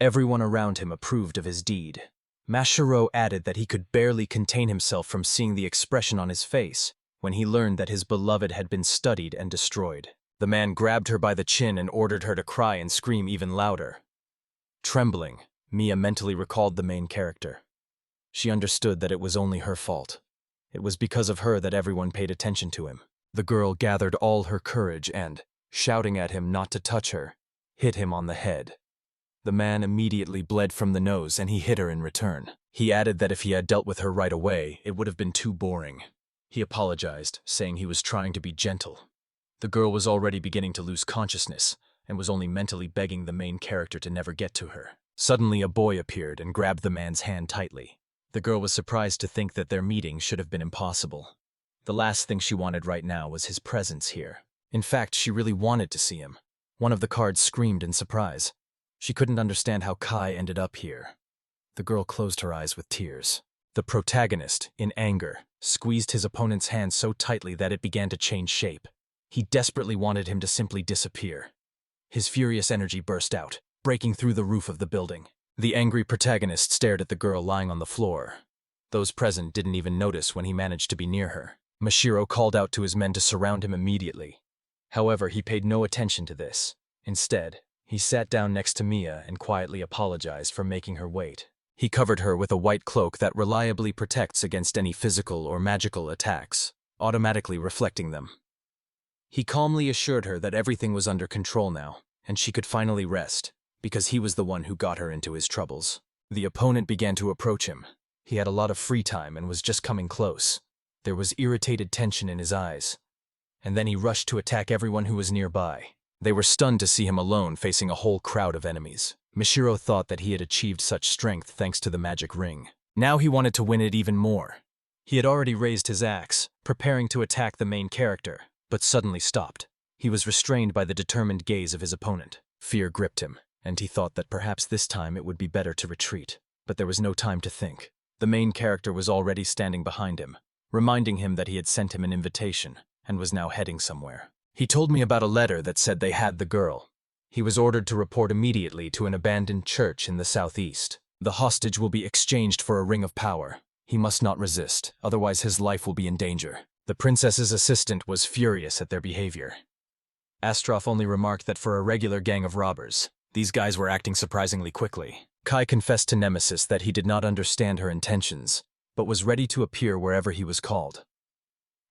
Everyone around him approved of his deed. Mashiro added that he could barely contain himself from seeing the expression on his face when he learned that his beloved had been studied and destroyed. The man grabbed her by the chin and ordered her to cry and scream even louder. Trembling, Mia mentally recalled the main character. She understood that it was only her fault. It was because of her that everyone paid attention to him. The girl gathered all her courage and, shouting at him not to touch her, hit him on the head. The man immediately bled from the nose and he hit her in return. He added that if he had dealt with her right away, it would have been too boring. He apologized, saying he was trying to be gentle. The girl was already beginning to lose consciousness and was only mentally begging the main character to never get to her. Suddenly a boy appeared and grabbed the man's hand tightly. The girl was surprised to think that their meeting should have been impossible. The last thing she wanted right now was his presence here. In fact, she really wanted to see him. One of the cards screamed in surprise. She couldn't understand how Kai ended up here. The girl closed her eyes with tears. The protagonist, in anger, squeezed his opponent's hand so tightly that it began to change shape. He desperately wanted him to simply disappear. His furious energy burst out, breaking through the roof of the building. The angry protagonist stared at the girl lying on the floor. Those present didn't even notice when he managed to be near her. Mashiro called out to his men to surround him immediately. However, he paid no attention to this. Instead, he sat down next to Mia and quietly apologized for making her wait. He covered her with a white cloak that reliably protects against any physical or magical attacks, automatically reflecting them. He calmly assured her that everything was under control now, and she could finally rest, because he was the one who got her into his troubles. The opponent began to approach him. He had a lot of free time and was just coming close. There was irritated tension in his eyes. And then he rushed to attack everyone who was nearby. They were stunned to see him alone facing a whole crowd of enemies. Mashiro thought that he had achieved such strength thanks to the magic ring. Now he wanted to win it even more. He had already raised his axe, preparing to attack the main character, but suddenly stopped. He was restrained by the determined gaze of his opponent. Fear gripped him, and he thought that perhaps this time it would be better to retreat. But there was no time to think. The main character was already standing behind him, reminding him that he had sent him an invitation and was now heading somewhere. He told me about a letter that said they had the girl. He was ordered to report immediately to an abandoned church in the southeast. The hostage will be exchanged for a ring of power. He must not resist, otherwise his life will be in danger. The princess's assistant was furious at their behavior. Astroff only remarked that for a regular gang of robbers, these guys were acting surprisingly quickly. Kai confessed to Nemesis that he did not understand her intentions, but was ready to appear wherever he was called.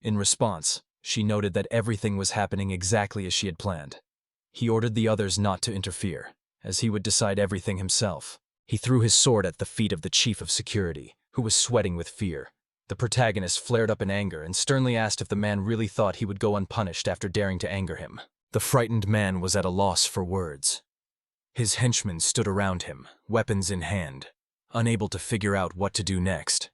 In response, she noted that everything was happening exactly as she had planned. He ordered the others not to interfere, as he would decide everything himself. He threw his sword at the feet of the chief of security, who was sweating with fear. The protagonist flared up in anger and sternly asked if the man really thought he would go unpunished after daring to anger him. The frightened man was at a loss for words. His henchmen stood around him, weapons in hand, unable to figure out what to do next.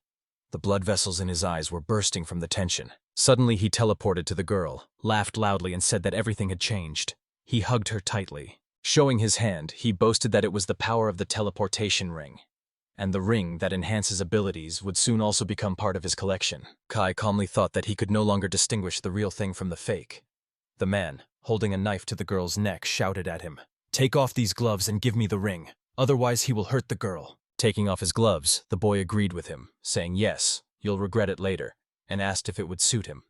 The blood vessels in his eyes were bursting from the tension. Suddenly he teleported to the girl, laughed loudly and said that everything had changed. He hugged her tightly. Showing his hand, he boasted that it was the power of the teleportation ring, and the ring that enhances abilities would soon also become part of his collection. Kai calmly thought that he could no longer distinguish the real thing from the fake. The man, holding a knife to the girl's neck, shouted at him, "Take off these gloves and give me the ring, otherwise he will hurt the girl." Taking off his gloves, the boy agreed with him, saying, "Yes, you'll regret it later," and asked if it would suit him.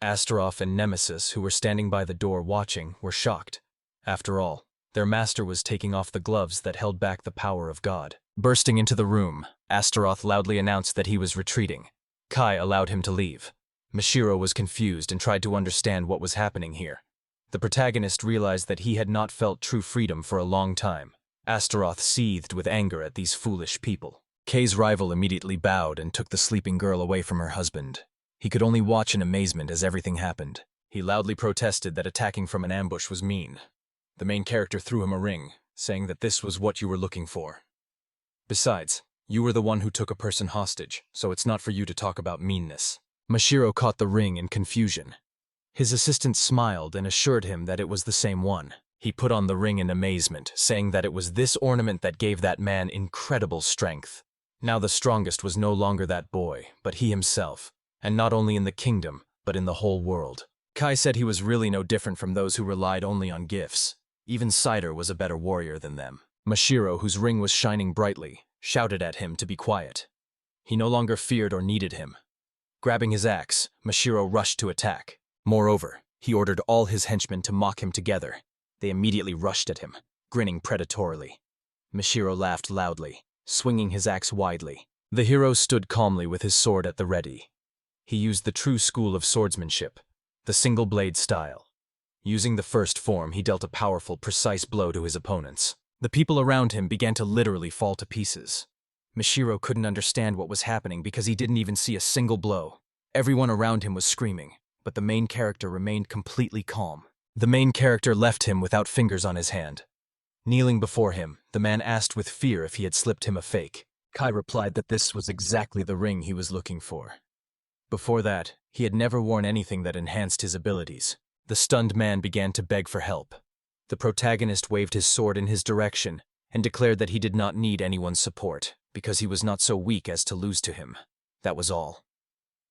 Astaroth and Nemesis, who were standing by the door watching, were shocked. After all, their master was taking off the gloves that held back the power of God. Bursting into the room, Astaroth loudly announced that he was retreating. Kai allowed him to leave. Mashiro was confused and tried to understand what was happening here. The protagonist realized that he had not felt true freedom for a long time. Astaroth seethed with anger at these foolish people. Kay's rival immediately bowed and took the sleeping girl away from her husband. He could only watch in amazement as everything happened. He loudly protested that attacking from an ambush was mean. The main character threw him a ring, saying that this was what you were looking for. Besides, you were the one who took a person hostage, so it's not for you to talk about meanness. Mashiro caught the ring in confusion. His assistant smiled and assured him that it was the same one. He put on the ring in amazement, saying that it was this ornament that gave that man incredible strength. Now the strongest was no longer that boy, but he himself, and not only in the kingdom, but in the whole world. Kai said he was really no different from those who relied only on gifts. Even Cider was a better warrior than them. Mashiro, whose ring was shining brightly, shouted at him to be quiet. He no longer feared or needed him. Grabbing his axe, Mashiro rushed to attack. Moreover, he ordered all his henchmen to mock him together. They immediately rushed at him, grinning predatorily. Mashiro laughed loudly, swinging his axe widely. The hero stood calmly with his sword at the ready. He used the true school of swordsmanship, the single-blade style. Using the first form, he dealt a powerful, precise blow to his opponents. The people around him began to literally fall to pieces. Mashiro couldn't understand what was happening because he didn't even see a single blow. Everyone around him was screaming, but the main character remained completely calm. The main character left him without fingers on his hand. Kneeling before him, the man asked with fear if he had slipped him a fake. Kai replied that this was exactly the ring he was looking for. Before that, he had never worn anything that enhanced his abilities. The stunned man began to beg for help. The protagonist waved his sword in his direction and declared that he did not need anyone's support because he was not so weak as to lose to him. That was all.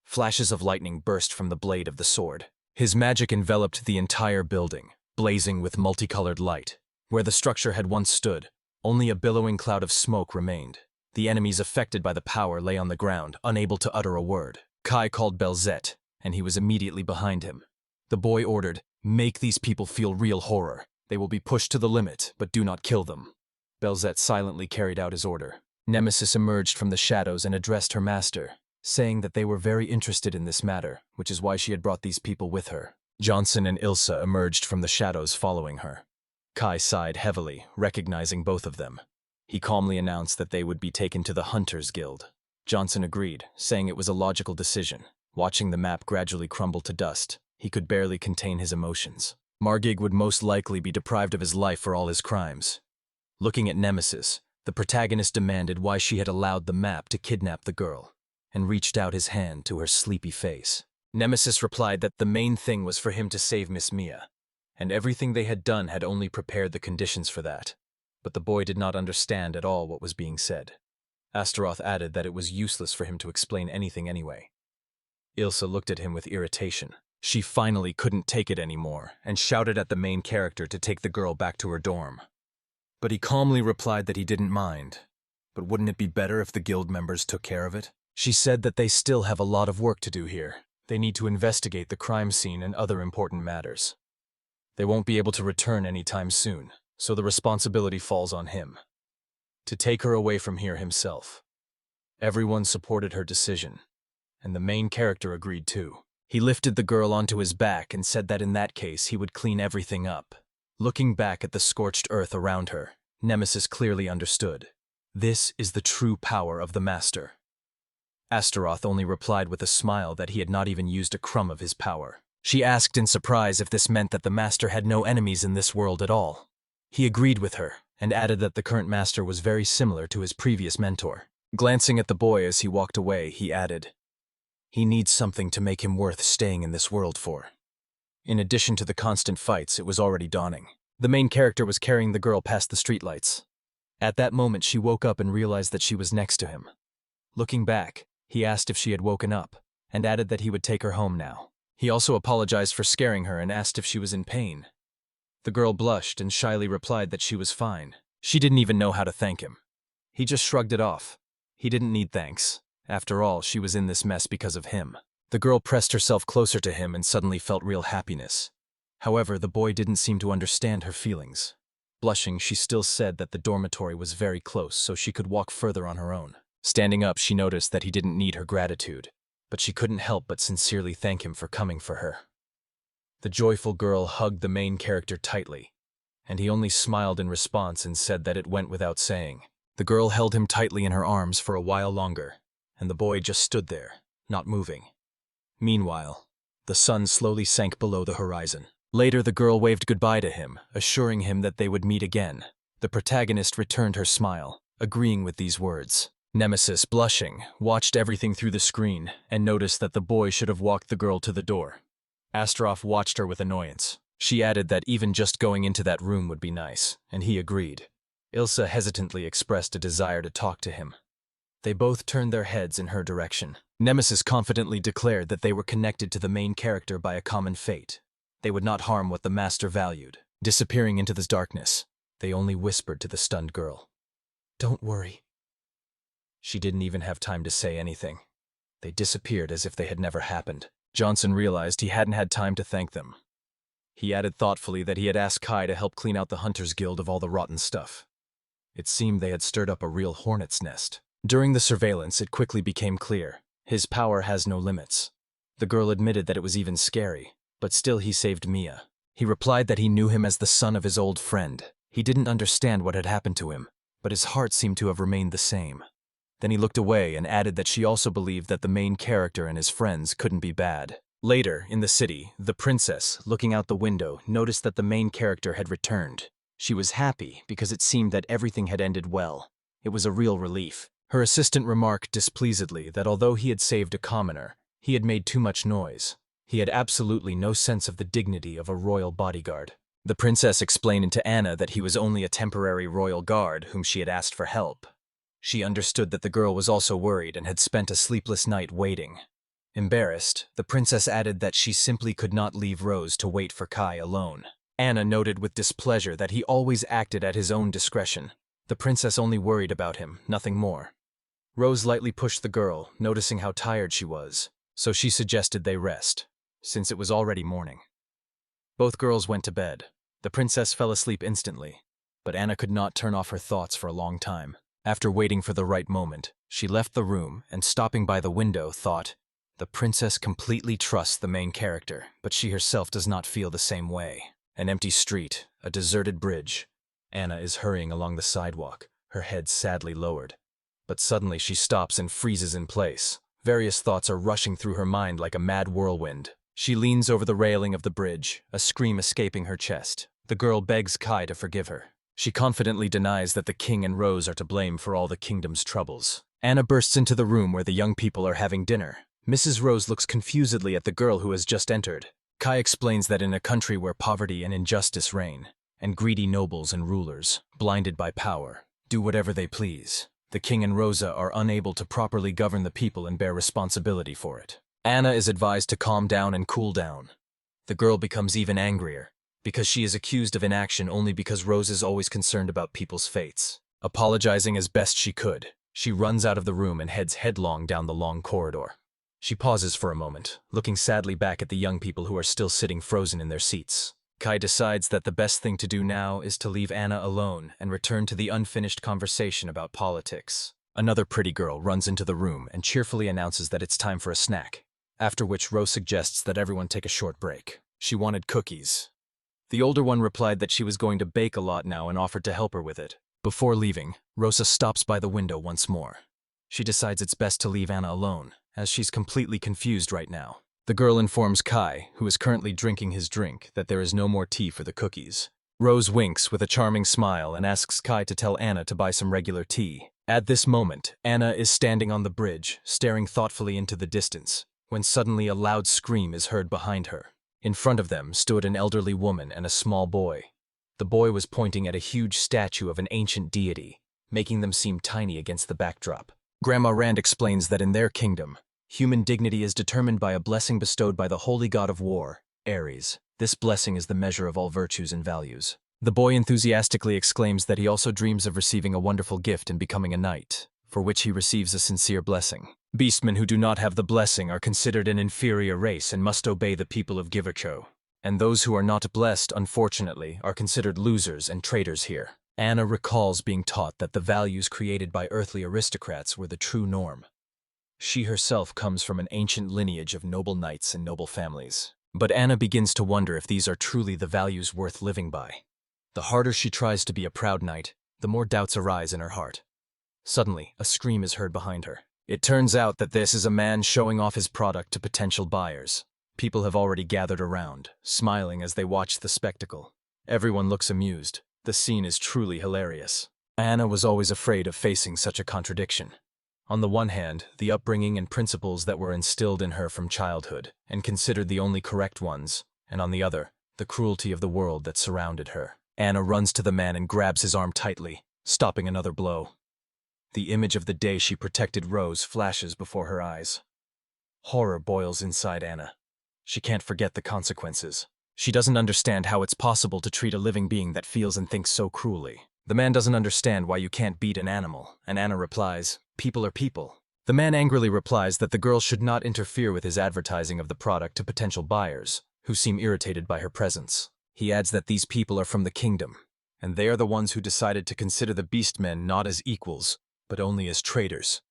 Flashes of lightning burst from the blade of the sword. His magic enveloped the entire building, blazing with multicolored light. Where the structure had once stood, only a billowing cloud of smoke remained. The enemies affected by the power lay on the ground, unable to utter a word. Kai called Belzet, and he was immediately behind him. The boy ordered, "Make these people feel real horror. They will be pushed to the limit, but do not kill them." Belzet silently carried out his order. Nemesis emerged from the shadows and addressed her master, saying that they were very interested in this matter, which is why she had brought these people with her. Johnson and Ilsa emerged from the shadows following her. Kai sighed heavily, recognizing both of them. He calmly announced that they would be taken to the Hunters Guild. Johnson agreed, saying it was a logical decision. Watching the map gradually crumble to dust, he could barely contain his emotions. Margig would most likely be deprived of his life for all his crimes. Looking at Nemesis, the protagonist demanded why she had allowed the map to kidnap the girl, and reached out his hand to her sleepy face. Nemesis replied that the main thing was for him to save Miss Mia, and everything they had done had only prepared the conditions for that. But the boy did not understand at all what was being said. Astaroth added that it was useless for him to explain anything anyway. Ilsa looked at him with irritation. She finally couldn't take it anymore and shouted at the main character to take the girl back to her dorm. But he calmly replied that he didn't mind. But wouldn't it be better if the guild members took care of it? She said that they still have a lot of work to do here. They need to investigate the crime scene and other important matters. They won't be able to return anytime soon, so the responsibility falls on him to take her away from here himself. Everyone supported her decision, and the main character agreed too. He lifted the girl onto his back and said that in that case he would clean everything up. Looking back at the scorched earth around her, Nemesis clearly understood. This is the true power of the Master. Astaroth only replied with a smile that he had not even used a crumb of his power. She asked in surprise if this meant that the master had no enemies in this world at all. He agreed with her, and added that the current master was very similar to his previous mentor. Glancing at the boy as he walked away, he added, "He needs something to make him worth staying in this world for." In addition to the constant fights, it was already dawning. The main character was carrying the girl past the streetlights. At that moment, she woke up and realized that she was next to him. Looking back, he asked if she had woken up, and added that he would take her home now. He also apologized for scaring her and asked if she was in pain. The girl blushed and shyly replied that she was fine. She didn't even know how to thank him. He just shrugged it off. He didn't need thanks. After all, she was in this mess because of him. The girl pressed herself closer to him and suddenly felt real happiness. However, the boy didn't seem to understand her feelings. Blushing, she still said that the dormitory was very close, so she could walk further on her own. Standing up, she noticed that he didn't need her gratitude, but she couldn't help but sincerely thank him for coming for her. The joyful girl hugged the main character tightly, and he only smiled in response and said that it went without saying. The girl held him tightly in her arms for a while longer, and the boy just stood there, not moving. Meanwhile, the sun slowly sank below the horizon. Later, the girl waved goodbye to him, assuring him that they would meet again. The protagonist returned her smile, agreeing with these words. Nemesis, blushing, watched everything through the screen and noticed that the boy should have walked the girl to the door. Astaroth watched her with annoyance. She added that even just going into that room would be nice, and he agreed. Ilsa hesitantly expressed a desire to talk to him. They both turned their heads in her direction. Nemesis confidently declared that they were connected to the main character by a common fate. They would not harm what the master valued. Disappearing into this darkness, they only whispered to the stunned girl, "Don't worry." She didn't even have time to say anything. They disappeared as if they had never happened. Johnson realized he hadn't had time to thank them. He added thoughtfully that he had asked Kai to help clean out the Hunters Guild of all the rotten stuff. It seemed they had stirred up a real hornet's nest. During the surveillance, it quickly became clear. His power has no limits. The girl admitted that it was even scary, but still he saved Mia. He replied that he knew him as the son of his old friend. He didn't understand what had happened to him, but his heart seemed to have remained the same. Then he looked away and added that she also believed that the main character and his friends couldn't be bad. Later, in the city, the princess, looking out the window, noticed that the main character had returned. She was happy because it seemed that everything had ended well. It was a real relief. Her assistant remarked displeasedly that although he had saved a commoner, he had made too much noise. He had absolutely no sense of the dignity of a royal bodyguard. The princess explained to Anna that he was only a temporary royal guard whom she had asked for help. She understood that the girl was also worried and had spent a sleepless night waiting. Embarrassed, the princess added that she simply could not leave Rose to wait for Kai alone. Anna noted with displeasure that he always acted at his own discretion. The princess only worried about him, nothing more. Rose lightly pushed the girl, noticing how tired she was, so she suggested they rest, since it was already morning. Both girls went to bed. The princess fell asleep instantly, but Anna could not turn off her thoughts for a long time. After waiting for the right moment, she left the room and, stopping by the window, thought, "The princess completely trusts the main character, but she herself does not feel the same way." An empty street, a deserted bridge. Anna is hurrying along the sidewalk, her head sadly lowered. But suddenly she stops and freezes in place. Various thoughts are rushing through her mind like a mad whirlwind. She leans over the railing of the bridge, a scream escaping her chest. The girl begs Kai to forgive her. She confidently denies that the king and Rose are to blame for all the kingdom's troubles. Anna bursts into the room where the young people are having dinner. Mrs. Rose looks confusedly at the girl who has just entered. Kai explains that in a country where poverty and injustice reign, and greedy nobles and rulers, blinded by power, do whatever they please, the king and Rosa are unable to properly govern the people and bear responsibility for it. Anna is advised to calm down and cool down. The girl becomes even angrier, because she is accused of inaction only because Rose is always concerned about people's fates. Apologizing as best she could, she runs out of the room and heads headlong down the long corridor. She pauses for a moment, looking sadly back at the young people who are still sitting frozen in their seats. Kai decides that the best thing to do now is to leave Anna alone and return to the unfinished conversation about politics. Another pretty girl runs into the room and cheerfully announces that it's time for a snack, after which Rose suggests that everyone take a short break. She wanted cookies. The older one replied that she was going to bake a lot now and offered to help her with it. Before leaving, Rosa stops by the window once more. She decides it's best to leave Anna alone, as she's completely confused right now. The girl informs Kai, who is currently drinking his drink, that there is no more tea for the cookies. Rose winks with a charming smile and asks Kai to tell Anna to buy some regular tea. At this moment, Anna is standing on the bridge, staring thoughtfully into the distance, when suddenly a loud scream is heard behind her. In front of them stood an elderly woman and a small boy. The boy was pointing at a huge statue of an ancient deity, making them seem tiny against the backdrop. Grandma Rand explains that in their kingdom, human dignity is determined by a blessing bestowed by the holy god of war, Ares. This blessing is the measure of all virtues and values. The boy enthusiastically exclaims that he also dreams of receiving a wonderful gift and becoming a knight, for which he receives a sincere blessing. Beastmen who do not have the blessing are considered an inferior race and must obey the people of Givercho. And those who are not blessed, unfortunately, are considered losers and traitors here. Anna recalls being taught that the values created by earthly aristocrats were the true norm. She herself comes from an ancient lineage of noble knights and noble families. But Anna begins to wonder if these are truly the values worth living by. The harder she tries to be a proud knight, the more doubts arise in her heart. Suddenly, a scream is heard behind her. It turns out that this is a man showing off his product to potential buyers. People have already gathered around, smiling as they watch the spectacle. Everyone looks amused. The scene is truly hilarious. Anna was always afraid of facing such a contradiction. On the one hand, the upbringing and principles that were instilled in her from childhood, and considered the only correct ones, and on the other, the cruelty of the world that surrounded her. Anna runs to the man and grabs his arm tightly, stopping another blow. The image of the day she protected Rose flashes before her eyes. Horror boils inside Anna. She can't forget the consequences. She doesn't understand how it's possible to treat a living being that feels and thinks so cruelly. The man doesn't understand why you can't beat an animal, and Anna replies, "People are people." The man angrily replies that the girl should not interfere with his advertising of the product to potential buyers, who seem irritated by her presence. He adds that these people are from the kingdom, and they are the ones who decided to consider the beastmen not as equals, but only as traitors.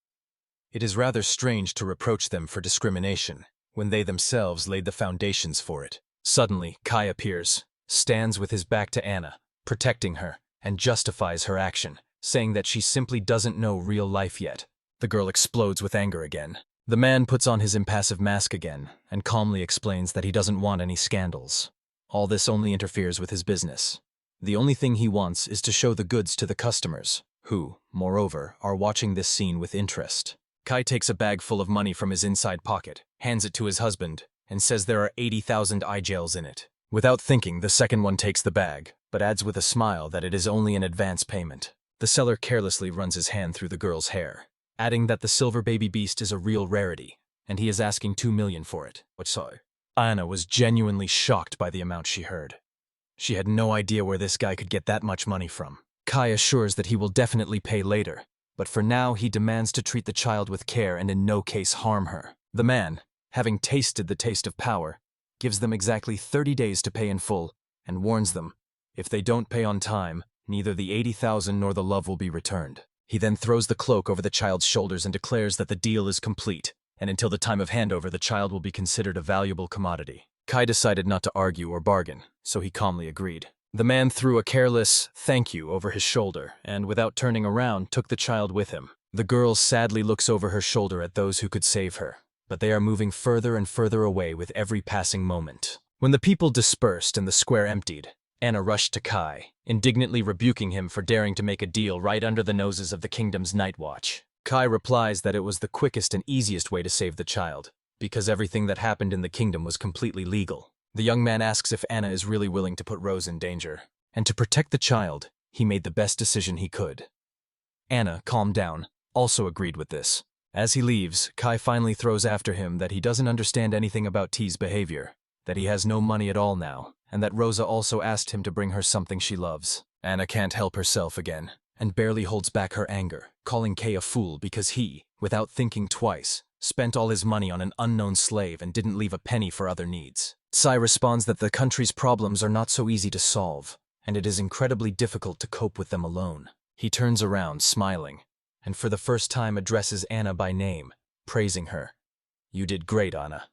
It is rather strange to reproach them for discrimination, when they themselves laid the foundations for it. Suddenly, Kai appears, stands with his back to Anna, protecting her, and justifies her action, saying that she simply doesn't know real life yet. The girl explodes with anger again. The man puts on his impassive mask again, and calmly explains that he doesn't want any scandals. All this only interferes with his business. The only thing he wants is to show the goods to the customers, who, moreover, are watching this scene with interest. Kai takes a bag full of money from his inside pocket, hands it to his husband, and says there are 80,000 eye-gels in it. Without thinking, the second one takes the bag, but adds with a smile that it is only an advance payment. The seller carelessly runs his hand through the girl's hair, adding that the silver baby beast is a real rarity, and he is asking 2 million for it. Anna was genuinely shocked by the amount she heard. She had no idea where this guy could get that much money from. Kai assures that he will definitely pay later, but for now he demands to treat the child with care and in no case harm her. The man, having tasted the taste of power, gives them exactly 30 days to pay in full, and warns them, if they don't pay on time, neither the 80,000 nor the love will be returned. He then throws the cloak over the child's shoulders and declares that the deal is complete, and until the time of handover the child will be considered a valuable commodity. Kai decided not to argue or bargain, so he calmly agreed. The man threw a careless "thank you" over his shoulder, and without turning around, took the child with him. The girl sadly looks over her shoulder at those who could save her, but they are moving further and further away with every passing moment. When the people dispersed and the square emptied, Anna rushed to Kai, indignantly rebuking him for daring to make a deal right under the noses of the kingdom's night watch. Kai replies that it was the quickest and easiest way to save the child, because everything that happened in the kingdom was completely legal. The young man asks if Anna is really willing to put Rose in danger, and to protect the child, he made the best decision he could. Anna, calmed down, also agreed with this. As he leaves, Kai finally throws after him that he doesn't understand anything about T's behavior, that he has no money at all now, and that Rosa also asked him to bring her something she loves. Anna can't help herself again, and barely holds back her anger, calling Kay a fool because he, without thinking twice, spent all his money on an unknown slave and didn't leave a penny for other needs. Sai responds that the country's problems are not so easy to solve, and it is incredibly difficult to cope with them alone. He turns around, smiling, and for the first time addresses Anna by name, praising her. "You did great, Anna."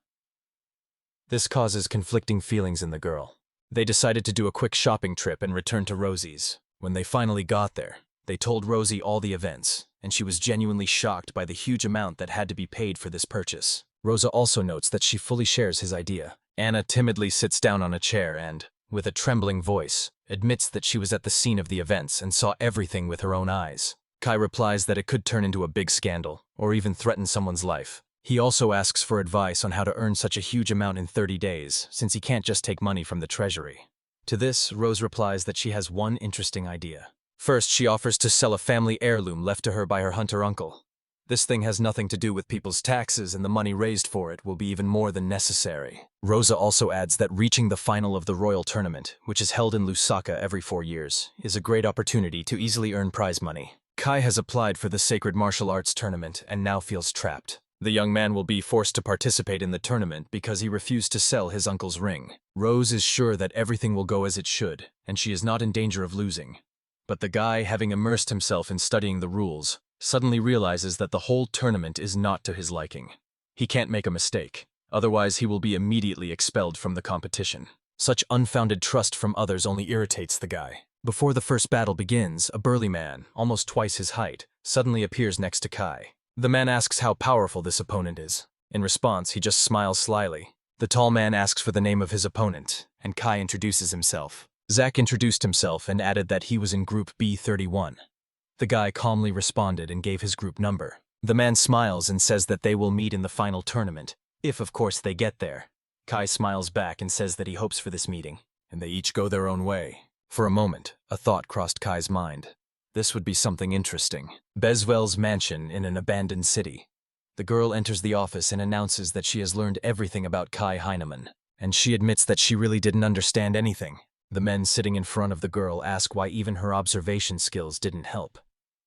This causes conflicting feelings in the girl. They decided to do a quick shopping trip and return to Rosie's. When they finally got there, they told Rosie all the events, and she was genuinely shocked by the huge amount that had to be paid for this purchase. Rosa also notes that she fully shares his idea. Anna timidly sits down on a chair and, with a trembling voice, admits that she was at the scene of the events and saw everything with her own eyes. Kai replies that it could turn into a big scandal, or even threaten someone's life. He also asks for advice on how to earn such a huge amount in 30 days, since he can't just take money from the treasury. To this, Rose replies that she has one interesting idea. First, she offers to sell a family heirloom left to her by her hunter uncle. This thing has nothing to do with people's taxes, and the money raised for it will be even more than necessary. Rosa also adds that reaching the final of the royal tournament, which is held in Lusaka every 4 years, is a great opportunity to easily earn prize money. Kai has applied for the sacred martial arts tournament and now feels trapped. The young man will be forced to participate in the tournament because he refused to sell his uncle's ring. Rose is sure that everything will go as it should, and she is not in danger of losing. But the guy, having immersed himself in studying the rules, suddenly realizes that the whole tournament is not to his liking. He can't make a mistake, otherwise he will be immediately expelled from the competition. Such unfounded trust from others only irritates the guy. Before the first battle begins, a burly man, almost twice his height, suddenly appears next to Kai. The man asks how powerful this opponent is. In response, he just smiles slyly. The tall man asks for the name of his opponent, and Kai introduces himself. Zach introduced himself and added that he was in Group B31. The guy calmly responded and gave his group number. The man smiles and says that they will meet in the final tournament, if of course they get there. Kai smiles back and says that he hopes for this meeting, and they each go their own way. For a moment, a thought crossed Kai's mind. This would be something interesting. Beswell's mansion in an abandoned city. The girl enters the office and announces that she has learned everything about Kai Heinemann, and she admits that she really didn't understand anything. The men sitting in front of the girl ask why even her observation skills didn't help.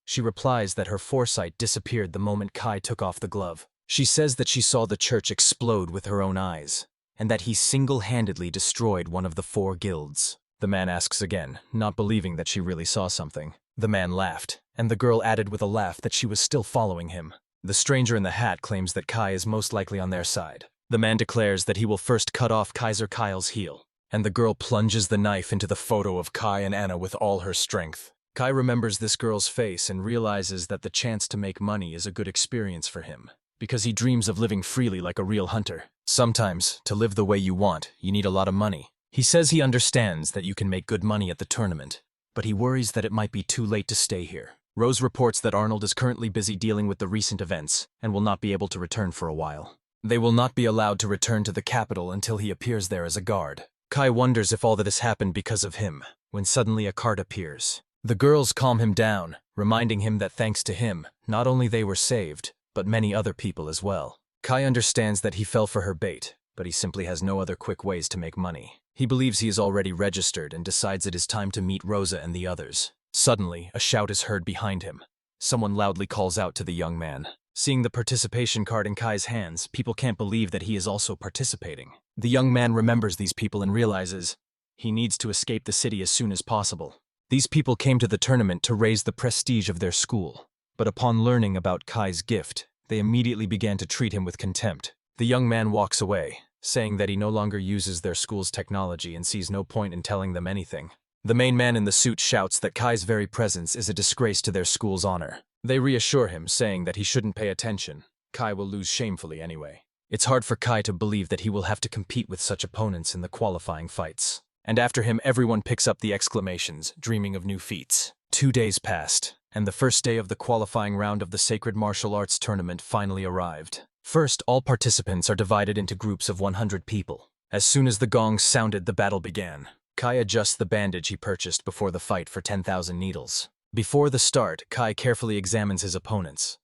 She replies that her foresight disappeared the moment Kai took off the glove. She says that she saw the church explode with her own eyes, and that he single-handedly destroyed one of the 4 guilds. The man asks again, not believing that she really saw something. The man laughed, and the girl added with a laugh that she was still following him. The stranger in the hat claims that Kai is most likely on their side. The man declares that he will first cut off Kaiser Kyle's heel, and the girl plunges the knife into the photo of Kai and Anna with all her strength. Kai remembers this girl's face and realizes that the chance to make money is a good experience for him, because he dreams of living freely like a real hunter. Sometimes, to live the way you want, you need a lot of money. He says he understands that you can make good money at the tournament, but he worries that it might be too late to stay here. Rose reports that Arnold is currently busy dealing with the recent events and will not be able to return for a while. They will not be allowed to return to the capital until he appears there as a guard. Kai wonders if all that has happened because of him, when suddenly a cart appears. The girls calm him down, reminding him that thanks to him, not only they were saved, but many other people as well. Kai understands that he fell for her bait, but he simply has no other quick ways to make money. He believes he is already registered and decides it is time to meet Rosa and the others. Suddenly, a shout is heard behind him. Someone loudly calls out to the young man. Seeing the participation card in Kai's hands, people can't believe that he is also participating. The young man remembers these people and realizes he needs to escape the city as soon as possible. These people came to the tournament to raise the prestige of their school, but upon learning about Kai's gift, they immediately began to treat him with contempt. The young man walks away, saying that he no longer uses their school's technology and sees no point in telling them anything. The main man in the suit shouts that Kai's very presence is a disgrace to their school's honor. They reassure him, saying that he shouldn't pay attention. Kai will lose shamefully anyway. It's hard for Kai to believe that he will have to compete with such opponents in the qualifying fights. And after him, everyone picks up the exclamations, dreaming of new feats. 2 days passed, and the first day of the qualifying round of the Sacred Martial Arts Tournament finally arrived. First, all participants are divided into groups of 100 people. As soon as the gong sounded, the battle began. Kai adjusts the bandage he purchased before the fight for 10,000 needles. Before the start, Kai carefully examines his opponents.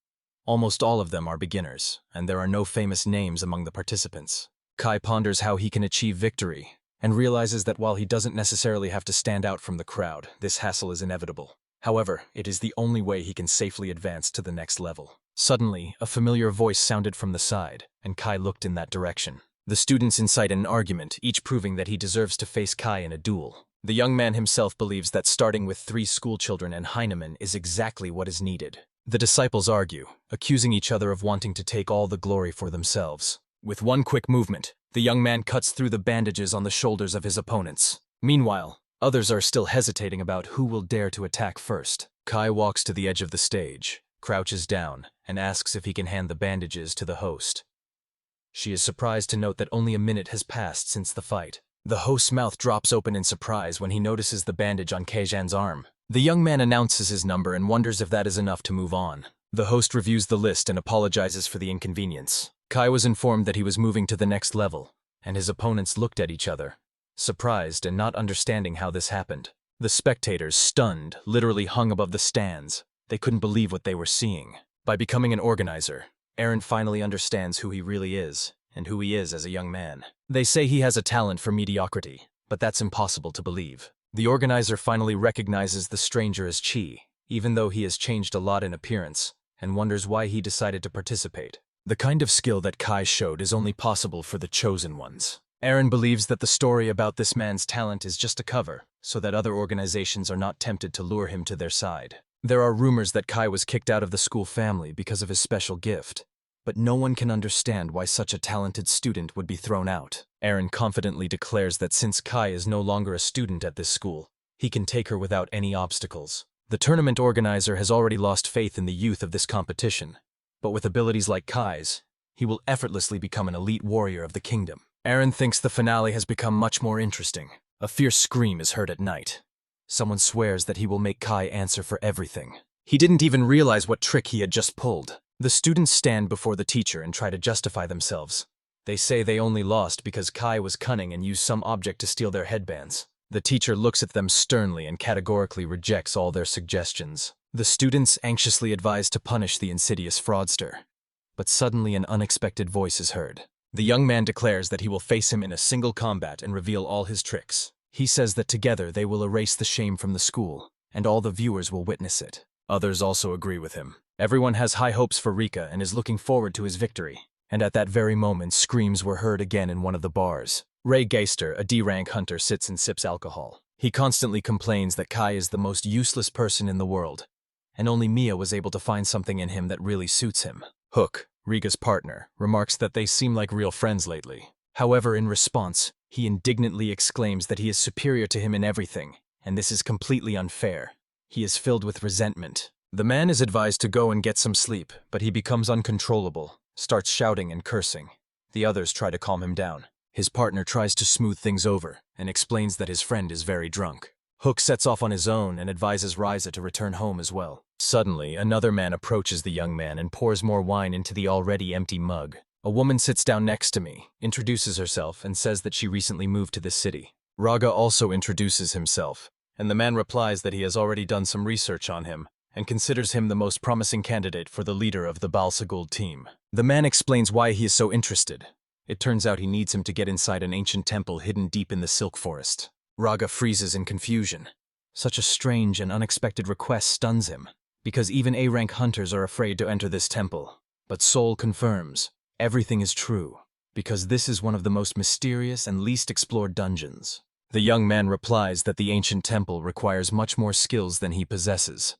Almost all of them are beginners, and there are no famous names among the participants. Kai ponders how he can achieve victory, and realizes that while he doesn't necessarily have to stand out from the crowd, this hassle is inevitable. However, it is the only way he can safely advance to the next level. Suddenly, a familiar voice sounded from the side, and Kai looked in that direction. The students incite an argument, each proving that he deserves to face Kai in a duel. The young man himself believes that starting with 3 schoolchildren and Heinemann is exactly what is needed. The disciples argue, accusing each other of wanting to take all the glory for themselves. With one quick movement, the young man cuts through the bandages on the shoulders of his opponents. Meanwhile, others are still hesitating about who will dare to attack first. Kai walks to the edge of the stage, crouches down, and asks if he can hand the bandages to the host. She is surprised to note that only a minute has passed since the fight. The host's mouth drops open in surprise when he notices the bandage on Keijan's arm. The young man announces his number and wonders if that is enough to move on. The host reviews the list and apologizes for the inconvenience. Kai was informed that he was moving to the next level, and his opponents looked at each other, surprised and not understanding how this happened. The spectators, stunned, literally hung above the stands. They couldn't believe what they were seeing. By becoming an organizer, Eren finally understands who he really is, and who he is as a young man. They say he has a talent for mediocrity, but that's impossible to believe. The organizer finally recognizes the stranger as Chi, even though he has changed a lot in appearance, and wonders why he decided to participate. The kind of skill that Kai showed is only possible for the chosen ones. Eren believes that the story about this man's talent is just a cover, so that other organizations are not tempted to lure him to their side. There are rumors that Kai was kicked out of the school family because of his special gift, but no one can understand why such a talented student would be thrown out. Eren confidently declares that since Kai is no longer a student at this school, he can take her without any obstacles. The tournament organizer has already lost faith in the youth of this competition, but with abilities like Kai's, he will effortlessly become an elite warrior of the kingdom. Eren thinks the finale has become much more interesting. A fierce scream is heard at night. Someone swears that he will make Kai answer for everything. He didn't even realize what trick he had just pulled. The students stand before the teacher and try to justify themselves. They say they only lost because Kai was cunning and used some object to steal their headbands. The teacher looks at them sternly and categorically rejects all their suggestions. The students anxiously advise to punish the insidious fraudster. But suddenly an unexpected voice is heard. The young man declares that he will face him in a single combat and reveal all his tricks. He says that together they will erase the shame from the school, and all the viewers will witness it. Others also agree with him. Everyone has high hopes for Rika and is looking forward to his victory. And at that very moment, screams were heard again in one of the bars. Ray Geister, a D-rank hunter, sits and sips alcohol. He constantly complains that Kai is the most useless person in the world, and only Mia was able to find something in him that really suits him. Hook, Rika's partner, remarks that they seem like real friends lately. However, in response, he indignantly exclaims that he is superior to him in everything, and this is completely unfair. He is filled with resentment. The man is advised to go and get some sleep, but he becomes uncontrollable, starts shouting and cursing. The others try to calm him down. His partner tries to smooth things over and explains that his friend is very drunk. Hook sets off on his own and advises Ryza to return home as well. Suddenly, another man approaches the young man and pours more wine into the already empty mug. A woman sits down next to me, introduces herself, and says that she recently moved to this city. Raga also introduces himself, and the man replies that he has already done some research on him and considers him the most promising candidate for the leader of the Balsagul team. The man explains why he is so interested. It turns out he needs him to get inside an ancient temple hidden deep in the Silk Forest. Raga freezes in confusion. Such a strange and unexpected request stuns him, because even A-rank hunters are afraid to enter this temple. But Sol confirms, everything is true, because this is one of the most mysterious and least explored dungeons. The young man replies that the ancient temple requires much more skills than he possesses.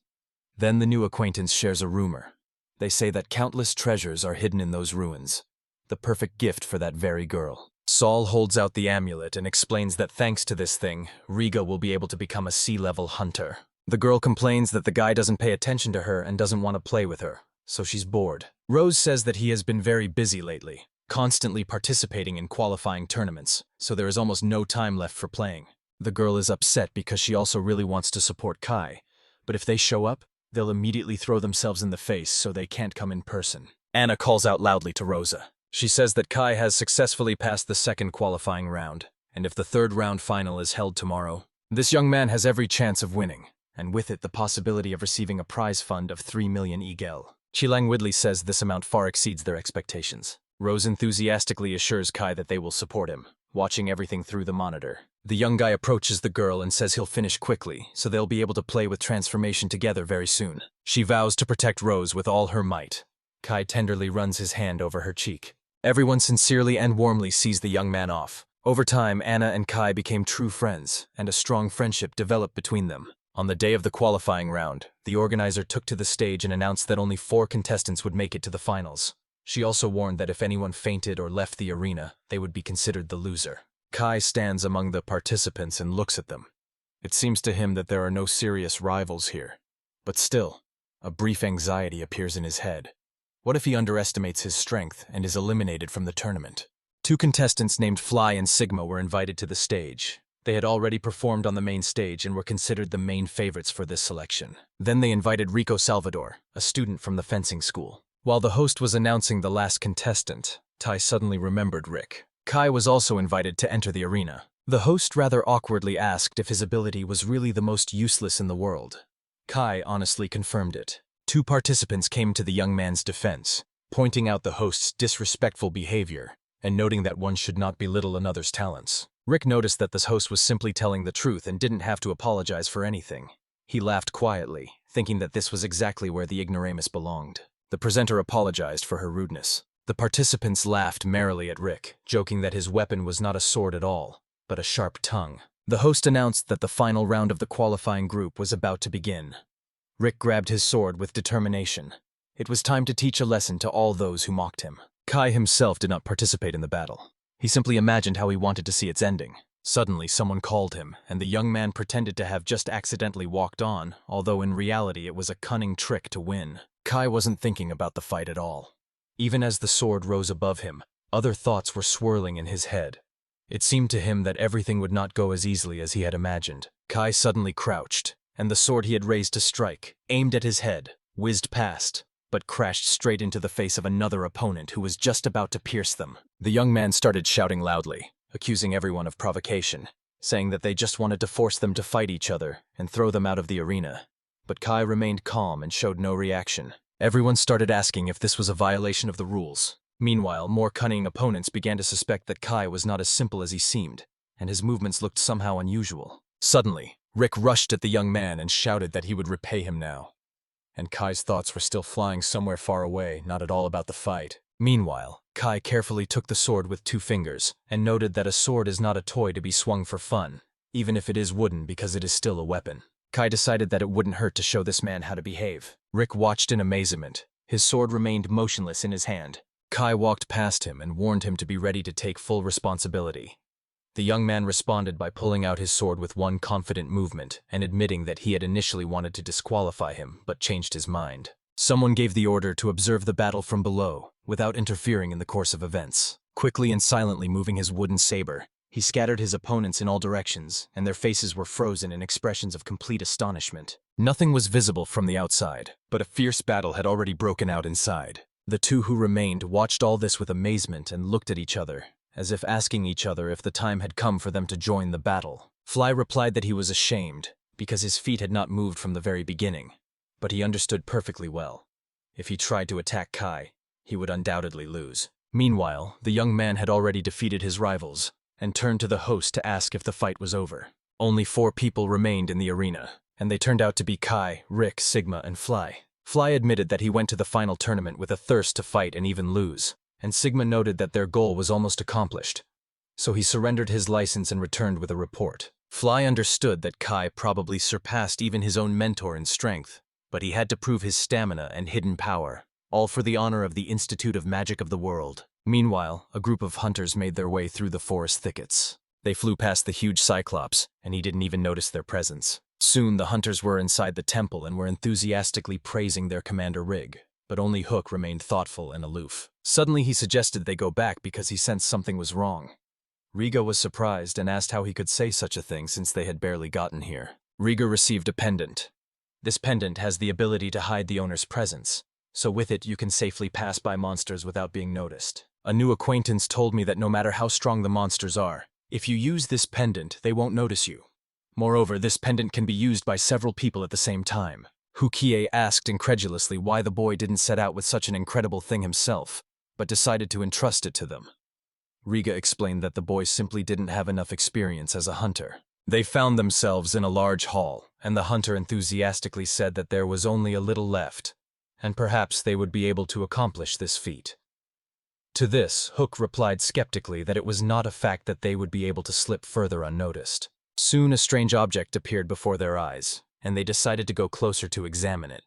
Then the new acquaintance shares a rumor. They say that countless treasures are hidden in those ruins, the perfect gift for that very girl. Sol holds out the amulet and explains that thanks to this thing, Riga will be able to become a sea-level hunter. The girl complains that the guy doesn't pay attention to her and doesn't want to play with her, so she's bored. Rose says that he has been very busy lately, constantly participating in qualifying tournaments, so there is almost no time left for playing. The girl is upset because she also really wants to support Kai, but if they show up, they'll immediately throw themselves in the face so they can't come in person. Anna calls out loudly to Rosa. She says that Kai has successfully passed the second qualifying round, and if the third round final is held tomorrow, this young man has every chance of winning, and with it the possibility of receiving a prize fund of 3 million Igel. Chilang Widley says this amount far exceeds their expectations. Rose enthusiastically assures Kai that they will support him, watching everything through the monitor. The young guy approaches the girl and says he'll finish quickly, so they'll be able to play with transformation together very soon. She vows to protect Rose with all her might. Kai tenderly runs his hand over her cheek. Everyone sincerely and warmly sees the young man off. Over time, Anna and Kai became true friends, and a strong friendship developed between them. On the day of the qualifying round, the organizer took to the stage and announced that only 4 contestants would make it to the finals. She also warned that if anyone fainted or left the arena, they would be considered the loser. Kai stands among the participants and looks at them. It seems to him that there are no serious rivals here. But still, A brief anxiety appears in his head. What if he underestimates his strength and is eliminated from the tournament? Two contestants named Fly and Sigma were invited to the stage. They had already performed on the main stage and were considered the main favorites for this selection. Then they invited Rico Salvador, a student from the fencing school. While the host was announcing the last contestant, Tai suddenly remembered Rick. Kai was also invited to enter the arena. The host rather awkwardly asked if his ability was really the most useless in the world. Kai honestly confirmed it. Two participants came to the young man's defense, pointing out the host's disrespectful behavior and noting that one should not belittle another's talents. Rick noticed that this host was simply telling the truth and didn't have to apologize for anything. He laughed quietly, thinking that this was exactly where the ignoramus belonged. The presenter apologized for her rudeness. The participants laughed merrily at Rick, joking that his weapon was not a sword at all, but a sharp tongue. The host announced that the final round of the qualifying group was about to begin. Rick grabbed his sword with determination. It was time to teach a lesson to all those who mocked him. Kai himself did not participate in the battle. He simply imagined how he wanted to see its ending. Suddenly, someone called him, and the young man pretended to have just accidentally walked on, although in reality it was a cunning trick to win. Kai wasn't thinking about the fight at all. Even as the sword rose above him, other thoughts were swirling in his head. It seemed to him that everything would not go as easily as he had imagined. Kai suddenly crouched, and the sword he had raised to strike, aimed at his head, whizzed past, but crashed straight into the face of another opponent who was just about to pierce them. The young man started shouting loudly, accusing everyone of provocation, saying that they just wanted to force them to fight each other and throw them out of the arena. But Kai remained calm and showed no reaction. Everyone started asking if this was a violation of the rules. Meanwhile, more cunning opponents began to suspect that Kai was not as simple as he seemed, and his movements looked somehow unusual. Suddenly, Rick rushed at the young man and shouted that he would repay him now. And Kai's thoughts were still flying somewhere far away, not at all about the fight. Meanwhile, Kai carefully took the sword with 2 fingers and noted that a sword is not a toy to be swung for fun, even if it is wooden because it is still a weapon. Kai decided that it wouldn't hurt to show this man how to behave. Rick watched in amazement. His sword remained motionless in his hand. Kai walked past him and warned him to be ready to take full responsibility. The young man responded by pulling out his sword with one confident movement and admitting that he had initially wanted to disqualify him but changed his mind. Someone gave the order to observe the battle from below, without interfering in the course of events. Quickly and silently moving his wooden saber, he scattered his opponents in all directions, and their faces were frozen in expressions of complete astonishment. Nothing was visible from the outside, but a fierce battle had already broken out inside. The two who remained watched all this with amazement and looked at each other, as if asking each other if the time had come for them to join the battle. Fly replied that he was ashamed, because his feet had not moved from the very beginning, but he understood perfectly well. If he tried to attack Kai, he would undoubtedly lose. Meanwhile, the young man had already defeated his rivals, and turned to the host to ask if the fight was over. Only 4 people remained in the arena, and they turned out to be Kai, Rick, Sigma, and Fly. Fly admitted that he went to the final tournament with a thirst to fight and even lose, and Sigma noted that their goal was almost accomplished. So he surrendered his license and returned with a report. Fly understood that Kai probably surpassed even his own mentor in strength, but he had to prove his stamina and hidden power, all for the honor of the Institute of Magic of the World. Meanwhile, a group of hunters made their way through the forest thickets. They flew past the huge Cyclops, and he didn't even notice their presence. Soon the hunters were inside the temple and were enthusiastically praising their commander Rig, but only Hook remained thoughtful and aloof. Suddenly he suggested they go back because he sensed something was wrong. Riga was surprised and asked how he could say such a thing since they had barely gotten here. Riga received a pendant. This pendant has the ability to hide the owner's presence, so with it you can safely pass by monsters without being noticed. A new acquaintance told me that no matter how strong the monsters are, if you use this pendant, they won't notice you. Moreover, this pendant can be used by several people at the same time. Hukie asked incredulously why the boy didn't set out with such an incredible thing himself, but decided to entrust it to them. Riga explained that the boy simply didn't have enough experience as a hunter. They found themselves in a large hall, and the hunter enthusiastically said that there was only a little left, and perhaps they would be able to accomplish this feat. To this, Hook replied skeptically that it was not a fact that they would be able to slip further unnoticed. Soon a strange object appeared before their eyes, and they decided to go closer to examine it.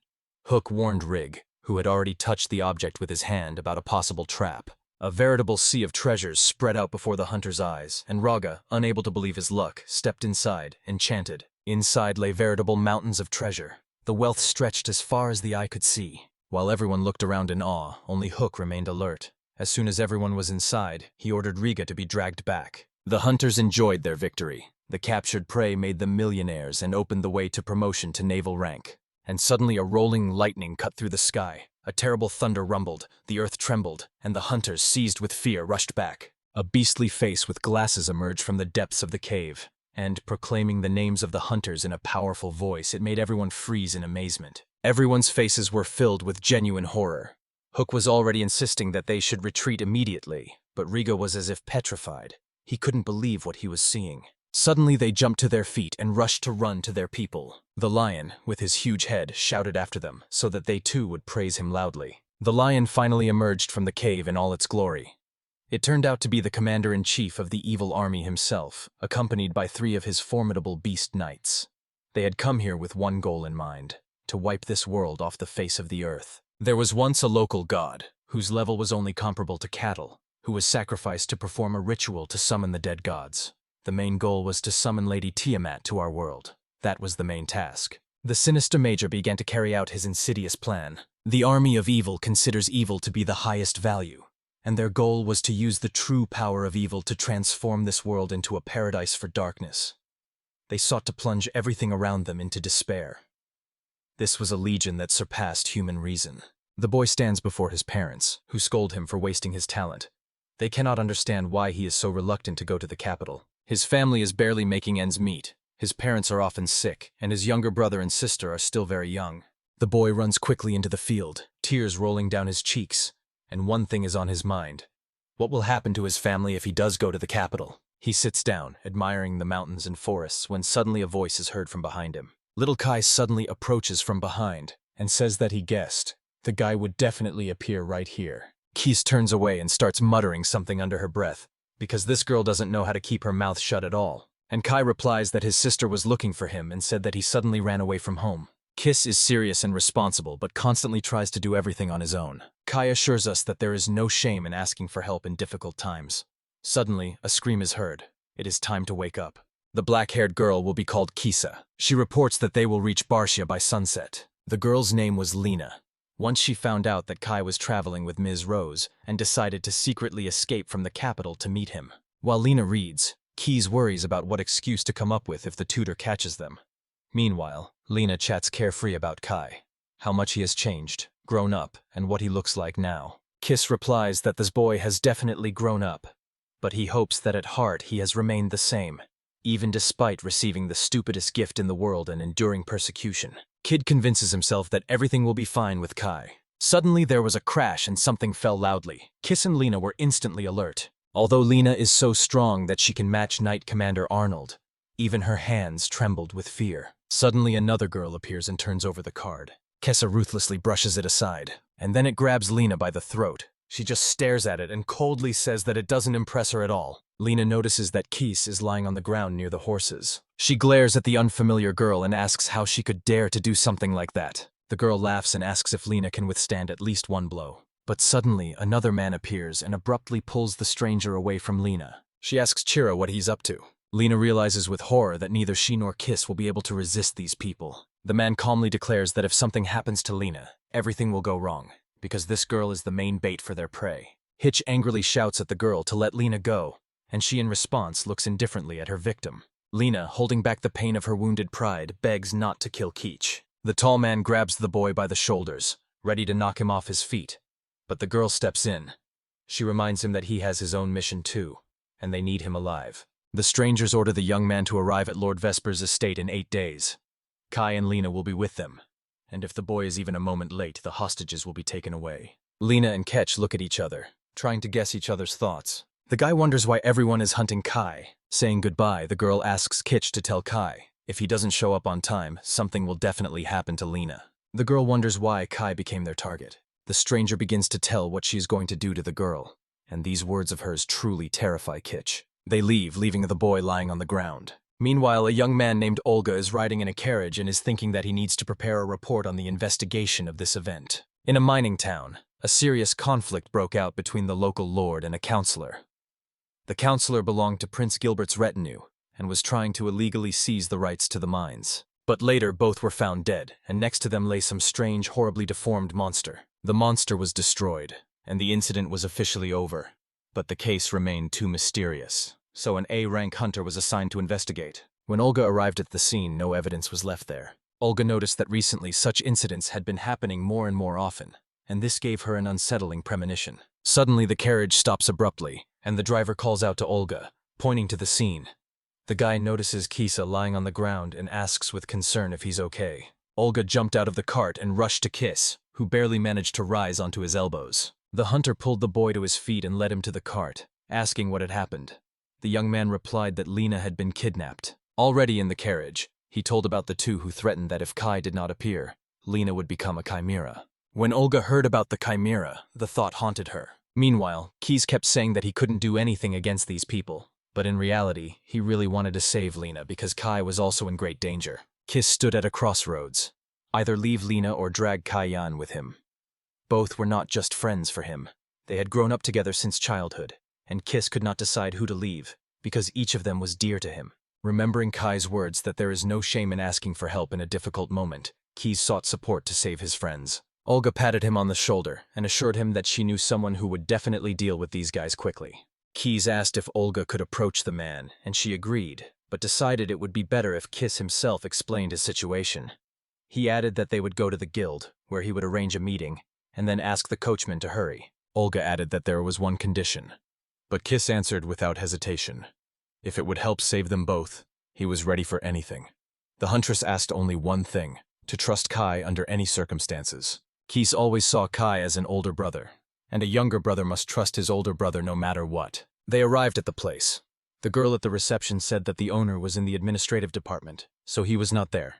Hook warned Rig, who had already touched the object with his hand, about a possible trap. A veritable sea of treasures spread out before the hunter's eyes, and Raga, unable to believe his luck, stepped inside, enchanted. Inside lay veritable mountains of treasure. The wealth stretched as far as the eye could see. While everyone looked around in awe, only Hook remained alert. As soon as everyone was inside, he ordered Riga to be dragged back. The hunters enjoyed their victory. The captured prey made them millionaires and opened the way to promotion to naval rank. And suddenly a rolling lightning cut through the sky. A terrible thunder rumbled, the earth trembled, and the hunters, seized with fear, rushed back. A beastly face with glasses emerged from the depths of the cave, and, proclaiming the names of the hunters in a powerful voice, it made everyone freeze in amazement. Everyone's faces were filled with genuine horror. Hook was already insisting that they should retreat immediately, but Riga was as if petrified. He couldn't believe what he was seeing. Suddenly they jumped to their feet and rushed to run to their people. The lion, with his huge head, shouted after them, so that they too would praise him loudly. The lion finally emerged from the cave in all its glory. It turned out to be the commander-in-chief of the evil army himself, accompanied by 3 of his formidable beast knights. They had come here with one goal in mind: to wipe this world off the face of the earth. There was once a local god, whose level was only comparable to cattle, who was sacrificed to perform a ritual to summon the dead gods. The main goal was to summon Lady Tiamat to our world. That was the main task. The sinister major began to carry out his insidious plan. The army of evil considers evil to be the highest value, and their goal was to use the true power of evil to transform this world into a paradise for darkness. They sought to plunge everything around them into despair. This was a legion that surpassed human reason. The boy stands before his parents, who scold him for wasting his talent. They cannot understand why he is so reluctant to go to the capital. His family is barely making ends meet. His parents are often sick, and his younger brother and sister are still very young. The boy runs quickly into the field, tears rolling down his cheeks, and one thing is on his mind. What will happen to his family if he does go to the capital? He sits down, admiring the mountains and forests, when suddenly a voice is heard from behind him. Little Kai suddenly approaches from behind and says that he guessed. The guy would definitely appear right here. Keese turns away and starts muttering something under her breath, because this girl doesn't know how to keep her mouth shut at all. And Kai replies that his sister was looking for him and said that he suddenly ran away from home. Kiss is serious and responsible, but constantly tries to do everything on his own. Kai assures us that there is no shame in asking for help in difficult times. Suddenly, a scream is heard. It is time to wake up. The black-haired girl will be called Kisa. She reports that they will reach Barcia by sunset. The girl's name was Lena. Once she found out that Kai was traveling with Ms. Rose and decided to secretly escape from the capital to meet him. While Lena reads, Keys worries about what excuse to come up with if the tutor catches them. Meanwhile, Lena chats carefree about Kai, how much he has changed, grown up, and what he looks like now. Kiss replies that this boy has definitely grown up, but he hopes that at heart he has remained the same, even despite receiving the stupidest gift in the world and enduring persecution. Kid convinces himself that everything will be fine with Kai. Suddenly there was a crash and something fell loudly. Kiss and Lena were instantly alert. Although Lena is so strong that she can match Knight Commander Arnold, even her hands trembled with fear. Suddenly another girl appears and turns over the card. Kessa ruthlessly brushes it aside, and then it grabs Lena by the throat. She just stares at it and coldly says that it doesn't impress her at all. Lena notices that Keese is lying on the ground near the horses. She glares at the unfamiliar girl and asks how she could dare to do something like that. The girl laughs and asks if Lena can withstand at least one blow. But suddenly, another man appears and abruptly pulls the stranger away from Lena. She asks Chira what he's up to. Lena realizes with horror that neither she nor Kiss will be able to resist these people. The man calmly declares that if something happens to Lena, everything will go wrong, because this girl is the main bait for their prey. Hitch angrily shouts at the girl to let Lena go, and she in response looks indifferently at her victim. Lena, holding back the pain of her wounded pride, begs not to kill Keech. The tall man grabs the boy by the shoulders, ready to knock him off his feet. But the girl steps in. She reminds him that he has his own mission too, and they need him alive. The strangers order the young man to arrive at Lord Vesper's estate in 8 days. Kai and Lena will be with them, and if the boy is even a moment late, the hostages will be taken away. Lena and Ketch look at each other, trying to guess each other's thoughts. The guy wonders why everyone is hunting Kai. Saying goodbye, the girl asks Kitch to tell Kai. If he doesn't show up on time, something will definitely happen to Lena. The girl wonders why Kai became their target. The stranger begins to tell what she is going to do to the girl, and these words of hers truly terrify Kitch. They leave, leaving the boy lying on the ground. Meanwhile, a young man named Olga is riding in a carriage and is thinking that he needs to prepare a report on the investigation of this event. In a mining town, a serious conflict broke out between the local lord and a counselor. The counselor belonged to Prince Gilbert's retinue and was trying to illegally seize the rights to the mines. But later both were found dead, and next to them lay some strange, horribly deformed monster. The monster was destroyed, and the incident was officially over. But the case remained too mysterious, so an A-rank hunter was assigned to investigate. When Olga arrived at the scene, no evidence was left there. Olga noticed that recently such incidents had been happening more and more often, and this gave her an unsettling premonition. Suddenly the carriage stops abruptly, and the driver calls out to Olga, pointing to the scene. The guy notices Kisa lying on the ground and asks with concern if he's okay. Olga jumped out of the cart and rushed to Kiss, who barely managed to rise onto his elbows. The hunter pulled the boy to his feet and led him to the cart, asking what had happened. The young man replied that Lena had been kidnapped. Already in the carriage, he told about the two who threatened that if Kai did not appear, Lena would become a chimera. When Olga heard about the chimera, the thought haunted her. Meanwhile, Keys kept saying that he couldn't do anything against these people. But in reality, he really wanted to save Lena because Kai was also in great danger. Kiss stood at a crossroads. Either leave Lena or drag Kai Yan with him. Both were not just friends for him. They had grown up together since childhood, and Kiss could not decide who to leave, because each of them was dear to him. Remembering Kai's words that there is no shame in asking for help in a difficult moment, Keys sought support to save his friends. Olga patted him on the shoulder and assured him that she knew someone who would definitely deal with these guys quickly. Keys asked if Olga could approach the man, and she agreed, but decided it would be better if Kiss himself explained his situation. He added that they would go to the guild, where he would arrange a meeting, and then ask the coachman to hurry. Olga added that there was one condition, but Kiss answered without hesitation. If it would help save them both, he was ready for anything. The huntress asked only one thing, to trust Kai under any circumstances. Keys always saw Kai as an older brother, and a younger brother must trust his older brother no matter what. They arrived at the place. The girl at the reception said that the owner was in the administrative department, so he was not there.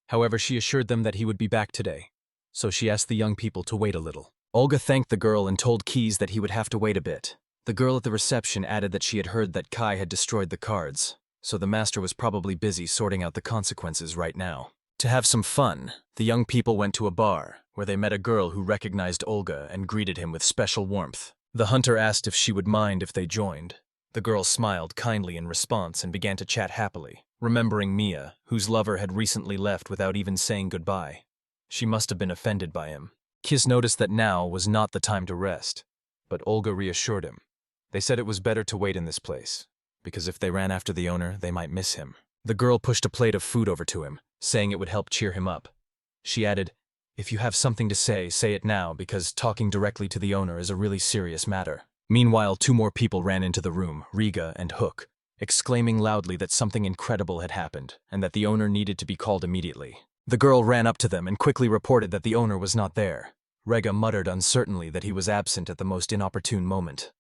However, she assured them that he would be back today, so she asked the young people to wait a little. Olga thanked the girl and told Keys that he would have to wait a bit. The girl at the reception added that she had heard that Kai had destroyed the cards, so the master was probably busy sorting out the consequences right now. To have some fun, the young people went to a bar, where they met a girl who recognized Olga and greeted him with special warmth. The hunter asked if she would mind if they joined. The girl smiled kindly in response and began to chat happily, remembering Mia, whose lover had recently left without even saying goodbye. She must have been offended by him. Kiss noticed that now was not the time to rest, but Olga reassured him. They said it was better to wait in this place, because if they ran after the owner, they might miss him. The girl pushed a plate of food over to him, saying it would help cheer him up. She added, "If you have something to say it now, because talking directly to the owner is a really serious matter." Meanwhile, two more people ran into the room, Riga and Hook, exclaiming loudly that something incredible had happened, and that the owner needed to be called immediately. The girl ran up to them and quickly reported that the owner was not there. Rega muttered uncertainly that he was absent at the most inopportune moment.